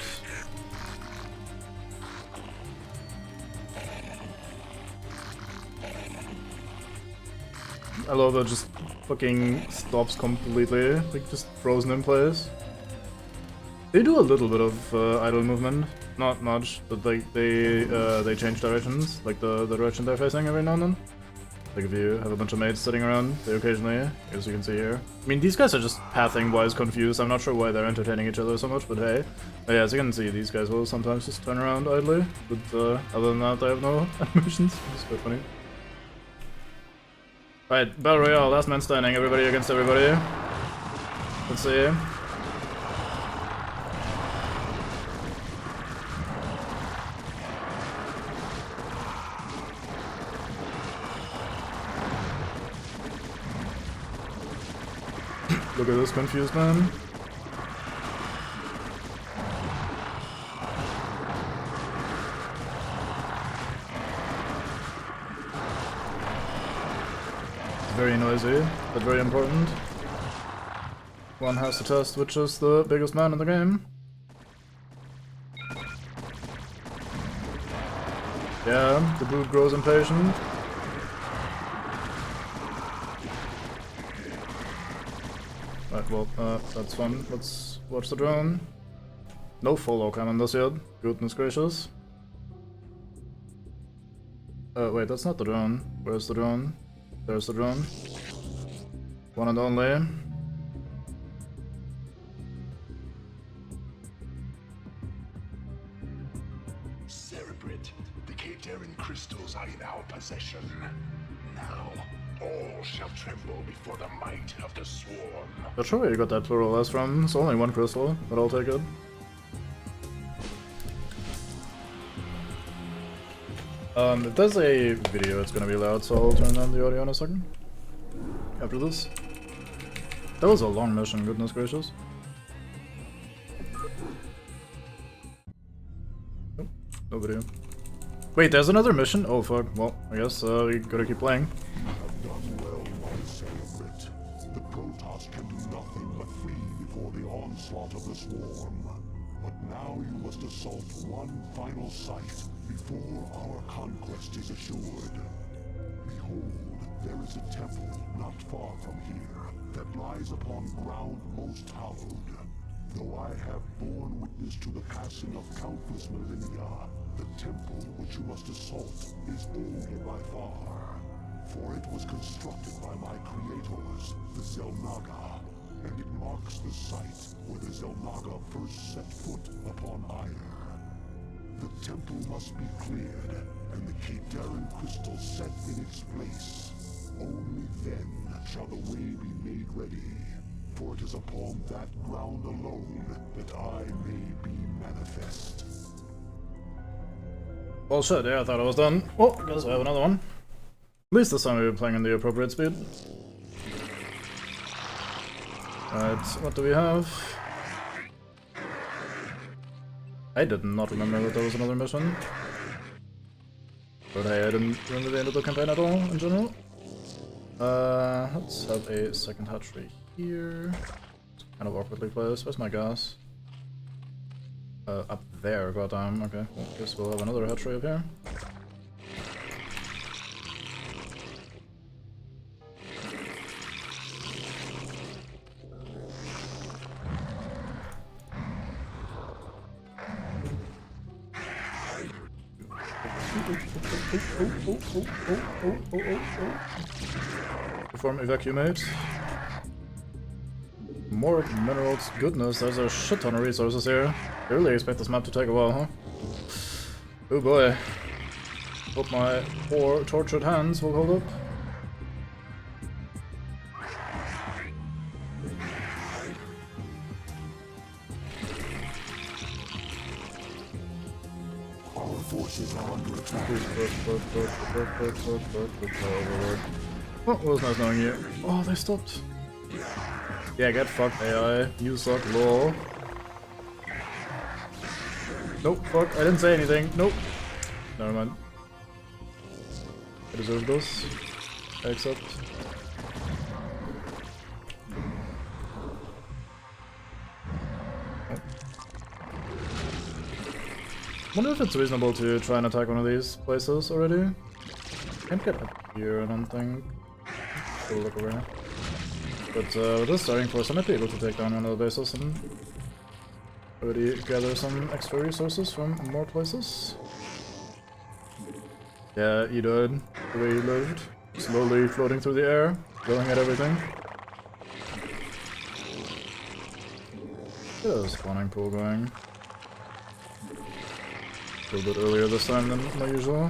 I love that it just fucking stops completely, like just frozen in place. They do a little bit of idle movement, not much, but like they change directions, like the direction they're facing every now and then. Like if you have a bunch of mates sitting around, they occasionally, as you can see here. I mean, these guys are just pathing-wise confused. I'm not sure why they're entertaining each other so much, but hey. But yeah, as you can see, these guys will sometimes just turn around idly, but other than that, they have no animations. It's quite funny. Right, Battle Royale, last man standing, everybody against everybody. Let's see. Look at this confused man. Very noisy, but very important. One has to test which is the biggest man in the game. Yeah, the brute grows impatient. Right, well, that's fun. Let's watch the drone. No follow cannon this yet. Goodness gracious. Wait, that's not the drone. Where's the drone? There's the drone. One and only. Cerebrate, the Katerin crystals are in our possession. Now, all shall tremble before the might of the Swarm. Not sure where you got that plural S from. It's only one crystal, but I'll take it. If there's a video, it's gonna be loud, so I'll turn down the audio in a second. After this. That was a long mission, goodness gracious. Oh, no video. Wait, there's another mission? Oh fuck, well, I guess we gotta keep playing. Done well, my Cerebrate. The Protoss can do nothing but flee before the onslaught of the Swarm. But now you must assault one final site before our conquest is assured. Behold, there is a temple not far from here that lies upon ground most hallowed. Though I have borne witness to the passing of countless millennia, the temple which you must assault is older by far. For it was constructed by my creators, the Zelnaga, and it marks the site where the Zelnaga first set foot upon Aiur. The temple must be cleared, and the Katerin crystal set in its place. Only then shall the way be made ready, for it is upon that ground alone that I may be manifest. Well shit, yeah, I thought I was done. Oh, I guess I have another one. At least this time we're playing in the appropriate speed. Right, what do we have? I did not remember that there was another mission. But hey, I didn't remember the end of the campaign at all, in general. Let's have a second hatchery here. It's kind of awkwardly placed. Where's my gas? Up there, goddamn. Okay, well, guess we'll have another hatchery up here. Perform evacuate. More minerals. Goodness, there's a shit ton of resources here. I really expect this map to take a while, huh? Oh boy. Hope my poor tortured hands will hold up. Our forces are under attack. Oh, it was nice knowing you. Oh, they stopped. Yeah, get fucked, AI. You suck, lol. Nope, fuck, I didn't say anything. Nope. Never mind. I deserve this. I accept. Wonder if it's reasonable to try and attack one of these places already. Can't get up here, I don't think. We'll look over here. But with this starting force, I might be able to take down one of the bases and already gather some extra resources from more places. Yeah, he died the way he lived. Slowly floating through the air, going at everything. Get a spawning pool going. A little bit earlier this time than my usual.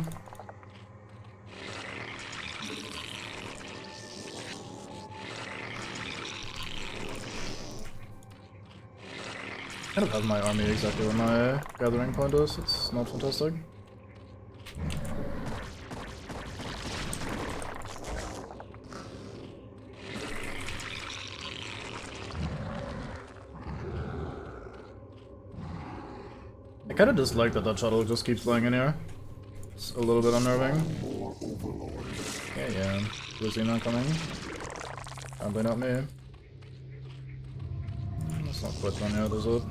I kind of have my army exactly where my gathering point is. It's not fantastic. I kinda dislike that shuttle just keeps flying in here. It's a little bit unnerving. Yeah. Was he not coming? Probably not me. It's not quite done yet, is it?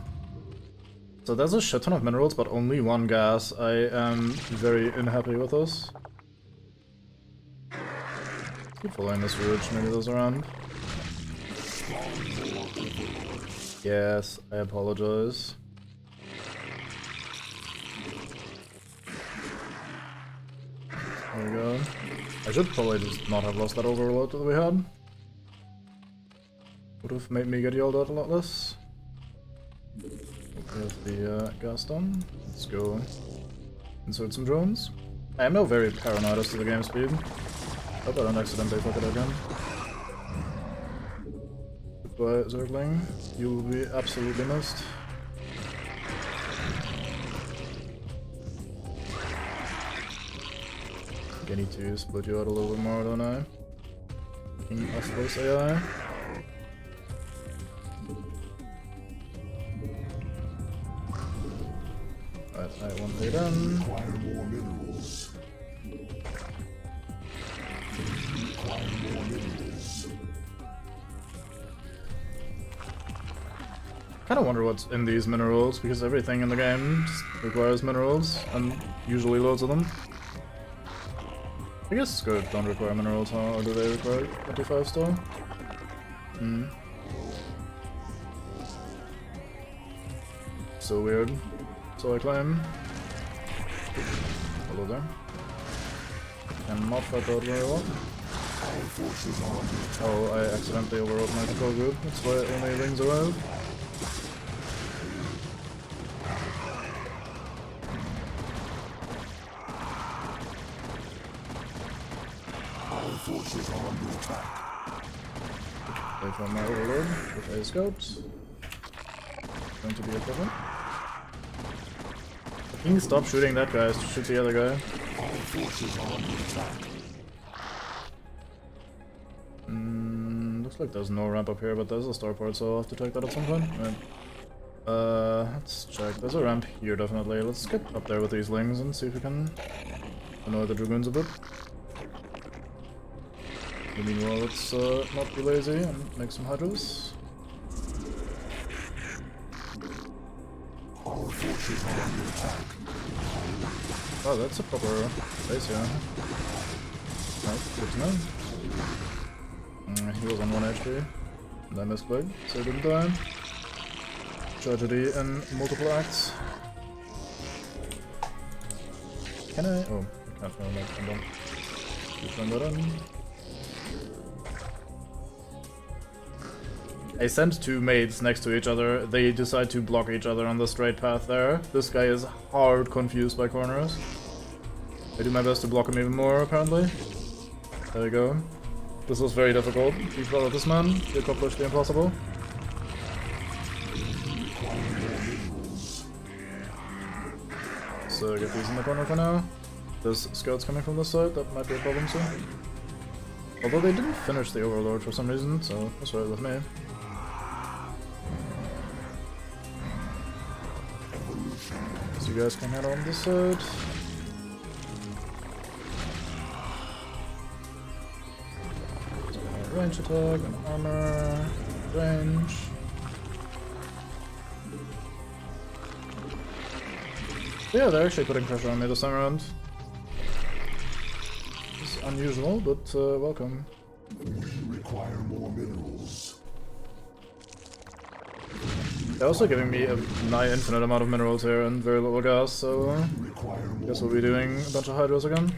So there's a shit ton of minerals, but only one gas. I am very unhappy with this. Keep following this ridge, maybe there's around. Yes, I apologize. There we go. I should probably just not have lost that overload that we had. Would have made me get yelled at a lot less. With the gas done. Let's go insert some drones. I am now very paranoid as to the game speed. Hope I don't accidentally fuck it again. Goodbye, Zergling. You will be absolutely missed. I need to split you out a little bit more, don't I? I suppose AI. Right, I want to done. Require more minerals. Require more minerals. Kinda wonder what's in these minerals, because everything in the game just requires minerals, and usually loads of them. I guess Scourge don't require minerals, huh? Or do they require 25 still? Hmm. So weird. So I claim. Hello there. Cannot fight out very well. Oh, I accidentally overrode my control group. That's why it only rings around. Forces are under attack. Wait for my overload with a scouts. Going to be a problem. Can you stop shooting that guy to shoot the other guy? All forces are under attack. Looks like there's no ramp up here, but there's a starport, so I'll have to take that at some point. Right. Let's check. There's a ramp here, definitely. Let's get up there with these lings and see if we can annoy the dragoons a bit. Meanwhile, let's not be lazy and make some hydros. Our forces are under attack. Oh, that's a proper base here. Right, good to know. He was on 1 HP. And I misplayed, so he didn't die. Tragedy in multiple acts. Can I? Oh, I can't find that. I'm done. Just run that in. I sent two maids next to each other. They decide to block each other on the straight path there. This guy is hard confused by corners. I do my best to block him even more, apparently. There we go. This was very difficult. We followed this man to accomplish the impossible. So get these in the corner for now. There's scouts coming from this side, that might be a problem soon. Although they didn't finish the Overlord for some reason, so that's right with me. So you guys can head on this side. Range attack, and armor, range. Yeah, they're actually putting pressure on me this time around. It's unusual, but welcome. We require more minerals. They're also giving me a nigh infinite amount of minerals here and very little gas, so guess we'll be doing a bunch of hydros again.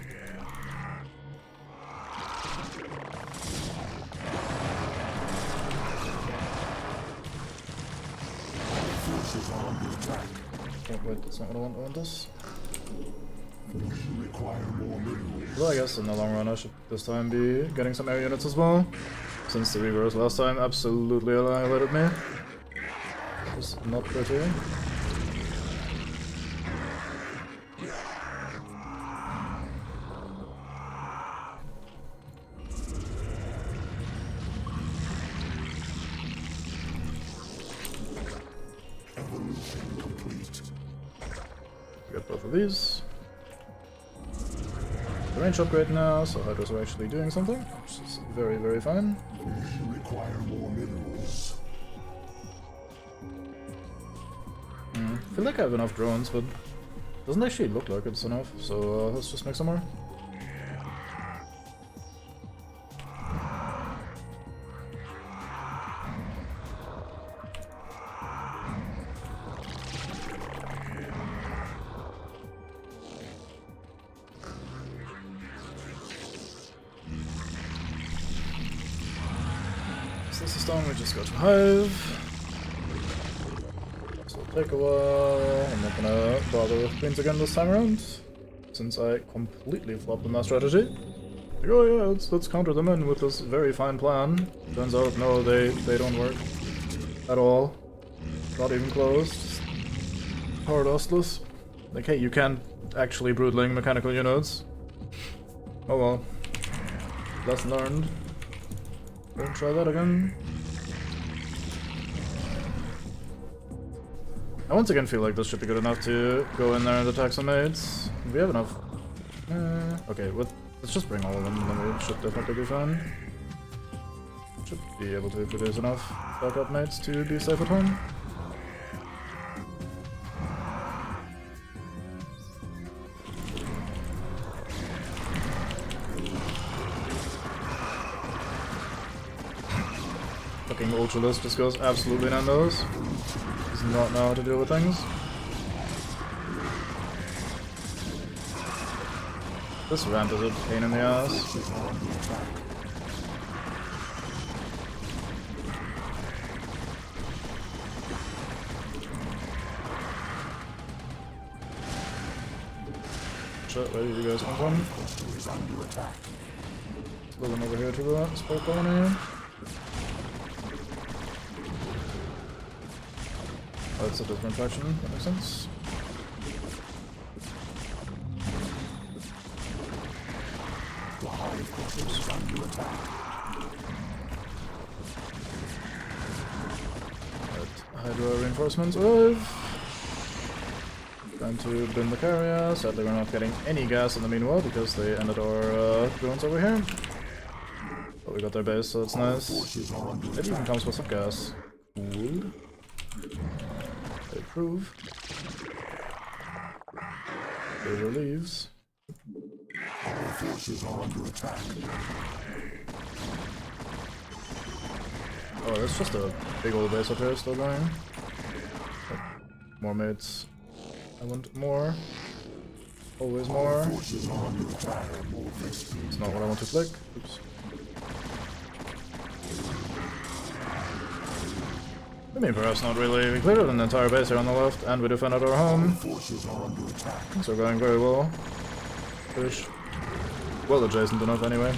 Oh wait, that's not what I want this. Well, I guess in the long run I should this time be getting some air units as well, since the reverse last time absolutely annihilated me. It's not pretty. Got both of these. The range upgrade now, so hydros are actually doing something, which is very, very fine. We require more minerals. I feel like I have enough drones, but doesn't actually look like it's enough, so let's just make some more. This is done, we just go to Hive. This will take a while. I'm not gonna bother with queens again this time around, since I completely flopped on that strategy. Like, oh yeah, let's counter them in with this very fine plan. Turns out, no, they don't work at all. Not even close. Hard dustless. Like, hey, you can't actually broodling mechanical units. Oh well. Lesson learned. Don't try that again. I once again feel like this should be good enough to go in there and attack some mates. We have enough. Okay, let's just bring all of them, then we should definitely be fine. Should be able to produce enough backup mates to be safe at home. Fucking Ultralist just goes absolutely nandos. Does not know how to deal with things. This ramp is a pain in the ass. Shit, where did you guys come from? Pull them over here to the sport colony. Oh, it's a different faction, that makes sense. Hydra reinforcements arrive. Trying to bin the carrier. Sadly, we're not getting any gas in the meanwhile because they ended our drones over here. But we got their base, so it's nice. It even comes with some gas. Cool. They approve. They relieves. Our forces are under attack. Oh, that's just a big old base up here still going. More mates. I want more. Always more. It's not what I want to click. Oops. I mean, perhaps not really. We cleared out an entire base here on the left, and we defended our home. Things are going very well. Ish. Well adjacent enough anyway.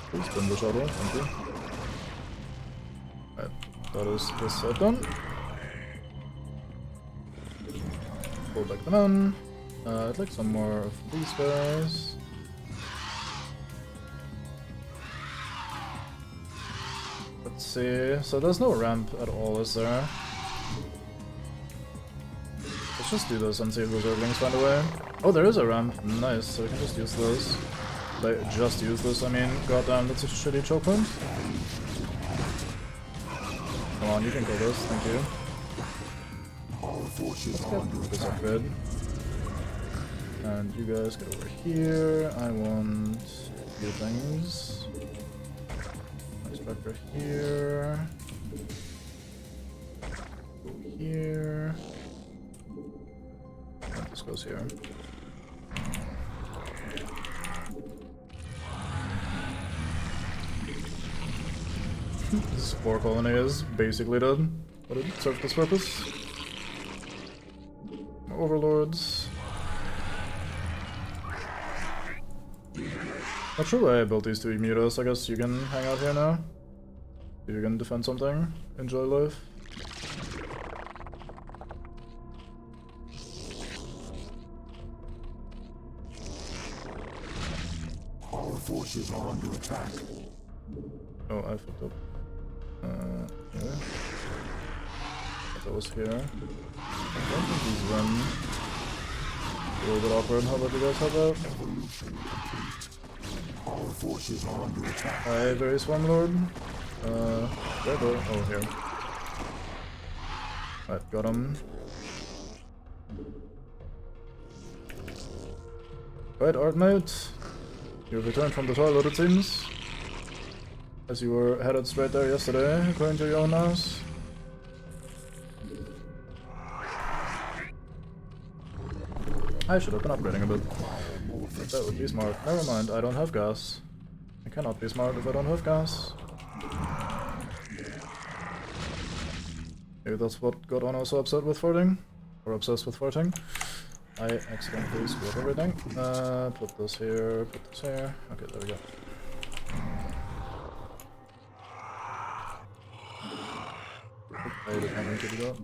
Please spin the shuttle, thank you. Right, that is this side done. Pull back the men. I'd like some more of these guys. Let's see. So there's no ramp at all, is there? Let's just do this and see if those Zerglings find a way. Oh, there is a ramp. Nice. So we can just use this. Like, just use this. I mean, goddamn, that's a shitty choke point. Come on, you can kill this. Thank you. Let's get this upgrade. And you guys get over here. I want a few things. Spectre here. Go here. And this goes here. This spore colony is basically dead, but it served this purpose. Overlords. Not sure why I built these two mutas. I guess you can hang out here now. You can defend something. Enjoy life. Our forces are under attack. Oh, I fucked up. Yeah. That was here. I don't think these run. A little bit awkward. How about you guys have that? Our forces are under attack. Hi, very Swarm Lord. Where the? Oh, here. Right, got him. Right, Artmate. You've returned from the toilet, it seems. As you were headed straight there yesterday, according to your own house. I should have been upgrading a bit. That would be smart. Never mind, I don't have gas. I cannot be smart if I don't have gas. Maybe that's what got Ono so upset with farting. Or obsessed with farting. I accidentally screwed everything. Put this here, put this here. Okay, there we go. I did not mean to do that.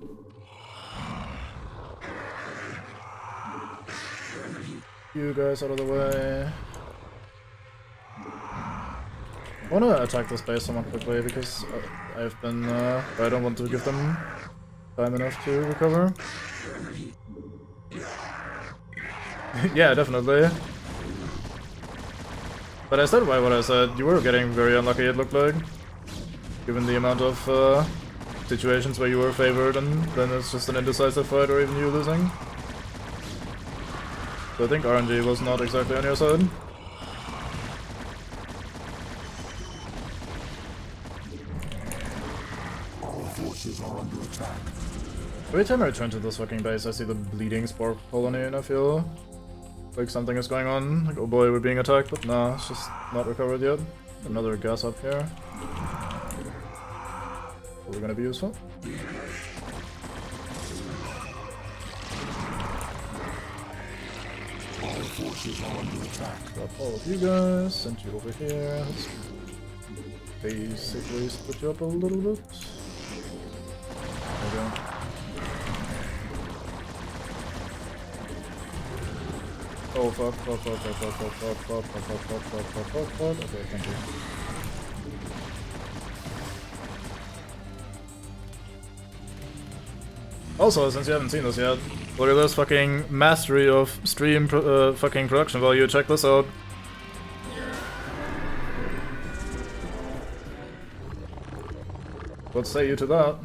You guys out of the way. I wanna attack this base somewhat quickly because I've been, I don't want to give them time enough to recover. Yeah, definitely. But I stand by what I said. You were getting very unlucky, it looked like. Given the amount of situations where you were favored and then it's just an indecisive fight or even you losing. So I think RNG was not exactly on your side. Our forces are under attack. Every time I return to this fucking base, I see the bleeding spore colony and I feel like something is going on. Like, oh boy, we're being attacked, but nah, it's just not recovered yet. Another gas up here. Probably gonna be useful. Our forces are under attack. Got all of you guys, sent you over here. Let's basically split you up a little bit. There we go. Oh fuck, fuck, fuck, fuck, fuck, fuck, fuck, fuck, fuck, fuck, fuck, fuck, fuck, fuck, fuck. Okay, thank you. Also, since you haven't seen this yet, look at this fucking mastery of stream fucking production value. Check this out. What say you to that?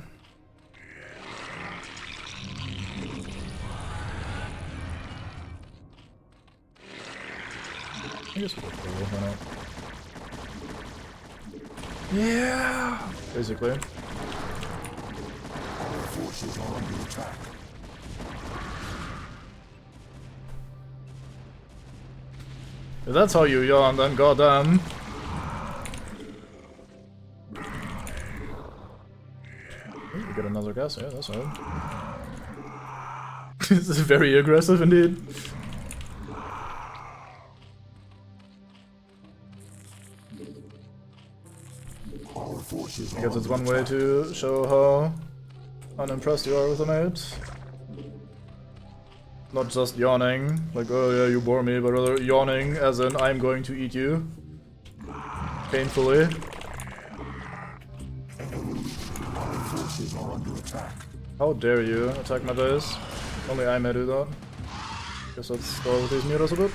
I guess we'll go why not? Yeah! Basically. Our forces are under attack. If that's how you yawn, then goddamn. Ooh, we get another gas here, that's right. This is very aggressive indeed. Our forces I are guess it's under one way to show how unimpressed you are with a mate. Not just yawning, like, oh yeah, you bore me, but rather yawning as in, I'm going to eat you. Painfully. Our forces are under attack. How dare you attack my base? Only I may do that. Guess let's go with these mutas a bit.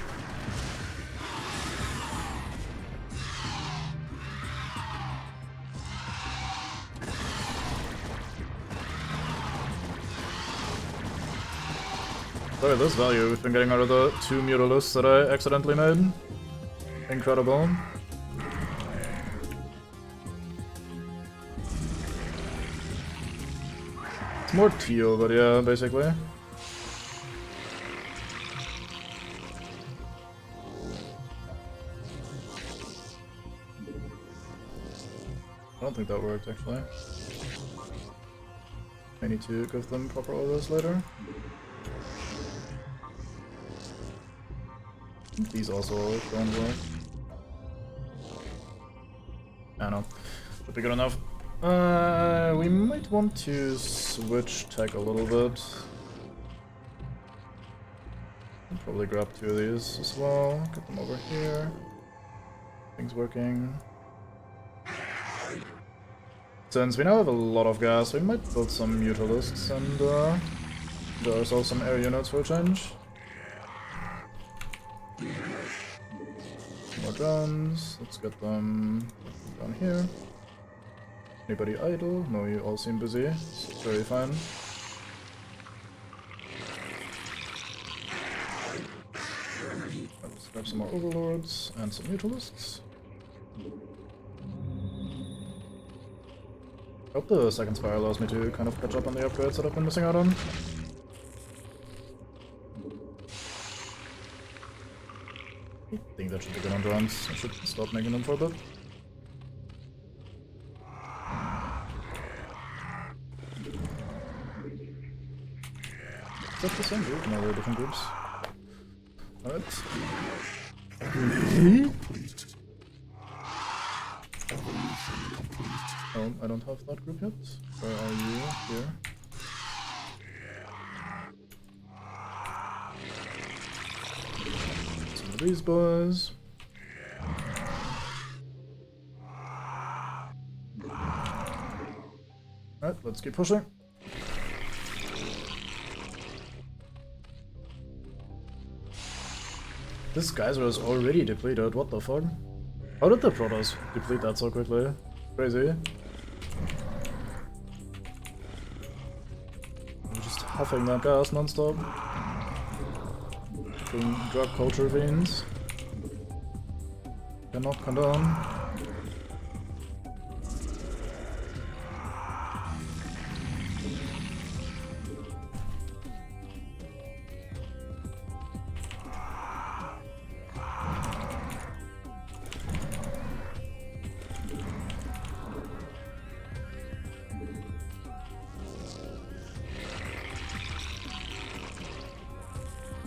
Look at this value we've been getting out of the 2 mutalisks that I accidentally made. Incredible. It's more teal, but yeah, basically. I don't think that worked, actually. I need to give them proper orders later. These also don't work. I know. Should be good enough. We might want to switch tech a little bit. I'll probably grab 2 of these as well. Get them over here. Things working. Since we now have a lot of gas, we might build some mutalisks and do ourselves some air units for a change. More more drones. Let's get them down here. Anybody idle? No, you all seem busy. It's very fine. Let's grab some more overlords and some mutualists. I hope the second spire allows me to kind of catch up on the upgrades that I've been missing out on. I think that should be good on drones. I should stop making them for a bit. Is that the same group? No, they're different groups. Alright. Oh, I don't have that group yet. Where are you? Here. Some of these boys. Alright, let's keep pushing. This geyser is already depleted, what the fuck? How did the Protoss deplete that so quickly? Crazy. I'm just huffing that gas non-stop. Fucking drug culture fiends. Cannot condone.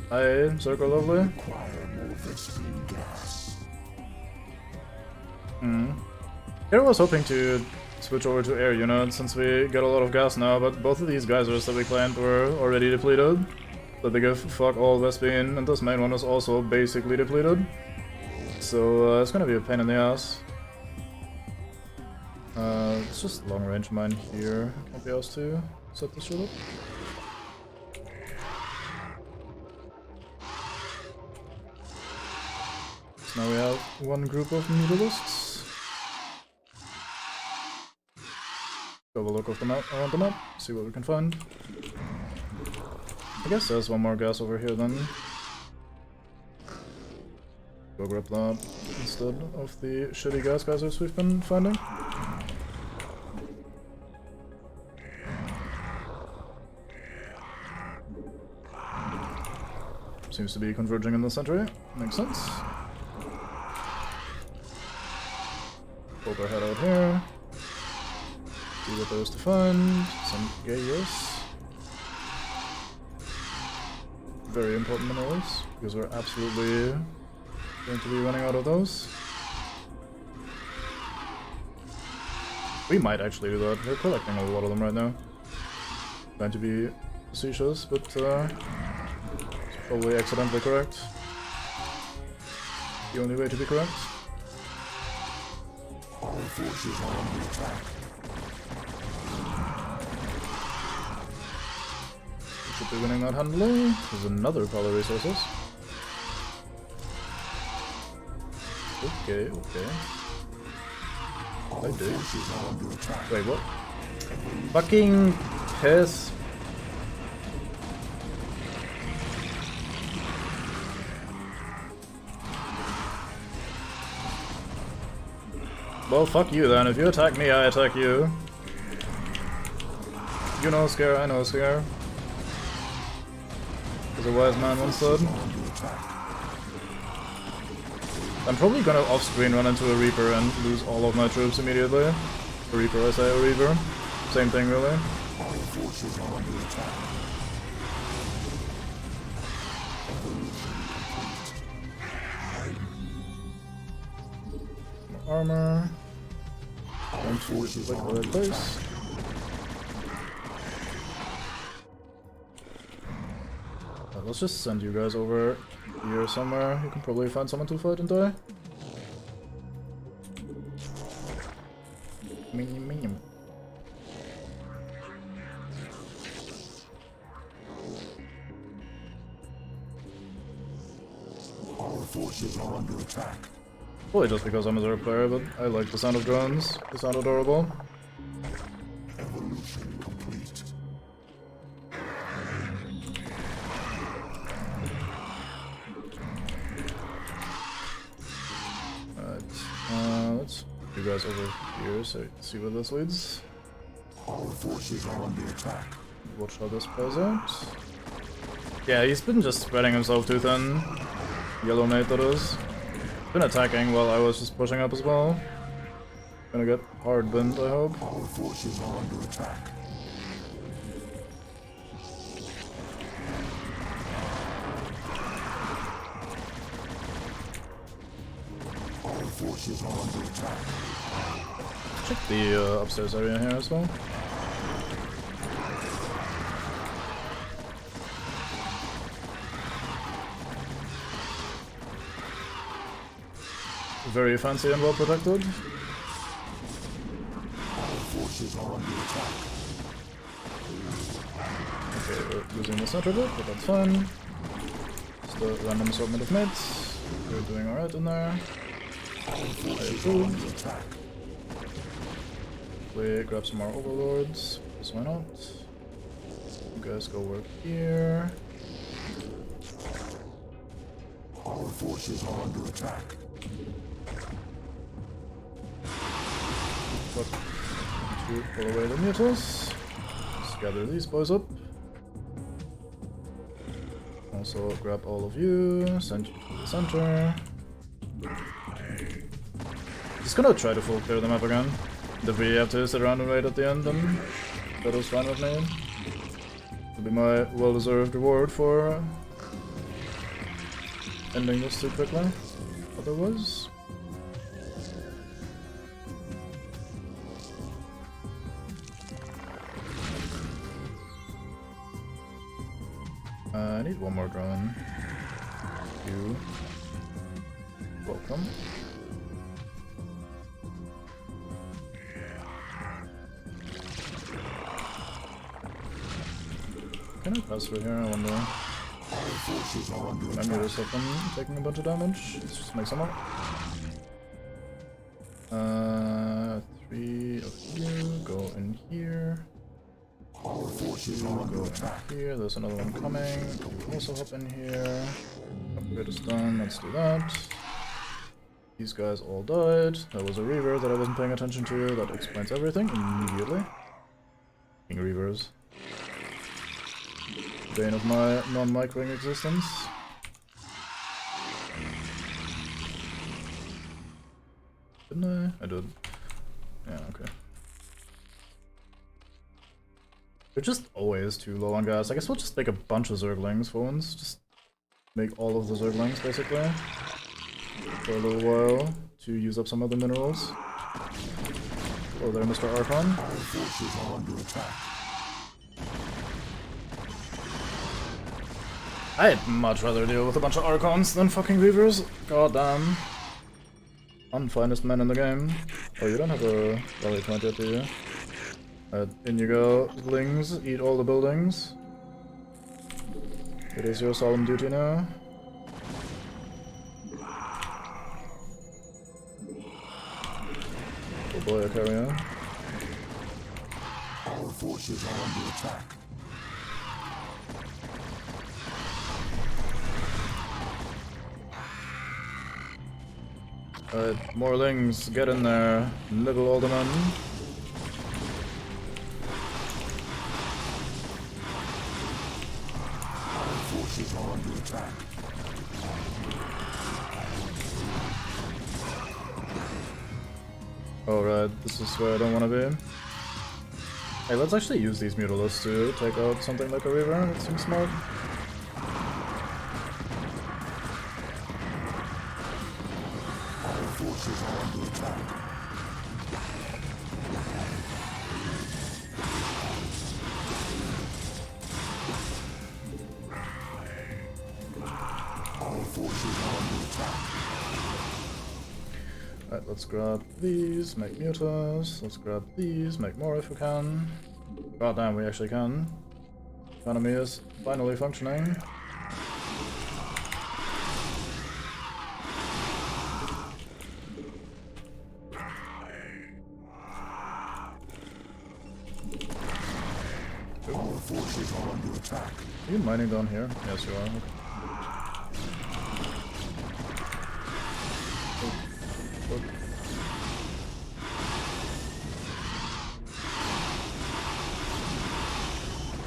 Hi, Circle Lovely. Here I was hoping to switch over to air units since we get a lot of gas now, but both of these geysers that we claimed were already depleted. So they give fuck all Vespine, and this main one is also basically depleted. So it's gonna be a pain in the ass. It's just long range mine here. Can't be asked to set this shit up. Now we have one group of mutalists. Go have a look of the map, around the map, see what we can find. I guess there's one more gas over here then. Go grab that instead of the shitty gas geysers we've been finding. Seems to be converging in the center, makes sense. Poke our head out here. See what there is to find. Some Gaius. Very important minerals, because we're absolutely going to be running out of those. We might actually do that. We're collecting a lot of them right now. Trying to be facetious, but probably accidentally correct. The only way to be correct. Our forces are under attack. We should be winning that handily. There's another pile of resources. Okay, okay. I do. Wait, what? Fucking piss. Well, fuck you then. If you attack me, I attack you. You know scare, I know scare. As a wise man once said. I'm probably gonna off-screen run into a Reaper and lose all of my troops immediately. A Reaper, I say, a Reaper. Same thing, really. Our forces are under attack. More armor. Going to like the right place. Let's just send you guys over here somewhere. You can probably find someone to fight and die. Minium. Our forces are under attack. Probably just because I'm a Zerg player, but I like the sound of drones. They sound adorable. Evolution complete. Alright, let's put you guys over here so you can see where this leads. Our forces are under attack. Watch how this plays out. Yeah, he's been just spreading himself too thin. Yellow mate, that is. Been attacking while I was just pushing up as well. Gonna get hard binned, I hope. Our forces are under attack. Our forces are under attack. Check the upstairs area here as well. Very fancy and well protected. Our forces are under attack. Okay, we're losing the center bit, but that's fine. Just a random assortment of mates. We're doing alright in there. I approve. We grab some more overlords, because why not? You guys go work here. Our forces are under attack. To pull away the mutas. Let's gather these boys up. Also grab all of you, send you to the center. Just gonna try to full clear the map again. If we have to sit around and wait at the end, then that is fine with me. It'll be my well-deserved reward for ending this too quickly. Otherwise. I need one more drone. You. Welcome. Can I pass through here? I wonder. I made this open, taking a bunch of damage. Let's just make some more. 3 of you go in here. Our forces are Go under in attack. here. There's another one coming. You also hop in here. Upgrade is done. Let's do that. These guys all died. There was a Reaver that I wasn't paying attention to. That explains everything immediately. King Reavers. Bane of my non-microing existence. Didn't I? I did. Yeah, okay. They're just always too low on gas. I guess we'll just make a bunch of Zerglings for once. Just make all of the Zerglings, basically. For a little while, to use up some other minerals. Oh, there, Mr. Archon. Our forces are under attack. I'd much rather deal with a bunch of Archons than fucking Reavers. God damn. Unfinest men in the game. Oh, you don't have a rally point yet, do you? In you go, Lings, eat all the buildings. It is your solemn duty now. Oh boy, a carrier. Our forces are under attack. Alright, more Lings, get in there. Nibble all the men. Our forces are under attack. Alright, this is where I don't want to be. Hey, let's actually use these Mutalisks to take out something like a Reaver. That seems smart. Our forces are under attack. Our forces are under attack. Alright, let's grab these, make mutas. Let's grab these, make more if we can. God damn, we actually can. Economy is finally functioning. Our forces are under attack. Are you mining down here? Yes, you are. Okay. Oh.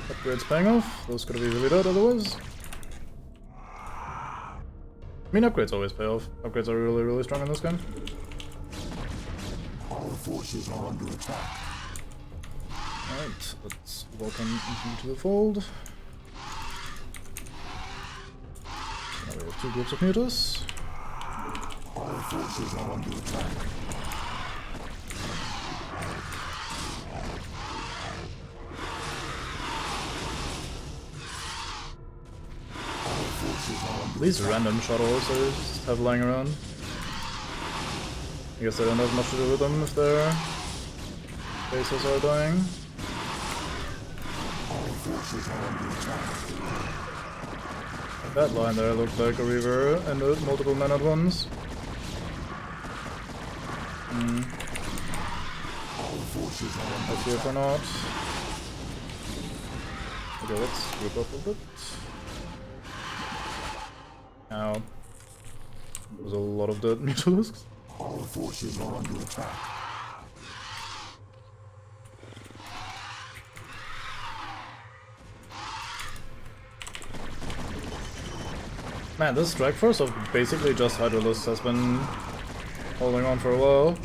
Upgrades paying off. Those could have easily died otherwise. I mean, upgrades always pay off. Upgrades are really, really strong in this game. Our forces are under attack. Alright, let's welcome you to the fold. Now we have two groups of mutas. Our forces are under attack. These random shuttles I just have lying around. I guess I don't have much to do with them if their bases are dying. That line there looked like a Reaver and multiple men at once. I see if or not. Okay, let's group up a bit. Ow. There's a lot of dead mutalisks. Our forces are under attack. Man, this strike force of basically just Hydralisks has been holding on for a while.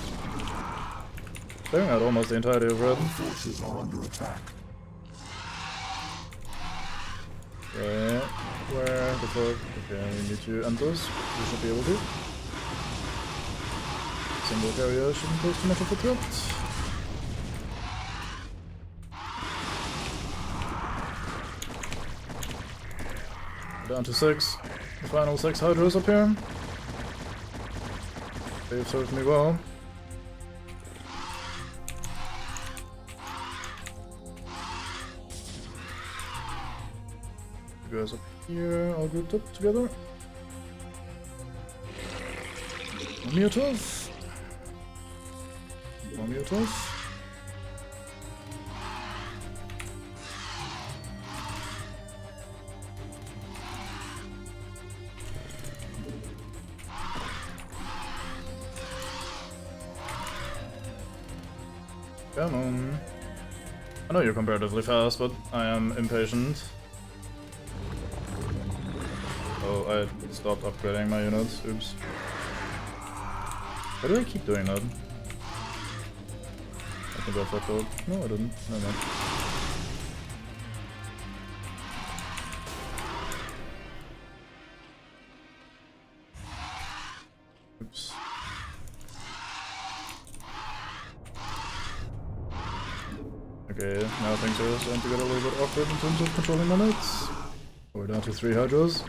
Clearing out almost the entirety of red. Our forces are under attack. Okay, where the fuck? Okay, we need to end this. We should be able to. Single carrier shouldn't pose too much of a threat. We're down to 6. The final 6 Hydras up here. They've served me well. You guys up here, all grouped up together. Mutas. More mutas. Come on. I know you're comparatively fast, but I am impatient. Oh, I stopped upgrading my units. Oops. Why do I keep doing that? I think I fucked up. No, I didn't. No, no. Oops. Okay, now things are starting to get a little bit awkward in terms of controlling my knights. We're down to 3 Hydras.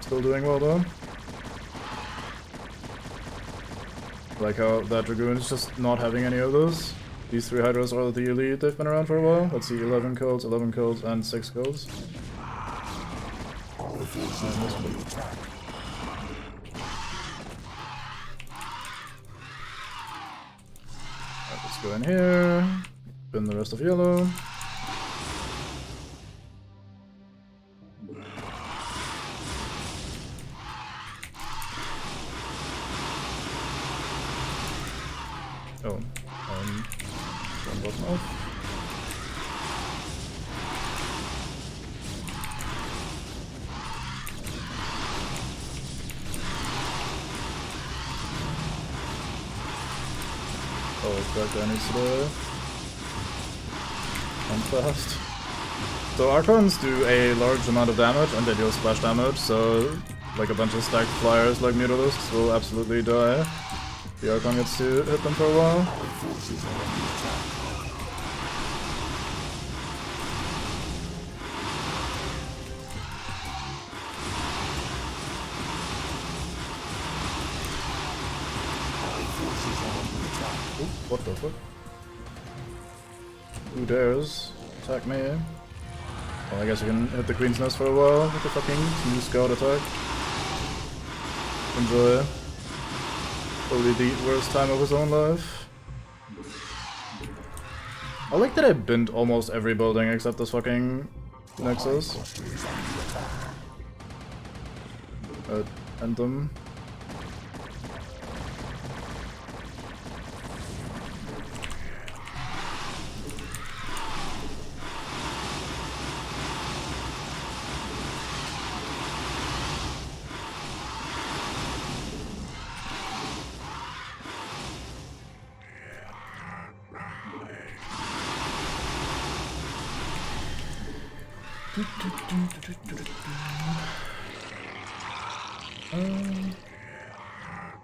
Still doing well though. Like how that Dragoon is just not having any of those. These 3 Hydras are the elite, they've been around for a while. Let's see, 11 kills, and 6 kills. Alright, let's go in here. Spin the rest of yellow. Oh, one button off. Oh, that guy needs to die. I'm fast. So Archons do a large amount of damage and they deal splash damage, so like a bunch of stacked flyers like Mutalisks will absolutely die. The Archon gets to hit them for a while. Ooh, what the fuck? Who dares attack me? Well, I guess you can hit the Queen's Nest for a while with the fucking new scout attack. Enjoy. Probably the worst time of his own life. I like that I bent almost every building except this fucking Nexus. Anthem.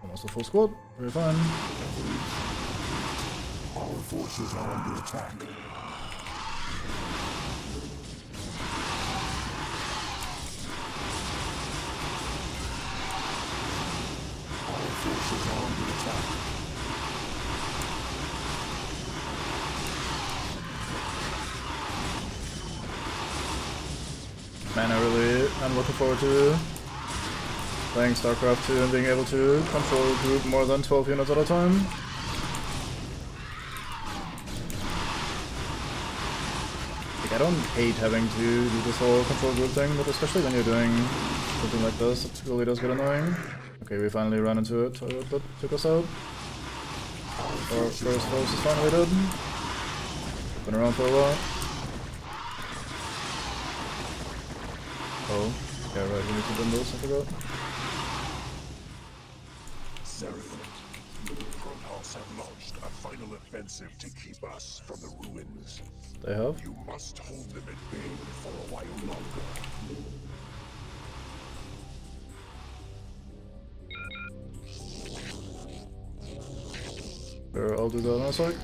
Almost a full squad. Very fine. Our forces are under attack. Our forces are under attack. Man, I'm looking forward to playing StarCraft 2 and being able to control a group more than 12 units at a time. Like, I don't hate having to do this whole control group thing, but especially when you're doing something like this, it really does get annoying. Okay, we finally ran into it, that took us out. Our first force is finally dead. Been around for a while. Oh, yeah, right, we need to bend this, I forgot. Protoss have launched a final offensive to keep us from the ruins. They have? You must hold them at bay for a while longer. Sure, I'll do that in a sec.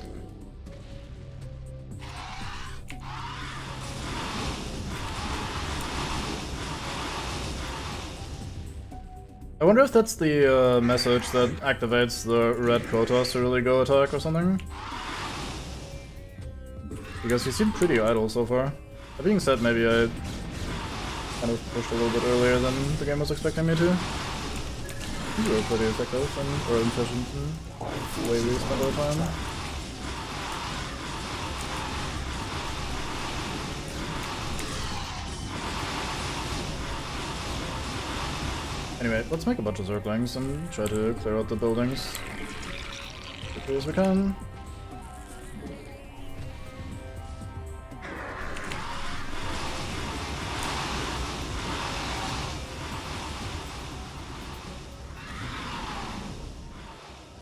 I wonder if that's the message that activates the red Protoss to really go attack or something. Because he seemed pretty idle so far. That being said, maybe I kind of pushed a little bit earlier than the game was expecting me to. You were pretty effective or efficient in the way we spent our time. Anyway, let's make a bunch of Zerglings and try to clear out the buildings as quickly as we can.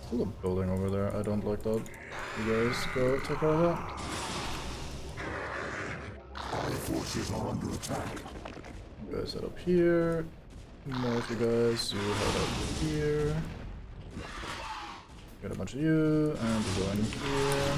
Still a building over there, I don't like that. You guys go take care of that. Our forces are under attack. You guys head up here. More of you guys, you head up here. Get a bunch of you, and you go in here.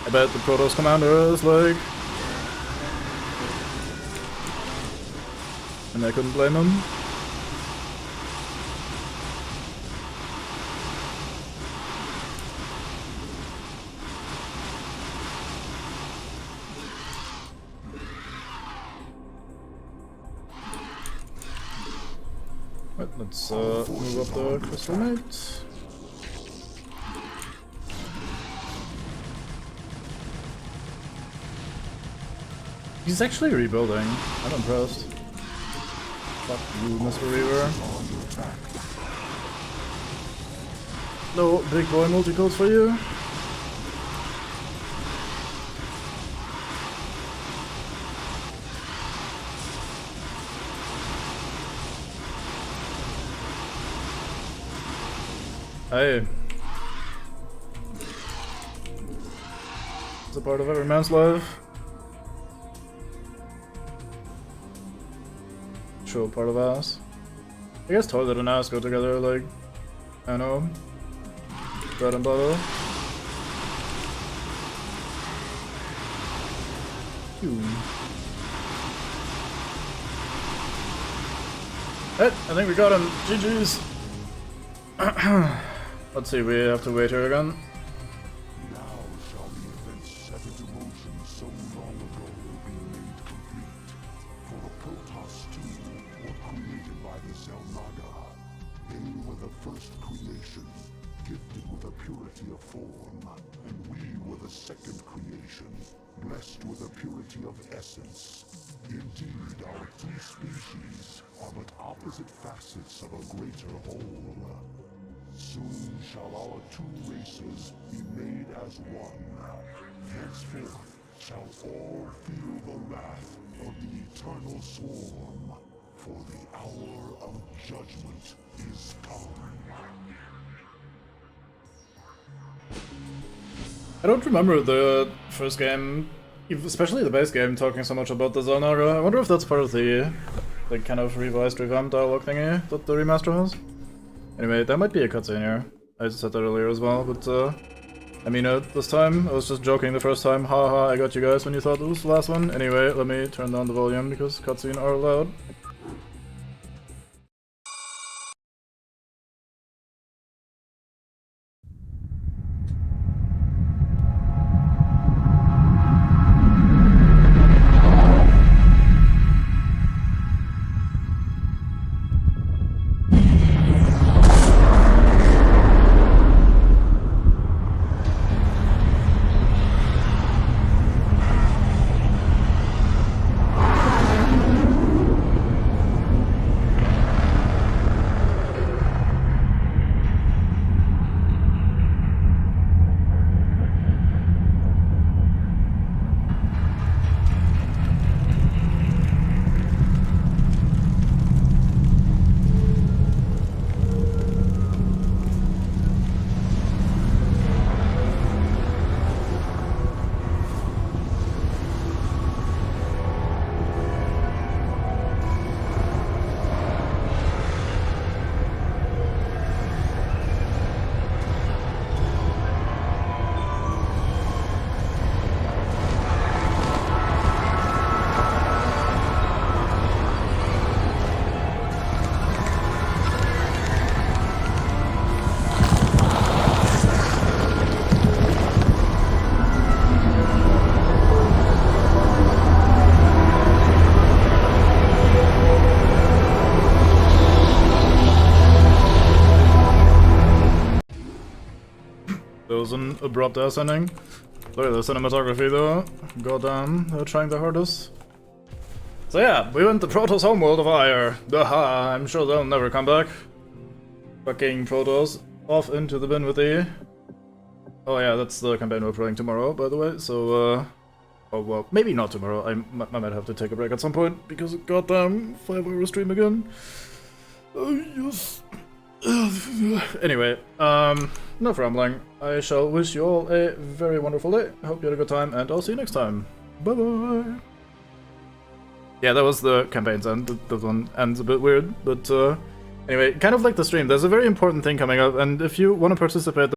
I bet the Protoss commander is like... And I couldn't blame him. Right, let's move up the crystal mate. He's actually rebuilding. I'm impressed. Fuck you, Mr. Reaver. No big boy multicodes for you. Hey. It's a part of every man's life. Sure, part of ass. I guess toilet and ass go together like, I know, bread and butter. Hey, I think we got him. GG's. Let's see, we have to wait here again. Now shall the events set into motion so long ago be made complete. For the first creation, gifted with a purity of form, and we were the second creation, blessed with a purity of essence. Indeed, our two species are but opposite facets of a greater whole. Soon shall our two races be made as one. Henceforth shall all feel the wrath of the eternal swarm, for the hour of judgment is come. I don't remember the first game, especially the base game, talking so much about the Zerg. I wonder if that's part of the kind of revised, revamped dialogue thingy that the remaster has. Anyway, that might be a cutscene here. I said that earlier as well, but I mean it this time. I was just joking the first time. Haha, I got you guys when you thought it was the last one. Anyway, let me turn down the volume because cutscenes are loud. There was an abrupt ass ending. Look at the cinematography though. Goddamn, they're trying their hardest. So yeah, we went to Protoss homeworld of Ire. Aha, I'm sure they'll never come back. Fucking Protoss. Off into the bin with the... Oh yeah, that's the campaign we're playing tomorrow, by the way, so oh well, maybe not tomorrow. I might have to take a break at some point, because goddamn 5-hour stream again. Oh yes. Anyway, enough rambling. I shall wish you all a very wonderful day. I hope you had a good time, and I'll see you next time. Bye bye. Yeah, that was the campaign's end. The one ends a bit weird, but anyway, kind of like the stream, there's a very important thing coming up, and if you want to participate,